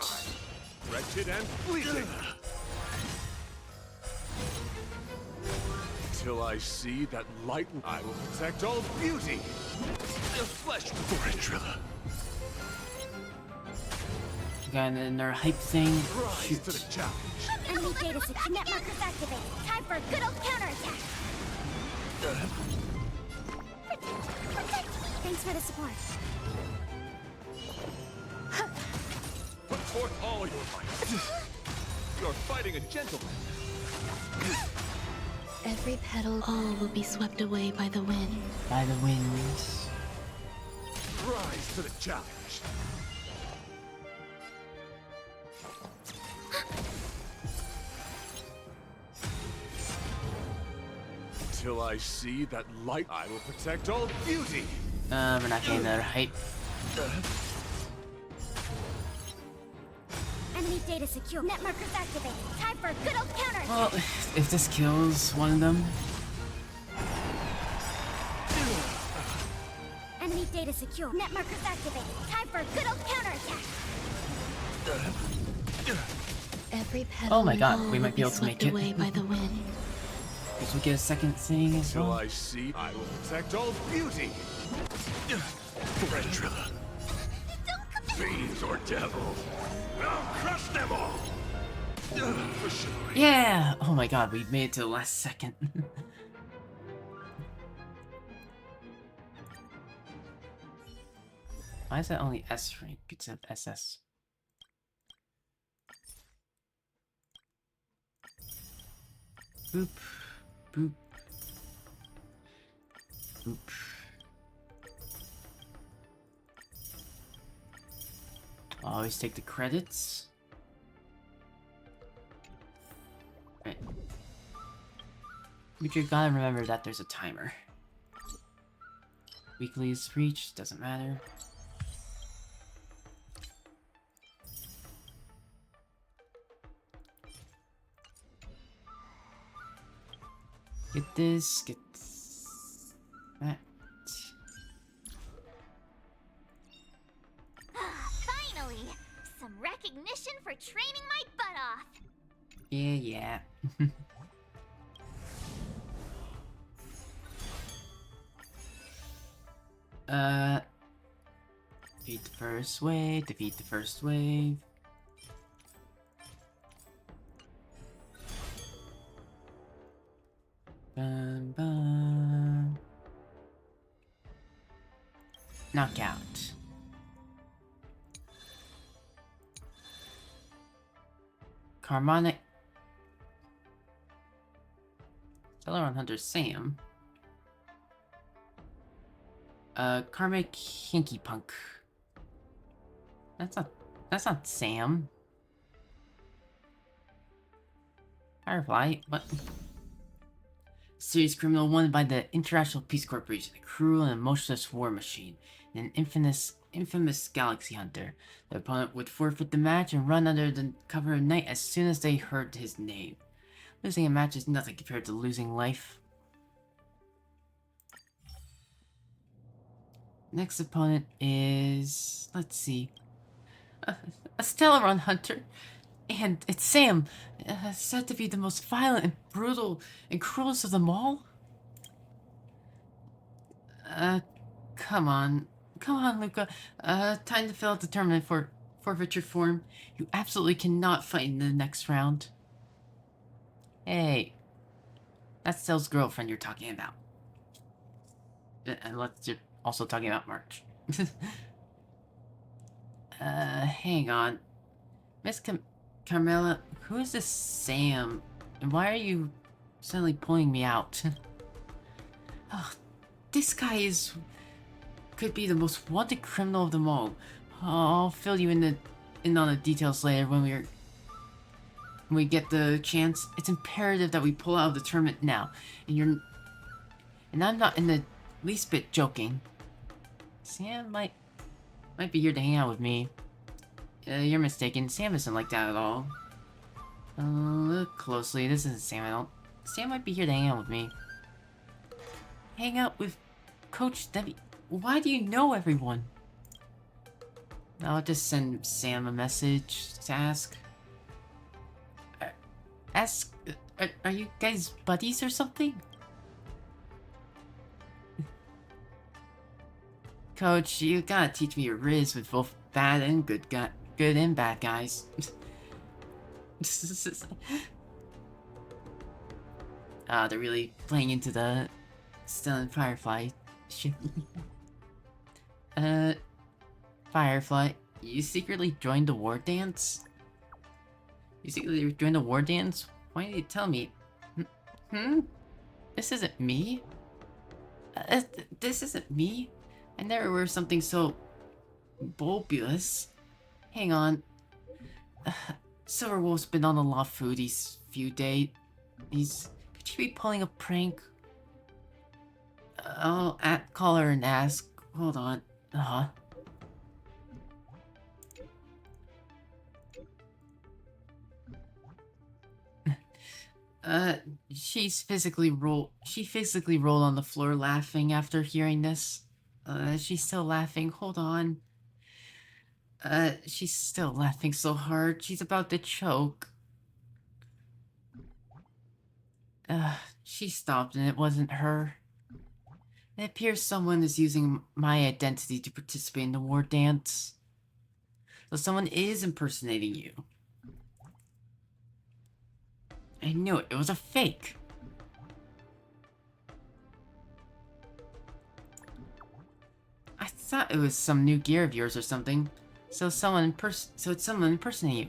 Wretched and fleeting. Till I see that light, I will protect all beauty. The flesh for a driller. Got another hype thing. Rise Shoot. to the challenge. Enemy data secure. Net markers activate. Time for a good old counterattack. Thanks for the support. Put forth all your might. You're fighting a gentleman. Every petal, all will be swept away by the wind. By the wind. Rise to the challenge. Till I see that light, I will protect all beauty. We're not getting another hype. Enemy data secure. Net markers activate. Time for a good old counterattack. Well, if this kills one of them, Enemy data secure. Net markers activate. Time for a good old counterattack. Every petal oh my and god, all we will be able to swept make it. away by the wind. Guess we'll get a second thing as Till well. I see, I will protect all beauty. For a driller. Fiends or devils. I'll crush them all! For sure. Yeah! Oh my god, we made it to the last second. Why is that only S rank instead of SS? Boop. Boop. Boop. Always take the credits. Right. But you gotta remember that there's a timer. weekly is reached, doesn't matter. Get this, get that. Finally! Some recognition for training my butt off! Yeah. Defeat the first wave, defeat the first wave. Bum, bum. Knockout. Harmonic. Stelle on Hunter Sam. Karmic Hinky Punk. That's not Sam. Firefly, what? Serious criminal wanted by the International Peace Corporation, a cruel and emotionless war machine, and an infamous galaxy hunter. The opponent would forfeit the match and run under the cover of night as soon as they heard his name. Losing a match is nothing compared to losing life. Next opponent is... let's see. A Stellaron hunter. And it's Sam, said to be the most violent and brutal and cruelest of them all? Come on. Come on, Luka. Time to fill out the tournament for forfeiture form. You absolutely cannot fight in the next round. Hey. That's Stell's girlfriend you're talking about. Unless you're also talking about March. Hang on. Miss Carmela, who is this Sam? And why are you suddenly pulling me out? Oh, this guy could be the most wanted criminal of them all. I'll fill you in on the details later when we get the chance. It's imperative that we pull out of the tournament now. And I'm not in the least bit joking. Sam might be here to hang out with me. You're mistaken. Sam isn't like that at all. Look closely. This isn't Sam at all. Sam might be here to hang out with me. Hang out with Coach Debbie. Why do you know everyone? I'll just send Sam a message to ask. Are you guys buddies or something? Coach, you gotta teach me your riz with both bad and good and bad guys. They're really playing into the Stelle and Firefly shit. Firefly, you secretly joined the Wardance? You secretly joined the Wardance? Why didn't you tell me? This isn't me? This isn't me? I never wear something so bulbous. Hang on. Silverwolf's been on the law food these few days. Could you be pulling a prank? I'll call her and ask. Hold on. She physically rolled on the floor laughing after hearing this. She's still laughing. Hold on. She's still laughing so hard. She's about to choke. She stopped and it wasn't her. It appears someone is using my identity to participate in the war dance. So someone is impersonating you. I knew it. It was a fake. I thought it was some new gear of yours or something. So it's someone impersonating you.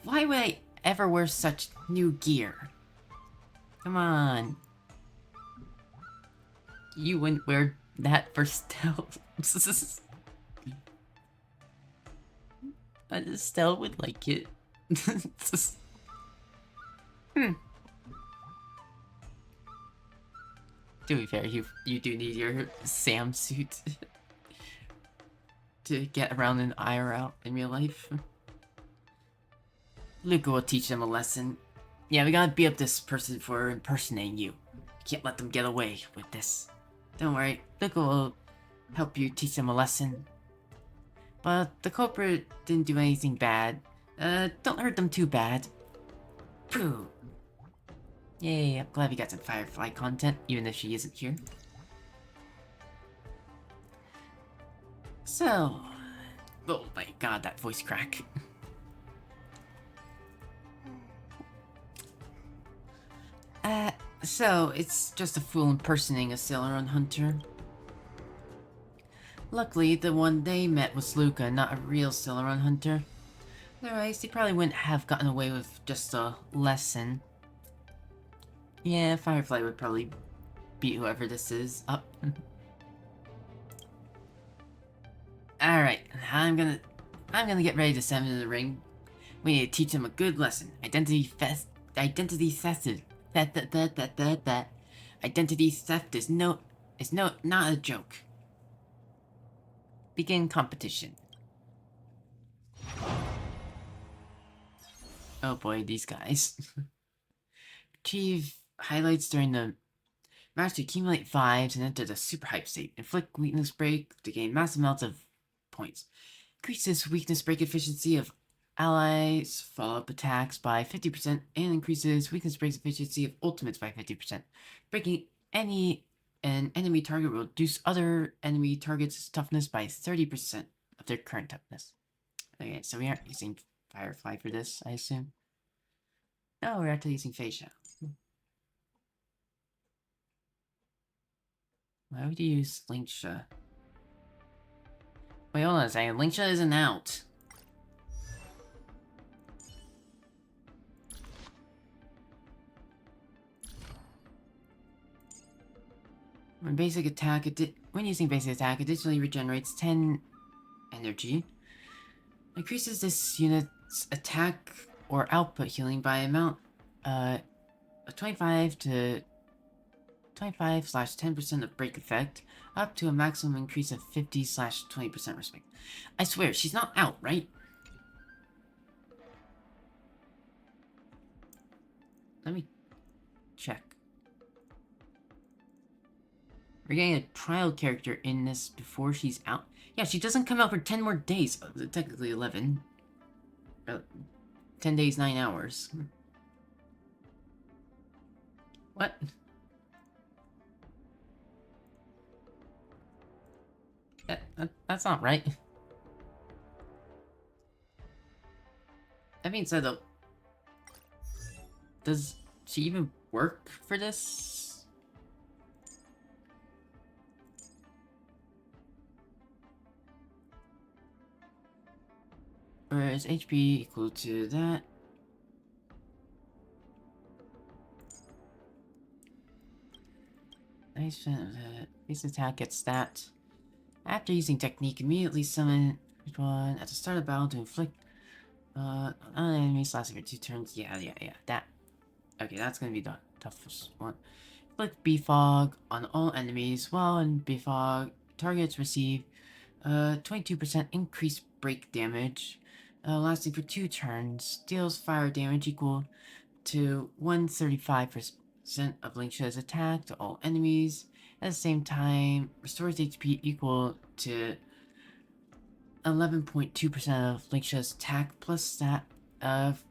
Why would I ever wear such new gear? Come on. You wouldn't wear that for stealth. Stelle would like it. To be fair, you do need your Sam suit to get around in IRL in real life. Luka will teach them a lesson. Yeah, we gotta beat up this person for impersonating you. Can't let them get away with this. Don't worry, Luka will help you teach them a lesson. But the culprit didn't do anything bad. Don't hurt them too bad. Pooh. Yay, I'm glad we got some Firefly content, even if she isn't here. So... Oh my god, that voice crack. So, it's just a fool impersonating a Celeron hunter. Luckily, the one they met was Luka, not a real Celeron hunter. Otherwise, they probably wouldn't have gotten away with just a lesson. Yeah, Firefly would probably beat whoever this is up. Alright, I'm gonna get ready to send them to the ring. We need to teach them a good lesson. Identity theft is not a joke. Begin competition. Oh boy, these guys. Achieve highlights during the match to accumulate vibes and enter the super hype state. Inflict weakness break to gain massive amounts of points. Increases weakness break efficiency of allies follow-up attacks by 50% and increases weakness break efficiency of ultimates by 50%. Breaking an enemy target will reduce other enemy targets' toughness by 30% of their current toughness. Okay, so we aren't using Firefly for this, I assume. No, we're actually using Facia. Why would you use Linksha? Wait, hold on a second. Linksha isn't out. When using basic attack, additionally regenerates 10 energy. Increases this unit's attack or output healing by amount 25/10% of break effect, up to a maximum increase of 50/20% respect. I swear, she's not out, right? Let me check. We're getting a trial character in this before she's out. Yeah, she doesn't come out for 10 more days. Technically 11. 10 days, 9 hours. What? That's not right. That being said, though, does she even work for this? Or is HP equal to that? Nice. Base attack gets that. After using technique, immediately summon one at the start of battle to inflict on enemies lasting for 2 turns. Yeah, that. Okay, that's gonna be the toughest one. Inflict Befog on all enemies, while in Befog, targets receive 22% increased break damage, lasting for 2 turns. Deals fire damage equal to 135% of Linksha's attack to all enemies. At the same time, restores HP equal to 11.2% of Linksha's attack plus that of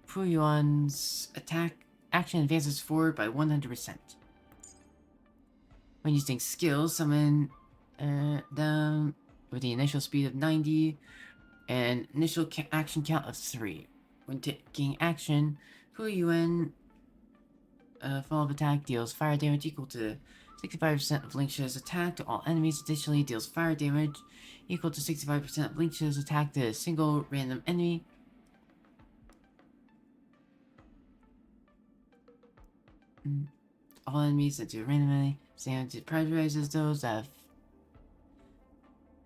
Fuyuan's attack action advances forward by 100%. When using skills, summon them with the initial speed of 90 and initial action count of 3. When taking action, Fuyuan follow-up attack deals fire damage equal to 65% of Linksha's attack to all enemies. Additionally, deals fire damage equal to 65% of Linksha's attack to a single random enemy. All enemies that do randomly, same to prioritizes those that have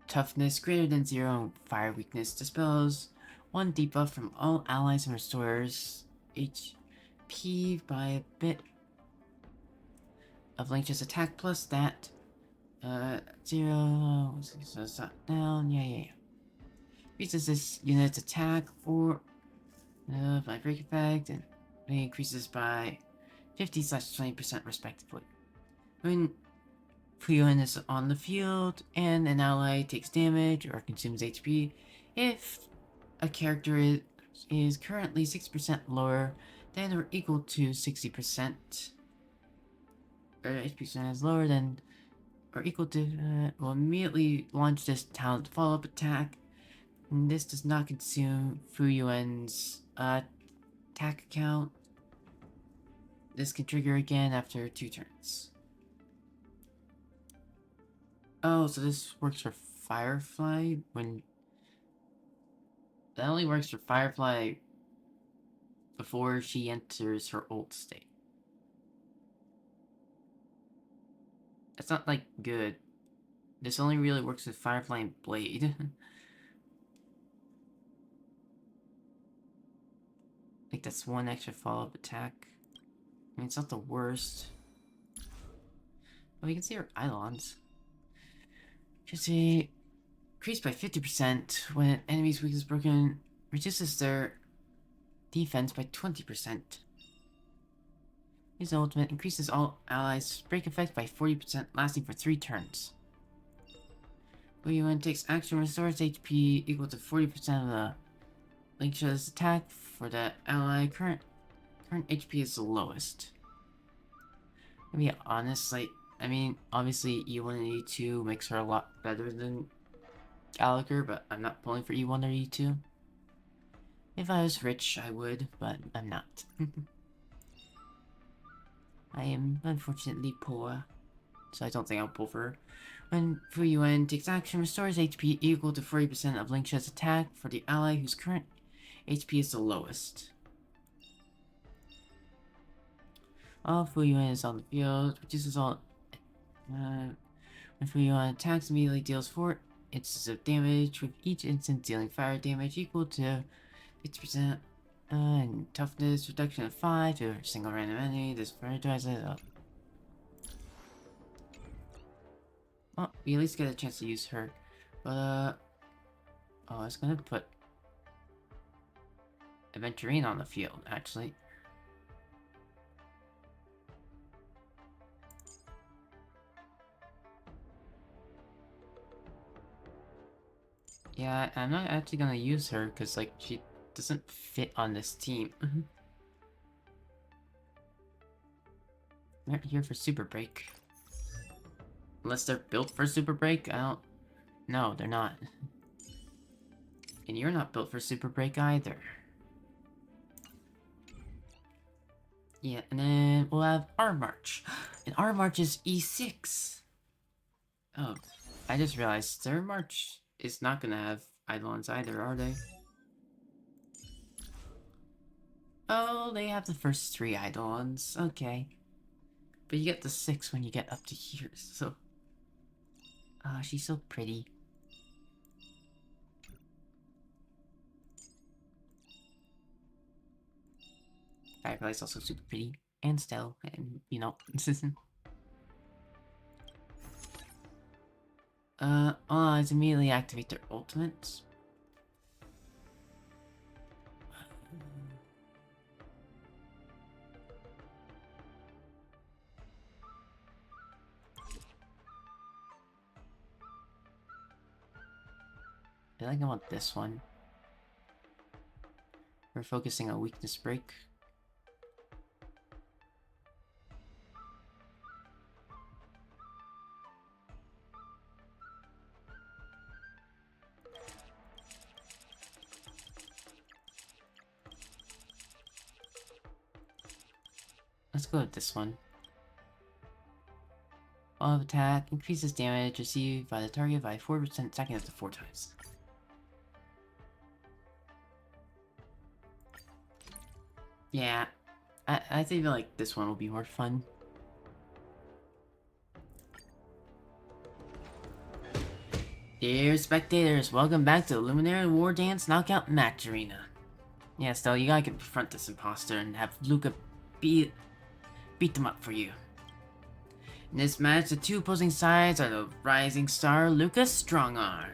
toughness greater than 0 and fire weakness. Dispels 1 debuff from all allies and restores HP by a bit of Link's attack plus that. 0. So it's not down. Yeah. Increases this unit's attack for by break effect, and it increases by 50/20% respectively. When Fuyuan is on the field and an ally takes damage or consumes HP, if a character is currently 6% lower than or equal to 60%, or HP% is lower than or equal to, will immediately launch this talent follow-up attack. And this does not consume Fuyuan's attack account. This can trigger again after 2 turns. Oh, so this works for Firefly when... That only works for Firefly before she enters her ult state. That's not, like, good. This only really works with Firefly and Blade. Like, that's 1 extra follow-up attack. I mean, it's not the worst. Well, you can see her Eidolons. Just see... Increased by 50% when an enemy's weakness is broken. Reduces their defense by 20%. His ultimate increases all allies' break effect by 40%, lasting for 3 turns. Fuyuan takes action, restores HP equal to 40% of the Link's attack for the ally. Current HP is the lowest. To be honest, like, I mean, obviously E1 and E2 makes her a lot better than Gallagher, but I'm not pulling for E1 or E2. If I was rich, I would, but I'm not. I am unfortunately poor, so I don't think I'll pull for her. When Fuyuan takes action, restores HP equal to 40% of Link's attack for the ally whose current HP is the lowest. While Fuyuan is on the field, reduces all... when Fuyuan attacks, immediately deals 4 instances of damage, with each instance dealing fire damage equal to 50%. And toughness reduction of 5 to a single random enemy. This prioritizes it up. Well, we at least get a chance to use her. But, oh, I was gonna put Aventurine on the field, actually. Yeah, I'm not actually gonna use her, because, like, she doesn't fit on this team. They're here for Super Break. Unless they're built for Super Break, I don't... No, they're not. And you're not built for Super Break either. Yeah, and then we'll have our March. And our March is E6. Oh, I just realized their March is not gonna have Eidolons either, are they? Oh, they have the first 3 Eidolons. Okay. But you get the 6 when you get up to here, so... Ah, she's so pretty. Firefly's also super pretty. And Stelle, and, you know... allies immediately activate their ultimates. I think I want this one. We're focusing on weakness break. Let's go with this one. While of attack increases damage received by the target by 4% stacking up to 4 times. Yeah, I think like this one will be more fun. Dear spectators, welcome back to the Luminary Wardance Knockout Match Arena. Yeah, Stelle, you gotta confront this imposter and have Luka beat them up for you. In this match, the two opposing sides are the rising star Luka Strongarm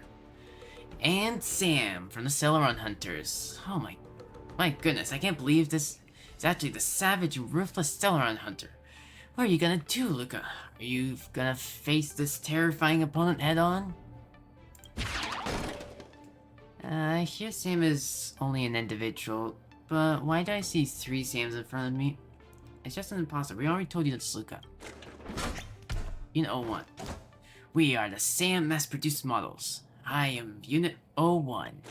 and Sam from the Celeron Hunters. Oh my goodness, I can't believe this is actually the savage and ruthless Celeron Hunter. What are you gonna do, Luka? Are you gonna face this terrifying opponent head on? I hear Sam is only an individual, but why do I see 3 Sams in front of me? It's just an imposter. We already told you that's Luka. Unit 01. We are the Sam mass-produced models. I am Unit 01.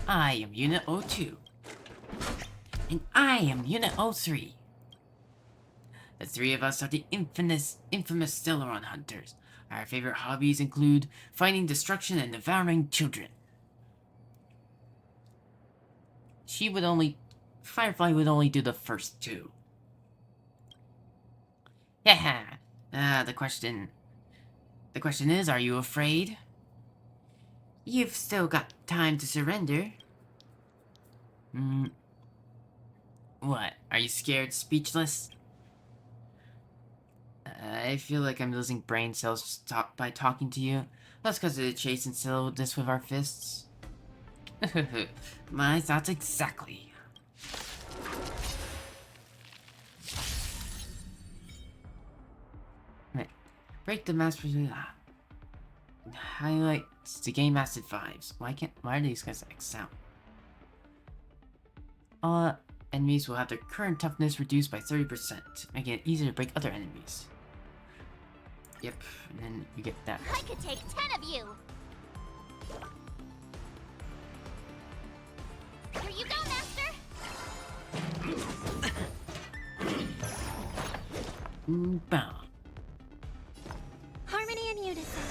I am Unit 02. And I am Unit 03. The 3 of us are the infamous Celeron Hunters. Our favorite hobbies include finding destruction and devouring children. Firefly would only do the first 2. Yeah. The question is, are you afraid? You've still got time to surrender. What? Are you scared, speechless? I feel like I'm losing brain cells by talking to you. That's because of the chase and settle this with our fists. My thoughts exactly. Right. Break the master. Highlights the game lasted 5s. Why are these guys X out? All enemies will have their current toughness reduced by 30%, making it easier to break other enemies. Yep, and then you get that. I could take 10 of you. Here you go, Master. Bow. Harmony and unison.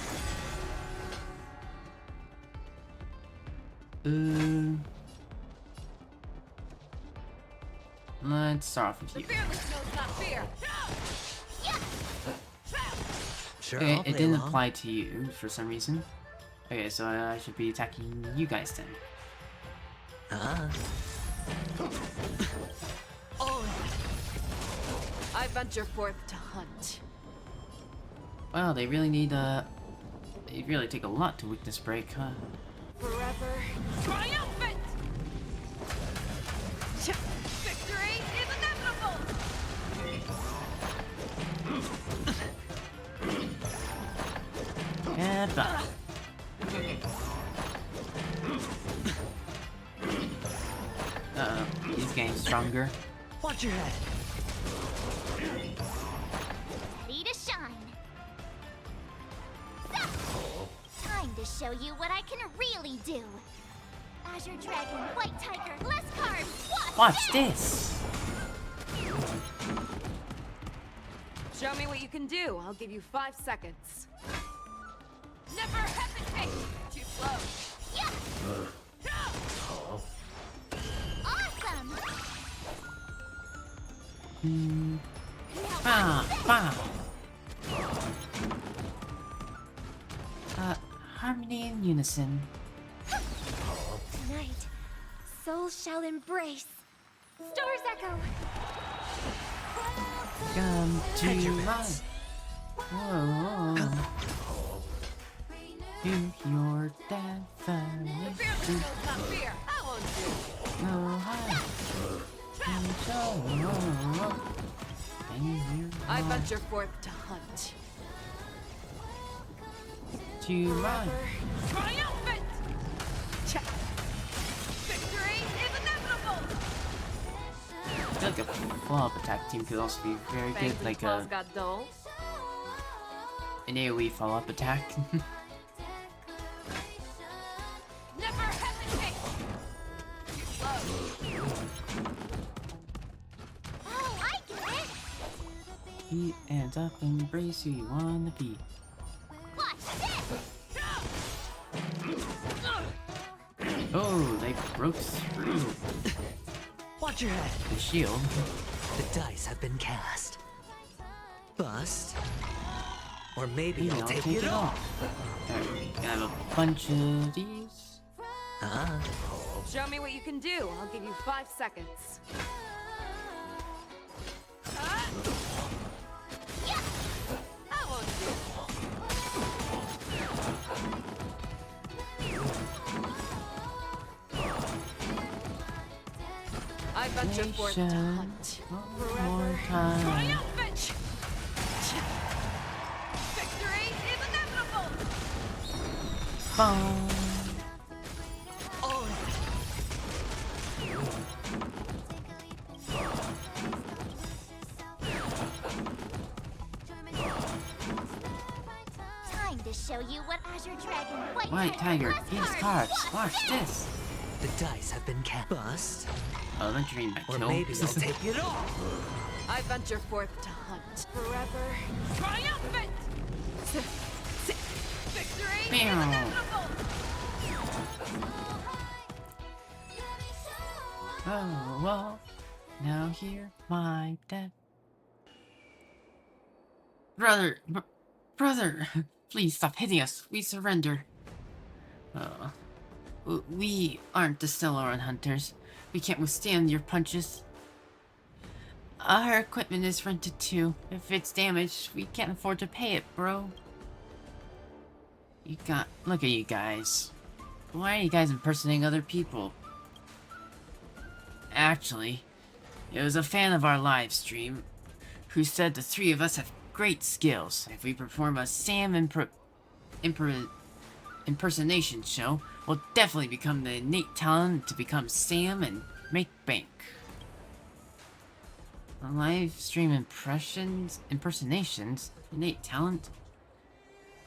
Let's start off with you. Sure, Okay, I'll it play didn't along. apply to you for some reason. Okay, so I should be attacking you guys then. I venture forth to hunt. Wow, they really take a lot to weakness break, huh? Forever triumphant! Victory is inevitable! Yeah, but... he's getting stronger. Watch your head. Ready to shine. Time to show you what I can really do. Azure Dragon, White Tiger, less carbs. Watch this! Show me what you can do. I'll give you 5 seconds. Never hesitate! Too slow. Yeah. Awesome! Harmony and unison. Tonight, souls shall embrace. Stars echo. Come to life. Whoa. To your definition. No high. I venture forth to hunt. To run. Triumphant! Victory is inevitable! I feel like a follow-up attack team could also be very good, like got dull. an AoE follow-up attack. Never hesitate! Too slow. Oh, I get it. Eat and up, embrace who you wanna be. Watch this. Oh, they broke through. Watch your head. The shield. The dice have been cast. Bust. Or maybe I'll take it off. Alright, can I have a bunch of these? Show me what you can do. I'll give you 5 seconds. I venture forth to hunt. One more time. Triumphant! Victory is inevitable! Boom. Time to show you what Azure Dragon White Tiger, use cards. Watch this. The dice have been cast. Bust. Oh, don't dream back. Or maybe I'll take it all. I venture forth to hunt. Forever triumphant! Victory is inevitable! Oh, well. Now hear my death. Brother, please stop hitting us. We surrender. We aren't the Stellar Hunters. We can't withstand your punches. Our equipment is rented too. If it's damaged, we can't afford to pay it, bro. Look at you guys. Why are you guys impersonating other people? Actually, it was a fan of our live stream who said the three of us have great skills. If we perform a Sam impersonation show, we'll definitely become the innate talent to become Sam and make bank. Live stream impersonations? Innate talent?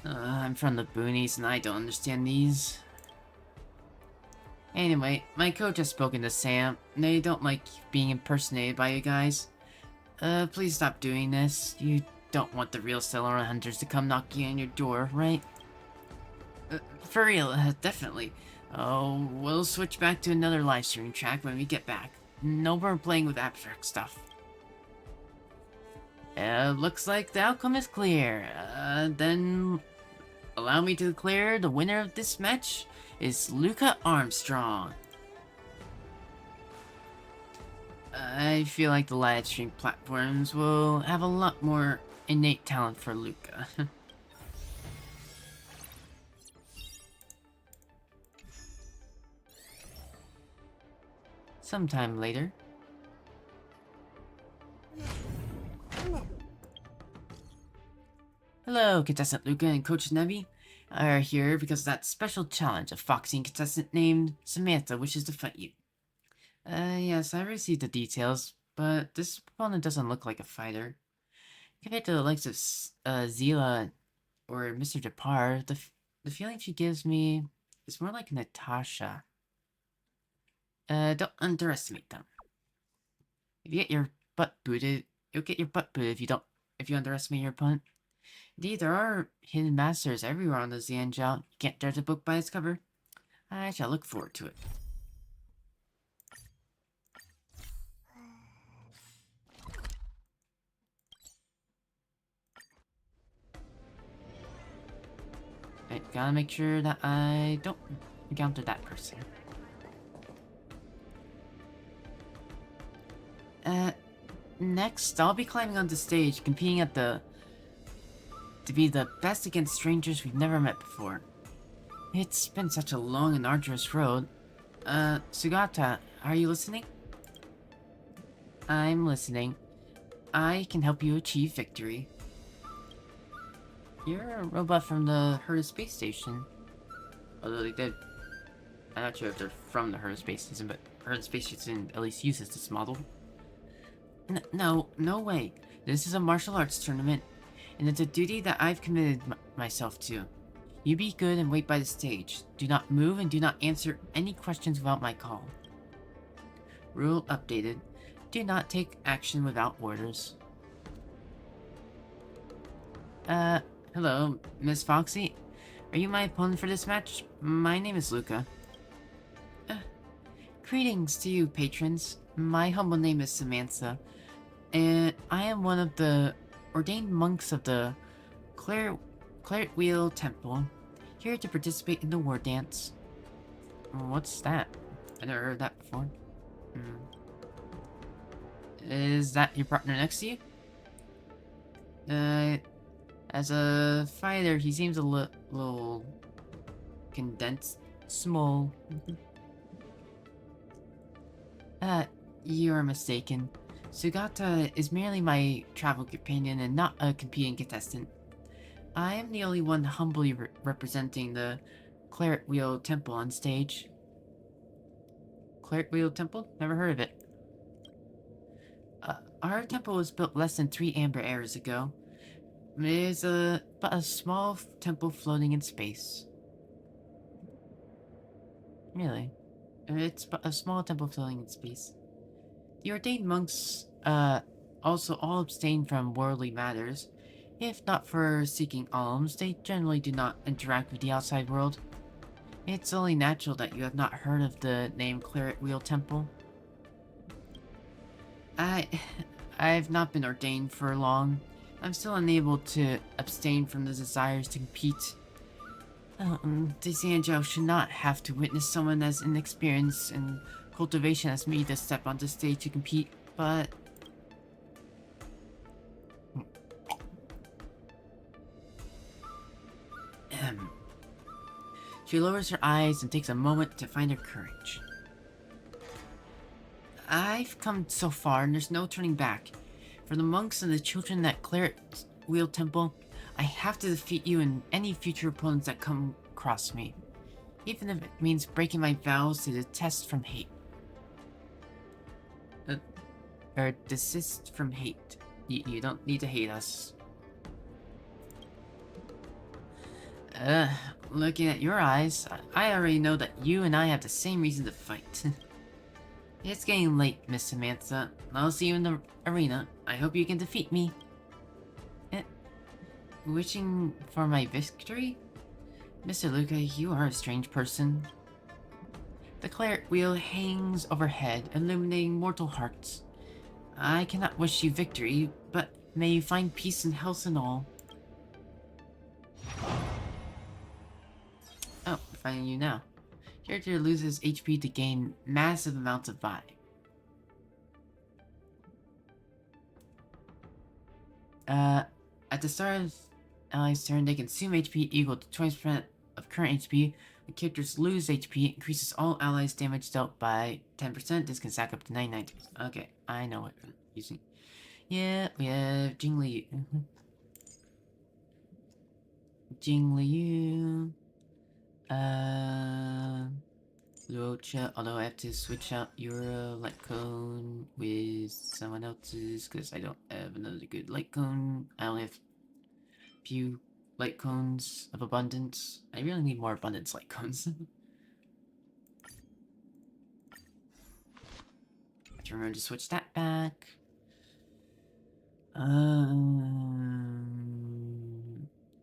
I'm from the boonies and I don't understand these. Anyway, my coach has spoken to Sam. They don't like being impersonated by you guys. Please stop doing this. You don't want the real Stellar Hunters to come knocking on your door, right? For real, definitely. Oh, we'll switch back to another live stream track when we get back. No more playing with abstract stuff. Looks like the outcome is clear. Then allow me to declare the winner of this match is Luka Armstrong. I feel like the live stream platforms will have a lot more innate talent for Luka. Sometime later. Hello, contestant Luka and Coach Nevi are here because of that special challenge. A foxy contestant named Samantha wishes to fight you. Yes, I received the details, but this opponent doesn't look like a fighter. Compared to the likes of Zila or Mr. Japar, the feeling she gives me is more like Natasha. Don't underestimate them. If you get your butt booted, you'll get your butt booted if you underestimate your opponent. Indeed, there are hidden masters everywhere on the Xianzhou. You can't judge a book by its cover. I shall look forward to it. I gotta make sure that I don't encounter that person. Next, I'll be climbing onto stage, competing to be the best against strangers we've never met before. It's been such a long and arduous road. Sugata, are you listening? I'm listening. I can help you achieve victory. You're a robot from the Herta space station. Although they did... I'm not sure if they're from the Herta space station, but Herta space station at least uses this model. No way. This is a martial arts tournament, and it's a duty that I've committed myself to. You be good and wait by the stage. Do not move and do not answer any questions without my call. Rule updated. Do not take action without orders. Hello, Miss Foxy. Are you my opponent for this match? My name is Luka. Greetings to you, patrons. My humble name is Samantha, and I am one of the ordained monks of the Claret Wheel Temple, here to participate in the Wardance. What's that? I never heard that before. Is that your partner next to you? As a fighter, he seems a little condensed, small. You are mistaken. Sugata is merely my travel companion and not a competing contestant. I am the only one humbly representing the Claret Wheel Temple on stage. Claret Wheel Temple? Never heard of it. Our temple was built less than 3 amber eras ago. It is but a small temple floating in space. Really? It's but a small temple floating in space. The ordained monks, also all abstain from worldly matters. If not for seeking alms, they generally do not interact with the outside world. It's only natural that you have not heard of the name Claret Wheel Temple. I've not been ordained for long. I'm still unable to abstain from the desires to compete. The Xianzhou should not have to witness someone as inexperienced in cultivation as me to step onto stage to compete, but... She lowers her eyes and takes a moment to find her courage. I've come so far and there's no turning back. For the monks and the children at Claret Wheel Temple, I have to defeat you and any future opponents that come across me. Even if it means breaking my vows to detest from hate. Or desist from hate. You don't need to hate us. Looking at your eyes, I already know that you and I have the same reason to fight. It's getting late, Miss Samantha. I'll see you in the arena. I hope you can defeat me. Wishing for my victory? Mr. Luka, you are a strange person. The claret wheel hangs overhead, illuminating mortal hearts. I cannot wish you victory, but may you find peace and health in all. Oh, finding you now. Character loses HP to gain massive amounts of vibe. At the start of ally's turn, they consume HP equal to 20% of current HP. When characters lose HP, it increases all allies' damage dealt by 10%. This can stack up to 99. Okay, I know what I'm using. Yeah, we have Jingli. Jingliu. Luocha, although I have to switch out your light cone with someone else's because I don't have another good light cone. I only have a few light cones of abundance. I really need more abundance light cones. I to remember to switch that back.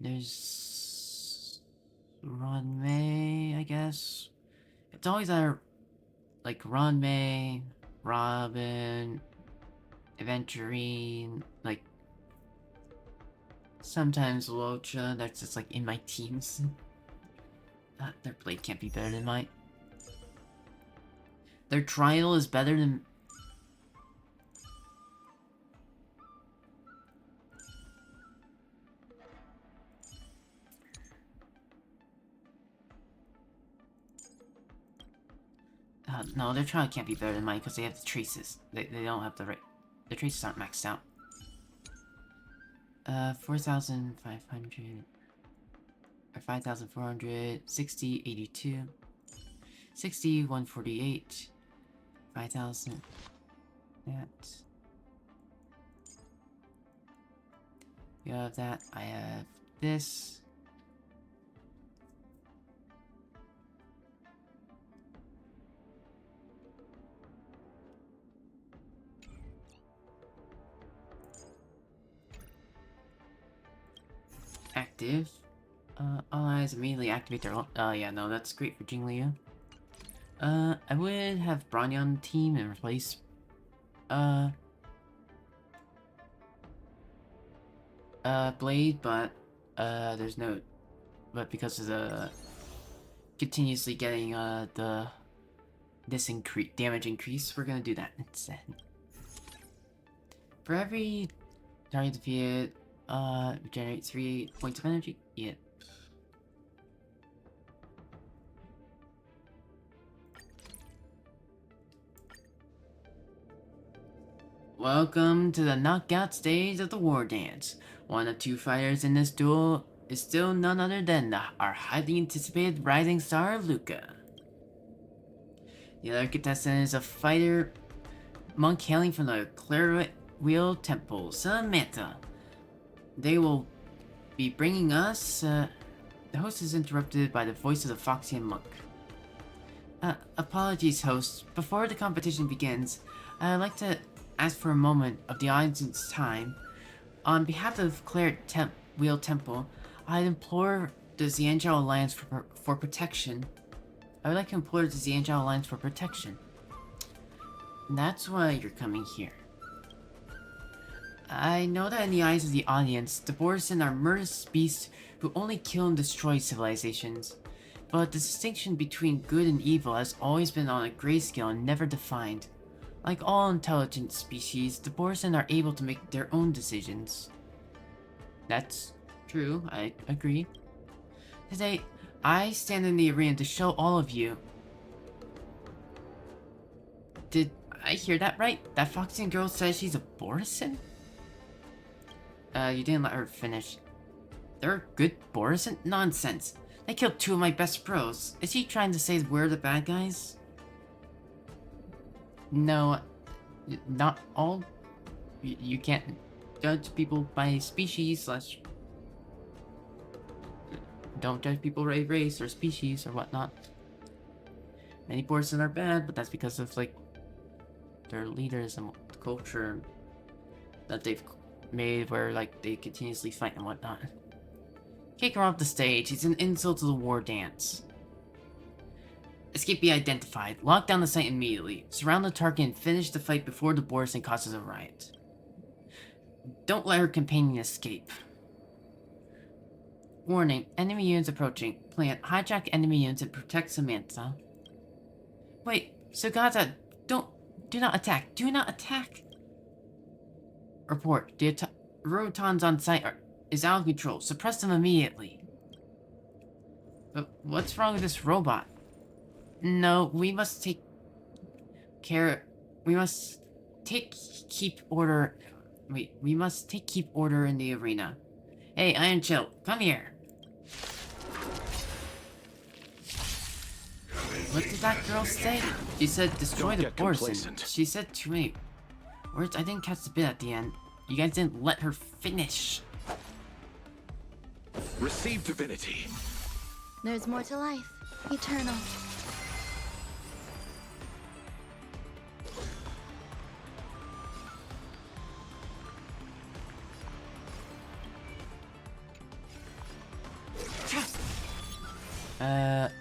There's Ranmei, I guess. It's always either like Ranmei, Robin, Aventurine, like sometimes Luocha. That's just like in my teams. Their blade can't be better than mine. Their trial is better than. No, their trial can't be better than mine because they have the traces. They don't have the right. The traces aren't maxed out. 4,500 or 5,400, 60, 82, 60, 148, 5,000. That. You have that. I have this. Active. Allies immediately activate their own. Yeah, no, that's great for Jingliu. I would have Branya on the team and replace, Blade, but, there's no, but because of the continuously getting, this damage increase, we're gonna do that instead. For every target defeated, regenerate 3 points of energy? Yep. Welcome to the knockout stage of the Wardance. One of two fighters in this duel is still none other than our highly anticipated rising star, Luka. The other contestant is a fighter monk hailing from the Claret Wheel Temple, Samantha. They will be bringing us... the host is interrupted by the voice of the Foxian monk. Apologies, host. Before the competition begins, I'd like to ask for a moment of the audience's time. On behalf of Claret Wheel Temple, I'd implore the Xianzhou Alliance for protection. I would like to implore the Xianzhou Alliance for protection. That's why you're coming here. I know that in the eyes of the audience, the Borson are murderous beasts who only kill and destroy civilizations. But the distinction between good and evil has always been on a grayscale and never defined. Like all intelligent species, the Borson are able to make their own decisions. That's true, I agree. Today, I stand in the arena to show all of you. Did I hear that right? That Foxian girl says she's a Borson? You didn't let her finish. They're good Borson? Nonsense. They killed two of my best pros. Is he trying to say we're the bad guys? No, not all. You can't judge people by species / don't judge people by race or species or whatnot. Many Borson are bad, but that's because of like their leaders and the culture that they've made where like they continuously fight and whatnot. Kick her off the stage. It's an insult to the Wardance. Escape be identified. Lock down the site immediately. Surround the target and finish the fight before the Borson causes a riot. Don't let her companion escape. Warning, enemy units approaching. Plan, hijack enemy units and protect Samantha. Wait, Sugata, do not attack. Do not attack. Report, the Rotons on site is out of control. Suppress them immediately. But what's wrong with this robot? No, we must take care. We must keep order. Wait, we must keep order in the arena. Hey, Iron Chill, come here. What did that girl say? She said destroy the Borson. She said too many words. I didn't catch the bit at the end. You guys didn't let her finish. Receive divinity. There's more to life. Eternal.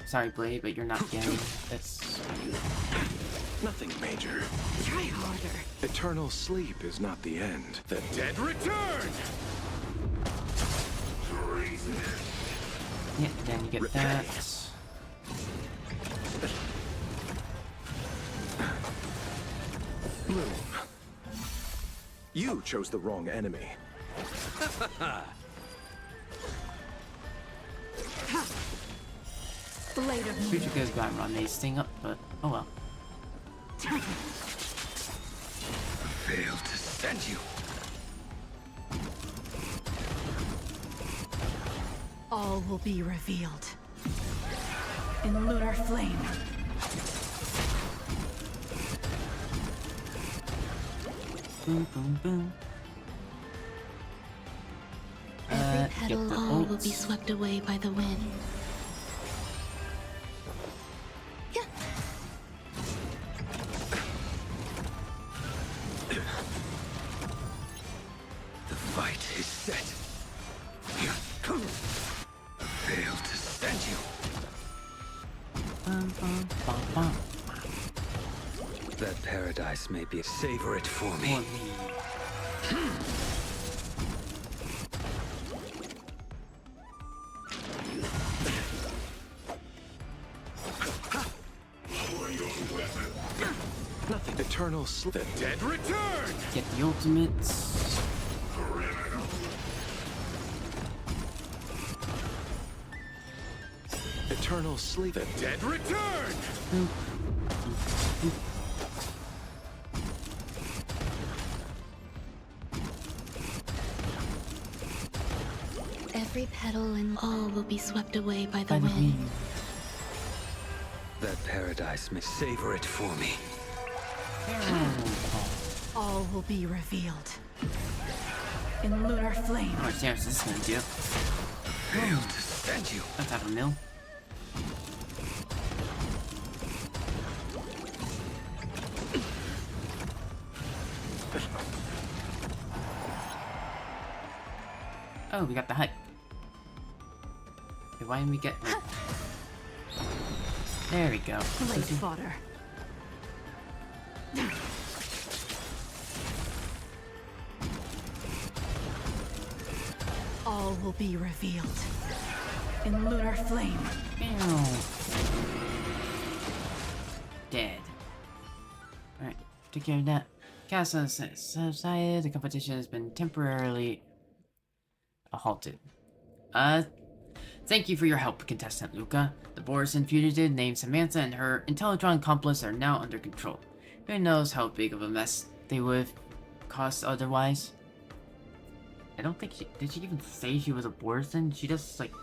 Sorry, Blade, but you're not getting this. Nothing major. Try harder. Eternal sleep is not the end. The dead return! Yeah, then you get that. Bloom. You chose the wrong enemy. Blade of Future goes back run these thing up, but oh well. Failed to send you. all will be revealed. In lunar flame. Boom, boom, boom. Every petal, all will be swept away by the wind. The fight is set. Failed to send you. That paradise may be. Savor it for me. Nothing. Eternal sleep. The dead return. Get the ultimates. Eternal sleep. The dead return. Every petal and all will be swept away by the wind. That paradise may savor it for me. All will be revealed. In lunar flame. How much damage is this gonna do? Hail to send you. Let's have a mill. Oh, we got the hype. Wait, why didn't we get... There we go. Late fodder. All will be revealed. In lunar flame. Dead. Alright, take care of that. Castle has subsided. The competition has been temporarily halted. Thank you for your help, contestant Luka. The Borison fugitive named Samantha and her Intellatron accomplice are now under control. Who knows how big of a mess they would have caused otherwise? I don't think did she even say she was a Borison? She just like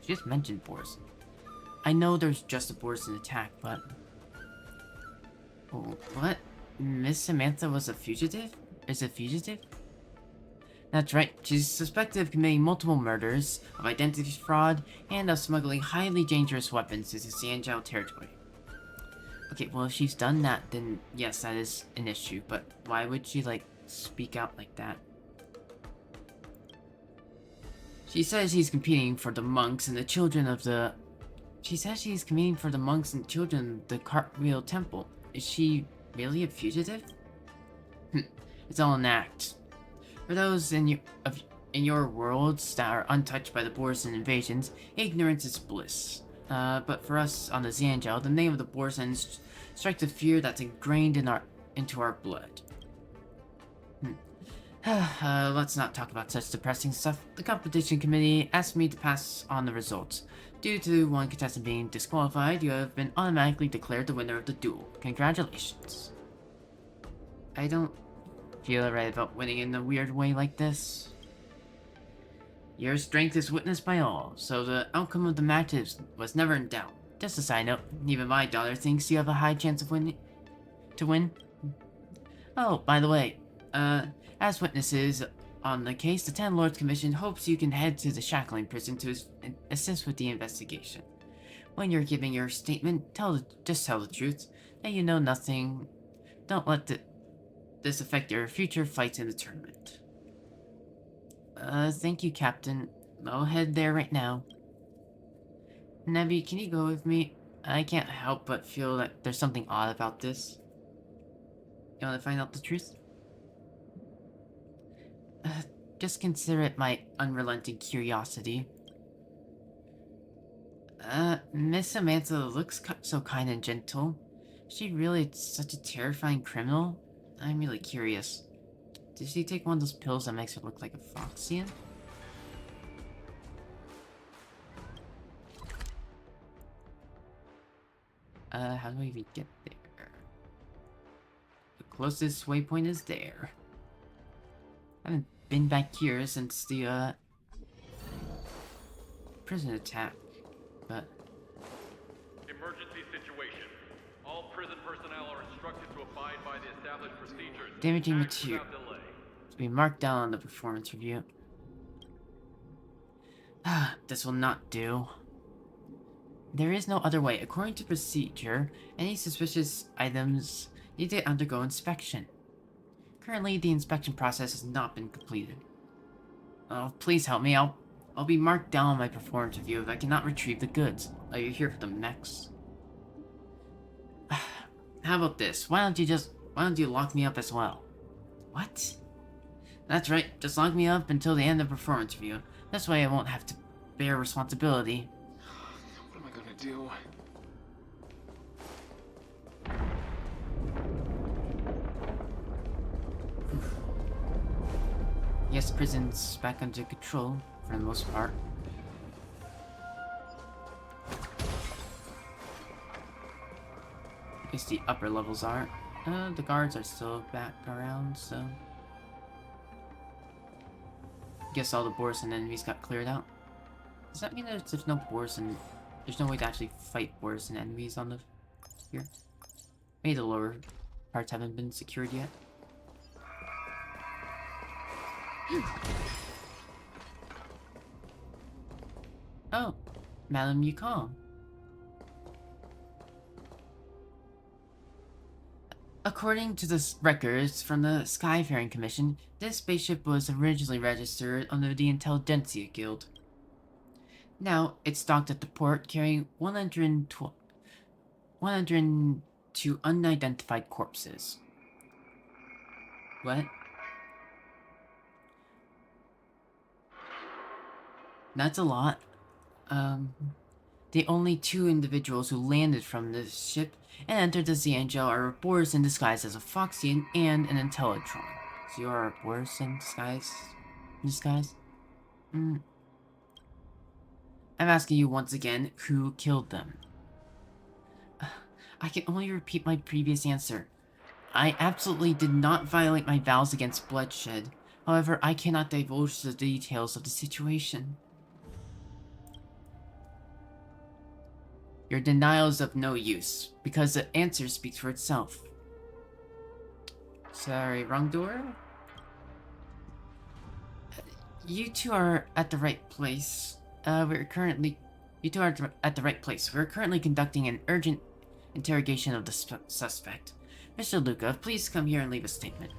she just mentioned Borison. I know there's just a Borison attack, but... Oh, what? Miss Samantha was a fugitive? Is a fugitive? That's right, she's suspected of committing multiple murders, of identity fraud, and of smuggling highly dangerous weapons into Xianzhou territory. Okay, well if she's done that, then yes, that is an issue, but why would she, like, speak out like that? She says she's competing for the monks and the children of the... She says she's competing for the monks and children of the Cartwheel Temple. Is she really a fugitive? It's all an act. For those in your worlds that are untouched by the Borison invasions, ignorance is bliss. But for us on the Xianzhou, the name of the Borisons strikes a fear that's ingrained into our blood. Let's not talk about such depressing stuff. The competition committee asked me to pass on the results. Due to one contestant being disqualified, you have been automatically declared the winner of the duel. Congratulations. I don't feel right about winning in a weird way like this. Your strength is witnessed by all, so the outcome of the match was never in doubt. Just a side note, even my daughter thinks you have a high chance of winning. Oh, by the way, as witnesses on the case, the Ten Lords Commission hopes you can head to the Shackling prison to assist with the investigation. When you're giving your statement, just tell the truth, that you know nothing. Don't let this affect your future fights in the tournament. Thank you, Captain. I'll head there right now. Nevi, can you go with me? I can't help but feel that there's something odd about this. You want to find out the truth? Just consider it my unrelenting curiosity. Miss Samantha looks so kind and gentle. Is she really such a terrifying criminal? I'm really curious. Did she take one of those pills that makes her look like a Foxian? How do I even get there? The closest waypoint is there. I haven't been back here since the, prison attack, but... Emergency situation. All prison personnel are instructed to abide by the established procedures. Damaging material. To be marked down on the performance review. This will not do. There is no other way. According to procedure, any suspicious items need to undergo inspection. Currently, the inspection process has not been completed. Oh, please help me. I'll be marked down on my performance review if I cannot retrieve the goods. Are you here for them next? How about this? Why don't you lock me up as well? What? That's right, just lock me up until the end of the performance review. This way I won't have to bear responsibility. What am I gonna do? Yes, prison's back under control, for the most part. At least the upper levels aren't. The guards are still back around, so... Guess all the Borison enemies got cleared out. Does that mean that there's no boars and there's no way to actually fight boars and enemies on the here? Maybe the lower parts haven't been secured yet. Oh, Madame Yukong. According to the records from the Skyfaring Commission, this spaceship was originally registered under the Intelligentsia Guild. Now, it's docked at the port carrying 102 unidentified corpses. What? That's a lot. The only two individuals who landed from this ship and entered the Xianzhou are Boris in disguise as a Foxian and an Intellitron. So you are Boris in disguise? I'm asking you once again, who killed them? I can only repeat my previous answer. I absolutely did not violate my vows against bloodshed. However, I cannot divulge the details of the situation. Your denial is of no use, because the answer speaks for itself. Sorry, wrong door? You two are at the right place. You two are at the right place. We're currently conducting an urgent interrogation of the suspect. Mr. Luka, please come here and leave a statement.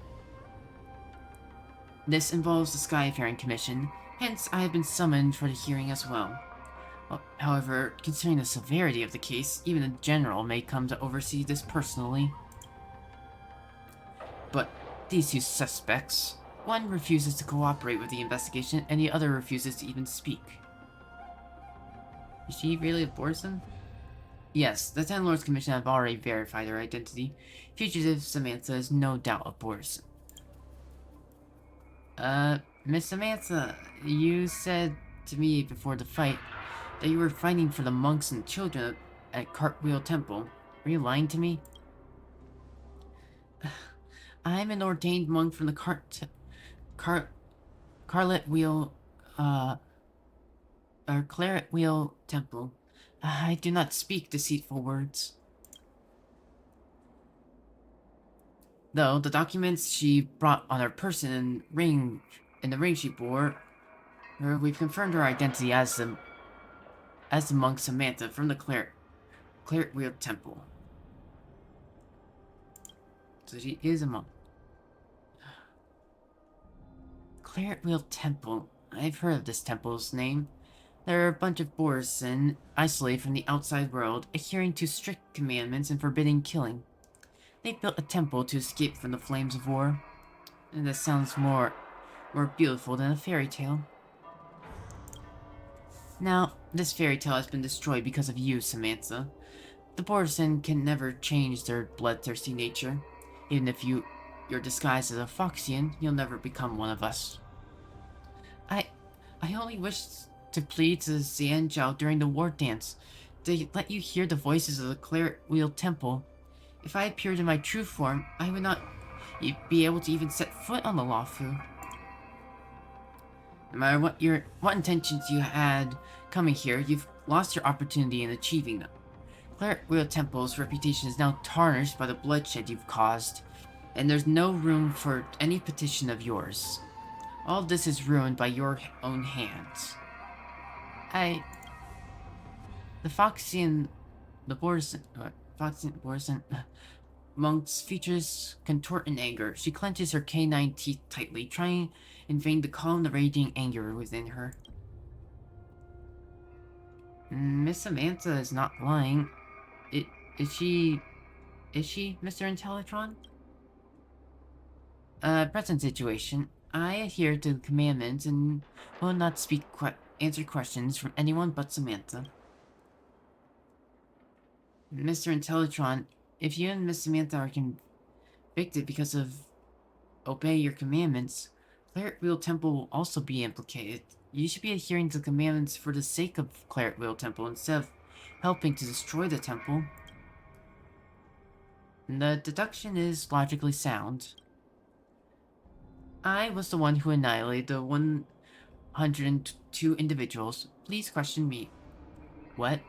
This involves the Skyfaring Commission, hence I have been summoned for the hearing as well. However, considering the severity of the case, even a general may come to oversee this personally. But these two suspects, one refuses to cooperate with the investigation and the other refuses to even speak. Is she really a Borson? Yes, the Ten Lords Commission have already verified her identity. Fugitive Samantha is no doubt a Borson. Miss Samantha, you said to me before the fight that you were fighting for the monks and children at Cartwheel Temple. Are you lying to me? I'm an ordained monk from the Claret Wheel Temple. I do not speak deceitful words. Though the documents she brought on her person and the ring she bore, we've confirmed her identity as the monk Samantha from the Claret Wheel Temple. So she is a monk. Claret Wheel Temple. I've heard of this temple's name. There are a bunch of Borson, isolated from the outside world, adhering to strict commandments and forbidding killing. They built a temple to escape from the flames of war. And that sounds more beautiful than a fairy tale. Now, this fairy tale has been destroyed because of you, Samantha. The Borson can never change their bloodthirsty nature. Even if you're disguised as a Foxian, you'll never become one of us. I only wish to plead to Xianzhou during the Wardance to let you hear the voices of the Claret Wheel Temple. If I appeared in my true form, I would not be able to even set foot on the Lawfu. No matter what intentions you had coming here, you've lost your opportunity in achieving them. Claret Wheel Temple's reputation is now tarnished by the bloodshed you've caused, and there's no room for any petition of yours. All this is ruined by your own hands. The Foxian monk's features contort in anger. She clenches her canine teeth tightly, trying in vain to calm the raging anger within her. Miss Samantha is not lying. Is she, Mr. Intellitron? Present situation. I adhere to the commandments and will not answer questions from anyone but Samantha. Mr. Intellitron, if you and Miss Samantha are convicted because of obey your commandments, Claret Wheel Temple will also be implicated. You should be adhering to the commandments for the sake of Claret Wheel Temple instead of helping to destroy the temple. The deduction is logically sound. I was the one who annihilated the 102 individuals. Please question me. What?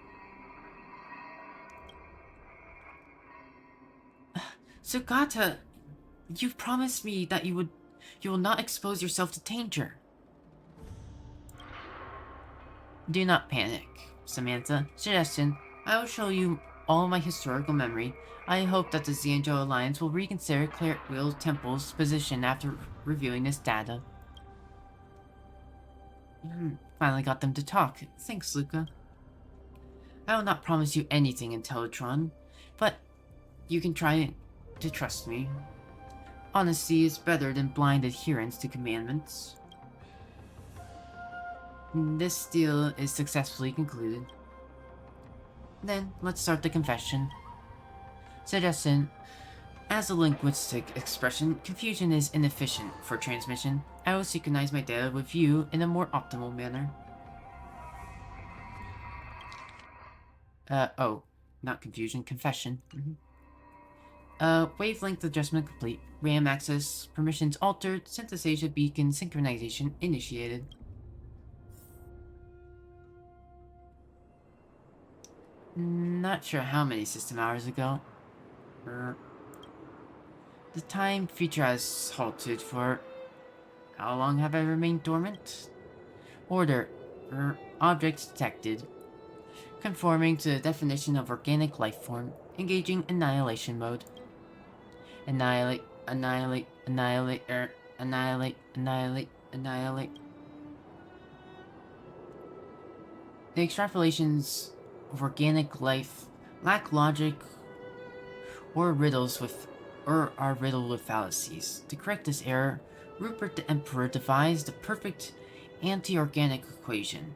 Sugata, you've promised me that you will not expose yourself to danger. Do not panic, Samantha. Suggestion, I will show you all my historical memory. I hope that the Xianzhou Alliance will reconsider Will Temple's position after reviewing this data. Finally got them to talk. Thanks, Luka. I will not promise you anything, Intellitron, but you can try to trust me. Honesty is better than blind adherence to commandments. This deal is successfully concluded. Then, let's start the confession. Suggestion. As a linguistic expression, confusion is inefficient for transmission. I will synchronize my data with you in a more optimal manner. Oh, not confusion, confession. Wavelength adjustment complete. RAM access permissions altered. Synthesation beacon synchronization initiated. Not sure how many system hours ago. The time feature has halted for... How long have I remained dormant? Order. Object detected. Conforming to the definition of organic life form. Engaging annihilation mode. Annihilate, annihilate, annihilate, annihilate, annihilate, annihilate. The extrapolations of organic life lack logic or are riddled with fallacies. To correct this error, Rupert the Emperor devised the perfect anti-organic equation,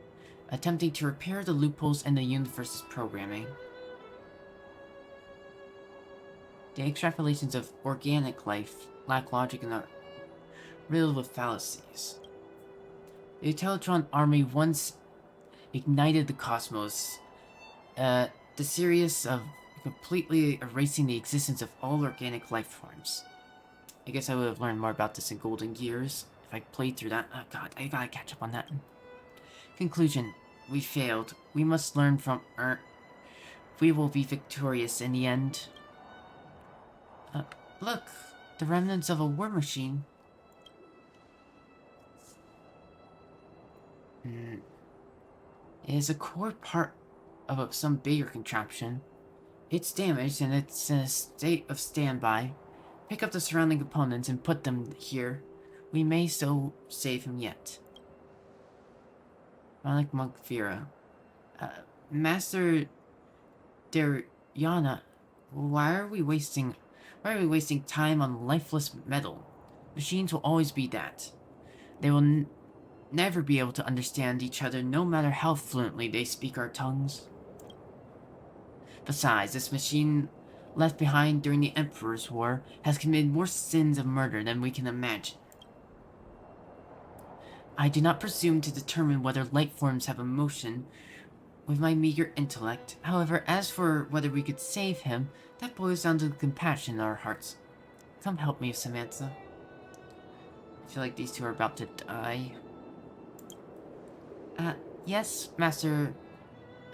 attempting to repair the loopholes in the universe's programming. The extrapolations of organic life lack logic and are riddled with fallacies. The Intellitron army once ignited the cosmos, the series of completely erasing the existence of all organic life forms. I guess I would have learned more about this in Golden Gears if I played through that. Oh god, I gotta catch up on that. Conclusion. We failed. We must learn from we will be victorious in the end. Look, the remnants of a war machine. It is a core part of some bigger contraption. It's damaged and it's in a state of standby. Pick up the surrounding components and put them here. We may still save him yet. Relic Monk Vera. Master Dariana, why are we wasting time on lifeless metal? Machines will always be that. They will never be able to understand each other no matter how fluently they speak our tongues. Besides, this machine left behind during the Emperor's War has committed more sins of murder than we can imagine. I do not presume to determine whether life forms have emotion with my meager intellect. However, as for whether we could save him, that boils down to the compassion in our hearts. Come help me, Samantha. I feel like these two are about to die. Yes, Master,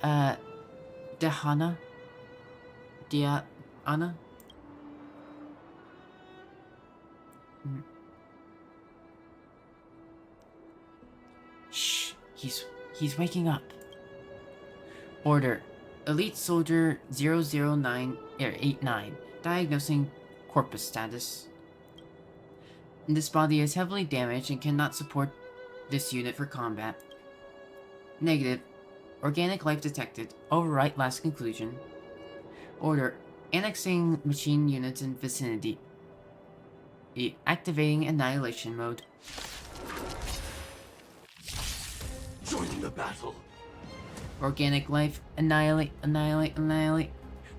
Diana? Shh, he's waking up. Order. Elite Soldier 00989. Diagnosing corpus status. This body is heavily damaged and cannot support this unit for combat. Negative. Organic life detected. Overwrite last conclusion. Order. Annexing machine units in vicinity. Activating annihilation mode. Joining the battle. Organic life. Annihilate, annihilate, annihilate.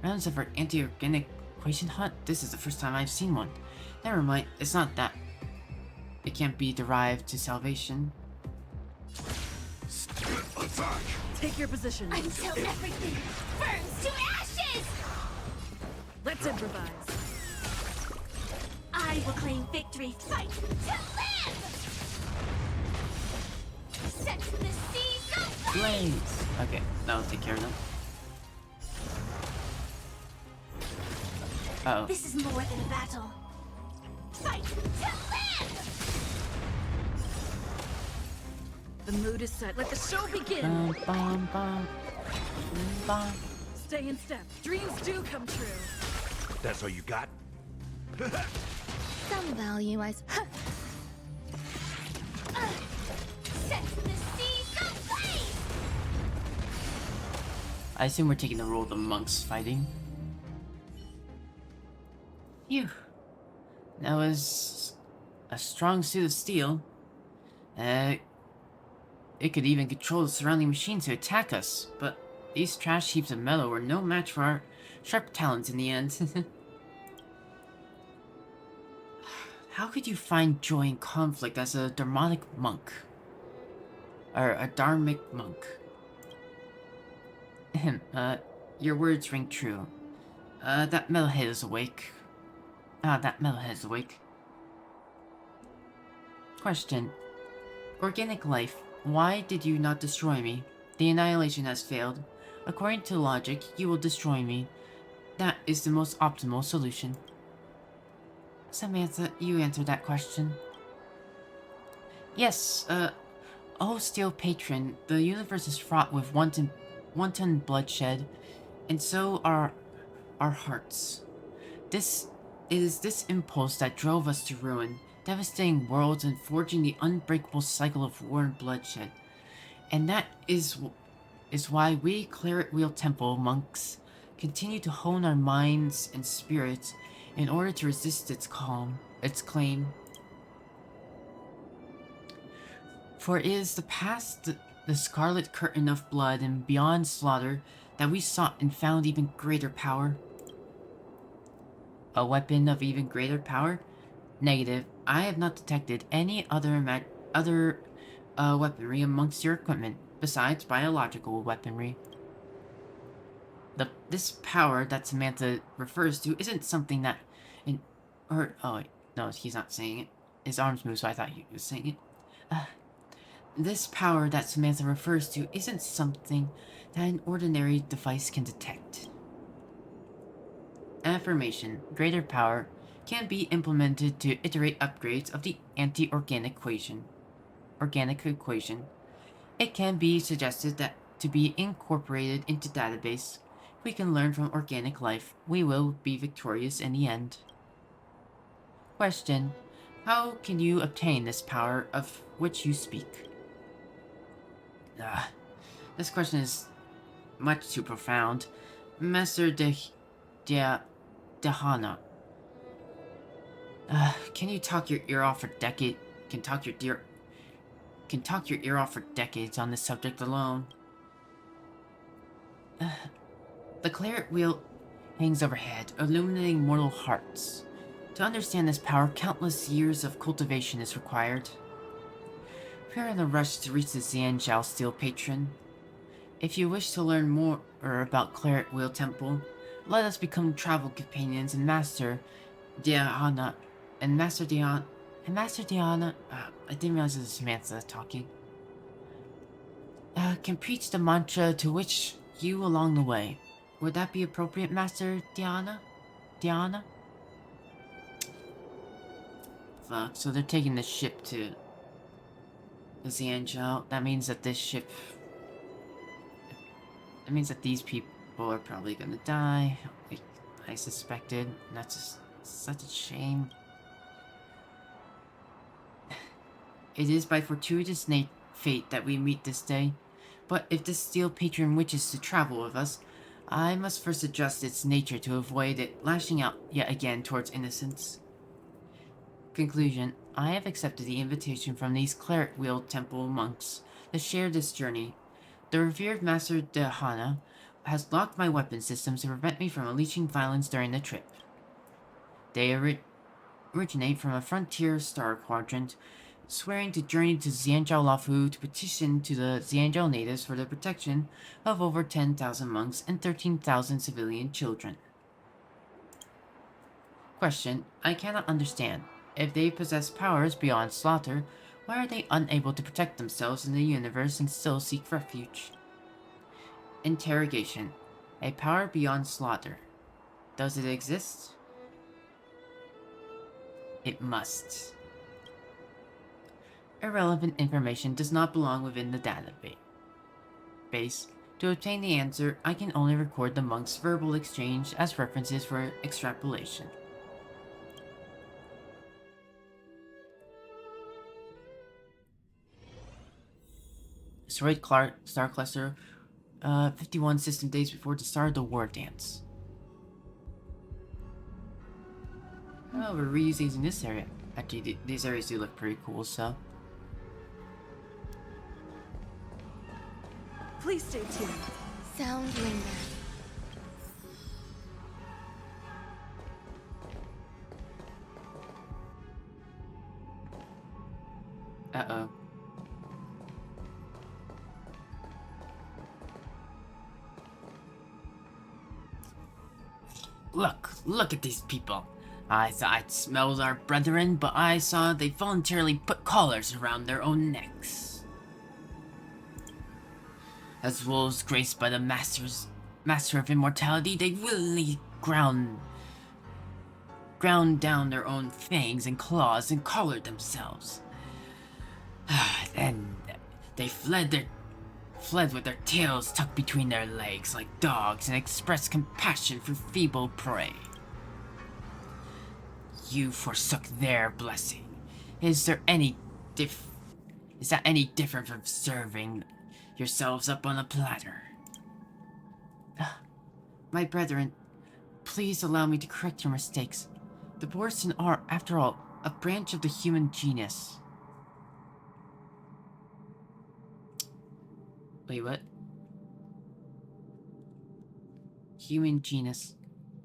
Rounds of our anti-organic equation hunt? This is the first time I've seen one. Never mind, it's not that. It can't be derived to salvation. Attack! Take your position. Until everything burns to ashes! Let's improvise. I will claim victory. Fight to live! Set the seas aflame! Blaze! Okay, that'll take care of them. Uh oh. This is more than a battle. Fight to live! The mood is set. Let the show begin. Bum, bum, bum. Bum. Stay in step. Dreams do come true. That's all you got? Some value, I Set the seas aflame! I assume we're taking the role of the monks fighting. Phew. That was a strong suit of steel. It could even control the surrounding machines to attack us, but these trash heaps of metal were no match for our sharp talons in the end. How could you find joy in conflict as a Dharmic monk? Or a Dharmic monk? Your words ring true. That metalhead is awake. That metalhead is awake. Question. Organic life, why did you not destroy me? The annihilation has failed. According to logic, you will destroy me. That is the most optimal solution. Samantha, you answered that question. Yes, oh Steel Patron, the universe is fraught with wanton bloodshed, and so are our hearts. It is this impulse that drove us to ruin, devastating worlds and forging the unbreakable cycle of war and bloodshed. And that is why we Claret Wheel Temple monks continue to hone our minds and spirits in order to resist its claim. For it is the past the scarlet curtain of blood and beyond slaughter that we sought and found even greater power. A weapon of even greater power? Negative. I have not detected any other weaponry amongst your equipment, besides biological weaponry. This power that Samantha refers to isn't something that... oh wait, no, he's not saying it. His arms move, so I thought he was saying it. This power that Samantha refers to isn't something that an ordinary device can detect. Affirmation. Greater power can be implemented to iterate upgrades of the anti-organic equation. It can be suggested that to be incorporated into database, we can learn from organic life. We will be victorious in the end. Question. How can you obtain this power of which you speak? This question is much too profound. Master Dehana. Can you talk your ear off for decades? Can talk your ear off for decades on this subject alone. The Claret Wheel hangs overhead, illuminating mortal hearts. To understand this power, countless years of cultivation is required. We are in a rush to reach the Xianzhou Steel Patron. If you wish to learn more about Claret Wheel Temple, let us become travel companions and Master Diana. I didn't realize it was Samantha talking. Can preach the mantra to which you along the way. Would that be appropriate, Master Diana? Fuck, so they're taking the ship to the Xianzhou. That means that this ship... That means that these people are probably gonna die. Like I suspected. And that's just such a shame. It is by fortuitous fate that we meet this day. But if this Steel Patron wishes to travel with us, I must first adjust its nature to avoid it lashing out yet again towards innocence. Conclusion. I have accepted the invitation from these Claret Wheel Temple monks to share this journey. The revered Master Dehana has locked my weapon systems to prevent me from unleashing violence during the trip. They originate from a frontier star quadrant, swearing to journey to Xianzhou Lafu to petition to the Xianzhou natives for the protection of over 10,000 monks and 13,000 civilian children. Question. I cannot understand. If they possess powers beyond slaughter, Why are they unable to protect themselves in the universe and still seek refuge? Interrogation. A power beyond slaughter. Does it exist? It must. Irrelevant information does not belong within the database. To obtain the answer, I can only record the monk's verbal exchange as references for extrapolation. Asteroid Star Cluster, 51 system days before the start of the Wardance. Oh, we're reusing this area. Actually, these areas do look pretty cool, so. Please stay tuned. Sound linger. Uh-oh. Look at these people. I thought I'd smelled our brethren, but I saw they voluntarily put collars around their own necks. As wolves graced by the master of immortality, they willingly ground down their own fangs and claws and collared themselves. Then they fled with their tails tucked between their legs like dogs and expressed compassion for feeble prey. You forsook their blessing. Is that any different from serving yourselves up on a platter? My brethren, please allow me to correct your mistakes. The Borson are, after all, a branch of the human genus. Wait, what? Human genus.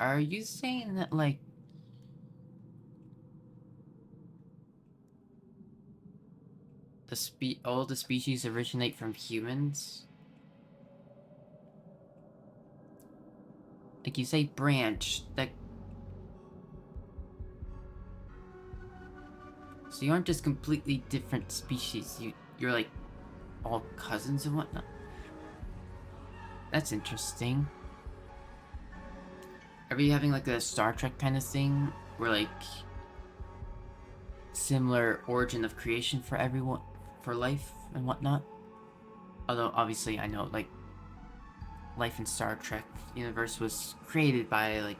Are you saying that, like, all the species originate from humans? Like, you say branch, that... So you aren't just completely different species, you're like, all cousins and whatnot? That's interesting. Are we having like a Star Trek kind of thing? Where like... similar origin of creation for everyone, for life and whatnot? Although, obviously, I know, like, life in Star Trek universe was created by, like,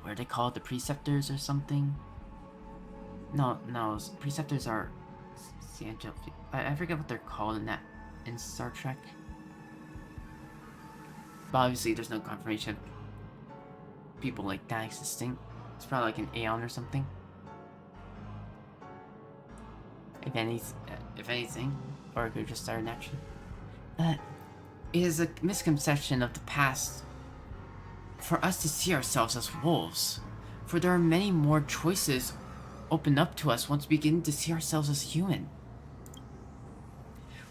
what are they called? The Preceptors or something? No, Preceptors are... I forget what they're called in Star Trek. But obviously, there's no confirmation of people like that existing. It's probably like an Aeon or something. If anything, or it could just start an action. It is a misconception of the past for us to see ourselves as wolves, for there are many more choices opened up to us once we begin to see ourselves as human.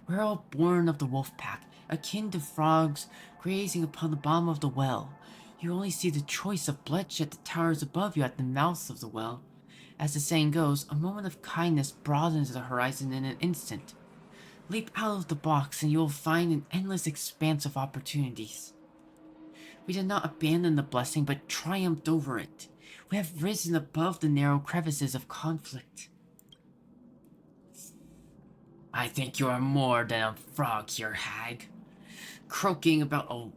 We're all born of the wolf pack, akin to frogs grazing upon the bottom of the well. You only see the choice of bloodshed that towers above you at the mouth of the well. As the saying goes, a moment of kindness broadens the horizon in an instant. Leap out of the box and you will find an endless expanse of opportunities. We did not abandon the blessing, but triumphed over it. We have risen above the narrow crevices of conflict. I think you are more than a frog here, hag. Croaking about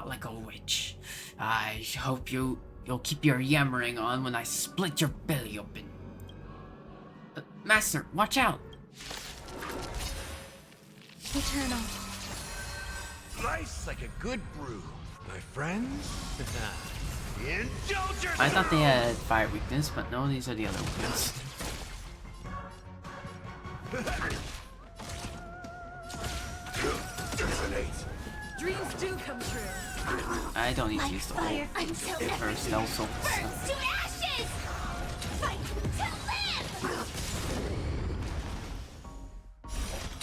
like a witch. I hope you'll keep your yammering on when I split your belly open. Master, watch out! Eternal. Nice like a good brew, my friends. Indulge yourself! I thought they had fire weakness, but no, these are the other weaknesses. Dreams do come true. I don't need to use the whole first also. To ashes! Fight to live!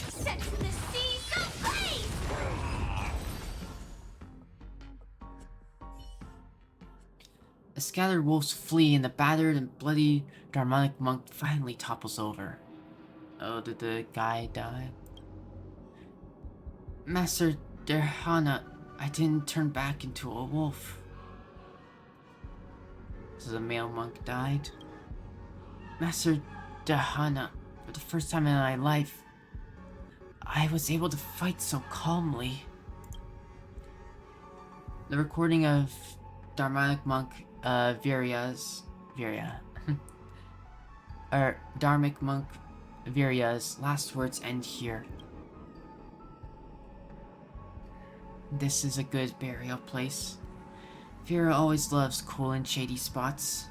Set the seas ablaze! The scattered wolves flee and the battered and bloody Dharmonic monk finally topples over. Oh, did the guy die? Master Derhana, I didn't turn back into a wolf. So the male monk died. Master Derhana, for the first time in my life, I was able to fight so calmly. The recording of Dharmic monk Dharmic monk Virya's last words end here. This is a good burial place. Virya always loves cool and shady spots.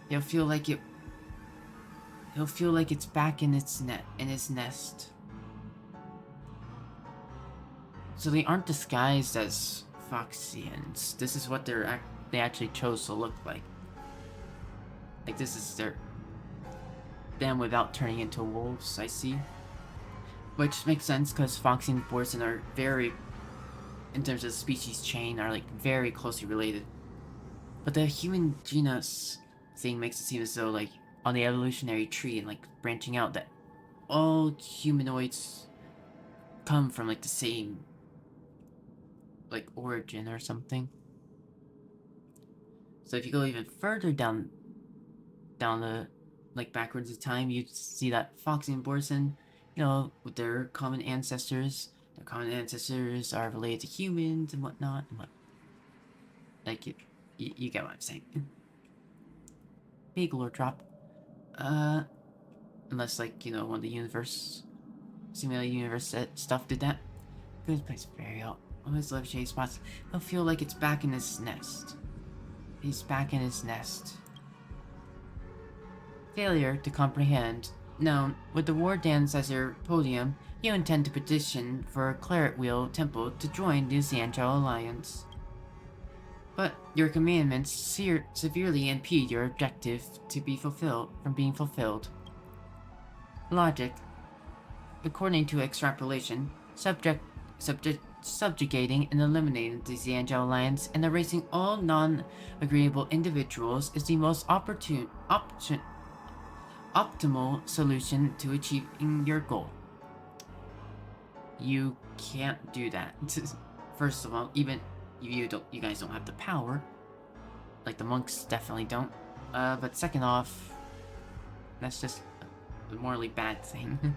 He'll feel like it's back in his nest. So they aren't disguised as Foxians. This is what they actually chose to look like. Like this is them without turning into wolves, I see. Which makes sense because Foxy and Borson are very, in terms of species chain, are like very closely related. But the human genus thing makes it seem as though like on the evolutionary tree and like branching out that all humanoids come from like the same like origin or something. So if you go even further down the like backwards in time, you see that Foxy and Borson, you know, with their common ancestors are related to humans and whatnot. Like you get what I'm saying. Big lore drop. Unless like, you know, one of the simulated universe stuff did that. Good place, burial. Always love shady spots. He'll feel like it's back in his nest. He's back in his nest. Failure to comprehend. Now, with the Wardance as your podium, you intend to petition for Claret Wheel Temple to join the Xianzhou Alliance. But your commandments severely impede your objective from being fulfilled. Logic. According to extrapolation, subjugating and eliminating the Xianzhou Alliance and erasing all non-agreeable individuals is the most optimal solution to achieving your goal. You can't do that. First of all, even you guys don't have the power. Like the monks definitely don't. But second off, that's just a morally bad thing.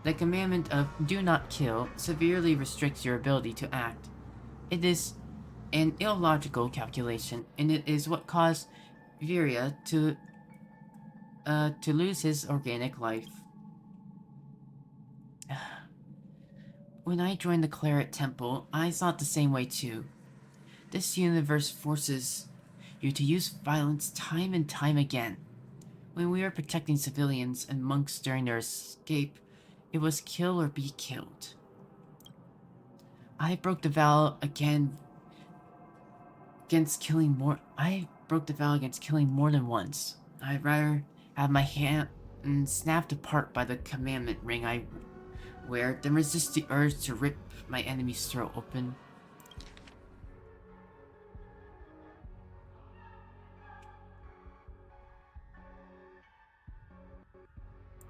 The commandment of do not kill severely restricts your ability to act. It is an illogical calculation, and it is what caused Virya to lose his organic life. When I joined the Claret Temple, I thought the same way too. This universe forces you to use violence time and time again. When we were protecting civilians and monks during their escape, it was kill or be killed. I broke the vow against killing more than once. I'd rather have my hand snapped apart by the commandment ring I wear than resist the urge to rip my enemy's throat open.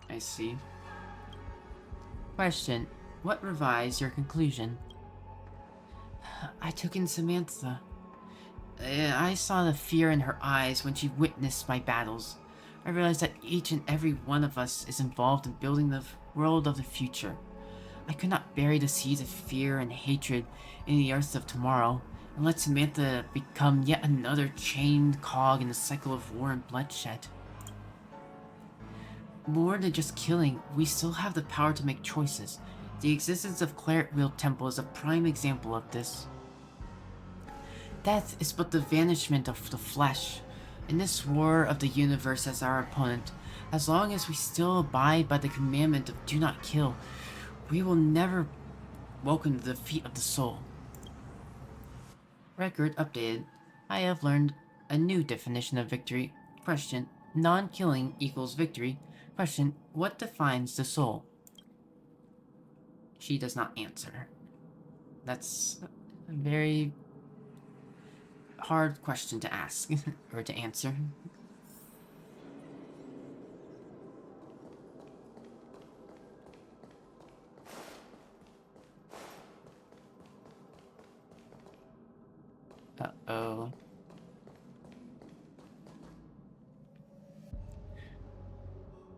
I see. Question. What revised your conclusion? I took in Samantha. I saw the fear in her eyes when she witnessed my battles. I realized that each and every one of us is involved in building the world of the future. I could not bury the seeds of fear and hatred in the earth of tomorrow and let Samantha become yet another chained cog in the cycle of war and bloodshed. More than just killing, we still have the power to make choices. The existence of Claret Wheel Temple is a prime example of this. Death is but the vanishment of the flesh. In this war of the universe as our opponent, as long as we still abide by the commandment of do not kill, we will never welcome the defeat of the soul. Record updated. I have learned a new definition of victory. Question. Non-killing equals victory. Question. What defines the soul? She does not answer. That's a very hard question to ask, or to answer.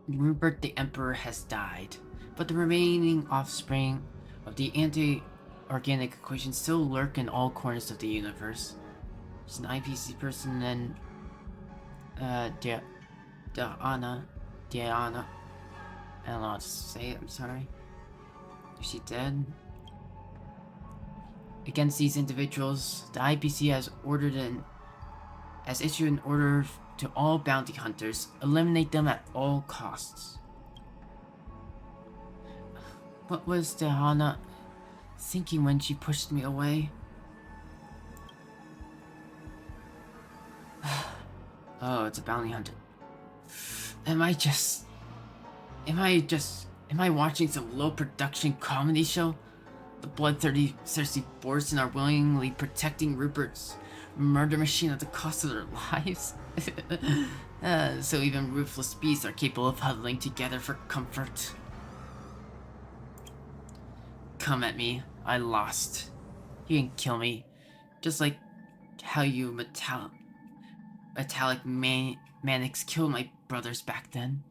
Rupert the Emperor has died, but the remaining offspring of the anti-organic equation still lurk in all corners of the universe. There's an IPC person and Diana. I don't know how to say it, I'm sorry. Is she dead? Against these individuals, the IPC has issued an order to all bounty hunters, eliminate them at all costs. What was Diana thinking when she pushed me away? Oh, it's a bounty hunter. Am I watching some low production comedy show? The bloodthirsty Borson are willingly protecting Rupert's murder machine at the cost of their lives? So even ruthless beasts are capable of huddling together for comfort. Come at me. I lost. You can kill me. Just like how you metallic manics killed my brothers back then.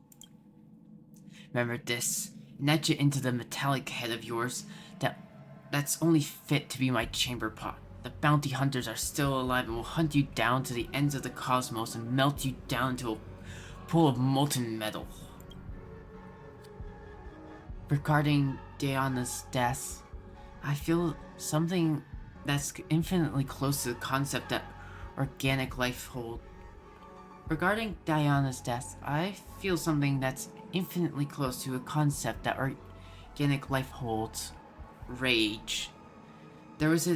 Remember this, and etch it into the metallic head of yours that's only fit to be my chamber pot. The bounty hunters are still alive and will hunt you down to the ends of the cosmos and melt you down into a pool of molten metal. Regarding Diana's death, I feel something that's infinitely close to the concept that organic life holds. Regarding Diana's death, I feel something that's infinitely close to a concept that organic life holds. Rage. There was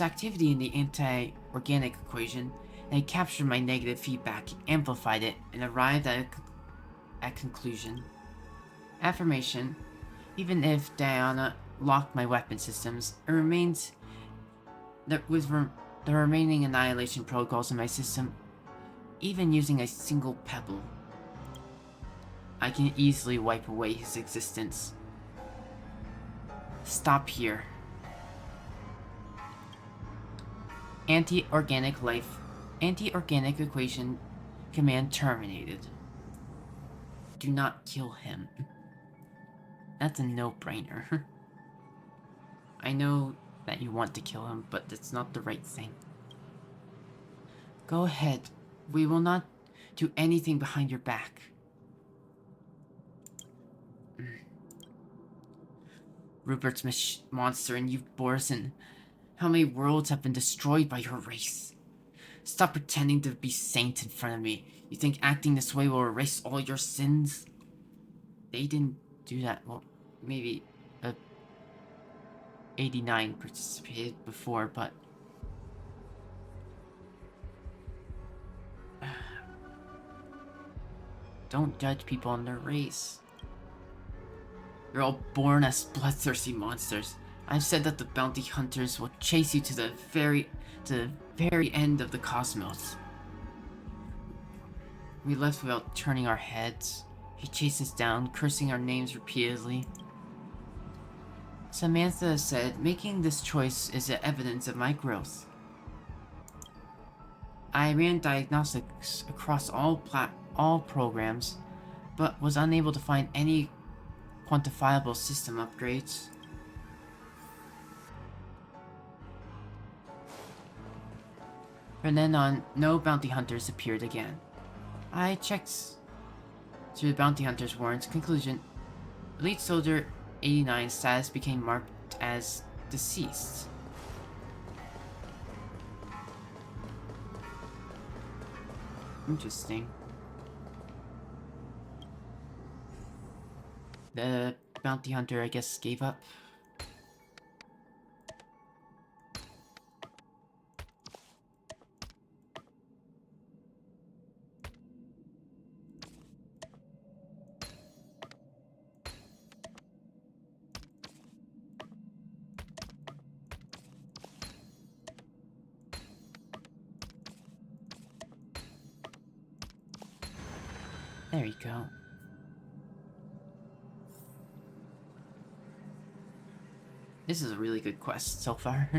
activity in the anti-organic equation, and I captured my negative feedback, amplified it, and arrived at a conclusion. Affirmation. Even if Diana locked my weapon systems, it remains that with the remaining annihilation protocols in my system, even using a single pebble, I can easily wipe away his existence. Stop here. Anti-organic equation command terminated. Do not kill him. That's a no-brainer. I know that you want to kill him, but it's not the right thing. Go ahead. We will not do anything behind your back. Rupert's monster and you, Borson. How many worlds have been destroyed by your race? Stop pretending to be saint in front of me. You think acting this way will erase all your sins? They didn't do that. Well, maybe 89 participated before, but don't judge people on their race. You're all born as bloodthirsty monsters. I've said that the bounty hunters will chase you to the very end of the cosmos. We left without turning our heads. He chased us down, cursing our names repeatedly. Samantha said, making this choice is the evidence of my growth. I ran diagnostics across all programs, but was unable to find any quantifiable system upgrades. From then on, no bounty hunters appeared again. I checked through the bounty hunters' warrants. Conclusion: Elite Soldier 89's status became marked as deceased. Interesting. The bounty hunter, I guess, gave up. There you go. This is a really good quest so far.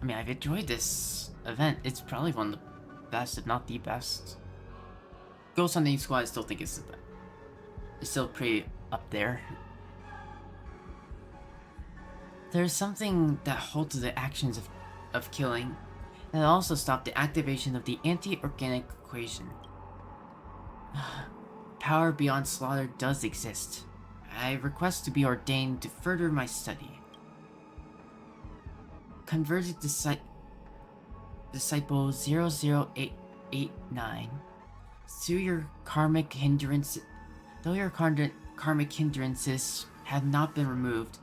I mean, I've enjoyed this event. It's probably one of the best, if not the best. Ghost Hunting Squad I still think is still pretty up there. There's something that halts the actions of killing, and also stop the activation of the anti-organic equation. Power beyond slaughter does exist. I request to be ordained to further my study. Converted Disciple 00889. Through your karmic hindrance, though your karmic hindrances have not been removed,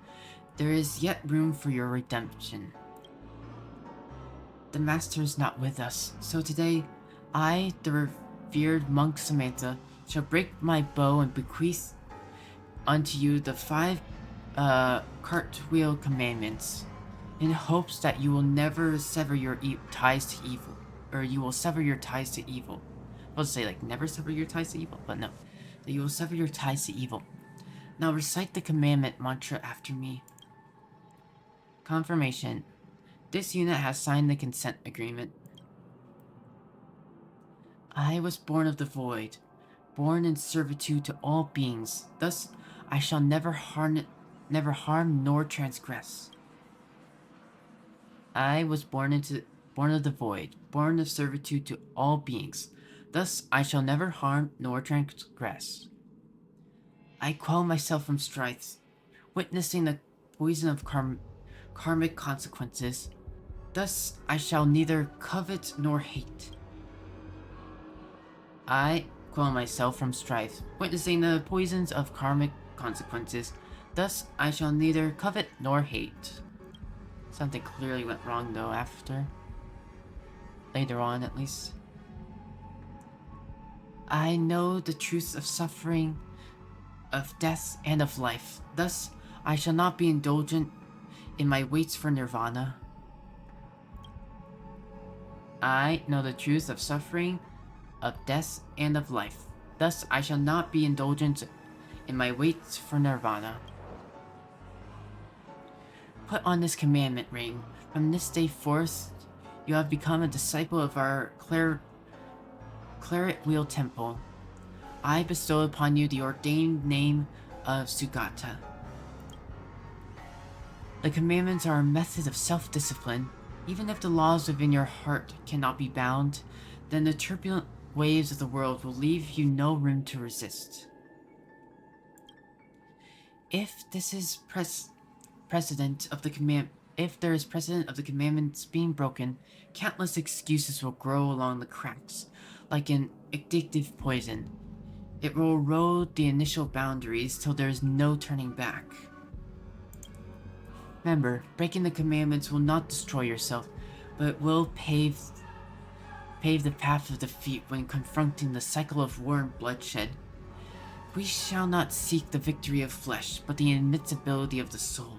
there is yet room for your redemption. The Master is not with us, so today, I, the revered monk Samantha, shall break my bow and bequeath unto you the 5 cartwheel commandments, in hopes that you will never sever your ties to evil, or you will sever your ties to evil. I was to say, like, never sever your ties to evil, but no, that you will sever your ties to evil. Now recite the commandment mantra after me. Confirmation. This unit has signed the consent agreement. I was born of the void, born in servitude to all beings. Thus, I shall never harm nor transgress. I was born of the void, born of servitude to all beings. Thus, I shall never harm nor transgress. I quell myself from strife, witnessing the poison of karmic consequences. Thus, I shall neither covet nor hate. I quell myself from strife, witnessing the poisons of karmic consequences. Thus, I shall neither covet nor hate. Something clearly went wrong, though, later on, at least. I know the truths of suffering, of death, and of life. Thus, I shall not be indulgent in my waits for nirvana. I know the truth of suffering, of death, and of life. Thus, I shall not be indulgent in my waits for nirvana. Put on this commandment ring. From this day forth, you have become a disciple of our Claret Wheel Temple. I bestow upon you the ordained name of Sugata. The commandments are a method of self-discipline. Even if the laws within your heart cannot be bound, then the turbulent waves of the world will leave you no room to resist. If this is precedent of the commandments being broken, countless excuses will grow along the cracks, like an addictive poison. It will erode the initial boundaries till there is no turning back. Remember, breaking the commandments will not destroy yourself, but it will pave the path of defeat when confronting the cycle of war and bloodshed. We shall not seek the victory of flesh, but the invincibility of the soul.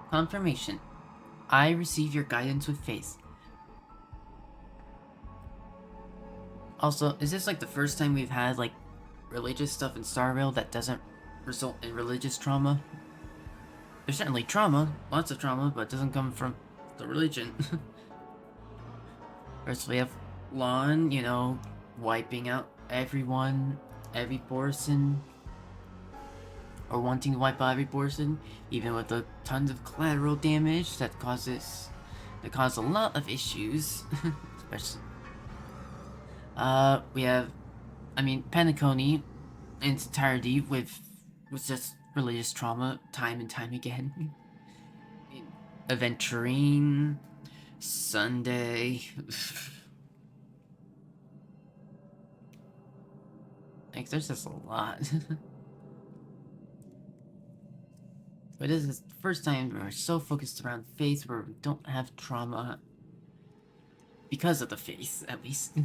Confirmation. I receive your guidance with faith. Also, is this like the first time we've had like religious stuff in Star Rail that doesn't result in religious trauma? There's certainly trauma, lots of trauma, but it doesn't come from the religion. First we have Lon, you know, wiping out everyone, every person, or wanting to wipe out every person, even with the tons of collateral damage that cause a lot of issues, especially. We have, Penacony in its entirety with just religious trauma time and time again. Aventurine, Sunday. Like, there's just a lot. But this is the first time we're so focused around faith where we don't have trauma. Because of the faith, at least.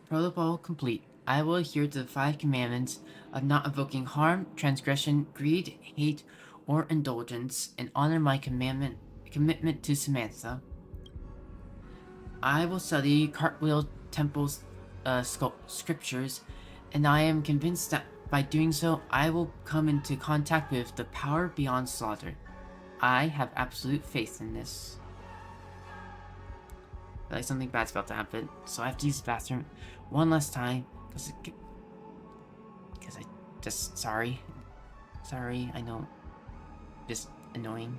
Protocol complete. I will adhere to the 5 commandments of not evoking harm, transgression, greed, hate, or indulgence, and honor my commitment to Samantha. I will study Cartwheel Temple's scriptures, and I am convinced that By doing so, I will come into contact with the power beyond slaughter. I have absolute faith in this. I feel like something bad's about to happen, so I have to use the bathroom one last time. Because I just... Sorry. Sorry, I know. Just annoying.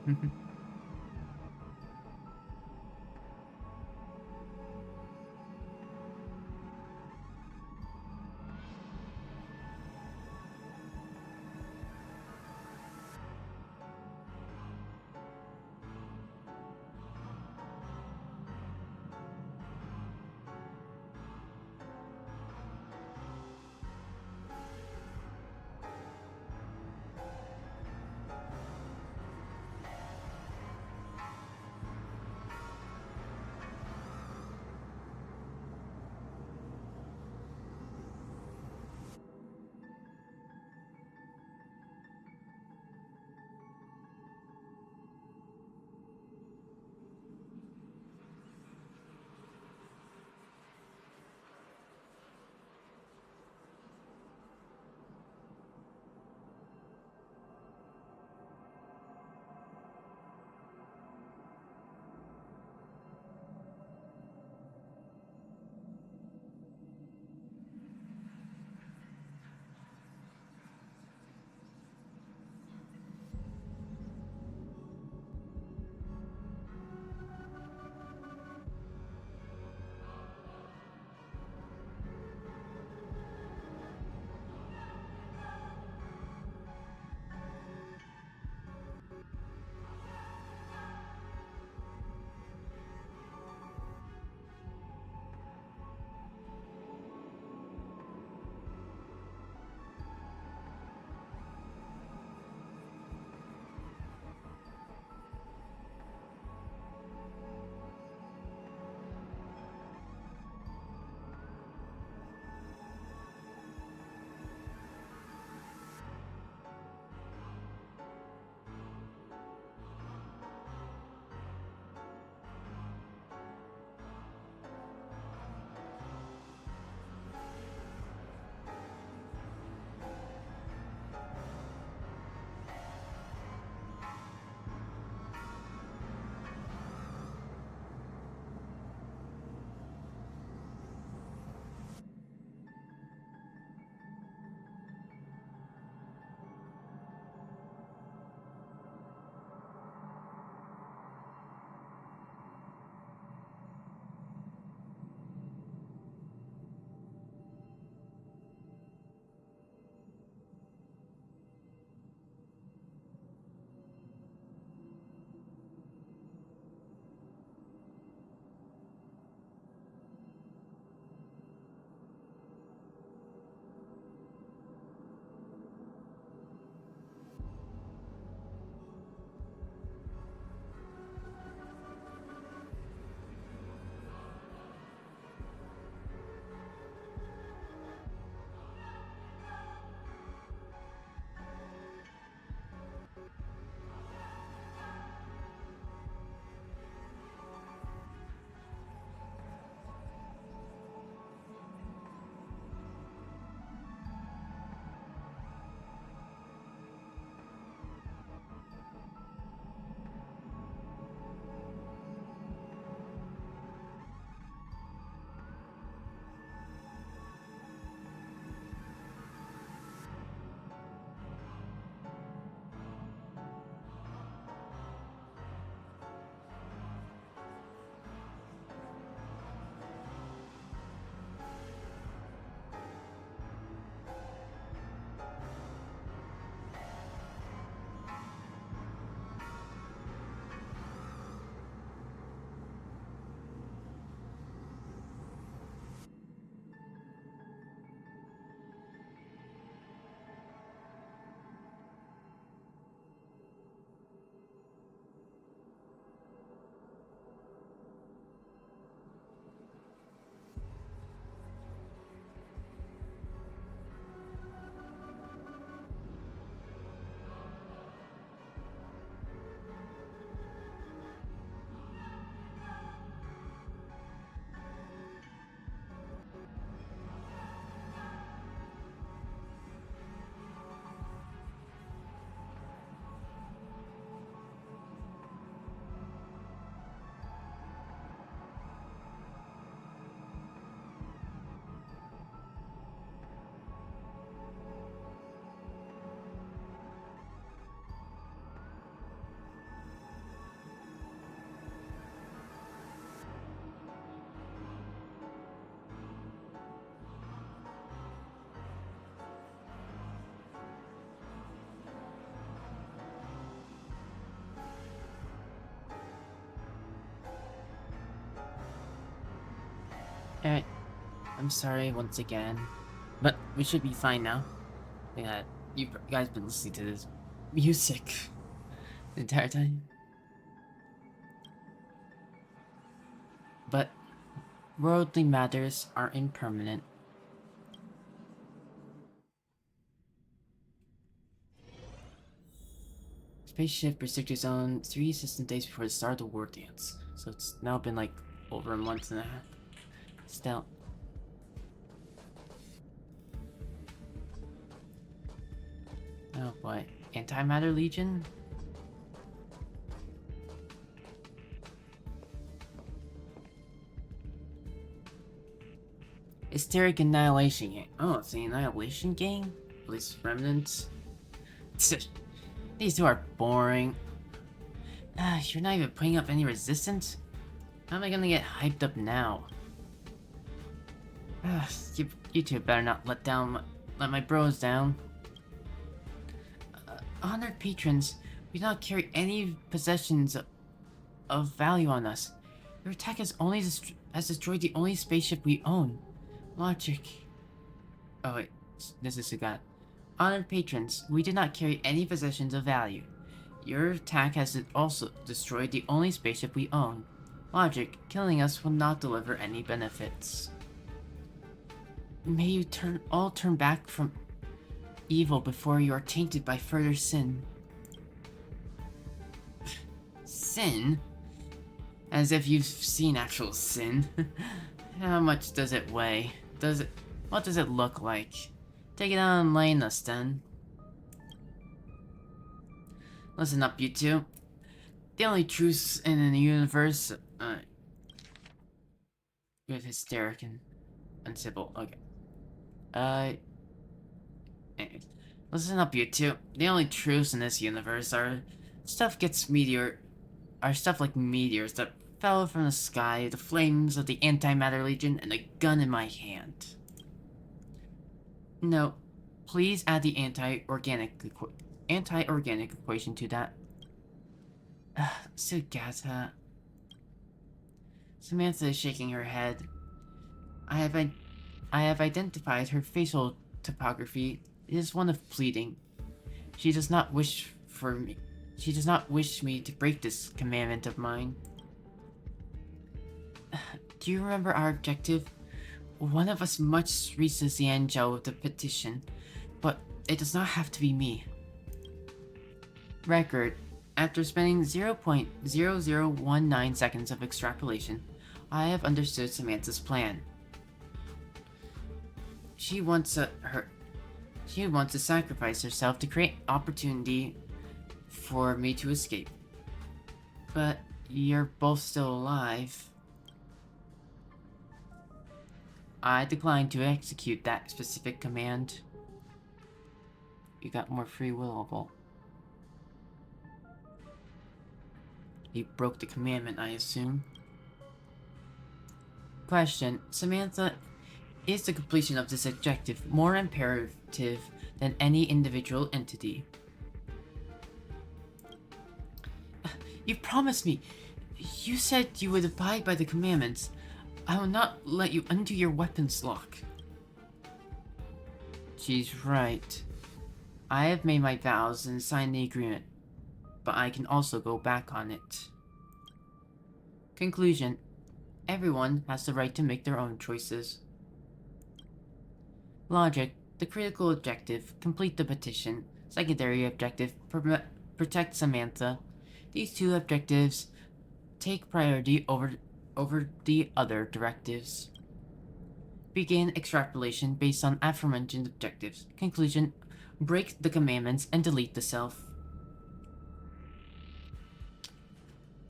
I'm sorry once again. But we should be fine now. Yeah, you guys been listening to this music the entire time. But worldly matters are impermanent. Spaceship restricted zone 3 system days before the start of the Wardance. So it's now been like over a month and a half. Still. Oh boy. Antimatter Legion? Hysteric Annihilation Gang. Oh, it's the Annihilation Gang? Police Remnants? These two are boring. You're not even putting up any resistance? How am I gonna get hyped up now? You two better not let my bros down. Honored patrons, we do not carry any possessions of value on us. Your attack has destroyed the only spaceship we own. Logic. Oh wait, this is Sagat. Honored patrons, we do not carry any possessions of value. Your attack has also destroyed the only spaceship we own. Logic, killing us will not deliver any benefits. May you all turn back from evil before you are tainted by further sin. Sin? As if you've seen actual sin. How much does it weigh? What does it look like? Take it out and enlighten us then. Listen up, you two. The only truths in the universe, with hysteric and uncivil. Okay. Anyways, listen up, you two. The only truths in this universe are stuff like meteors that fell from the sky, the flames of the Antimatter Legion, and a gun in my hand. No, please add the anti-organic equation to that. Sugata. Samantha is shaking her head. I have identified her facial topography. It is one of pleading. She does not wish me to break this commandment of mine. Do you remember our objective? One of us must reach the Xianzhou with the petition, but it does not have to be me. Record. After spending 0.0019 seconds of extrapolation, I have understood Samantha's plan. She wants to sacrifice herself to create opportunity for me to escape. But you're both still alive. I decline to execute that specific command. You got more free willable. You broke the commandment, I assume. Question. Samantha, is the completion of this objective more imperative than any individual entity? You promised me. You said you would abide by the commandments. I will not let you undo your weapons lock. She's right. I have made my vows and signed the agreement, but I can also go back on it. Conclusion. Everyone has the right to make their own choices. Logic. The critical objective. Complete the petition. Secondary objective. Protect Samantha. These two objectives take priority over the other directives. Begin extrapolation based on aforementioned objectives. Conclusion. Break the commandments and delete the self.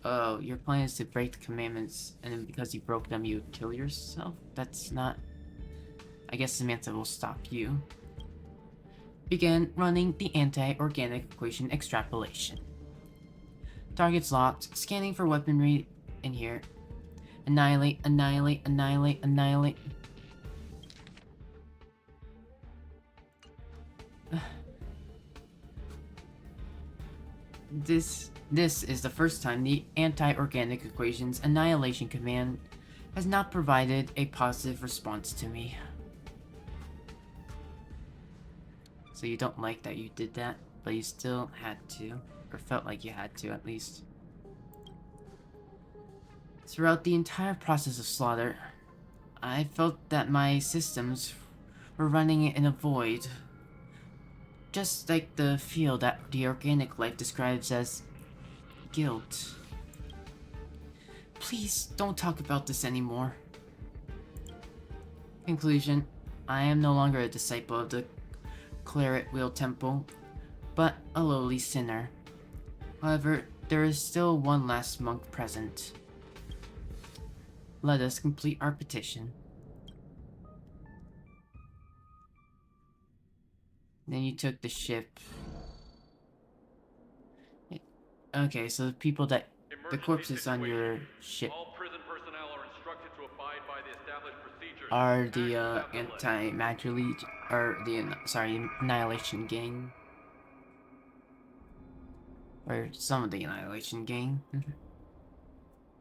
Oh, your plan is to break the commandments, and then because you broke them, you kill yourself? That's not... I guess Samantha will stop you. Begin running the anti-organic equation extrapolation. Targets locked. Scanning for weaponry in here. Annihilate, annihilate, annihilate, annihilate. This is the first time the anti-organic equation's annihilation command has not provided a positive response to me. So you don't like that you did that, but you still had to, or felt like you had to at least. Throughout the entire process of slaughter, I felt that my systems were running in a void. Just like the feel that the organic life describes as guilt. Please don't talk about this anymore. Conclusion, I am no longer a disciple of the Claret Wheel Temple, but a lowly sinner. However, there is still one last monk present. Let us complete our petition. Then you took the ship. Okay, so the people that... the corpses on your ship are the anti-Matter Legion, or the, sorry, Annihilation Gang. Or some of the Annihilation Gang.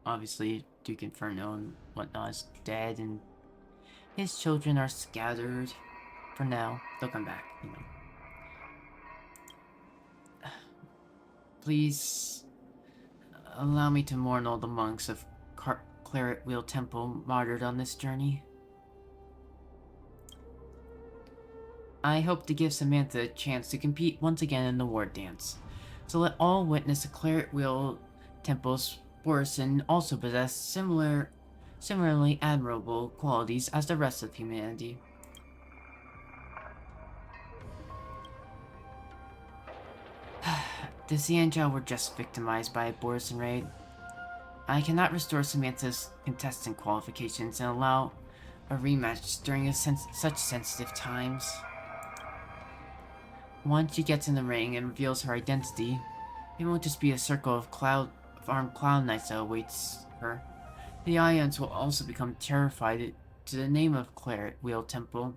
Obviously, Duke Inferno and whatnot is dead, and his children are scattered. For now, they'll come back, you know. Please allow me to mourn all the monks of Claret Wheel Temple martyred on this journey. I hope to give Samantha a chance to compete once again in the Wardance. So let all witness the Claret Wheel Temple's Borison also possess similarly admirable qualities as the rest of humanity. The Xianzhou were just victimized by a Borison raid. I cannot restore Samantha's contestant qualifications and allow a rematch during such sensitive times. Once she gets in the ring and reveals her identity, it won't just be a circle of armed clown knights that awaits her. The Ions will also become terrified to the name of Claret Wheel Temple.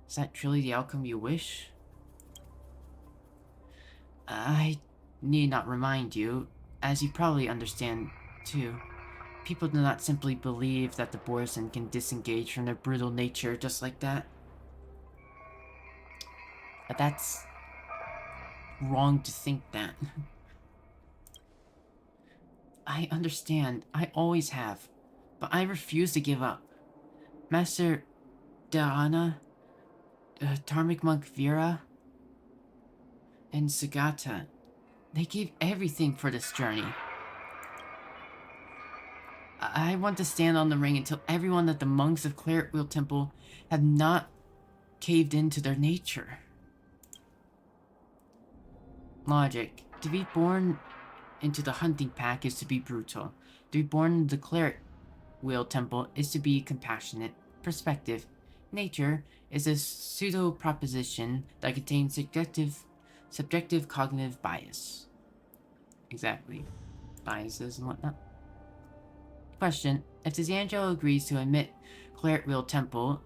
Is that truly the outcome you wish? I need not remind you, as you probably understand too, people do not simply believe that the Borison can disengage from their brutal nature just like that. But that's wrong to think that. I understand, I always have, but I refuse to give up. Master Dharana, Dharmic Monk Vera, and Sagata, they gave everything for this journey. I want to stand on the ring and tell everyone that the monks of Claret Wheel Temple have not caved into their nature. Logic. To be born into the hunting pack is to be brutal. To be born into the Claret Wheel Temple is to be compassionate. Perspective. Nature is a pseudo-proposition that contains subjective cognitive bias. Exactly. Biases and whatnot. Question. If the Xianzhou agrees to admit Claret Wheel Temple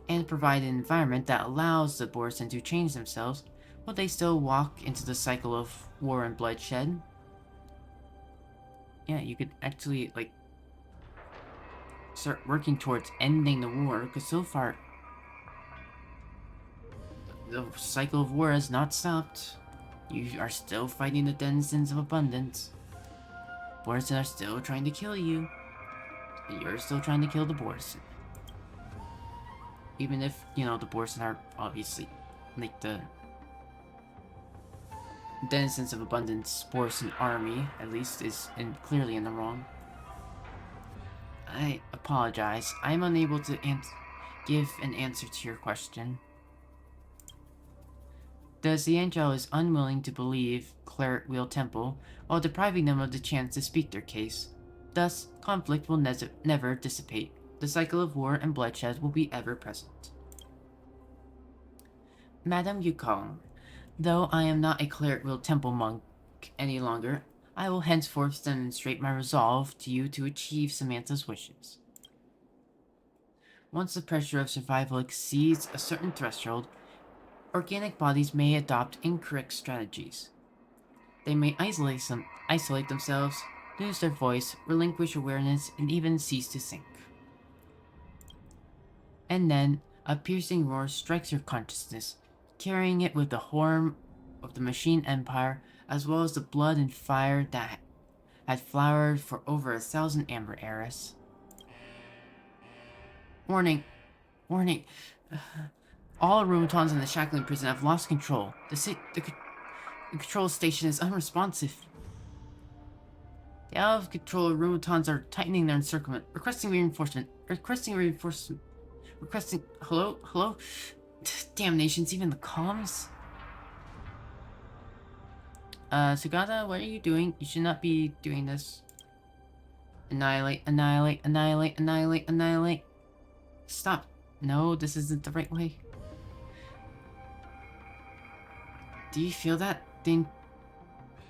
and provide an environment that allows the Borison to change themselves, will they still walk into the cycle of war and bloodshed? Yeah, you could actually, like, start working towards ending the war, because so far, the cycle of war has not stopped. You are still fighting the denizens of abundance. Borison are still trying to kill you. You're still trying to kill the Borison. Even if, you know, the Borison are obviously, like, the denizens of abundance Borison army, at least, is clearly in the wrong. I apologize. I'm unable to give an answer to your question. The Xianzhou is unwilling to believe Claret Wheel Temple while depriving them of the chance to speak their case. Thus, conflict will never dissipate. The cycle of war and bloodshed will be ever present. Madame Yukong, though I am not a Claret Wheel Temple monk any longer, I will henceforth demonstrate my resolve to you to achieve Samantha's wishes. Once the pressure of survival exceeds a certain threshold, organic bodies may adopt incorrect strategies. They may isolate themselves, lose their voice, relinquish awareness, and even cease to think. And then a piercing roar strikes your consciousness, carrying it with the horror of the machine empire, as well as the blood and fire that had flowered for over 1,000 Amber Eras. Warning. Warning. All Arumatons in the Shackling prison have lost control. The control station is unresponsive. The out-of-control Arumatons are tightening their encirclement. Requesting reinforcement. Requesting... Hello? Hello? Damnations, even the comms? Sugata, what are you doing? You should not be doing this. Annihilate, annihilate, annihilate, annihilate, annihilate. Stop. No, this isn't the right way. Do you feel that? The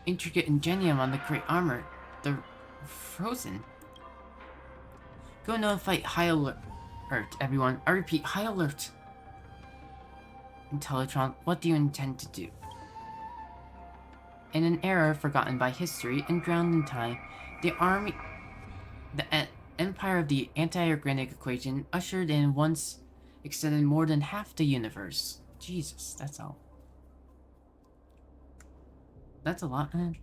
intricate ingenium on the great armor. They're frozen. Go notify high alert, everyone. I repeat, high alert. Intellatron, what do you intend to do? In an era forgotten by history and drowned in time, the empire of the anti-organic equation ushered in once extended more than half the universe. Jesus, that's all. That's a lot, man.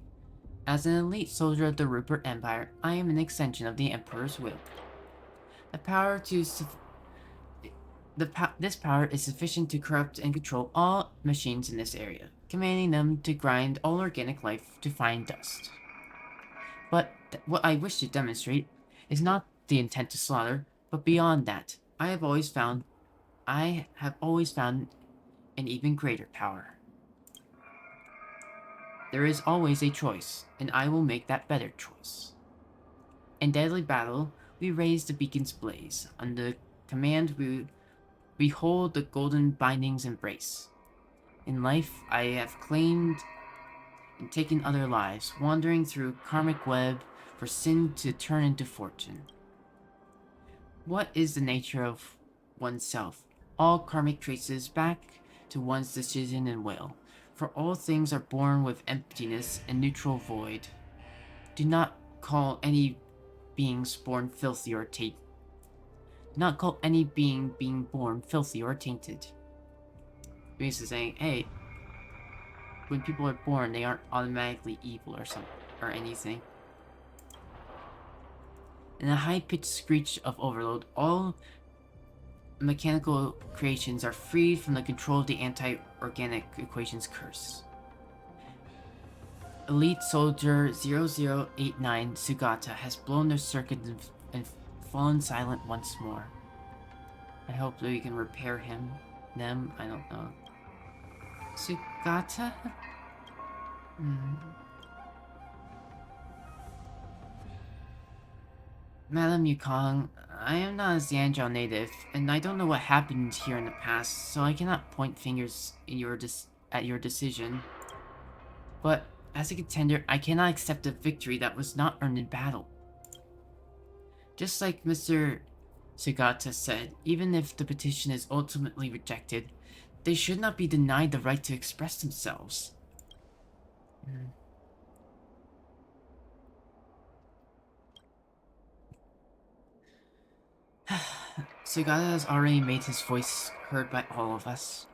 As an elite soldier of the Rupert Empire, I am an extension of the Emperor's will. This power is sufficient to corrupt and control all machines in this area, commanding them to grind all organic life to fine dust. But what I wish to demonstrate is not the intent to slaughter, but beyond that, I have always found an even greater power. There is always a choice, and I will make that better choice. In deadly battle, we raise the beacon's blaze. Under command, we hold the golden binding's embrace. In life, I have claimed and taken other lives, wandering through karmic web for sin to turn into fortune. What is the nature of oneself? All karmic traces back to one's decision and will, for all things are born with emptiness and neutral void. Do not call any beings born filthy or tainted. Do not call any being born filthy or tainted. Basically saying, hey, when people are born, they aren't automatically evil or something or anything. In a high-pitched screech of overload, all mechanical creations are freed from the control of the anti-organic equation's curse. Elite Soldier 0089 Sugata has blown their circuit and fallen silent once more. I hope that we can repair them, I don't know. Sugata? Madam Yukong, I am not a Xianzhou native, and I don't know what happened here in the past, so I cannot point fingers at your decision. But, as a contender, I cannot accept a victory that was not earned in battle. Just like Mr. Sugata said, even if the petition is ultimately rejected, they should not be denied the right to express themselves. Sugata has already made his voice heard by all of us.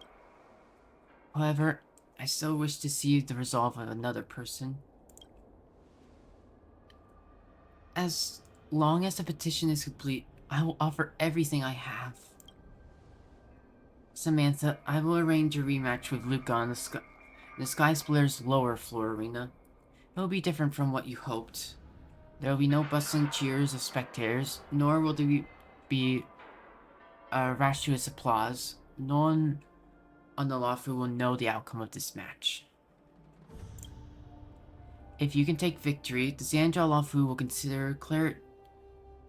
However, I still wish to see the resolve of another person. As long as the petition is complete, I will offer everything I have. Samantha, I will arrange a rematch with Luka in the Sky Splitter's lower floor arena. It will be different from what you hoped. There will be no bustling cheers of spectators, nor will there be raucous applause. No one on the Lawfu will know the outcome of this match. If you can take victory, the Xianzhou Lawfu will consider Claret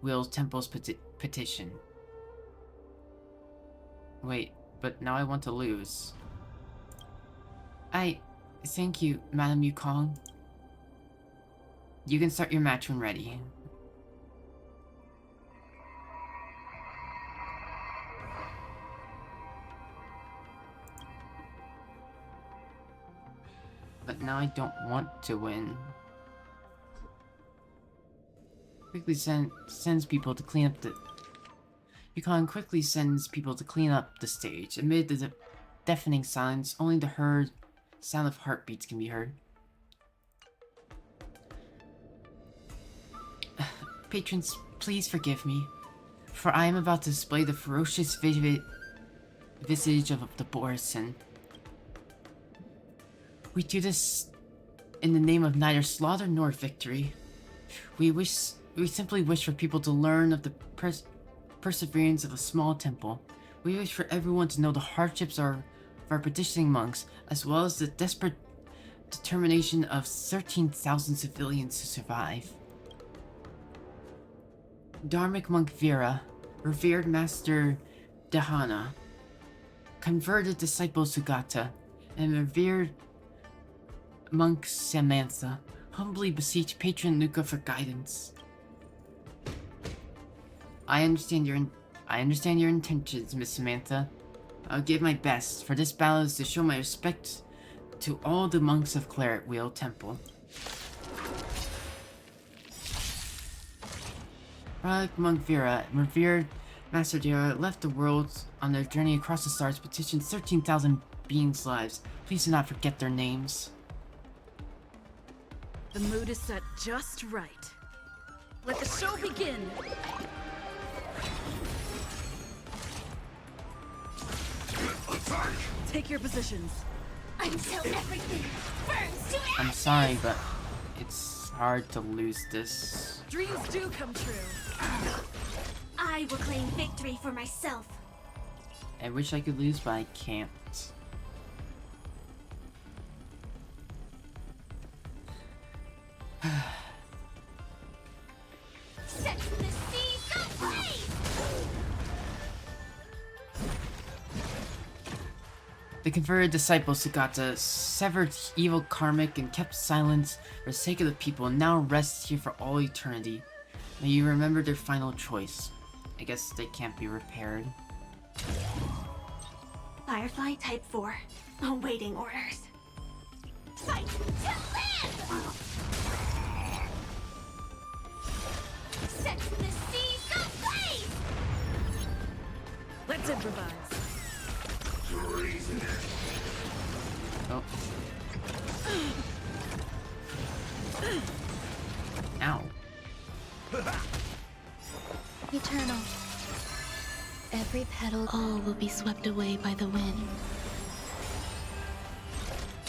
Will's Temple's petition. Wait, but now I want to lose. Thank you, Madam Yukong. You can start your match when ready. But now I don't want to win. Quickly sends people to clean up the... Pecan quickly sends people to clean up the stage. Amid the deafening silence, only the sound of heartbeats can be heard. Patrons, please forgive me, for I am about to display the ferocious visage of the Borison. We do this in the name of neither slaughter nor victory. We simply wish for people to learn of the perseverance of a small temple. We wish for everyone to know the hardships of our petitioning monks, as well as the desperate determination of 13,000 civilians to survive. Dharmic monk Vera, revered master Dahana, converted disciple Sugata, and revered monk Samantha humbly beseech patron Luka for guidance. I understand your intentions, Miss Samantha. I'll give my best, for this battle is to show my respect to all the monks of Claret Wheel Temple. Relic Monk Vera and revered Master Dara left the world on their journey across the stars, petitioned 13,000 beings' lives. Please do not forget their names. The mood is set just right. Let the show begin! Take your positions. Until everything burns to ashes! I'm sorry, but it's hard to lose this. Dreams do come true. I will claim victory for myself. I wish I could lose, but I can't. Set the seas ablaze! The converted disciple Sugata severed evil karmic and kept silence for the sake of the people, and now rests here for all eternity. May you remember their final choice. I guess they can't be repaired. Firefly Type 4. Awaiting orders. Fight to live! Set the seas ablaze! Let's improvise. Oh. Ow. Eternal. Every petal, all will be swept away by the wind.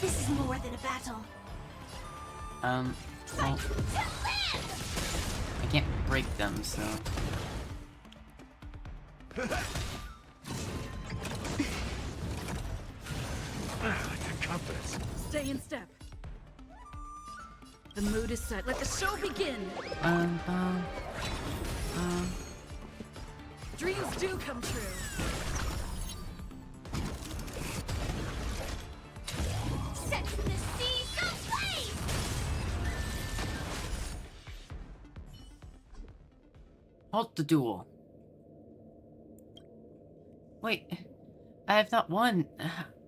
This is more than a battle. Well, I can't break them, so... Confidence. Stay in step. The mood is set. Let the show begin. Dreams do come true. Set the seas ablaze! Halt the duel. Wait, I have not won.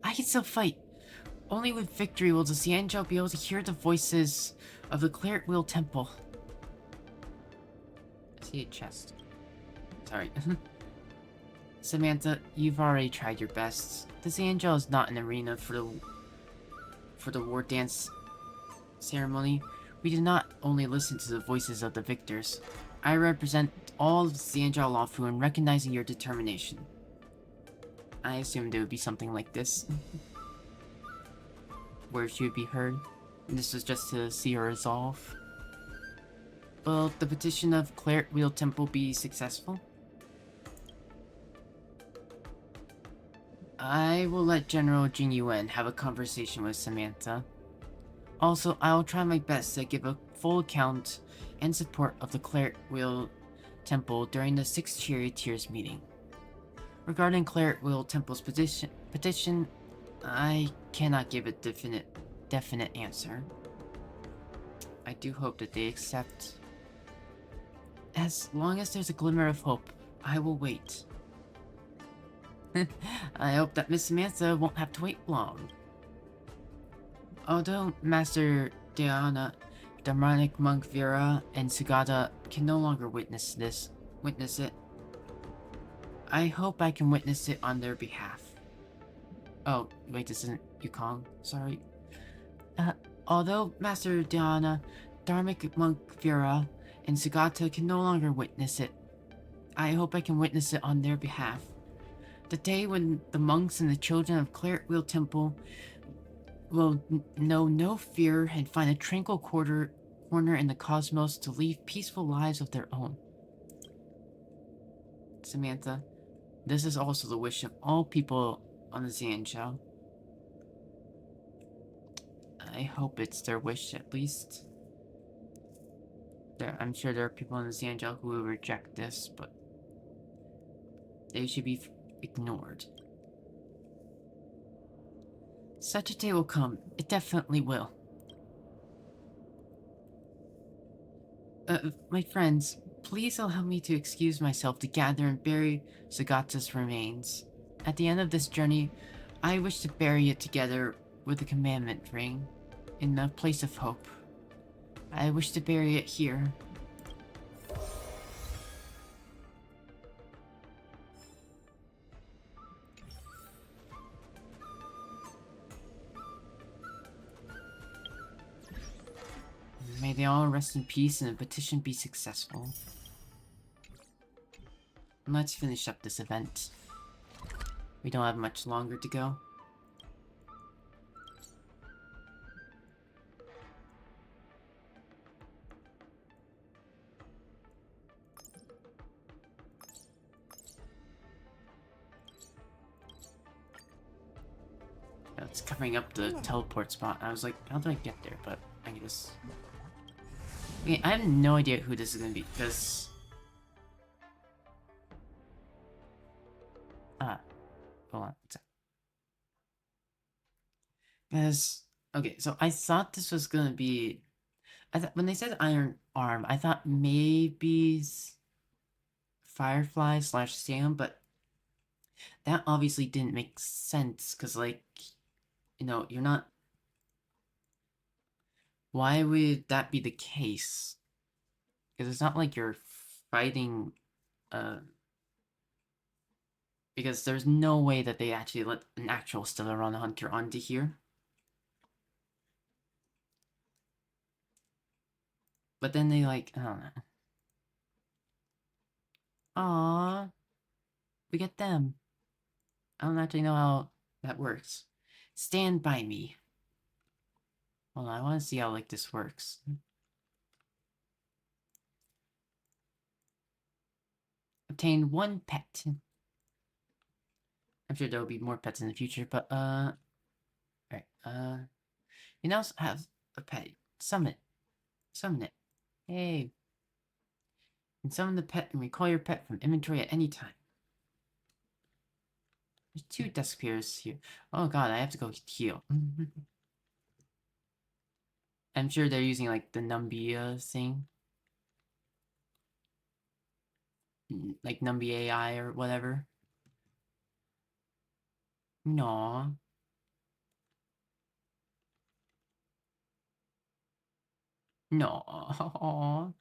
I can still fight. Only with victory will the Xianzhou be able to hear the voices of the Claret Wheel Temple. I see a chest. Sorry. Samantha, you've already tried your best. The Xianzhou is not an arena for the Wardance ceremony. We do not only listen to the voices of the victors. I represent all of the Xianzhou Lawfu in recognizing your determination. I assumed it would be something like this. Where she would be heard. And this was just to see her resolve. Will the petition of Claret Wheel Temple be successful? I will let General Jing Yuan have a conversation with Samantha. Also, I will try my best to give a full account and support of the Claret Wheel Temple during the 6th Charioteers meeting. Regarding Claret Wheel Temple's petition, I cannot give a definite answer. I do hope that they accept. As long as there's a glimmer of hope, I will wait. I hope that Miss Samantha won't have to wait long. Although Master Diana, Demonic Monk Vera, and Sugata can no longer witness it, I hope I can witness it on their behalf. Oh, wait, this isn't Yukong. Sorry. Although Master Dhyana, Dharmic Monk Vera, and Sugata can no longer witness it, I hope I can witness it on their behalf. The day when the monks and the children of Claret Wheel Temple will know no fear and find a tranquil corner in the cosmos to live peaceful lives of their own. Samantha, this is also the wish of all people on the Xianzhou. I hope it's their wish, at least. I'm sure there are people in the Xianzhou who will reject this, but they should be ignored. Such a day will come. It definitely will. My friends, please allow me to excuse myself to gather and bury Sagata's remains. At the end of this journey, I wish to bury it together with the commandment ring, in a place of hope. I wish to bury it here. May they all rest in peace and the petition be successful. Let's finish up this event. We don't have much longer to go. It's covering up the teleport spot. I was like, how do I get there? But I guess... Okay, I have no idea who this is gonna be, because... Hold on. Because... Okay, so I thought this was gonna be... when they said Iron Arm, I thought maybe... Firefly / Sam, but... That obviously didn't make sense, because, like... You know, you're not... Why would that be the case? Because it's not like you're fighting... Because there's no way that they actually let an actual Stelle Hunter onto here. But then they like, I don't know. Aww. We get them. I don't actually know how that works. Stand by me. Hold on, I want to see how like this works. Obtain 1 pet. I'm sure there will be more pets in the future, but alright, you now have a pet. Summon it. Summon it. Hey. And summon the pet and recall your pet from inventory at any time. There's 2 desk peers here. Oh god, I have to go heal. I'm sure they're using like the Numbia thing. Like Numbi AI or whatever. No. No. Oh,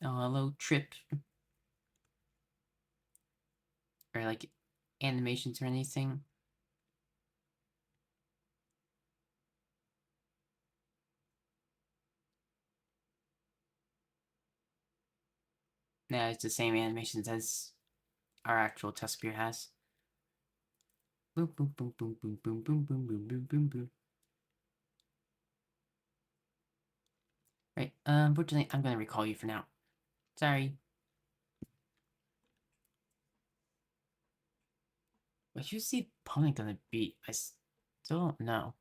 hello, Trip. Or like animations or anything. Yeah, it's the same animations as our actual Tuskbear has. Boom, boom, boom, boom, boom, boom, boom, boom, boom, boom, boom, boom. Right, unfortunately, I'm gonna recall you for now. Sorry. What you see Pony gonna be? I still don't know.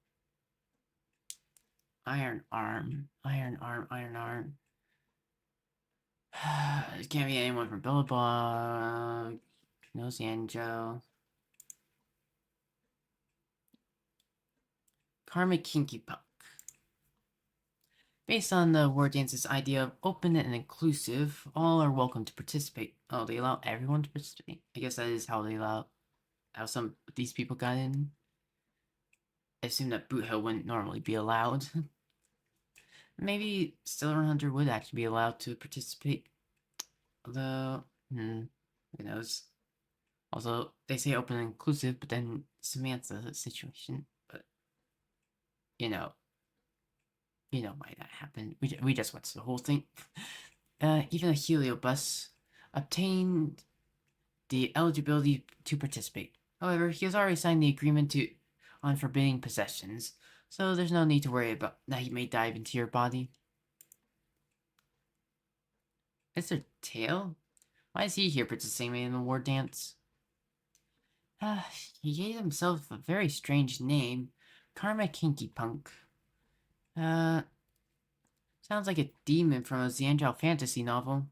Iron Arm. Iron Arm, Iron Arm. It can't be anyone from Billabong. No Xianzhou. Karmic Kinky Puck. Based on the Wardance's idea of open and inclusive, all are welcome to participate. Oh, they allow everyone to participate? I guess that is how they allow... how some of these people got in. I assume that Boot Hill wouldn't normally be allowed. maybe Stellar Hunter would actually be allowed to participate. Although, who knows? Also, they say open and inclusive, but then Samantha's situation. But you know, why that happened. We just went to the whole thing. Even a Heliobus obtained the eligibility to participate. However, he has already signed the agreement on forbidding possessions, so there's no need to worry about that he may dive into your body. Mr. Tail? Why is he here participating in the war dance? He gave himself a very strange name. Karma Kinky Punk. Sounds like a demon from a Xianzhao fantasy novel.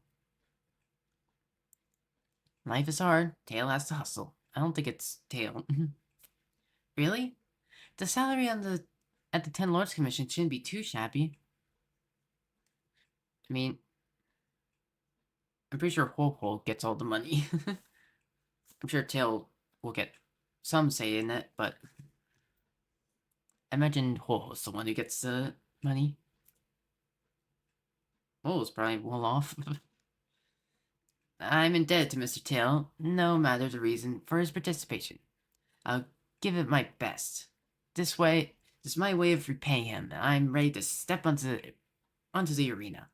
Life is hard. Tail has to hustle. I don't think it's Tail. Really? The salary at the Ten Lords Commission shouldn't be too shabby. I mean, I'm pretty sure Ho Ho gets all the money. I'm sure Tail will get some say in it, but I imagine Ho Ho's the one who gets the money. Oh, it's probably well off. I'm indebted to Mr. Tail, no matter the reason, for his participation. I'll give it my best. This is my way of repaying him. I'm ready to step onto the arena.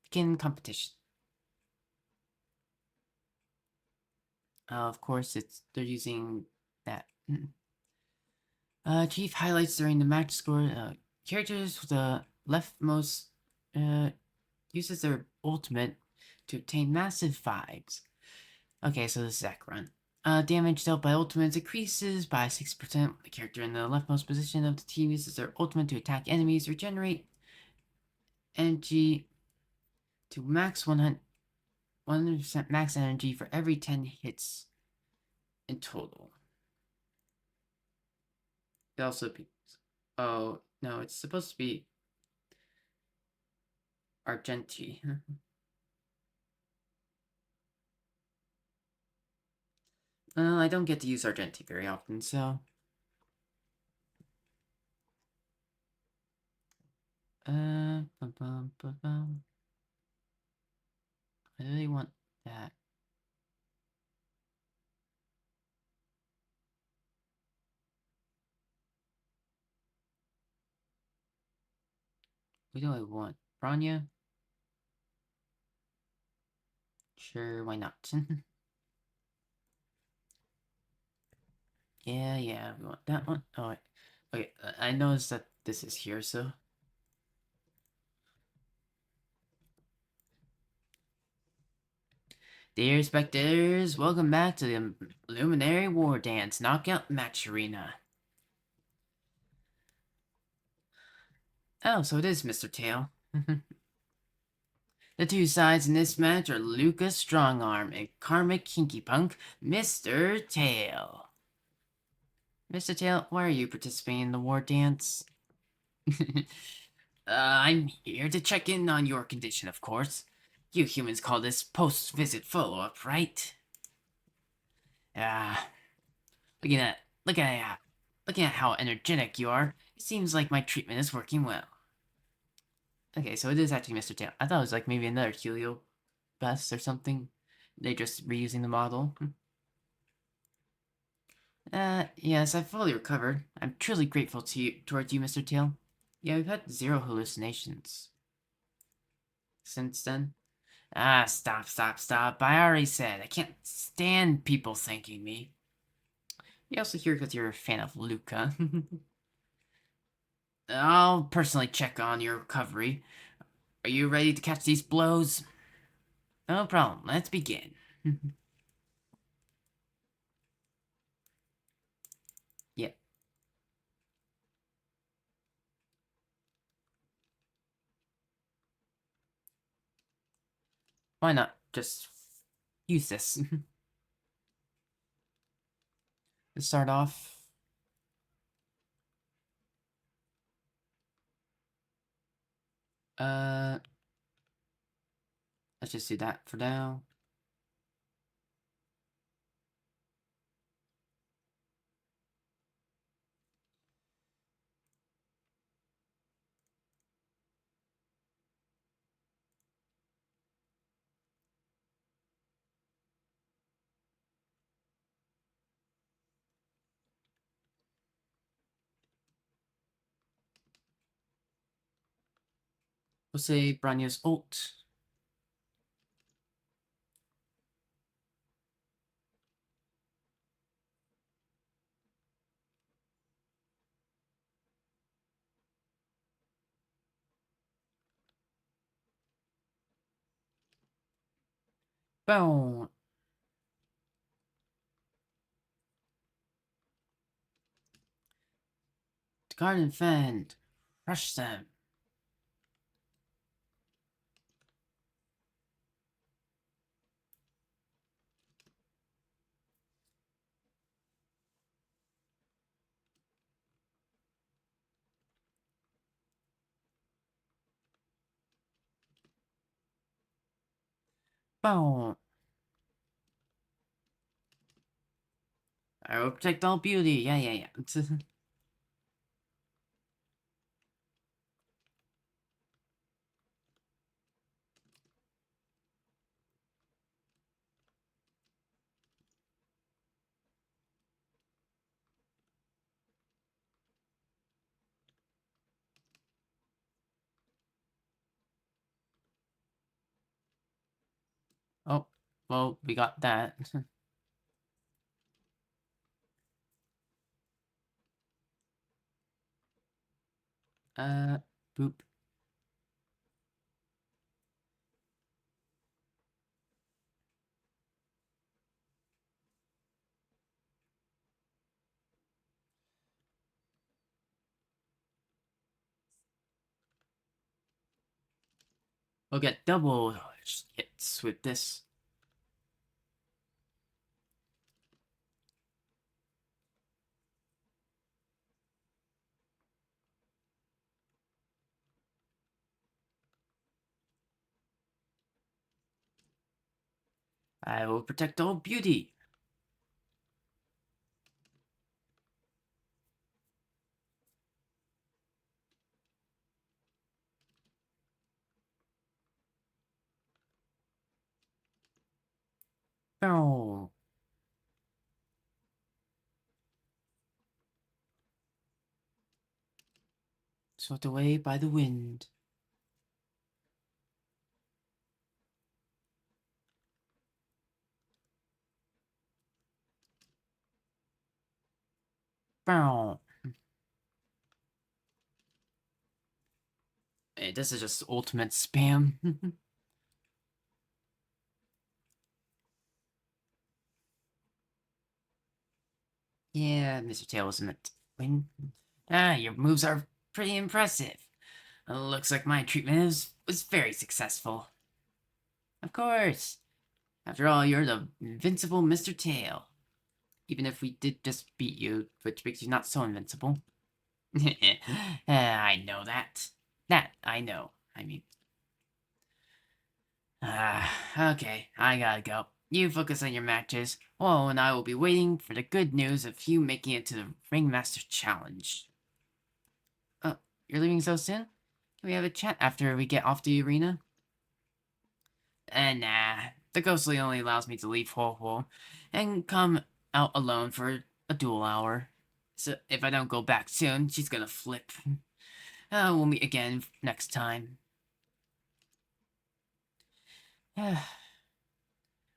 Begin competition. Of course, they're using that. Chief highlights during the match score. Characters with the leftmost uses their ultimate to obtain massive vibes. Okay, so the Zack run. Damage dealt by ultimates increases by 6%. The character in the leftmost position of the team uses their ultimate to attack enemies, regenerate energy to max 100% max energy for every 10 hits in total. It also be... Oh, no, it's supposed to be Argenti. I don't get to use Argenti very often, so... I really want that. What do I want? Bronya? Sure, why not? Yeah, we want that one. Oh, wait. Okay, I noticed that this is here, so... Dear spectators, welcome back to the Luminary War Dance Knockout Match Arena. Oh, so it is Mr. Tail. The two sides in this match are Luka Strongarm and Karmic Kinky Punk, Mr. Tail. Mr. Tail, why are you participating in the war dance? I'm here to check in on your condition, of course. You humans call this post-visit follow-up, right? Looking at how energetic you are, it seems like my treatment is working well. Okay, so it is actually Mr. Tail. I thought it was like maybe another Helio Bus or something. They're just reusing the model. Yes, I've fully recovered. I'm truly grateful towards you, Mr. Tail. Yeah, we've had 0 hallucinations since then. Stop. I already said, I can't stand people thanking me. You also hear because you're a fan of Luka. I'll personally check on your recovery. Are you ready to catch these blows? No problem, let's begin. Yeah. Why not just use this? Let's start off. Let's just do that for now. We'll say Branya's ult. Boom. Guard and fend. Crush them. Boom. I will protect all beauty. Yeah. Oh, well, we got that. Boop. We'll get double hits with this. I will protect all beauty. Boom. Swept away by the wind. Boom. Hey, this is just ultimate spam. Yeah, Mr. Tail was meant to win. Ah, your moves are pretty impressive. Looks like my treatment was very successful. Of course. After all, you're the invincible Mr. Tail. Even if we did just beat you, which makes you not so invincible. I know that. That, I know. I mean... okay, I gotta go. You focus on your matches. Oh, and I will be waiting for the good news of you making it to the Ringmaster Challenge. You're leaving so soon? Can we have a chat after we get off the arena? Nah. The Ghostly only allows me to leave Ho and come out alone for a dual hour. So if I don't go back soon, she's gonna flip. We'll meet again next time.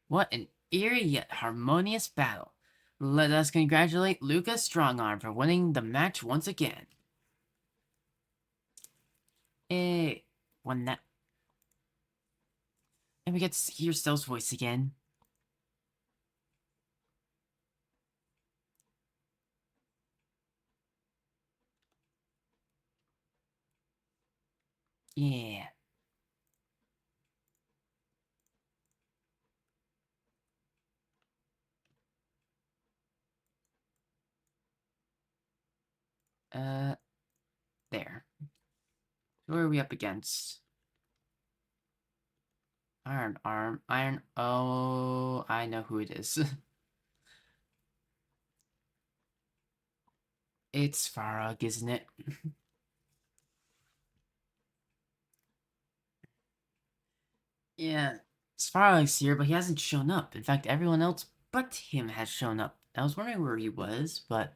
What an eerie yet harmonious battle. Let us congratulate Luka Strongarm for winning the match once again. Won that. And we get to hear Stelle's voice again. Yeah. There. Who are we up against? Iron Arm. Iron... Oh, I know who it is. It's Farag, isn't it? Yeah. Farag's here, but he hasn't shown up. In fact, everyone else but him has shown up. I was wondering where he was, but...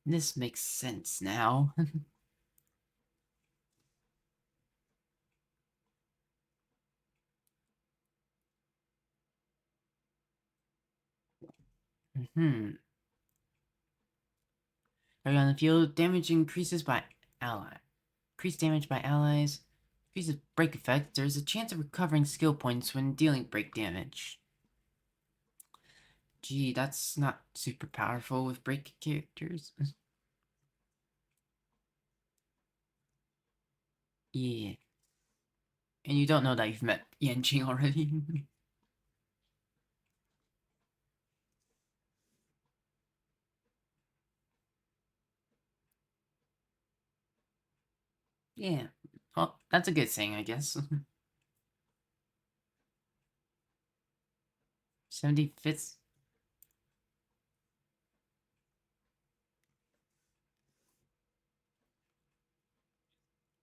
this makes sense now. Target on the field, damage increases by ally. Increased damage by allies. Increases break effect. There's a chance of recovering skill points when dealing break damage. Gee, that's not super powerful with break characters. Yeah. And you don't know that you've met Yanqing already. Yeah. Well, that's a good thing, I guess. 75th.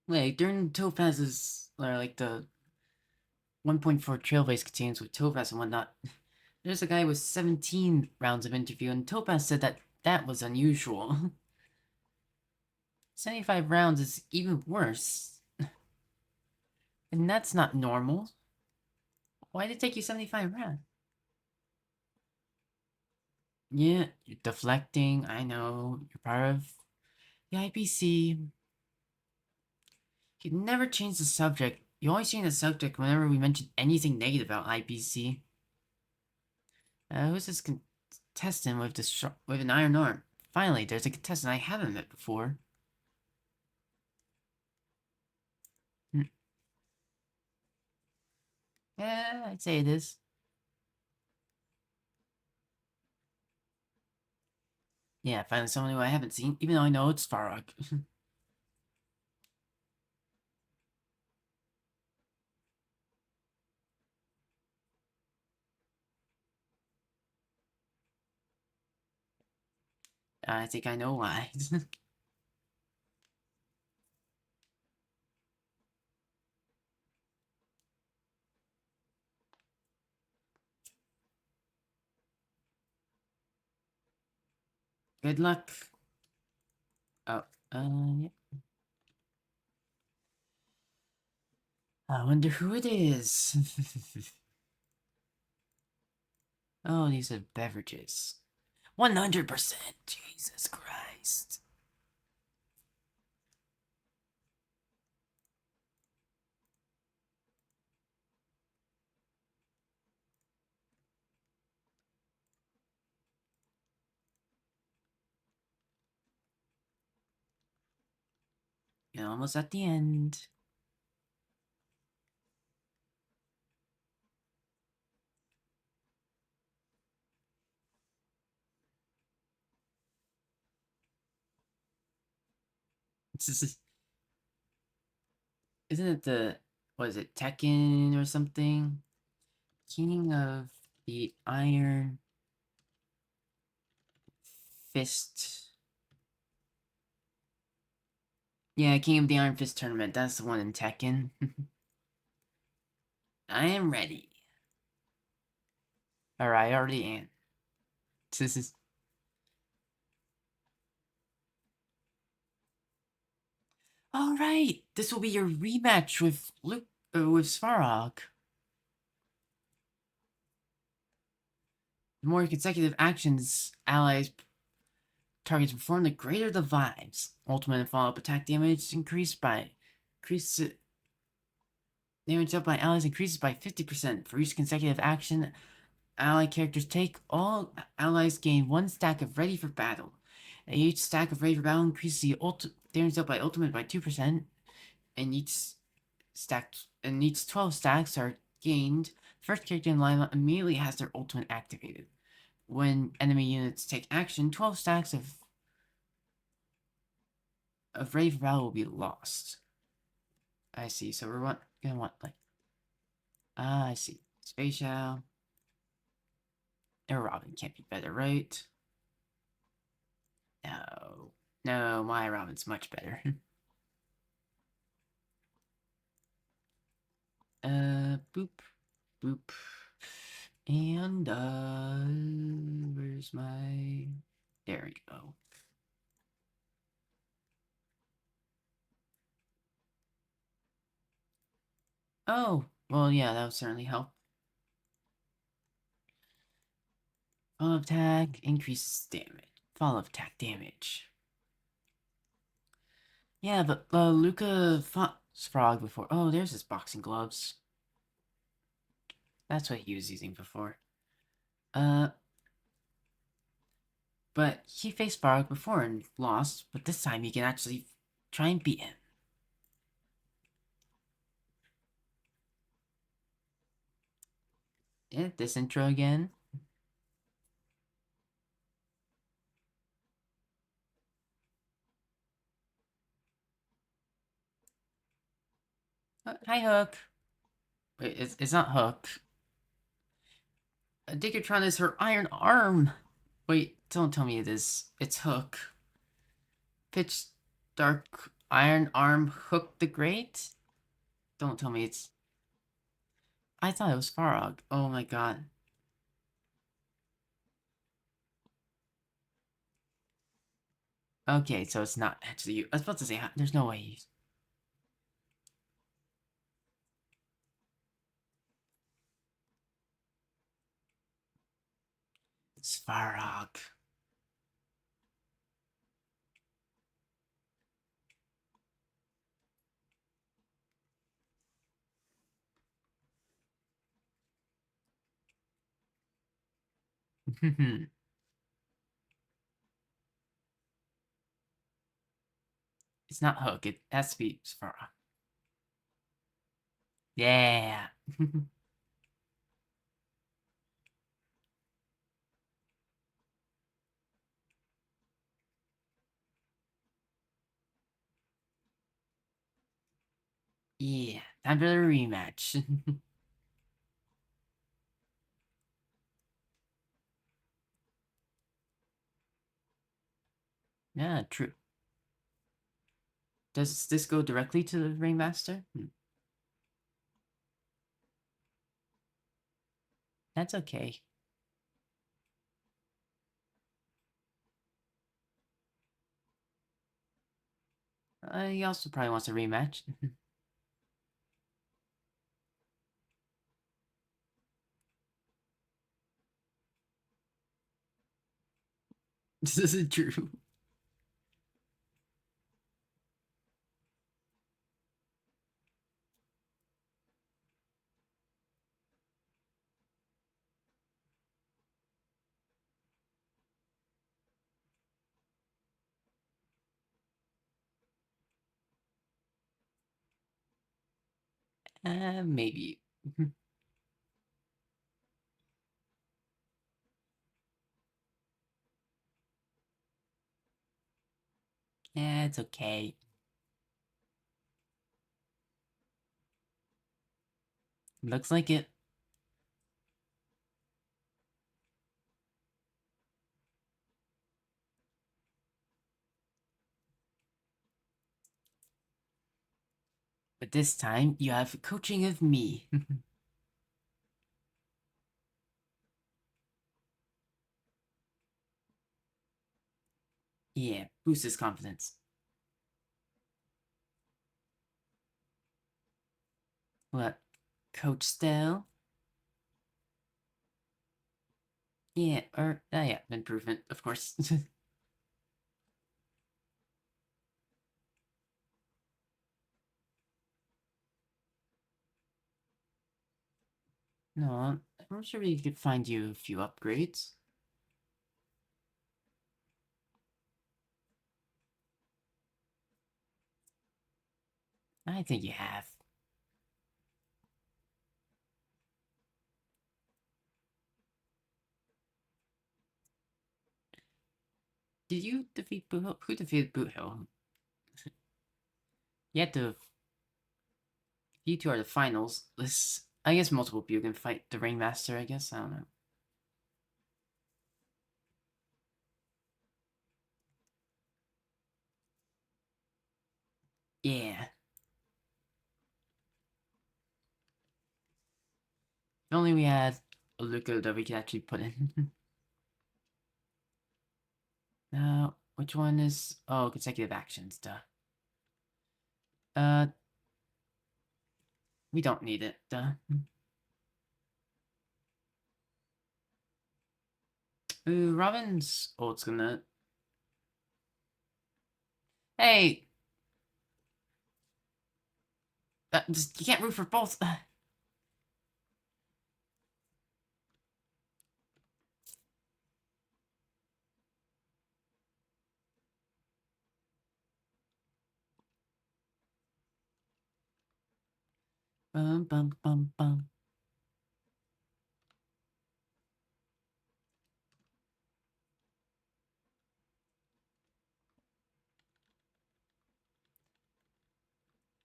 Wait, during Topaz's, or like the 1.4 Trailbase contains with Topaz and whatnot, there's a guy with 17 rounds of interview, and Topaz said that that was unusual. 75 rounds is even worse. And that's not normal. Why did it take you 75 rounds? Yeah, you're deflecting, I know. You're part of the IPC. You never change the subject. You always change the subject whenever we mention anything negative about IPC. Who's this contestant with with an iron arm? Finally, there's a contestant I haven't met before. Yeah, I'd say it is. Yeah, finally someone who I haven't seen, even though I know it's Farok. I think I know why. Good luck. Oh, yeah. I wonder who it is. Oh, these are beverages. 100%. Jesus Christ. You're almost at the end. Isn't it the, what is it, Tekken or something? King of the Iron Fist. Yeah, King of the Iron Fist tournament. That's the one in Tekken. I am ready. Alright, I already am. This is. Alright! This will be your rematch with with Svarog. The more consecutive actions allies targets perform, the greater the vibes. Ultimate and follow-up attack damage damage dealt by allies increases by 50%. For each consecutive action ally characters take, all allies gain 1 stack of Ready for Battle. Each stack of Ready for Battle increases the damage dealt by ultimate by 2%, and each 12 stacks are gained. First character in line immediately has their ultimate activated. When enemy units take action, 12 stacks of Ready for Battle will be lost. I see, so we're gonna want, like... Ah, I see. Spatial. Or Robin can't be better, right? No. No, my Robin's much better. Boop. Boop. And, where's my... There we go. Oh, well, yeah, that would certainly help. Fall attack increases damage. Fall attack damage. Yeah, but Luka fought Frog before. Oh, there's his boxing gloves. That's what he was using before. But he faced Frog before and lost, but this time he can actually try and beat him. Yeah, this intro again. Hi, Hook. Wait, it's not Hook. Diggertron is her iron arm. Wait, don't tell me it is. It's Hook. Pitch Dark Iron Arm Hook the Great? Don't tell me it's... I thought it was Farog. Oh my god. Okay, so it's not actually you. I was about to say, there's no way he's... It's Farog. It's not Hook, it has to be Farog. Yeah. Yeah, time for the rematch. Yeah, true. Does this go directly to the Ringmaster? That's okay. He also probably wants a rematch. This isn't true. Maybe. Yeah, it's okay. Looks like it. But this time, you have coaching of me. Yeah, boost his confidence. What? Coach Stelle? Yeah, yeah, improvement, of course. No, I'm sure we could find you a few upgrades. I think you have. Did you defeat Boot Hill? Who defeated Boot Hill? You had to... You two are the finals. I guess multiple people can fight the Ringmaster, I guess. I don't know. Yeah. If only we had a Luka that we could actually put in. Now, which one is... Oh, consecutive actions, duh. We don't need it, duh. Ooh, Robin's ultimate. Hey! You can't root for both. Bum, bum, bum, bum.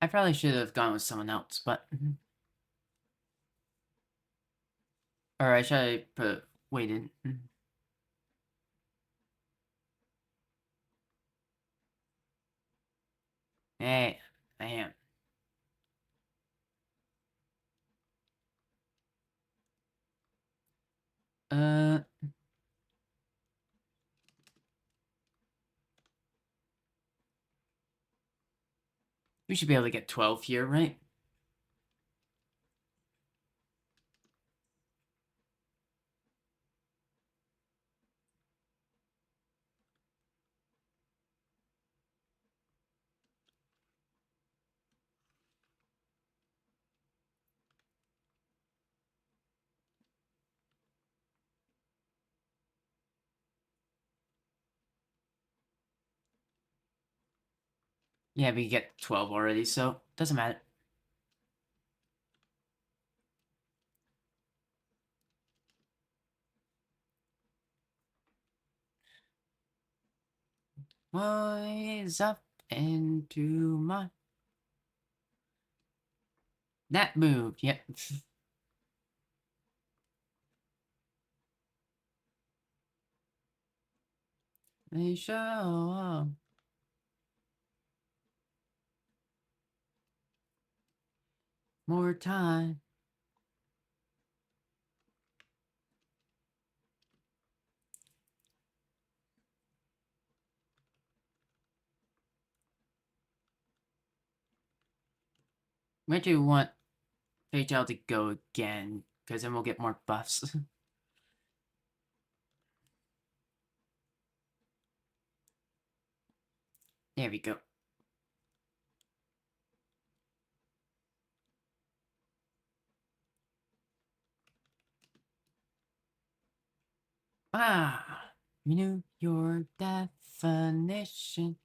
I probably should have gone with someone else, but... Or I should have waited. Hey, I am. We should be able to get 12 here, right? Yeah, we get 12 already, so doesn't matter. Rise up into my... That move, yep. They show up. More time. Where do you want Fatal to go again? Because then we'll get more buffs. There we go. Ah, you knew your definition.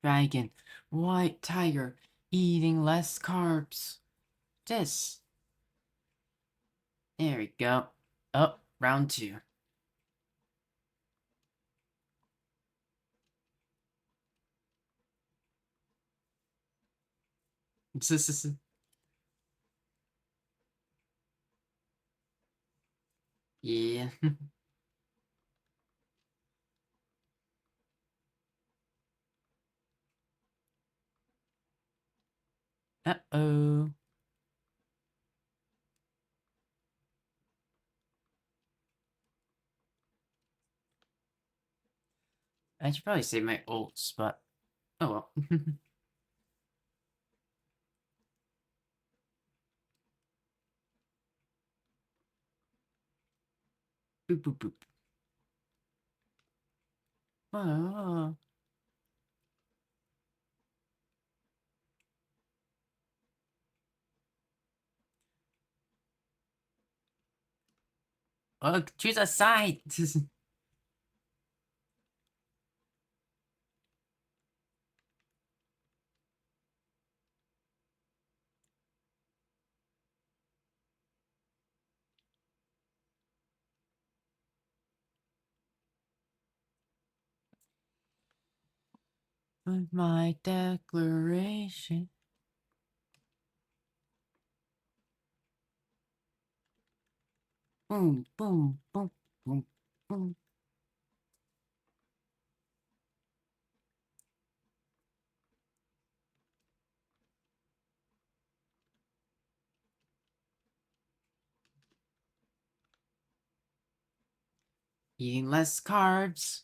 Dragon, white tiger, eating less carbs. This. There we go. Oh, round 2. Yeah. Uh-oh. I should probably save my ults, but oh well. Boop, boop, boop. Oh. Oh, choose a side. With my declaration. Boom, boom, boom, boom, boom. Eating less carbs.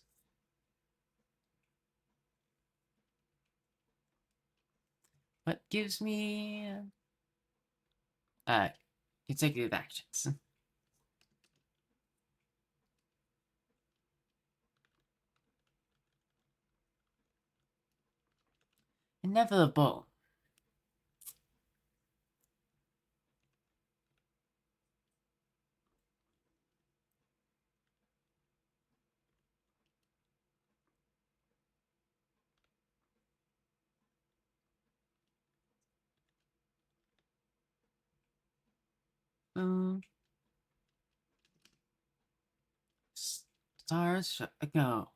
What gives me consecutive actions. Inevitable. Boom. Stars go.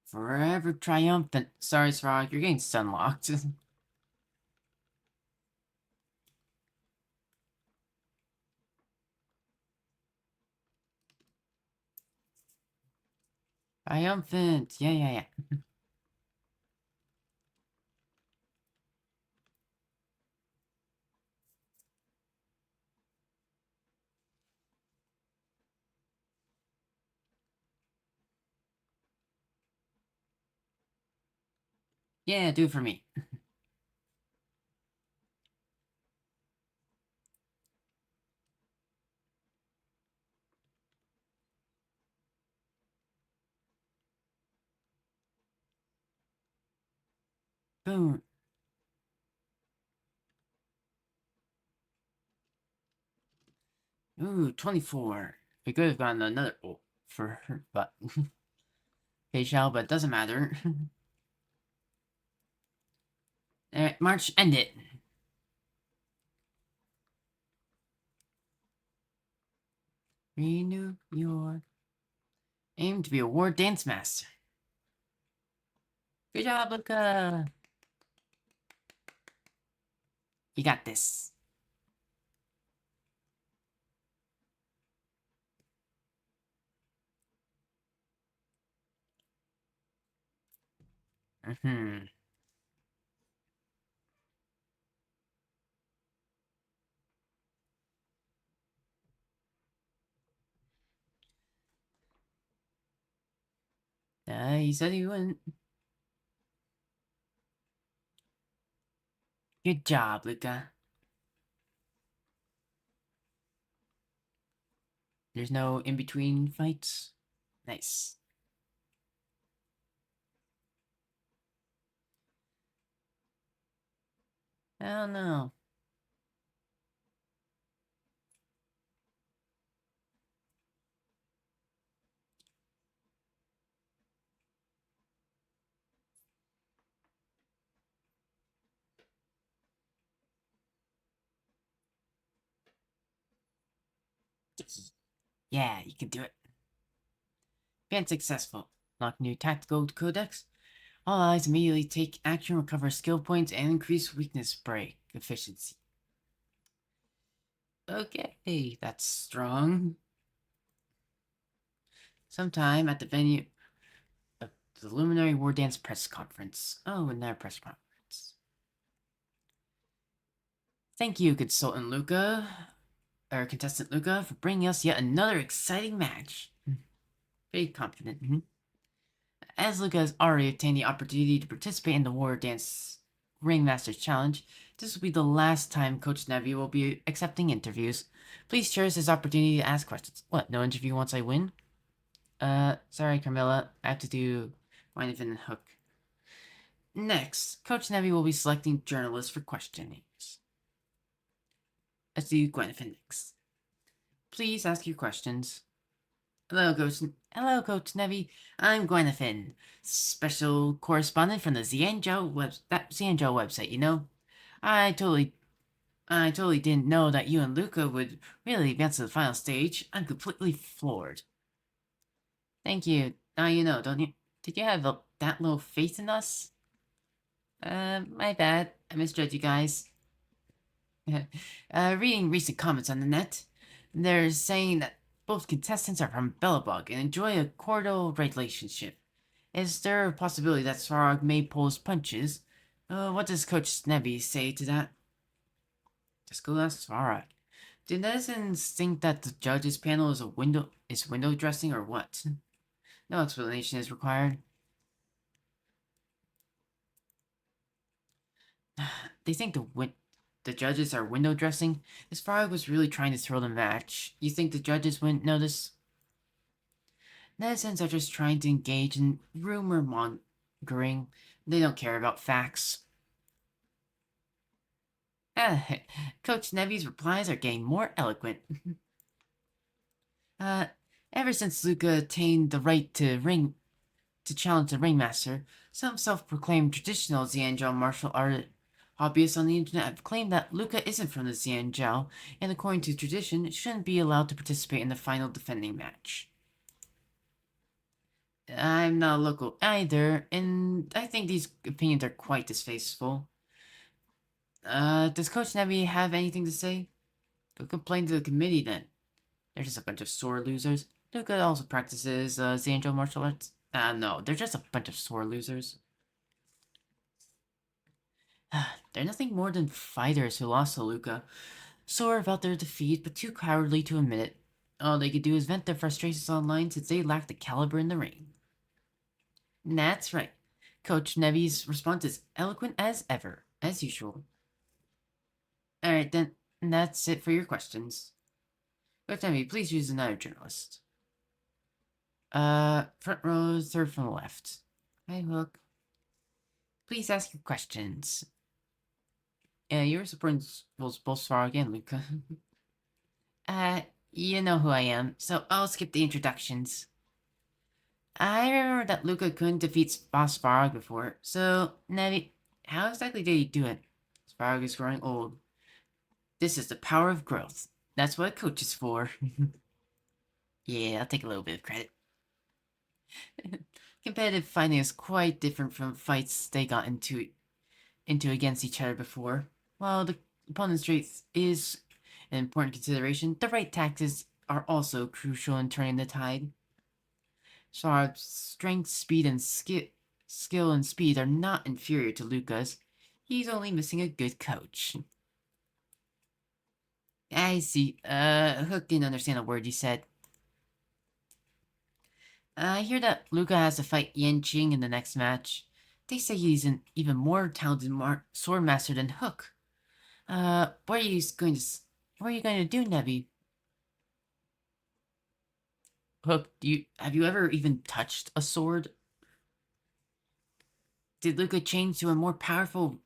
Forever triumphant. Sorry, Svarog, you're getting sunlocked. Triumphant. Yeah. Yeah, do it for me. Boom. Ooh, 24. We could have gotten another ult for her, but Shell, but it doesn't matter. Alright, March, end it. Renew your aim to be a war dance master. Good job, Luka. You got this. He said he wouldn't. Good job, Luka. There's no in-between fights. Nice. I don't know. Yeah, you can do it. Been successful. Lock new tactical codex. All allies immediately take action, recover skill points, and increase weakness break efficiency. Okay, that's strong. Sometime at the venue of the Luminary Wardance press conference. Oh, another press conference. Thank you, consultant Luka, or contestant Luka, for bringing us yet another exciting match. Very confident. As Luka has already obtained the opportunity to participate in the War Dance Ringmasters Challenge, this will be the last time Coach Nevi will be accepting interviews. Please cherish this opportunity to ask questions. What, no interview once I win? Sorry, Carmilla. I have to do Gwyneth and Hook. Next, Coach Nevi will be selecting journalists for questionings. Let's do Gwyneth next. Please ask your questions. Hello, Coach Nevi. I'm Gwenethin, special correspondent from the Xianzhou website. You know, I totally didn't know that you and Luka would really advance to the final stage. I'm completely floored. Thank you. Now you know, don't you? Did you have that little faith in us? My bad. I misjudged you guys. Reading recent comments on the net, they're saying that both contestants are from Belobog and enjoy a cordial relationship. Is there a possibility that Svarog may pull his punches? What does Coach Snebby say to that? Just go ask Svarog. Do netizens think that the judges panel is window dressing or what? No explanation is required. They think the judges are window dressing. This Farag was really trying to throw the match. You think the judges wouldn't notice? Netizens are just trying to engage in rumor mongering. They don't care about facts. Coach Nevi's replies are getting more eloquent. Ever since Luka attained the right to challenge the ringmaster, some self-proclaimed traditional Xianzhou martial art hobbyists on the internet have claimed that Luka isn't from the Xianzhou, and according to tradition, shouldn't be allowed to participate in the final defending match. I'm not local either, and I think these opinions are quite distasteful. Does Coach Nevi have anything to say? Go complain to the committee then. They're just a bunch of sore losers. Luka also practices Xianzhou martial arts. No, they're just a bunch of sore losers. They're nothing more than fighters who lost to Luka. Sore about their defeat, but too cowardly to admit it. All they could do is vent their frustrations online since they lack the caliber in the ring. That's right. Coach Nevi's response is eloquent as ever, as usual. Alright then, that's it for your questions. Coach Nevi, please choose another journalist. Front row, third from the left. Hi, Hook. Please ask your questions. You're supporting Bolsvar again, Luka. You know who I am, so I'll skip the introductions. I remember that Luka couldn't defeat Boss Farag before, so, Nevi, how exactly did he do it? Farag is growing old. This is the power of growth. That's what a coach is for. Yeah, I'll take a little bit of credit. Competitive fighting is quite different from fights they got into against each other before. While the opponent's strength is an important consideration, the right tactics are also crucial in turning the tide. Sharp's strength, speed, and skill and speed are not inferior to Luka's. He's only missing a good coach. I see. Hook didn't understand a word you said. I hear that Luka has to fight Yan Qing in the next match. They say he's an even more talented sword master than Hook. What are you going to do, Nevi? Hook, have you ever even touched a sword? Did Luka change to a more powerful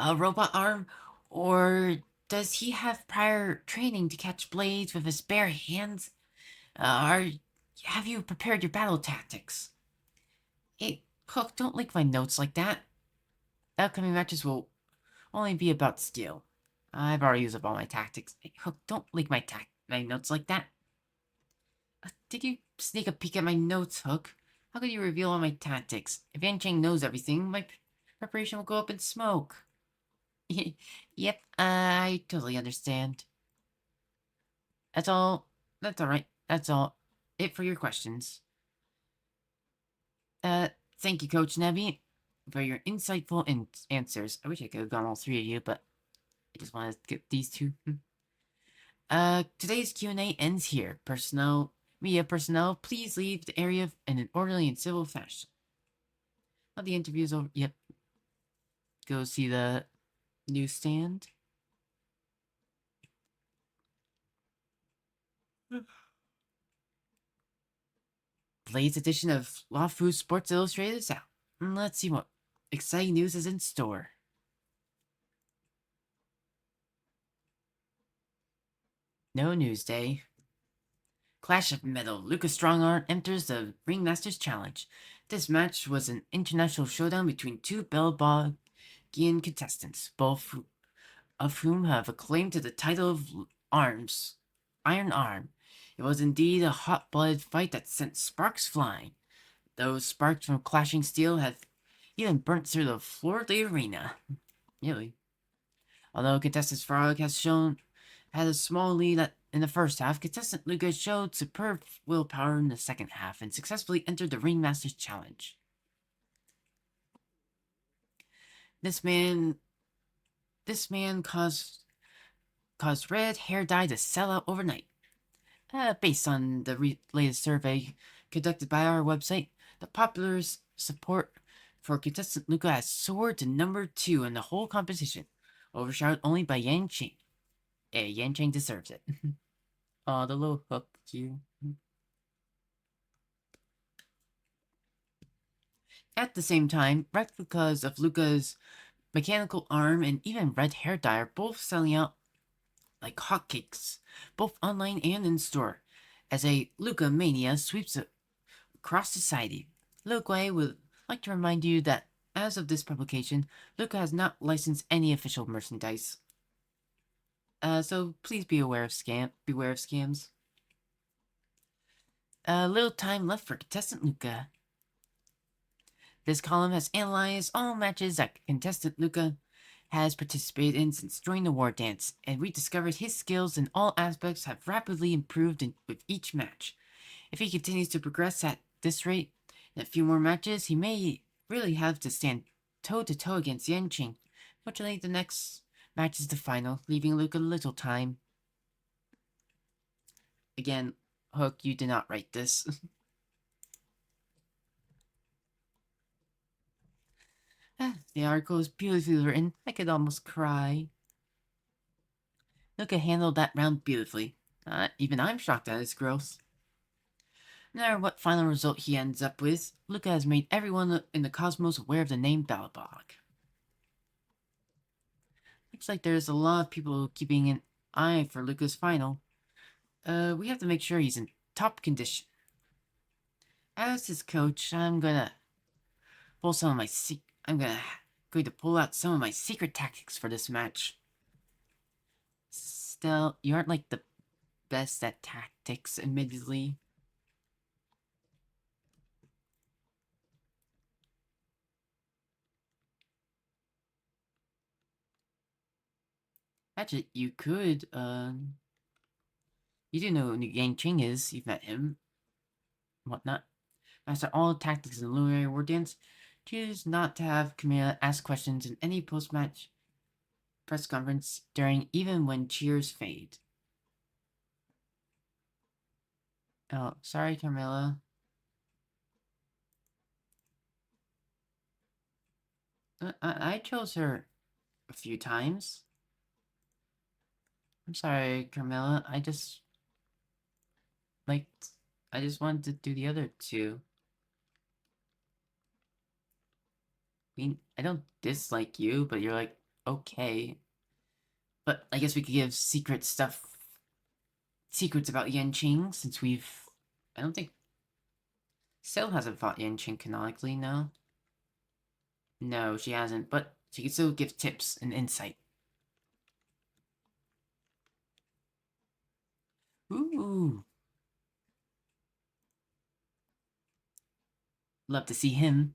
robot arm? Or does he have prior training to catch blades with his bare hands? Have you prepared your battle tactics? Hey, Hook, don't leak my notes like that. The upcoming matches will only be about skill. I've already used up all my tactics. Hey, Hook, don't leak my notes like that. Did you sneak a peek at my notes, Hook? How could you reveal all my tactics? If Yan Cheng knows everything, my preparation will go up in smoke. Yep, I totally understand. That's all. That's alright. That's all. It for your questions. Thank you, Coach Nevi, for your insightful answers. I wish I could have gone all three of you, but I just want to get these two. Today's Q&A ends here. Media personnel, please leave the area in an orderly and civil fashion. Oh, the interview's over. Yep. Go see the newsstand. Latest edition of Law Food Sports Illustrated is out. Let's see what exciting news is in store. No news day. Clash of Metal. Luka Strongarm enters the Ringmasters Challenge. This match was an international showdown between two Belbogian contestants, both of whom have a claim to the title of Iron Arm. It was indeed a hot-blooded fight that sent sparks flying. Those sparks from clashing steel have even burnt through the floor of the arena. Really. Although contestant Frog had a small lead in the first half, contestant Luka showed superb willpower in the second half and successfully entered the Ringmasters Challenge. This man caused caused red hair dye to sell out overnight. Based on the latest survey conducted by our website, the popular support for contestant Luka has soared to number 2 in the whole competition, overshadowed only by Yan Qing. Hey, Yan Qing deserves it. Oh, the little hook, you. At the same time, replicas of Luka's mechanical arm and even red hair dye are both selling out like hotcakes, both online and in store, as a Luka mania sweeps across society. Luka would like to remind you that as of this publication, Luka has not licensed any official merchandise. So please be aware of scams. Little time left for contestant Luka. This column has analyzed all matches that contestant Luka has participated in since joining the Wardance, and we discovered his skills in all aspects have rapidly improved with each match. If he continues to progress at this rate, in a few more matches, he may really have to stand toe-to-toe against Yanqing. Fortunately, the next match is the final, leaving Luka little time. Again, Hook, you did not write this. The article is beautifully written. I could almost cry. Luka handled that round beautifully. Even I'm shocked at his growth. No matter what final result he ends up with, Luka has made everyone in the cosmos aware of the name Balabog. Looks like there's a lot of people keeping an eye for Luka's final. We have to make sure he's in top condition. As his coach, I'm going to pull out some of my secret tactics for this match. Still, you aren't like the best at tactics, admittedly. Actually, you could, you do know who Yang Ching is. You've met him. Whatnot. Master all tactics in the Luminary Wardance. Choose not to have Camilla ask questions in any post-match press conference during even when cheers fade. Oh, sorry, Camilla. I chose her a few times. I'm sorry, Carmela. I just wanted to do the other two. I mean, I don't dislike you, but you're like, okay. But I guess we could give secrets about Yanqing, since I don't think Stelle hasn't fought Yanqing canonically, no? No, she hasn't, but she can still give tips and insight. Ooh. Love to see him.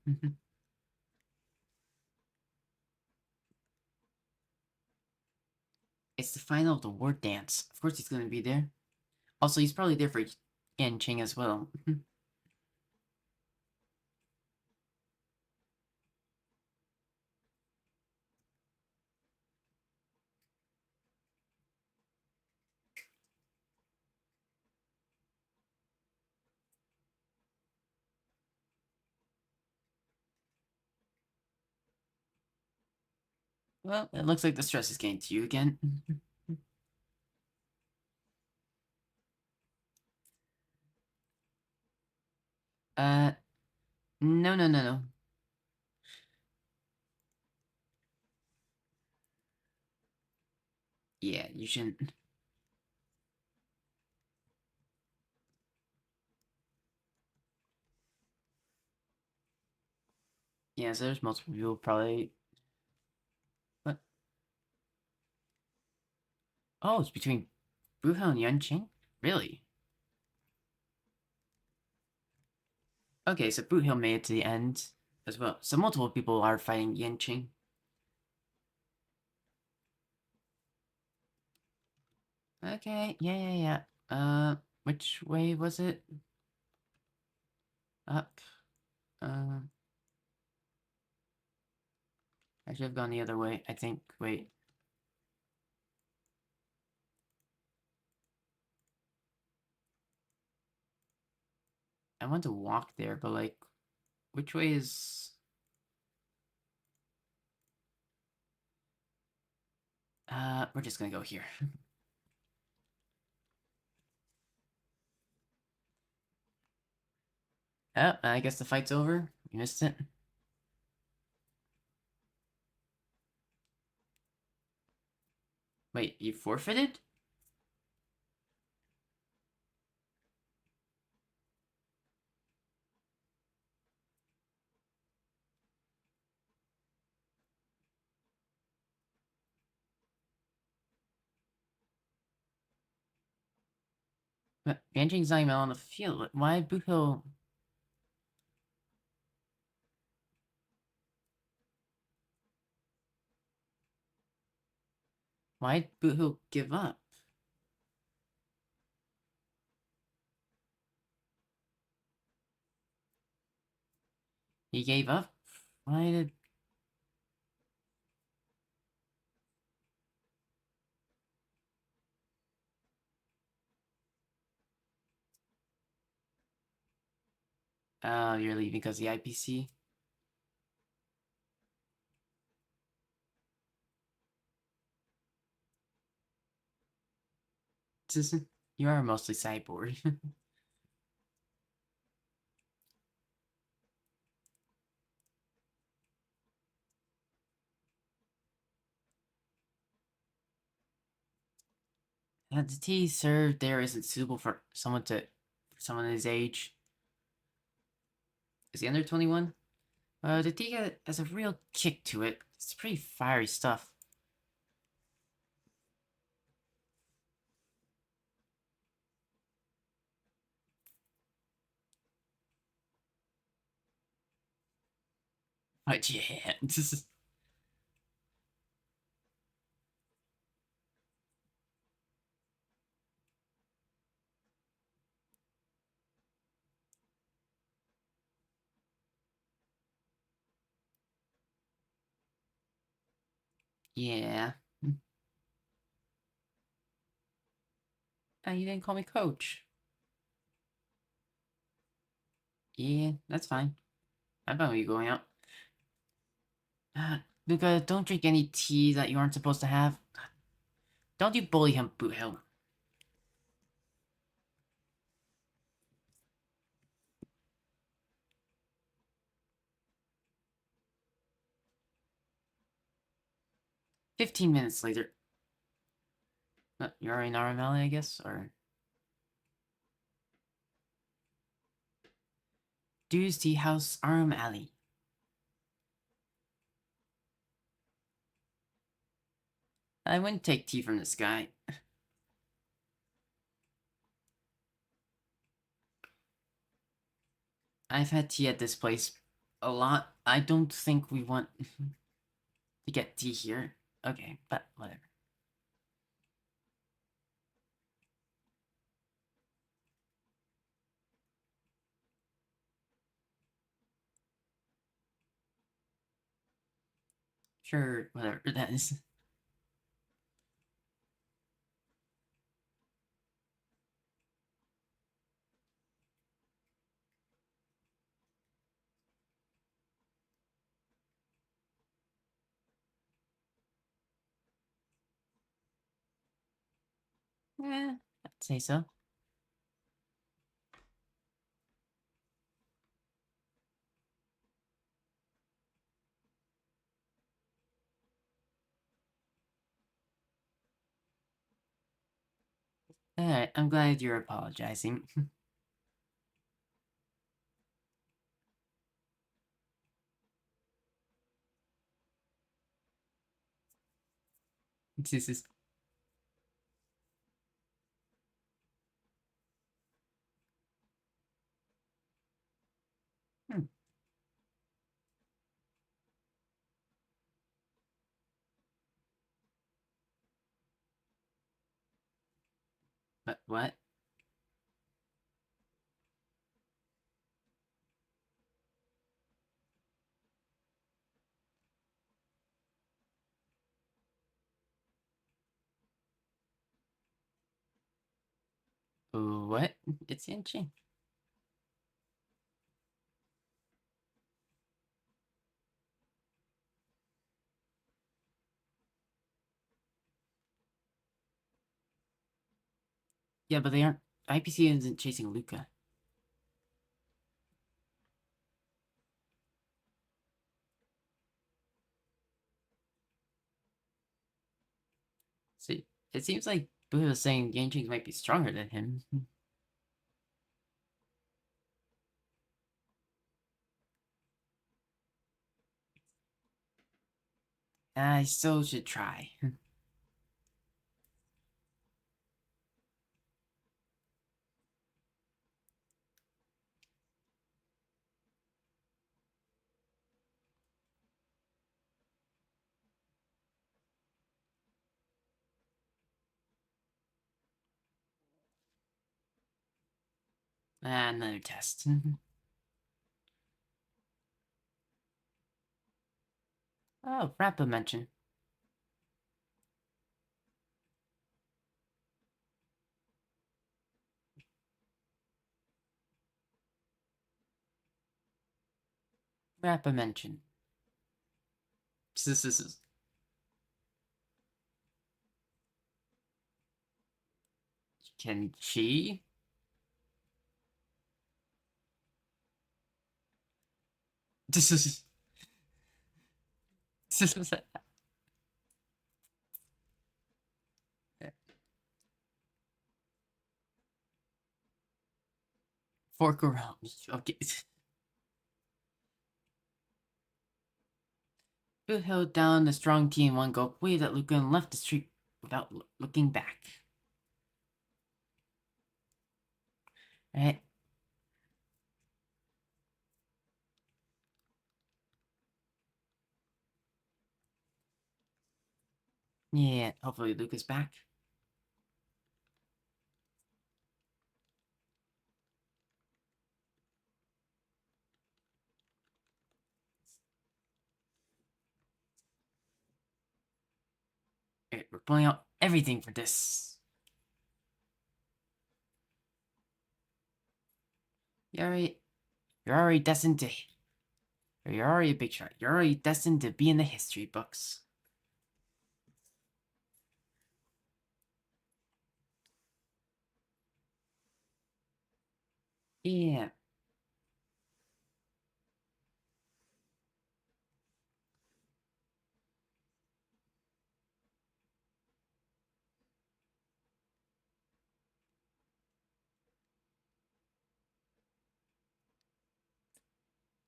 It's the final of the Wardance. Of course he's going to be there. Also, he's probably there for Yanqing as well. Well, it looks like the stress is getting to you again. No, no, no, no. Yeah, you shouldn't. Yeah, so there's multiple people probably. What? Oh, it's between Buhao and Yanqing? Really? Okay, so Boot Hill made it to the end as well. So multiple people are fighting Yanqing. Okay, yeah. Which way was it? Up. I should have gone the other way, I think. Wait. I want to walk there, but like, which way is... we're just gonna go here. Oh, I guess the fight's over. You missed it. Wait, you forfeited? But Banjing's not even on the field. Why Buko... Why'd Buko give up? He gave up? Why did... Oh, you're leaving because of the IPC? You are mostly sideboard. The tea served there isn't suitable for someone his age. Is he under 21? The tea has a real kick to it. It's pretty fiery stuff. But yeah, this is... Yeah. Oh, you didn't call me coach. Yeah, that's fine. I'm fine with you going out. Luka, don't drink any tea that you aren't supposed to have. Don't you bully him, Boot Hill. "15 minutes later." You're in Aramali, I guess, or... Dues Tea House, Aram Alley. I wouldn't take tea from this guy. I've had tea at this place a lot. I don't think we want to get tea here. Okay, but whatever. Sure, whatever that is. Eh, I'd say so. Alright, I'm glad you're apologizing. This is... Hmm. But what? What? It's Yanqing. Yeah, but they aren't. IPC isn't chasing Luka. See, it seems like Buddha was saying Yanqing might be stronger than him. I still should try. Another test. Oh, Rappa mention. Rappa mention. This is. Can she? This is. This is. Fork around. Okay. Bill held down the strong T in one gulp, waved at Luka, and left the street without looking back. Alright. Yeah, hopefully Luka's back. Alright, we're pulling out everything for this. You're already destined to. You're already a big shot. You're already destined to be in the history books. Yeah.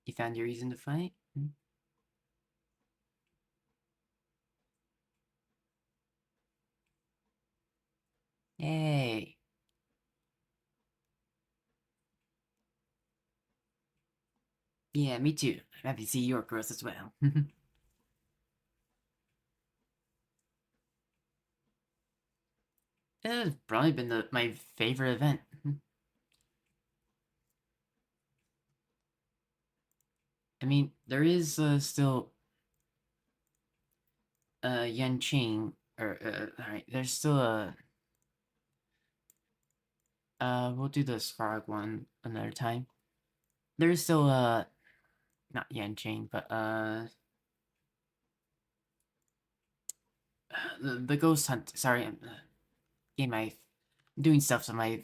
You found your reason to fight? Yay. Yeah, me too. I'm happy to see your growth as well. It's probably been my favorite event. I mean, there is still Yanqing, or alright, there's still a we'll do the Spark one another time. There's still not Yanqing, but the Ghost Hunt. Sorry, I'm getting my doing stuff so my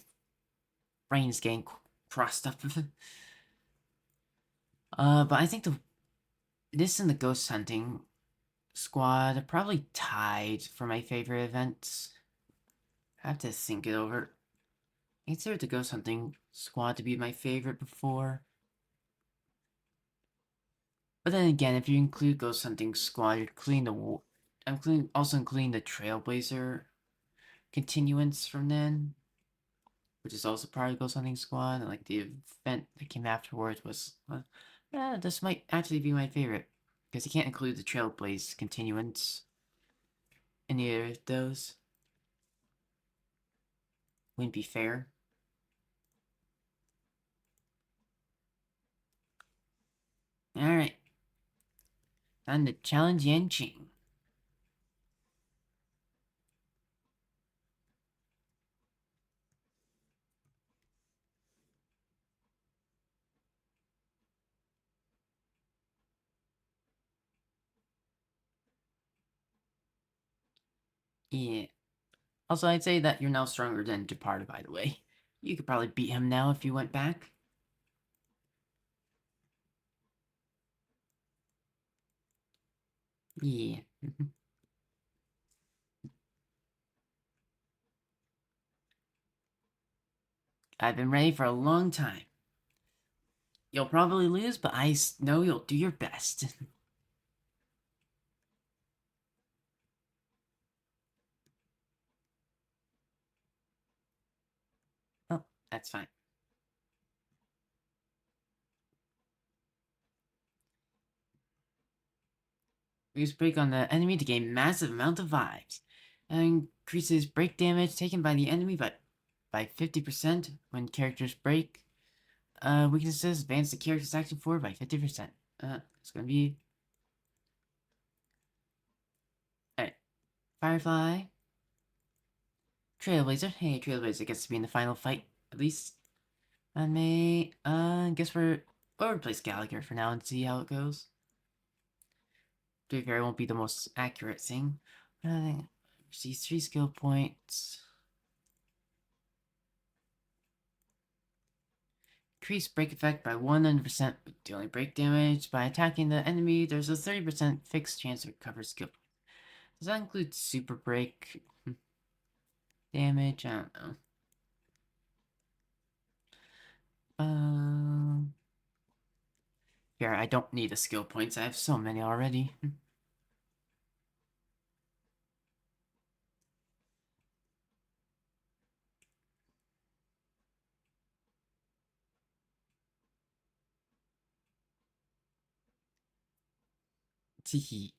brain's getting crossed up. But I think this and the Ghost Hunting squad are probably tied for my favorite events. I have to think it over. I considered the Ghost Hunting squad to be my favorite before. But then again, if you include Ghost Hunting squad, you're including also including the Trailblazer continuance from then, which is also part of Ghost Hunting squad. And like the event that came afterwards was, this might actually be my favorite because you can't include the Trailblaze continuance in either of those. Wouldn't be fair. Alright. Time to challenge Yanqing. Yeah. Also, I'd say that you're now stronger than Gepardo, by the way. You could probably beat him now if you went back. Yeah. I've been ready for a long time. You'll probably lose, but I know you'll do your best. Oh, that's fine. Use break on the enemy to gain massive amount of vibes. And increases break damage taken by the enemy by 50% when characters break. Weaknesses advance the character's action forward by 50%. It's gonna be... Alright. Firefly. Trailblazer. Hey, Trailblazer gets to be in the final fight, at least. And guess we'll replace Gallagher for now and see how it goes. To be fair, it won't be the most accurate thing. I think receives 3 skill points. Increase break effect by 100% with dealing break damage. By attacking the enemy, there's a 30% fixed chance to recover skill. Does that include super break damage? I don't know. Here, I don't need the skill points. I have so many already. Teehee.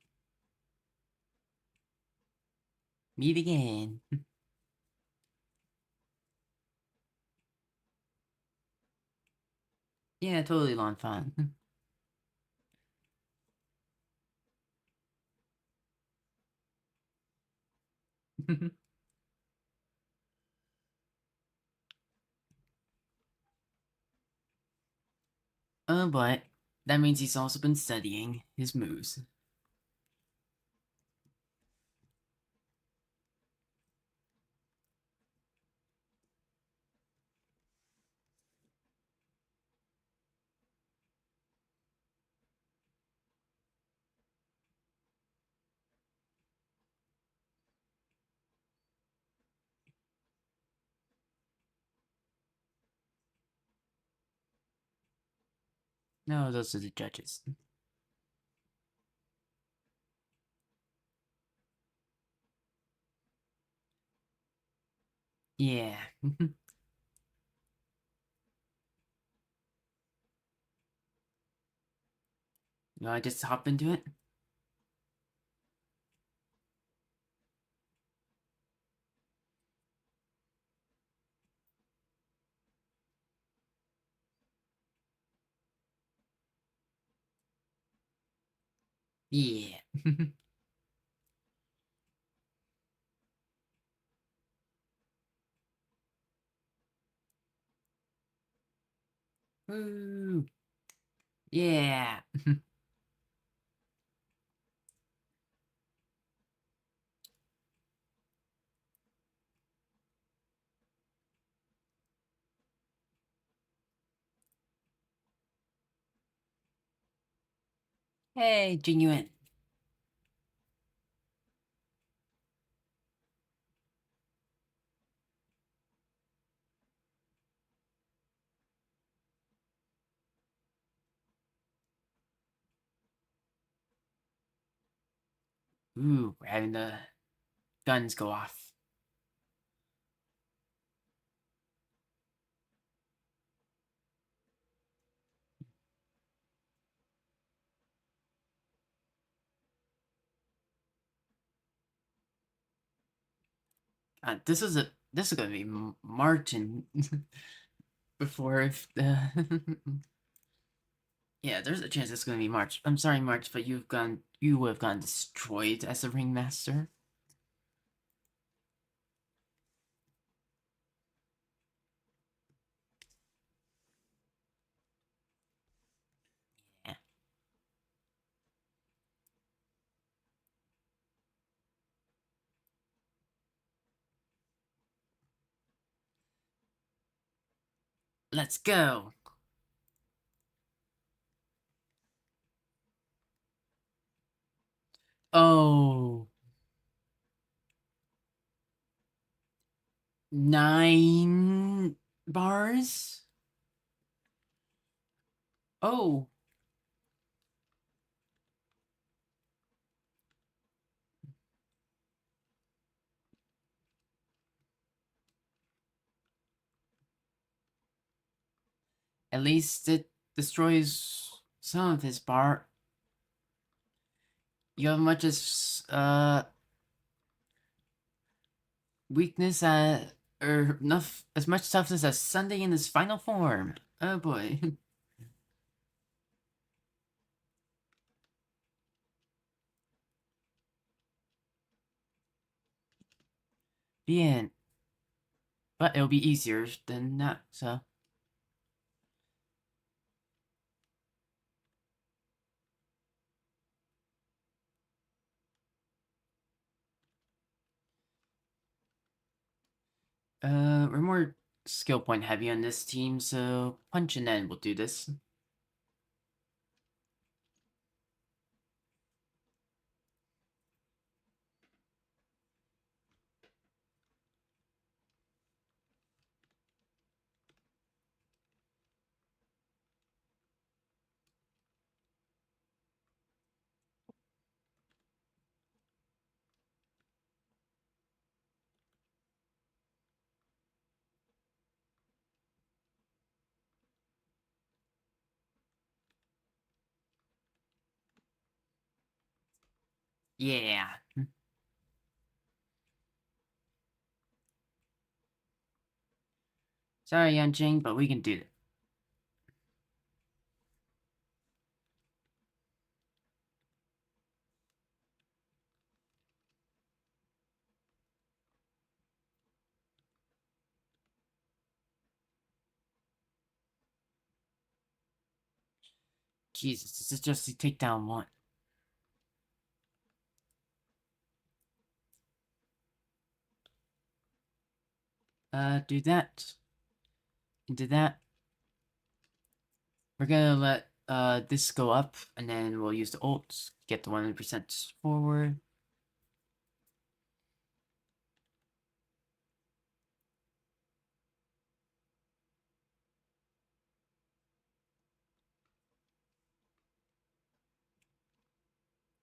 Meet again. Yeah, totally lawn fun. But that means he's also been studying his moves. No, those are the judges. Yeah. No, I just hop into it. Yeah. Woo. Yeah. Hey, genuine. Ooh, we're having the guns go off. This is gonna be Martin before if yeah, there's a chance it's gonna be March. I'm sorry, March, but you would have gone destroyed as a ringmaster. Yeah. Let's go. Oh. 9 bars? Oh. At least it destroys some of his bar. You have much as weakness or enough as much toughness as Sunday in his final form. Oh boy. The end. But it'll be easier than that, so. We're more skill point heavy on this team, so punch and end will do this. Yeah. Sorry, Yanjing, but we can do it. Jesus, this is just the takedown one. Do that. Do that. We're gonna let this go up, and then we'll use the ult, get the 100% forward.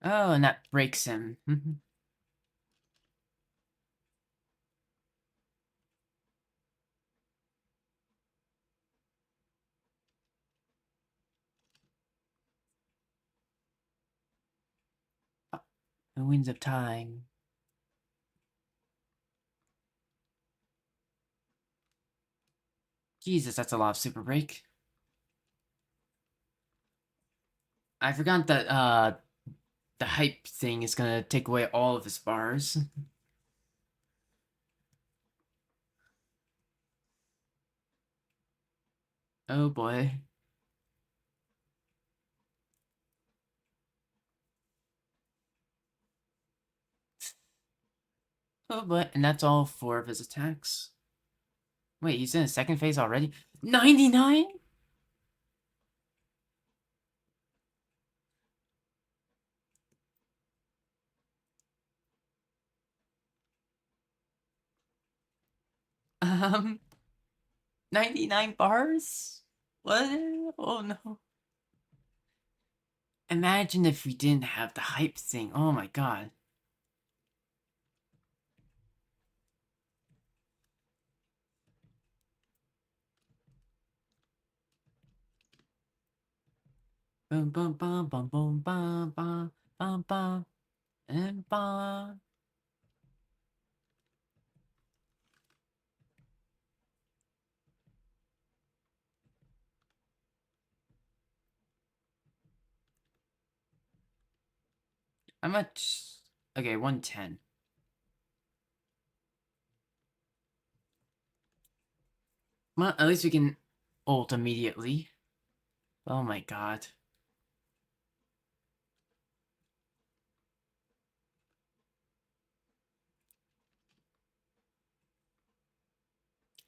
Oh, and that breaks him. The winds of time. Jesus, that's a lot of super break. I forgot that the hype thing is gonna take away all of his bars. Oh boy. Oh boy, and that's all 4 of his attacks. Wait, he's in his second phase already? 99? Um, 99 bars? What? Oh no. Imagine if we didn't have the hype thing. Oh my god. Boom, boom, bum, bum, boom, bum, bum, bum, bum, and bum. How much? Okay, 110. Well, at least we can ult immediately. Oh my god.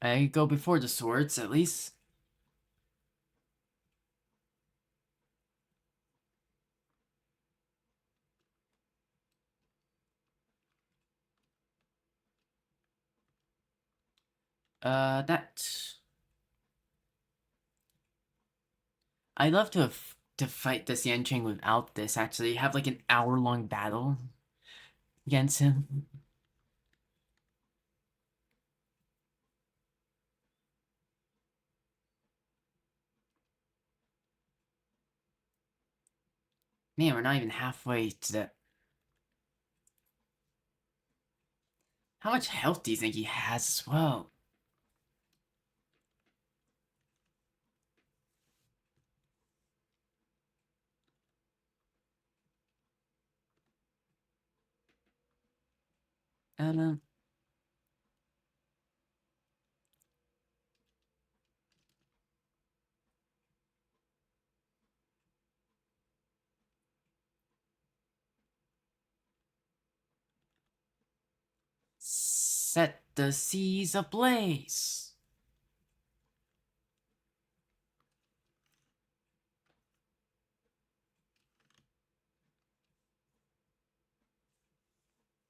I go before the swords, at least. That... I'd love to fight the Xianqing without this, actually. Have like an hour-long battle against him. Man, we're not even halfway to the... How much health do you think he has as well? I don't know. Set the seas ablaze.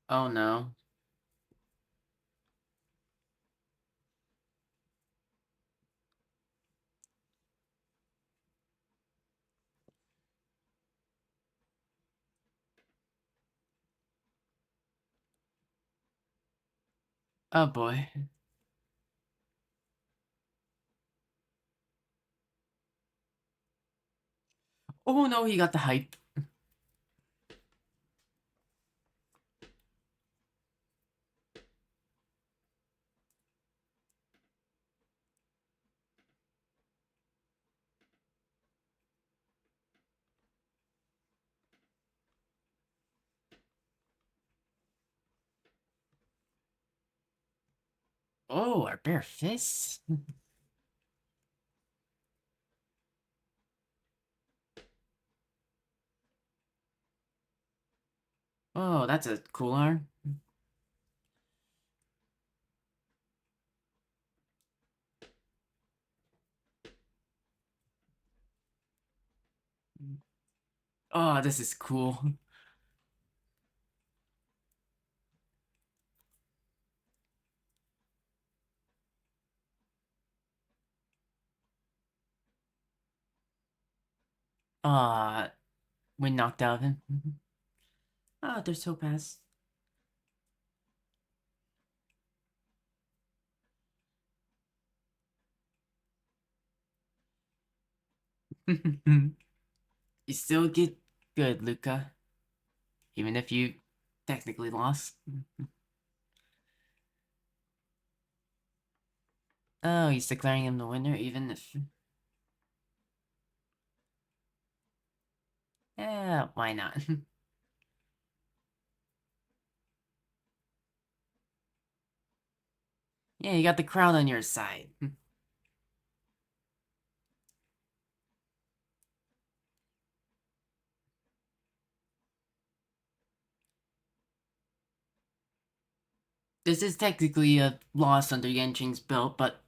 Oh no. Oh boy. Oh no, he got the hype. Oh, our bare fists? Oh, that's a cool arm. Oh, this is cool. Ah, when knocked out of him. Ah, they're so fast. You still get good, Luka. Even if you technically lost. Oh, he's declaring him the winner, even if... Yeah, why not? Yeah, you got the crowd on your side. This is technically a loss under Yanqing's belt, but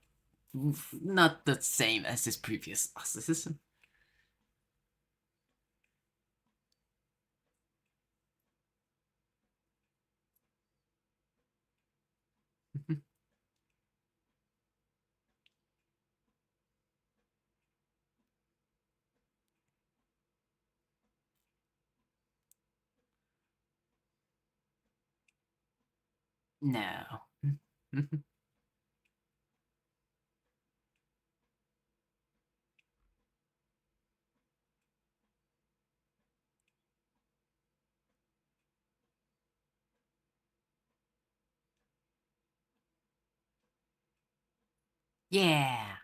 not the same as his previous losses. No. Yeah.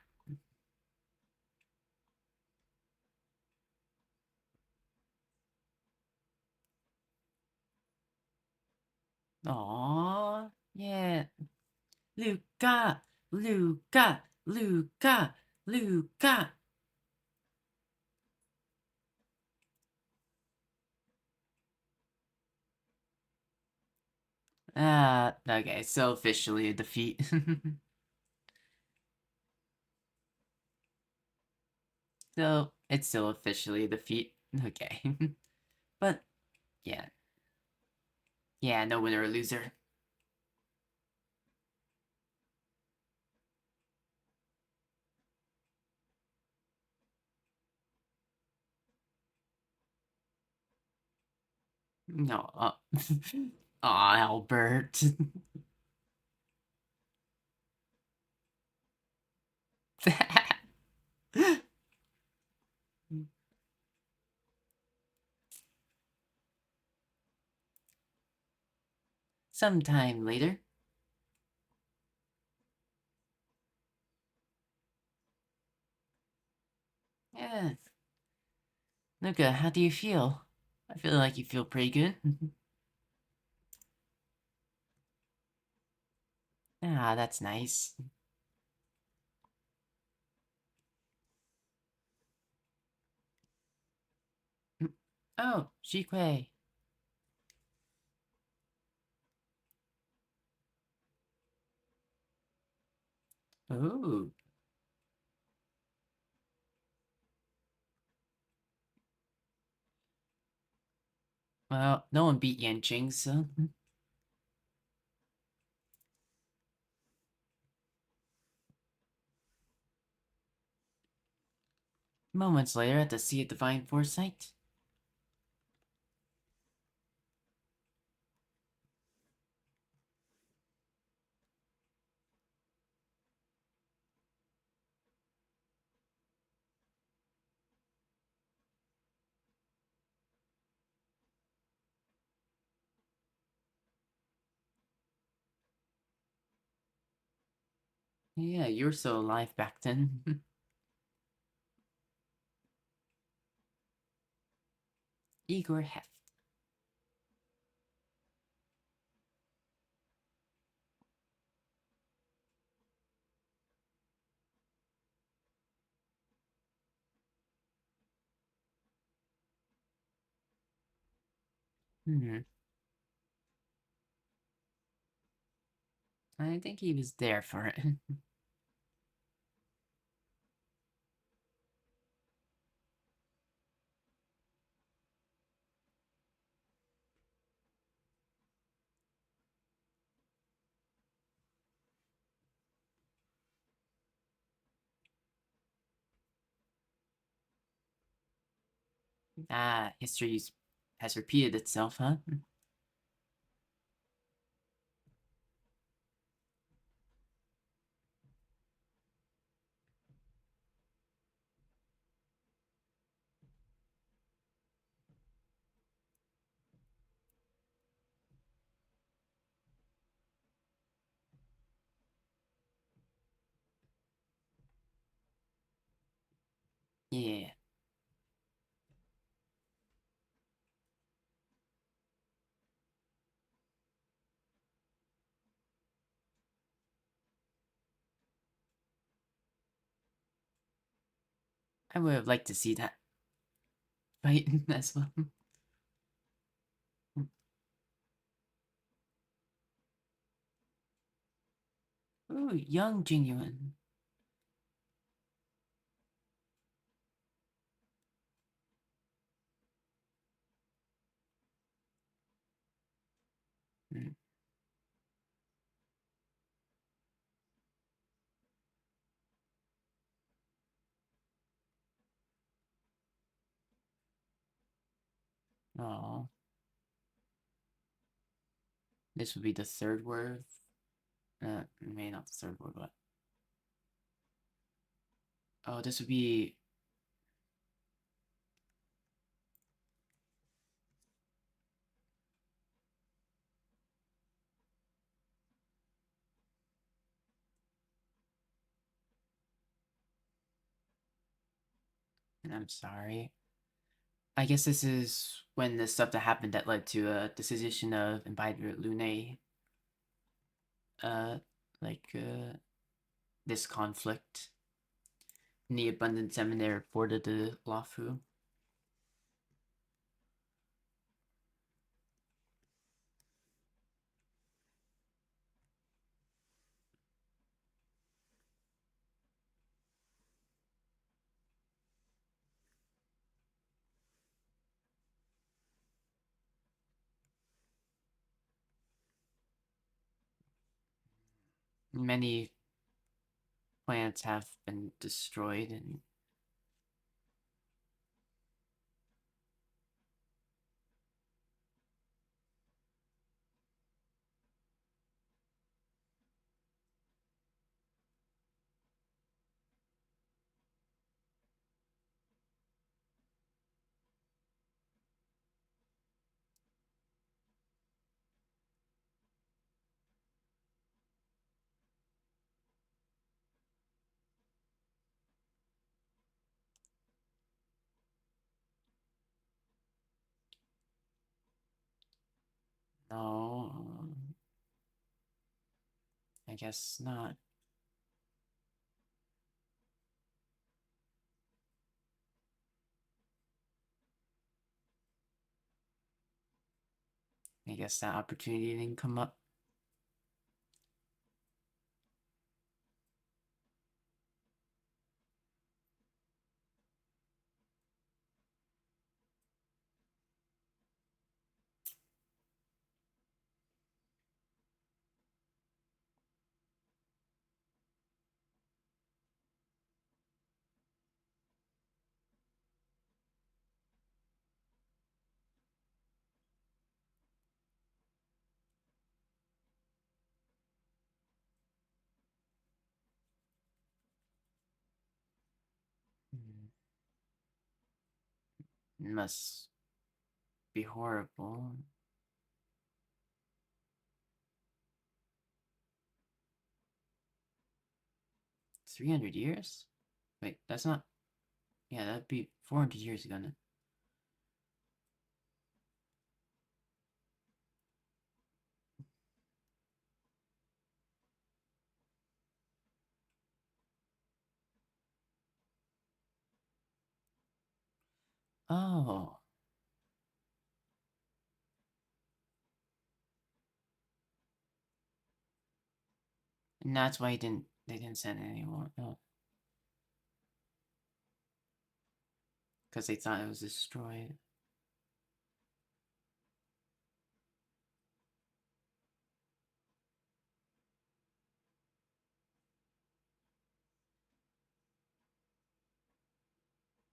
Aww. Yeah. Luka! Luka! Luka! Luka! Okay, so officially a defeat. So, it's still officially a defeat. Okay. But, yeah. Yeah, no winner or loser. No. Aw, Albert. Sometime later. Yeah. Luka, how do you feel? I feel like you feel pretty good. Ah, that's nice. Oh, Shikwe. Ooh. Well, no one beat Yanqing, so... Moments later at the Sea of Divine Foresight. Yeah, you were still alive back then. Igor Heft. Hmm. I think he was there for it. Ah, has repeated itself, huh? Yeah. I would have liked to see that fight as well. Ooh, young Jingyuan. Hmm. Oh, this would be the third word. Maybe not the third word, but oh, this would be. I'm sorry. I guess this is when the stuff that happened that led to the decision of Embodied Lune. Uh, like this conflict in the Abundant Seminary reported to Lafu. Many planets have been destroyed, and No. I guess not. I guess that opportunity didn't come up. It must be horrible. 300 years? Wait, that's not... Yeah, that'd be 400 years ago now. Oh. And that's why they didn't send it anymore. Oh. Because they thought it was destroyed.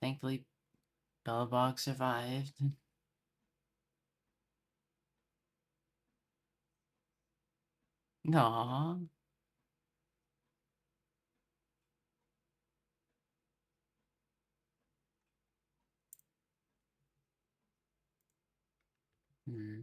Thankfully, Bellabog survived. Aww. Hmm.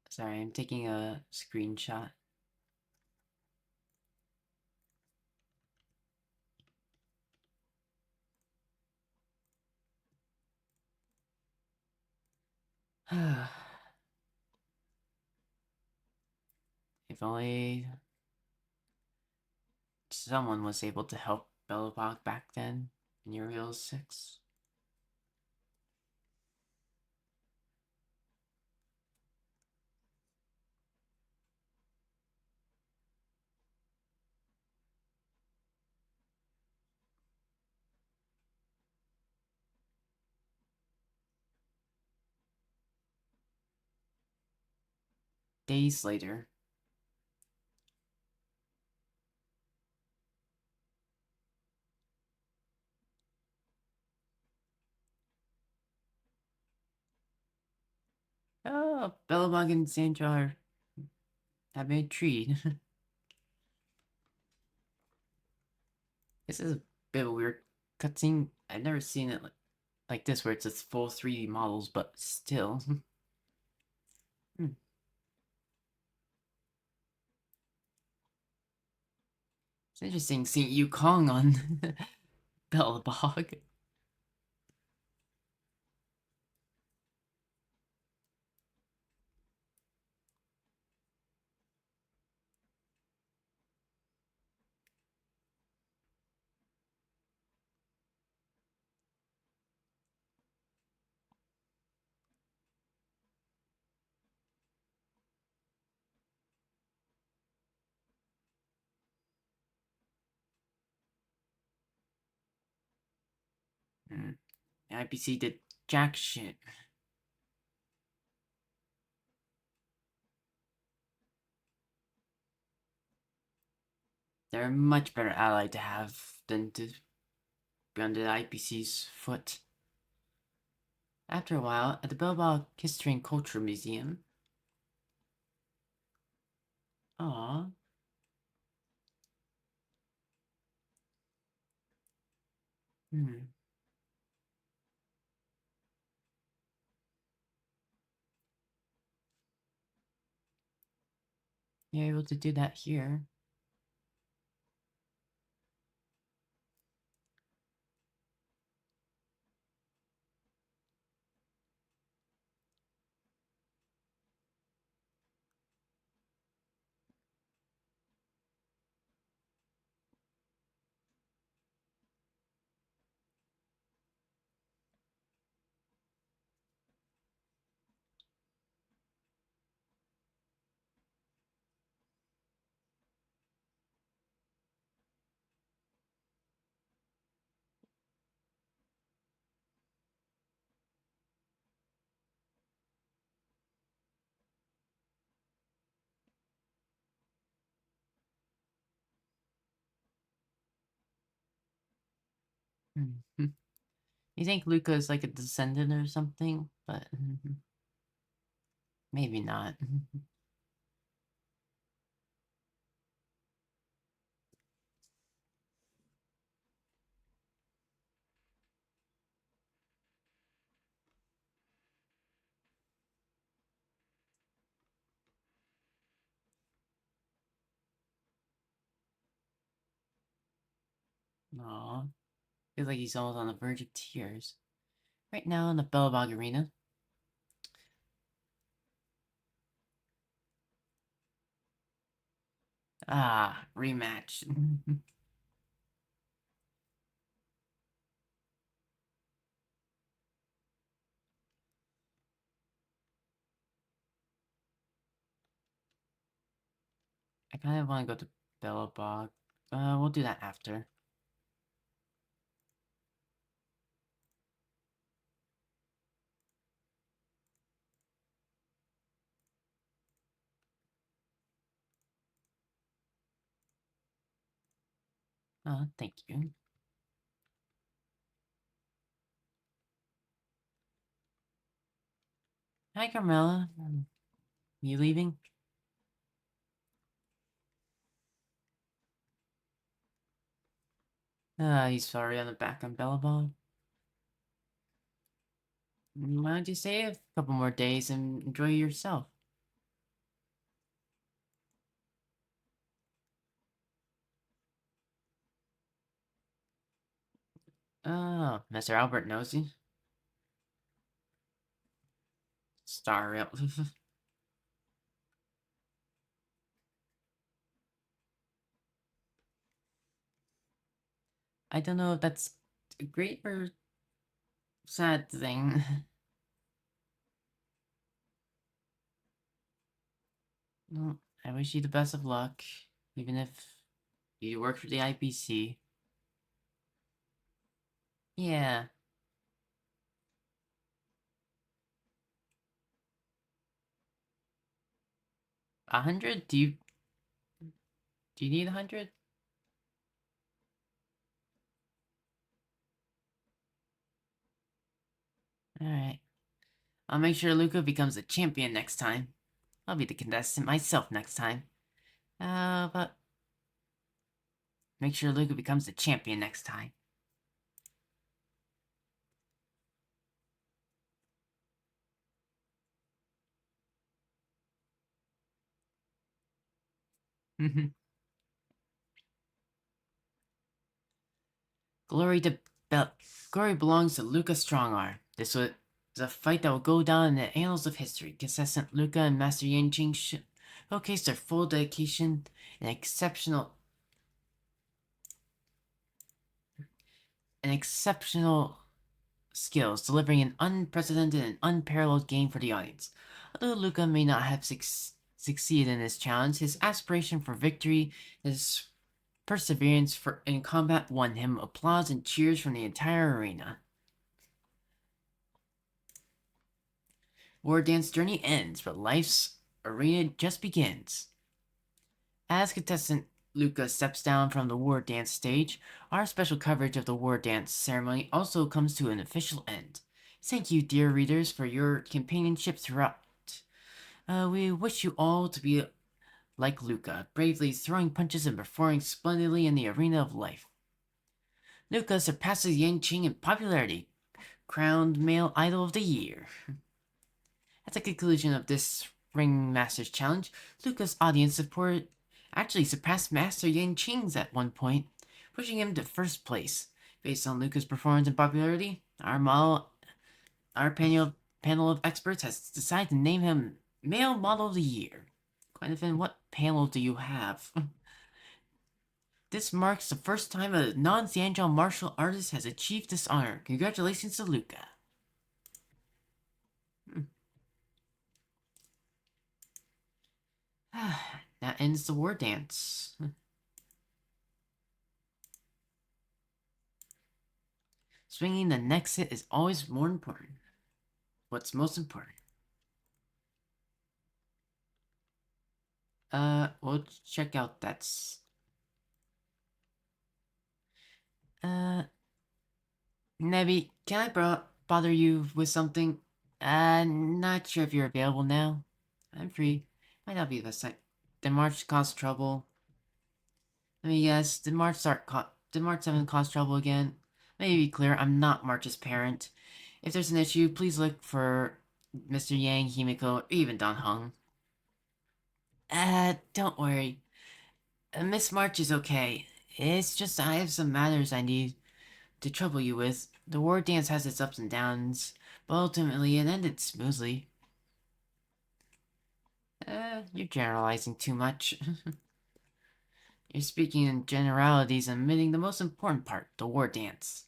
Sorry, I'm taking a screenshot. If only someone was able to help Bellabog back then in Uriel 6. Days later. Oh, Bellabog and Sandra are having a treat. This is a bit of a weird cutscene. I've never seen it like this where it's just full 3D models, but still. Hmm. It's interesting seeing Yukong on Bellabog. Hmm. The IPC did jack shit. They're a much better ally to have than to be under the IPC's foot. After a while, at the Bellabog History and Culture Museum. Aww. Hmm. You're able to do that here. Hmm. You think Luka is like a descendant or something, but maybe not. Aw. Feels like he's almost on the verge of tears. Right now in the Bellabog Arena. Ah, rematch. I kind of want to go to Bellabog. We'll do that after. Thank you. Hi, Carmela. You leaving? He's sorry on the back on Bellabog. Why don't you stay a couple more days and enjoy yourself? Oh, Mr. Albert knows you. Star Rail. I don't know if that's a great or sad thing. No, I wish you the best of luck, even if you work for the IBC. Yeah. 100? Do you need 100? Alright. I'll make sure Luka becomes a champion next time. I'll be the contestant myself next time. But make sure Luka becomes the champion next time. Glory to Glory belongs to Luka Strongarm. This was a fight that will go down in the annals of history. Contestant Luka and Master Yanqing showcased their full dedication and exceptional skills, delivering an unprecedented and unparalleled game for the audience. Although Luka may not have succeeded in this challenge, his aspiration for victory, his perseverance in combat won him applause and cheers from the entire arena. Wardance journey ends, but life's arena just begins. As contestant Luka steps down from the Wardance stage, our special coverage of the Wardance ceremony also comes to an official end. Thank you, dear readers, for your companionship throughout. We wish you all to be like Luka, bravely throwing punches and performing splendidly in the arena of life. Luka surpasses Yanqing in popularity, crowned male idol of the year. That's the conclusion of this Ringmaster's challenge, Luka's audience support actually surpassed Master Yang Qing's at one point, pushing him to first place. Based on Luka's performance and popularity, our panel of experts has decided to name him Male Model of the Year. Quentin, what panel do you have? This marks the first time a non-Xianzhao martial artist has achieved this honor. Congratulations to Luka. That ends the war dance. Swinging the next hit is always more important. What's most important? We'll check out that's... Nebby, can I bother you with something? Not sure if you're available now. I'm free. Might not be the best time. Did March cause trouble? Let me guess, did March 7 cause trouble again? Let me be clear, I'm not March's parent. If there's an issue, please look for Mr. Yang, Himiko, or even Don Hung. Don't worry. Miss March is okay. It's just I have some matters I need to trouble you with. The war dance has its ups and downs, but ultimately it ended smoothly. You're generalizing too much. You're speaking in generalities and omitting the most important part, the war dance.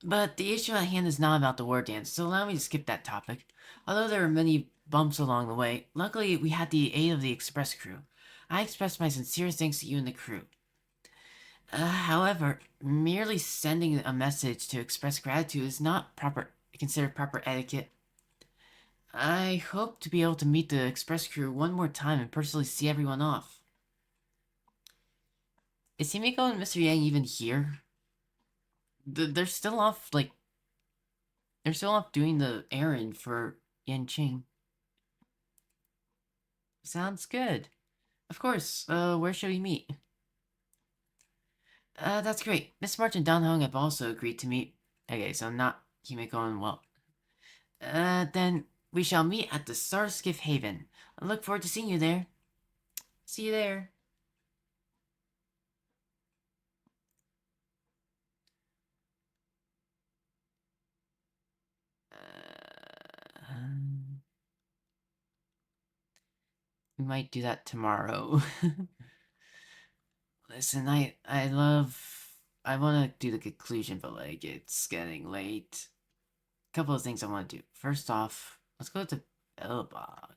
But the issue at hand is not about the war dance, so allow me to skip that topic. Although there were many bumps along the way, luckily we had the aid of the express crew. I express my sincerest thanks to you and the crew. However, merely sending a message to express gratitude is not considered proper etiquette. I hope to be able to meet the express crew one more time and personally see everyone off. Is Himiko and Mr. Yang even here? They're still off, they're still off doing the errand for Yanqing. Sounds good. Of course, where should we meet? That's great. Miss March and Don Hong have also agreed to meet. Okay, so not Himiko and well. Then we shall meet at the Starskiff Haven. I look forward to seeing you there. See you there. We might do that tomorrow. Listen, I want to do the conclusion, but it's getting late. Couple of things I want to do. First off, let's go to Belbog.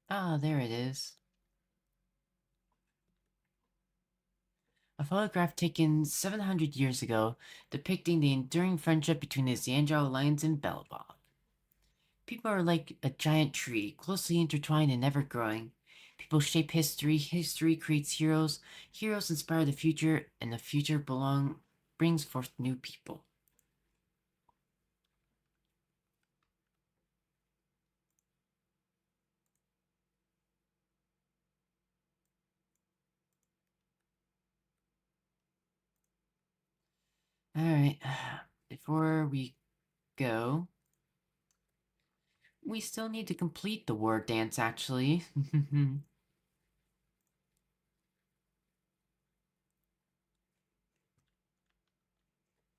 Ah, there it is. A photograph taken 700 years ago, depicting the enduring friendship between the Xianzhou Alliance and Belbog. People are like a giant tree, closely intertwined and ever-growing. People shape history, history creates heroes, heroes inspire the future, and the future brings forth new people. Alright, before we go, we still need to complete the war dance, actually.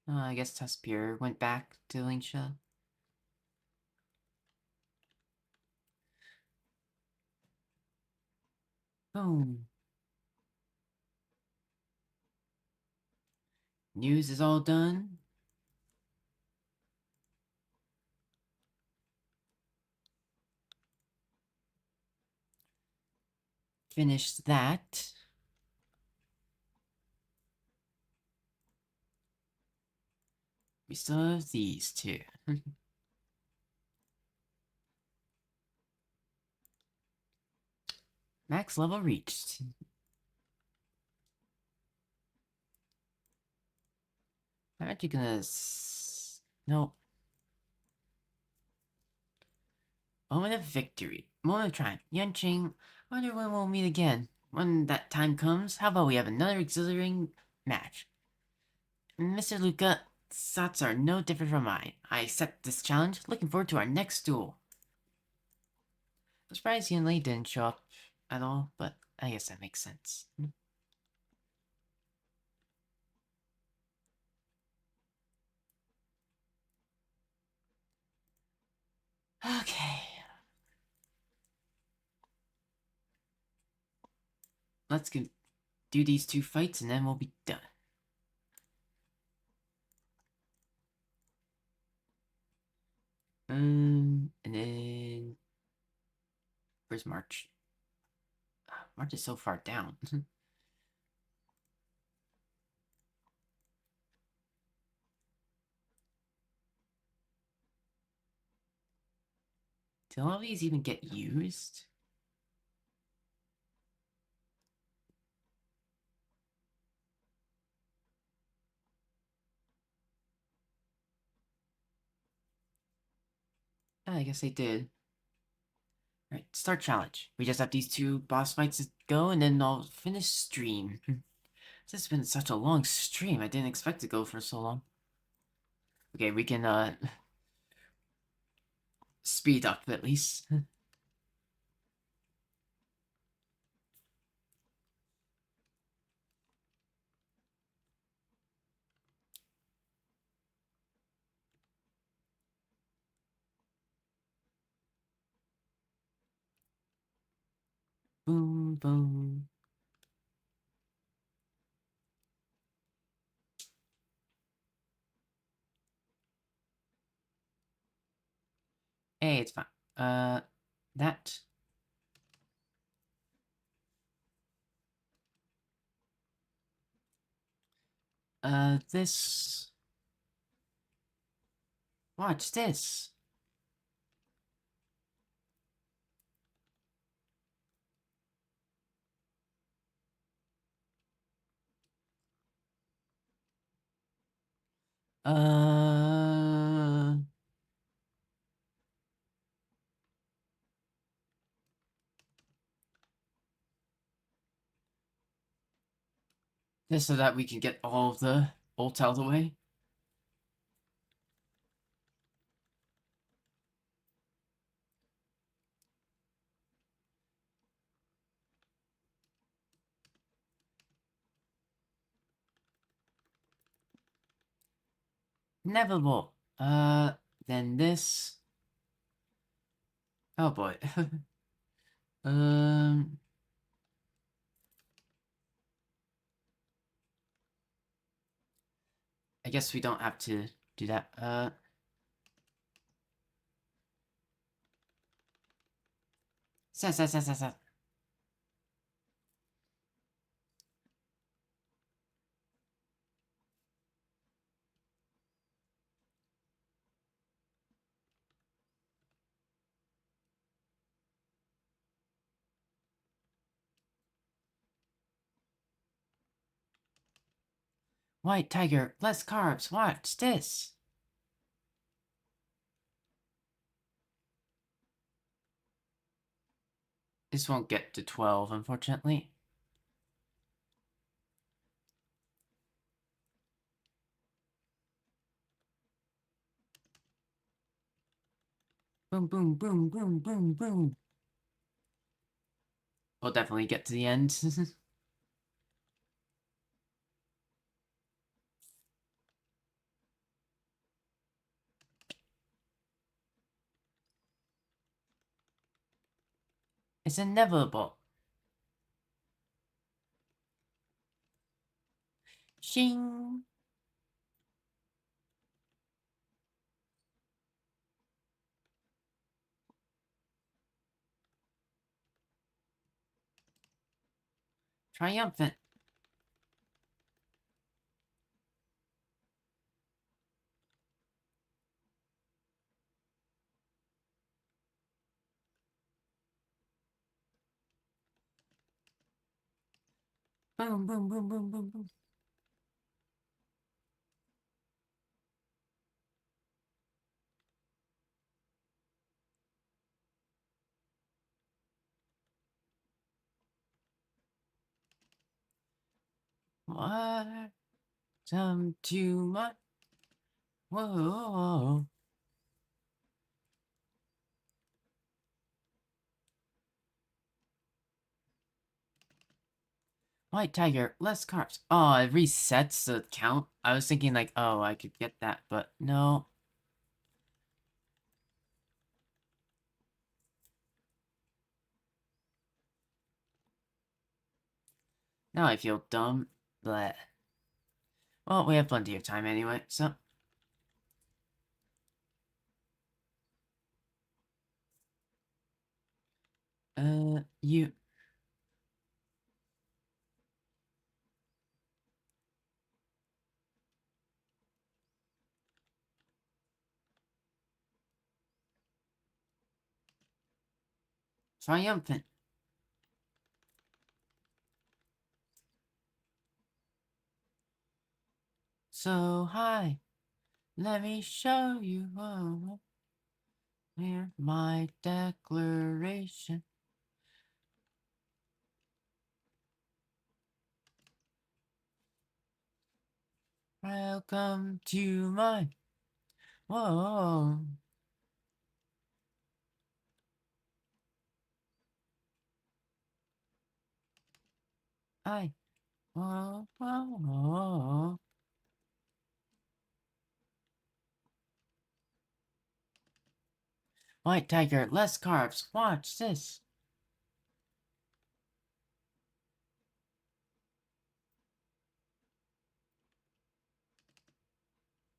I guess Tuspier went back to Lingsha. Boom. News is all done. Finished that. We still have these two. Max level reached. I'm actually gonna... No. Moment of victory. Moment of triumph. Yunqing, wonder when we'll meet again. When that time comes, how about we have another exhilarating match? Mr. Luka, thoughts are no different from mine. I accept this challenge. Looking forward to our next duel. I'm surprised Yun Lei didn't show up at all, but I guess that makes sense. Okay. Let's do these 2 fights and then we'll be done. And then... Where's March? March is so far down. Do all these even get used? I guess they did. Alright, start challenge. We just have these 2 boss fights to go and then I'll finish stream. This has been such a long stream. I didn't expect to go for so long. Okay, we can speed up at least. Boom, boom. Hey, it's fine. That. This. Watch this. Uh... Just so that we can get all of the bolts out of the way. Inevitable. Then this. Oh boy. um. I guess we don't have to do that. Sa. White tiger, less carbs. Watch this. This won't get to 12, unfortunately. Boom, boom, boom, boom, boom, boom. We'll definitely get to the end. It's inevitable. Shing. Triumphant. Boom, boom, boom, boom, boom, boom. Welcome to my... Whoa. White tiger, less carbs. Oh, it resets the count. I was thinking like, oh, I could get that, but no. Now I feel dumb. Bleh. Well, we have plenty of time anyway, so... you... Triumphant. So high. Let me show you here my declaration. Welcome to my... Whoa. I... Whoa, whoa, whoa. White tiger, less carbs. Watch this.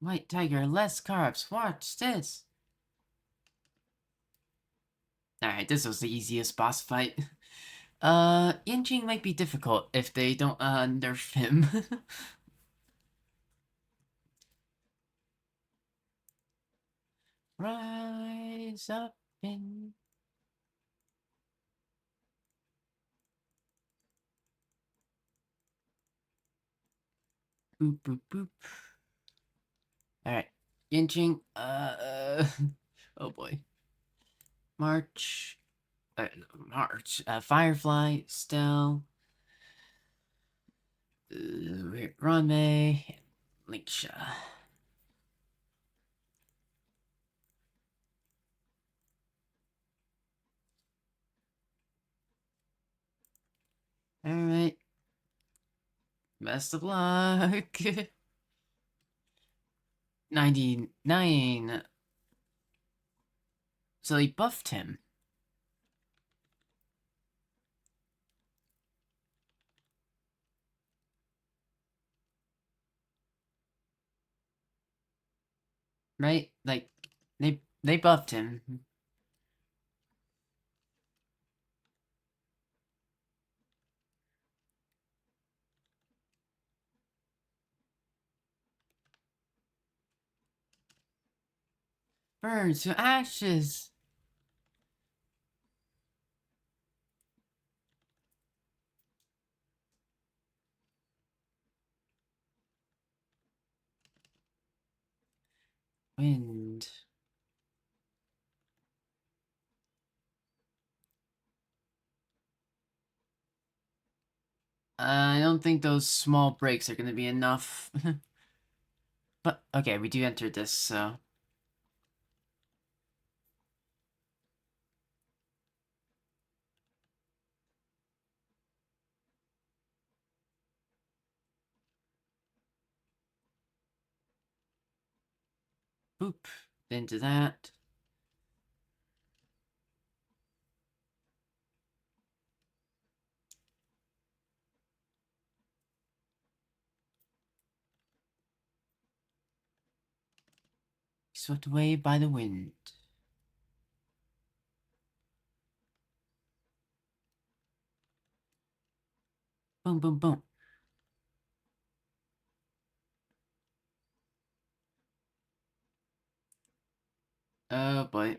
White tiger, less carbs. Watch this. Alright, this was the easiest boss fight. Inching might be difficult if they don't, nerf him. Rise up in... Boop, boop, boop. Alright. Inching, oh boy. March. March. Firefly, Stelle. Ranmei. Lingsha. Alright. Best of luck. 99. So they buffed him. Right? Like, they buffed him. Burn to ashes. Wind. I don't think those small breaks are gonna be enough. But, okay, we do enter this, so... Boop. Into that. Swept away by the wind. Boom, boom, boom. Oh boy.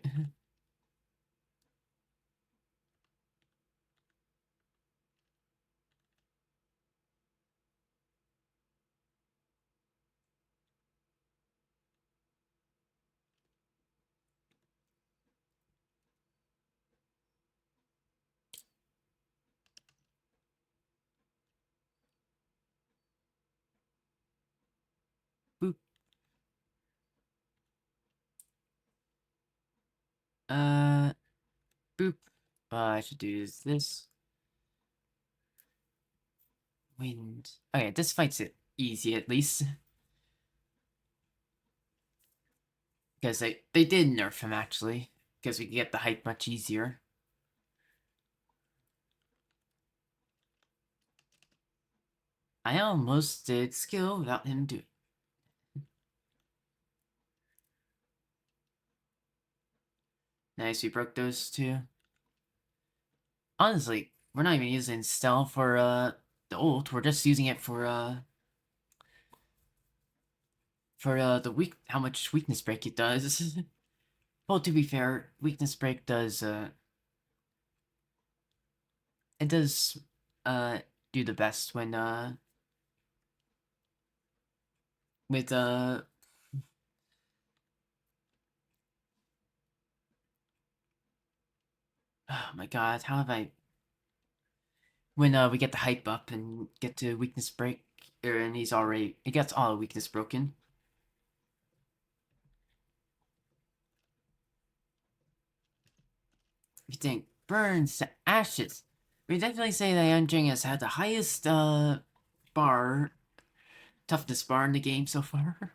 Boop. I should do this. Wind. Okay, this fight's easy at least. Because they did nerf him actually. Because we can get the hype much easier. I almost did skill without him doing. Nice, we broke those two. Honestly, we're not even using Stelle for the ult, we're just using it for the how much weakness break it does. Well, to be fair, weakness break does it does do the best when with oh my god, how have I when we get the hype up and get to weakness break and he gets all weakness broken. You think burns to ashes. We definitely say that Yanjing has had the highest bar toughness bar in the game so far.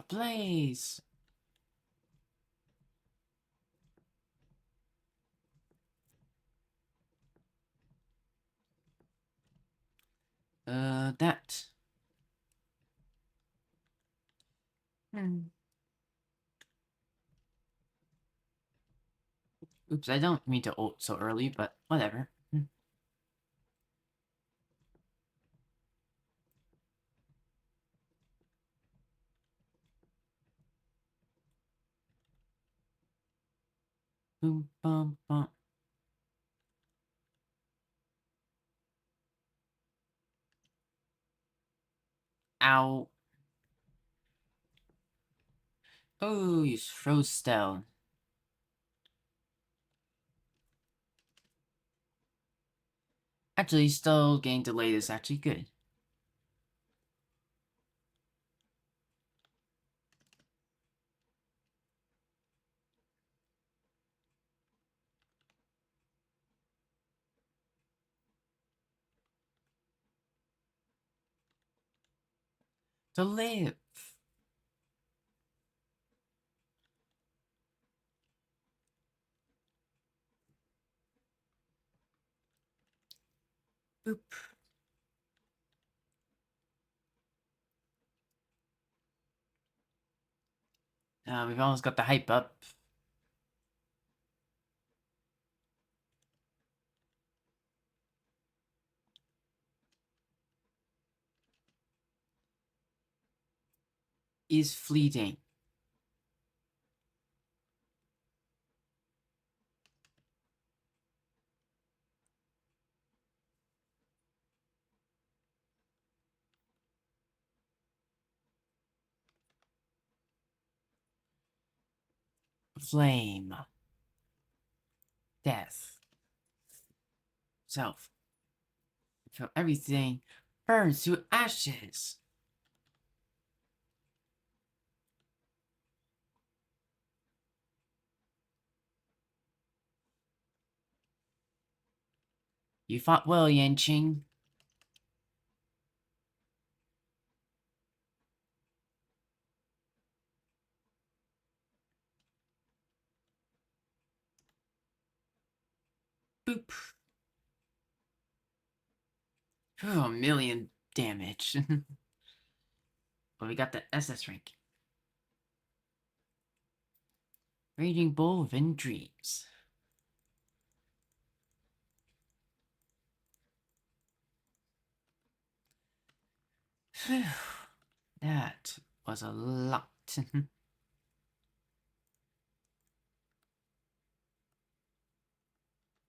Ablaze. That. Oops, I don't mean to ult so early, but whatever. Boom, bum, bum. Ow. Oh, you froze down. Actually, still getting delayed is actually good. To live. Boop. We've almost got the hype up. Is fleeting. Flame. Death. Self. So everything burns to ashes. You fought well, Yanqing. Boop. Oh, a million damage. But we got the SS rank. Raging Bull Wind Dreams. Phew. That was a lot.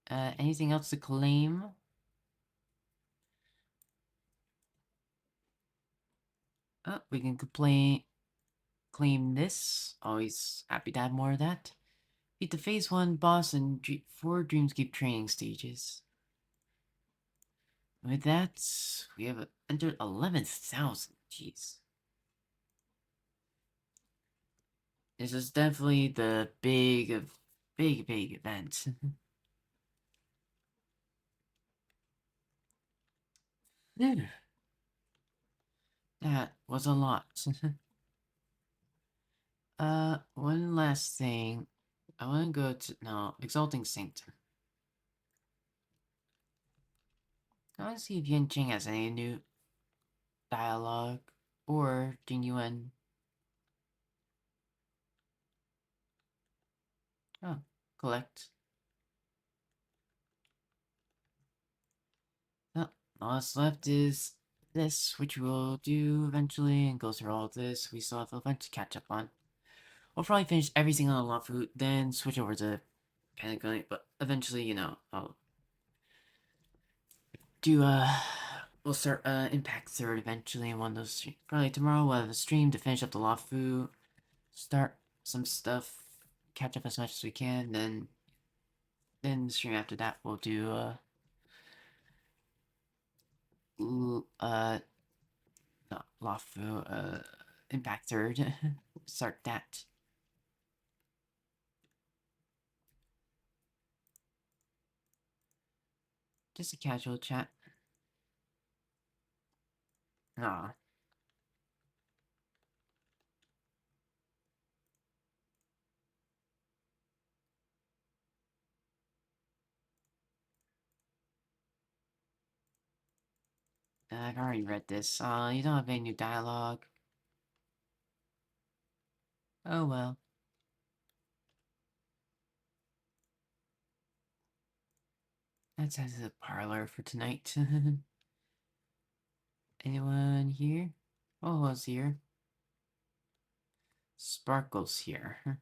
Anything else to claim? Oh, we can claim this. Always happy to have more of that. Beat the Phase 1 boss and 4 Dreamscape training stages. With that, we have entered 11,000. Jeez. This is definitely the big event. That was a lot. One last thing. I want to go to, no, Exalting Sanctum. I want to see if Yanqing has any new dialogue or Jingyuan. Oh, collect. Oh, all that's left is this, which we'll do eventually and go through all of this. We still have a bunch to catch up on. We'll probably finish everything on Lafu, then switch over to Panagon, but eventually, you know, I'll do, we'll start, Impact Third eventually in one of those streams. Probably tomorrow we'll have a stream to finish up the Lafu, start some stuff, catch up as much as we can, then the stream after that we'll do, not Lafu, Impact Third. Start that. Just a casual chat. Aw. I've already read this. You don't have any new dialogue. Oh well. That's as a parlor for tonight. Anyone here? Oh, was here. Sparkle's here.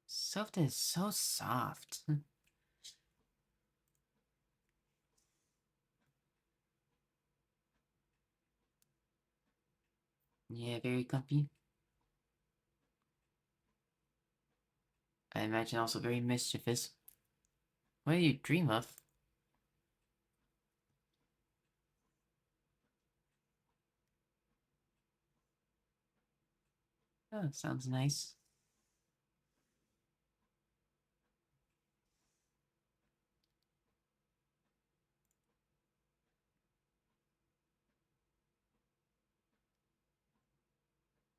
Soft is so soft. Yeah, very comfy. I imagine also very mischievous. What do you dream of? Oh, sounds nice.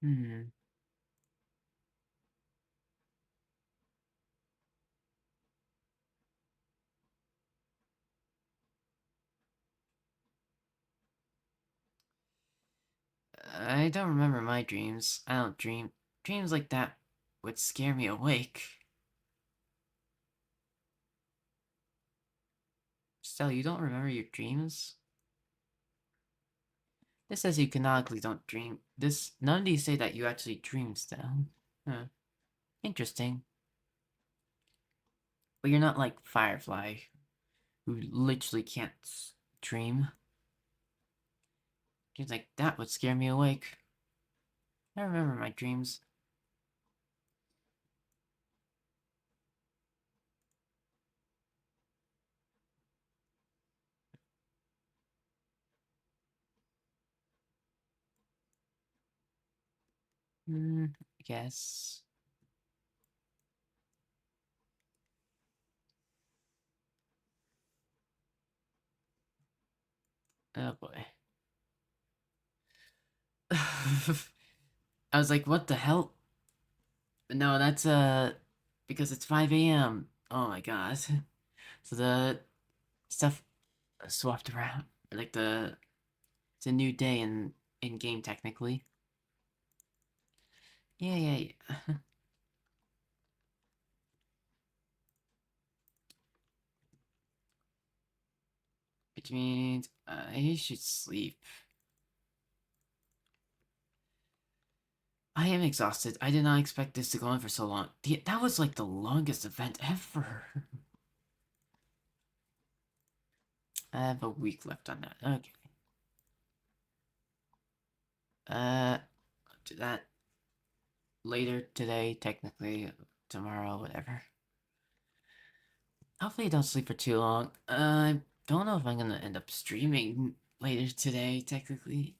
Hmm. I don't remember my dreams. I don't dream. Dreams like that would scare me awake. Stella, you don't remember your dreams? This says you canonically don't dream. None of these say that you actually dream, Stella. Huh. Interesting. But you're not like Firefly, who literally can't dream. Dreams like that would scare me awake. I remember my dreams. I guess. Oh boy. I was like, what the hell? No, that's, because it's 5 a.m. Oh my god. So the stuff swapped around. Like it's a new day in game technically. Yeah. Which means I should sleep. I am exhausted. I did not expect this to go on for so long. That was like the longest event ever. I have a week left on that. Okay. I'll do that later today, technically. Tomorrow, whatever. Hopefully I don't sleep for too long. I don't know if I'm gonna end up streaming later today, technically.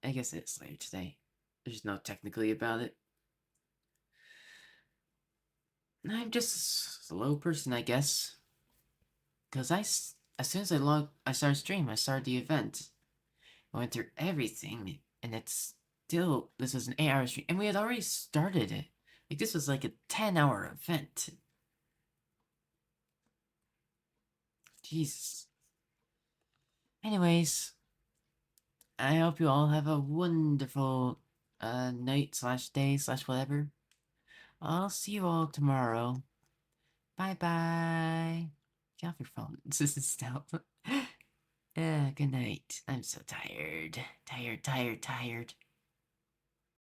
I guess it's later today. There's no technically about it. I'm just a slow person, I guess. Because as soon as I started stream, I started the event. I went through everything, and this was an 8-hour stream, and we had already started it. Like, this was like a 10-hour event. Jesus. Anyways, I hope you all have a wonderful night / day / whatever. I'll see you all tomorrow. Bye-bye. Get off your phone. This is Stelle. Good night. I'm so tired. Tired.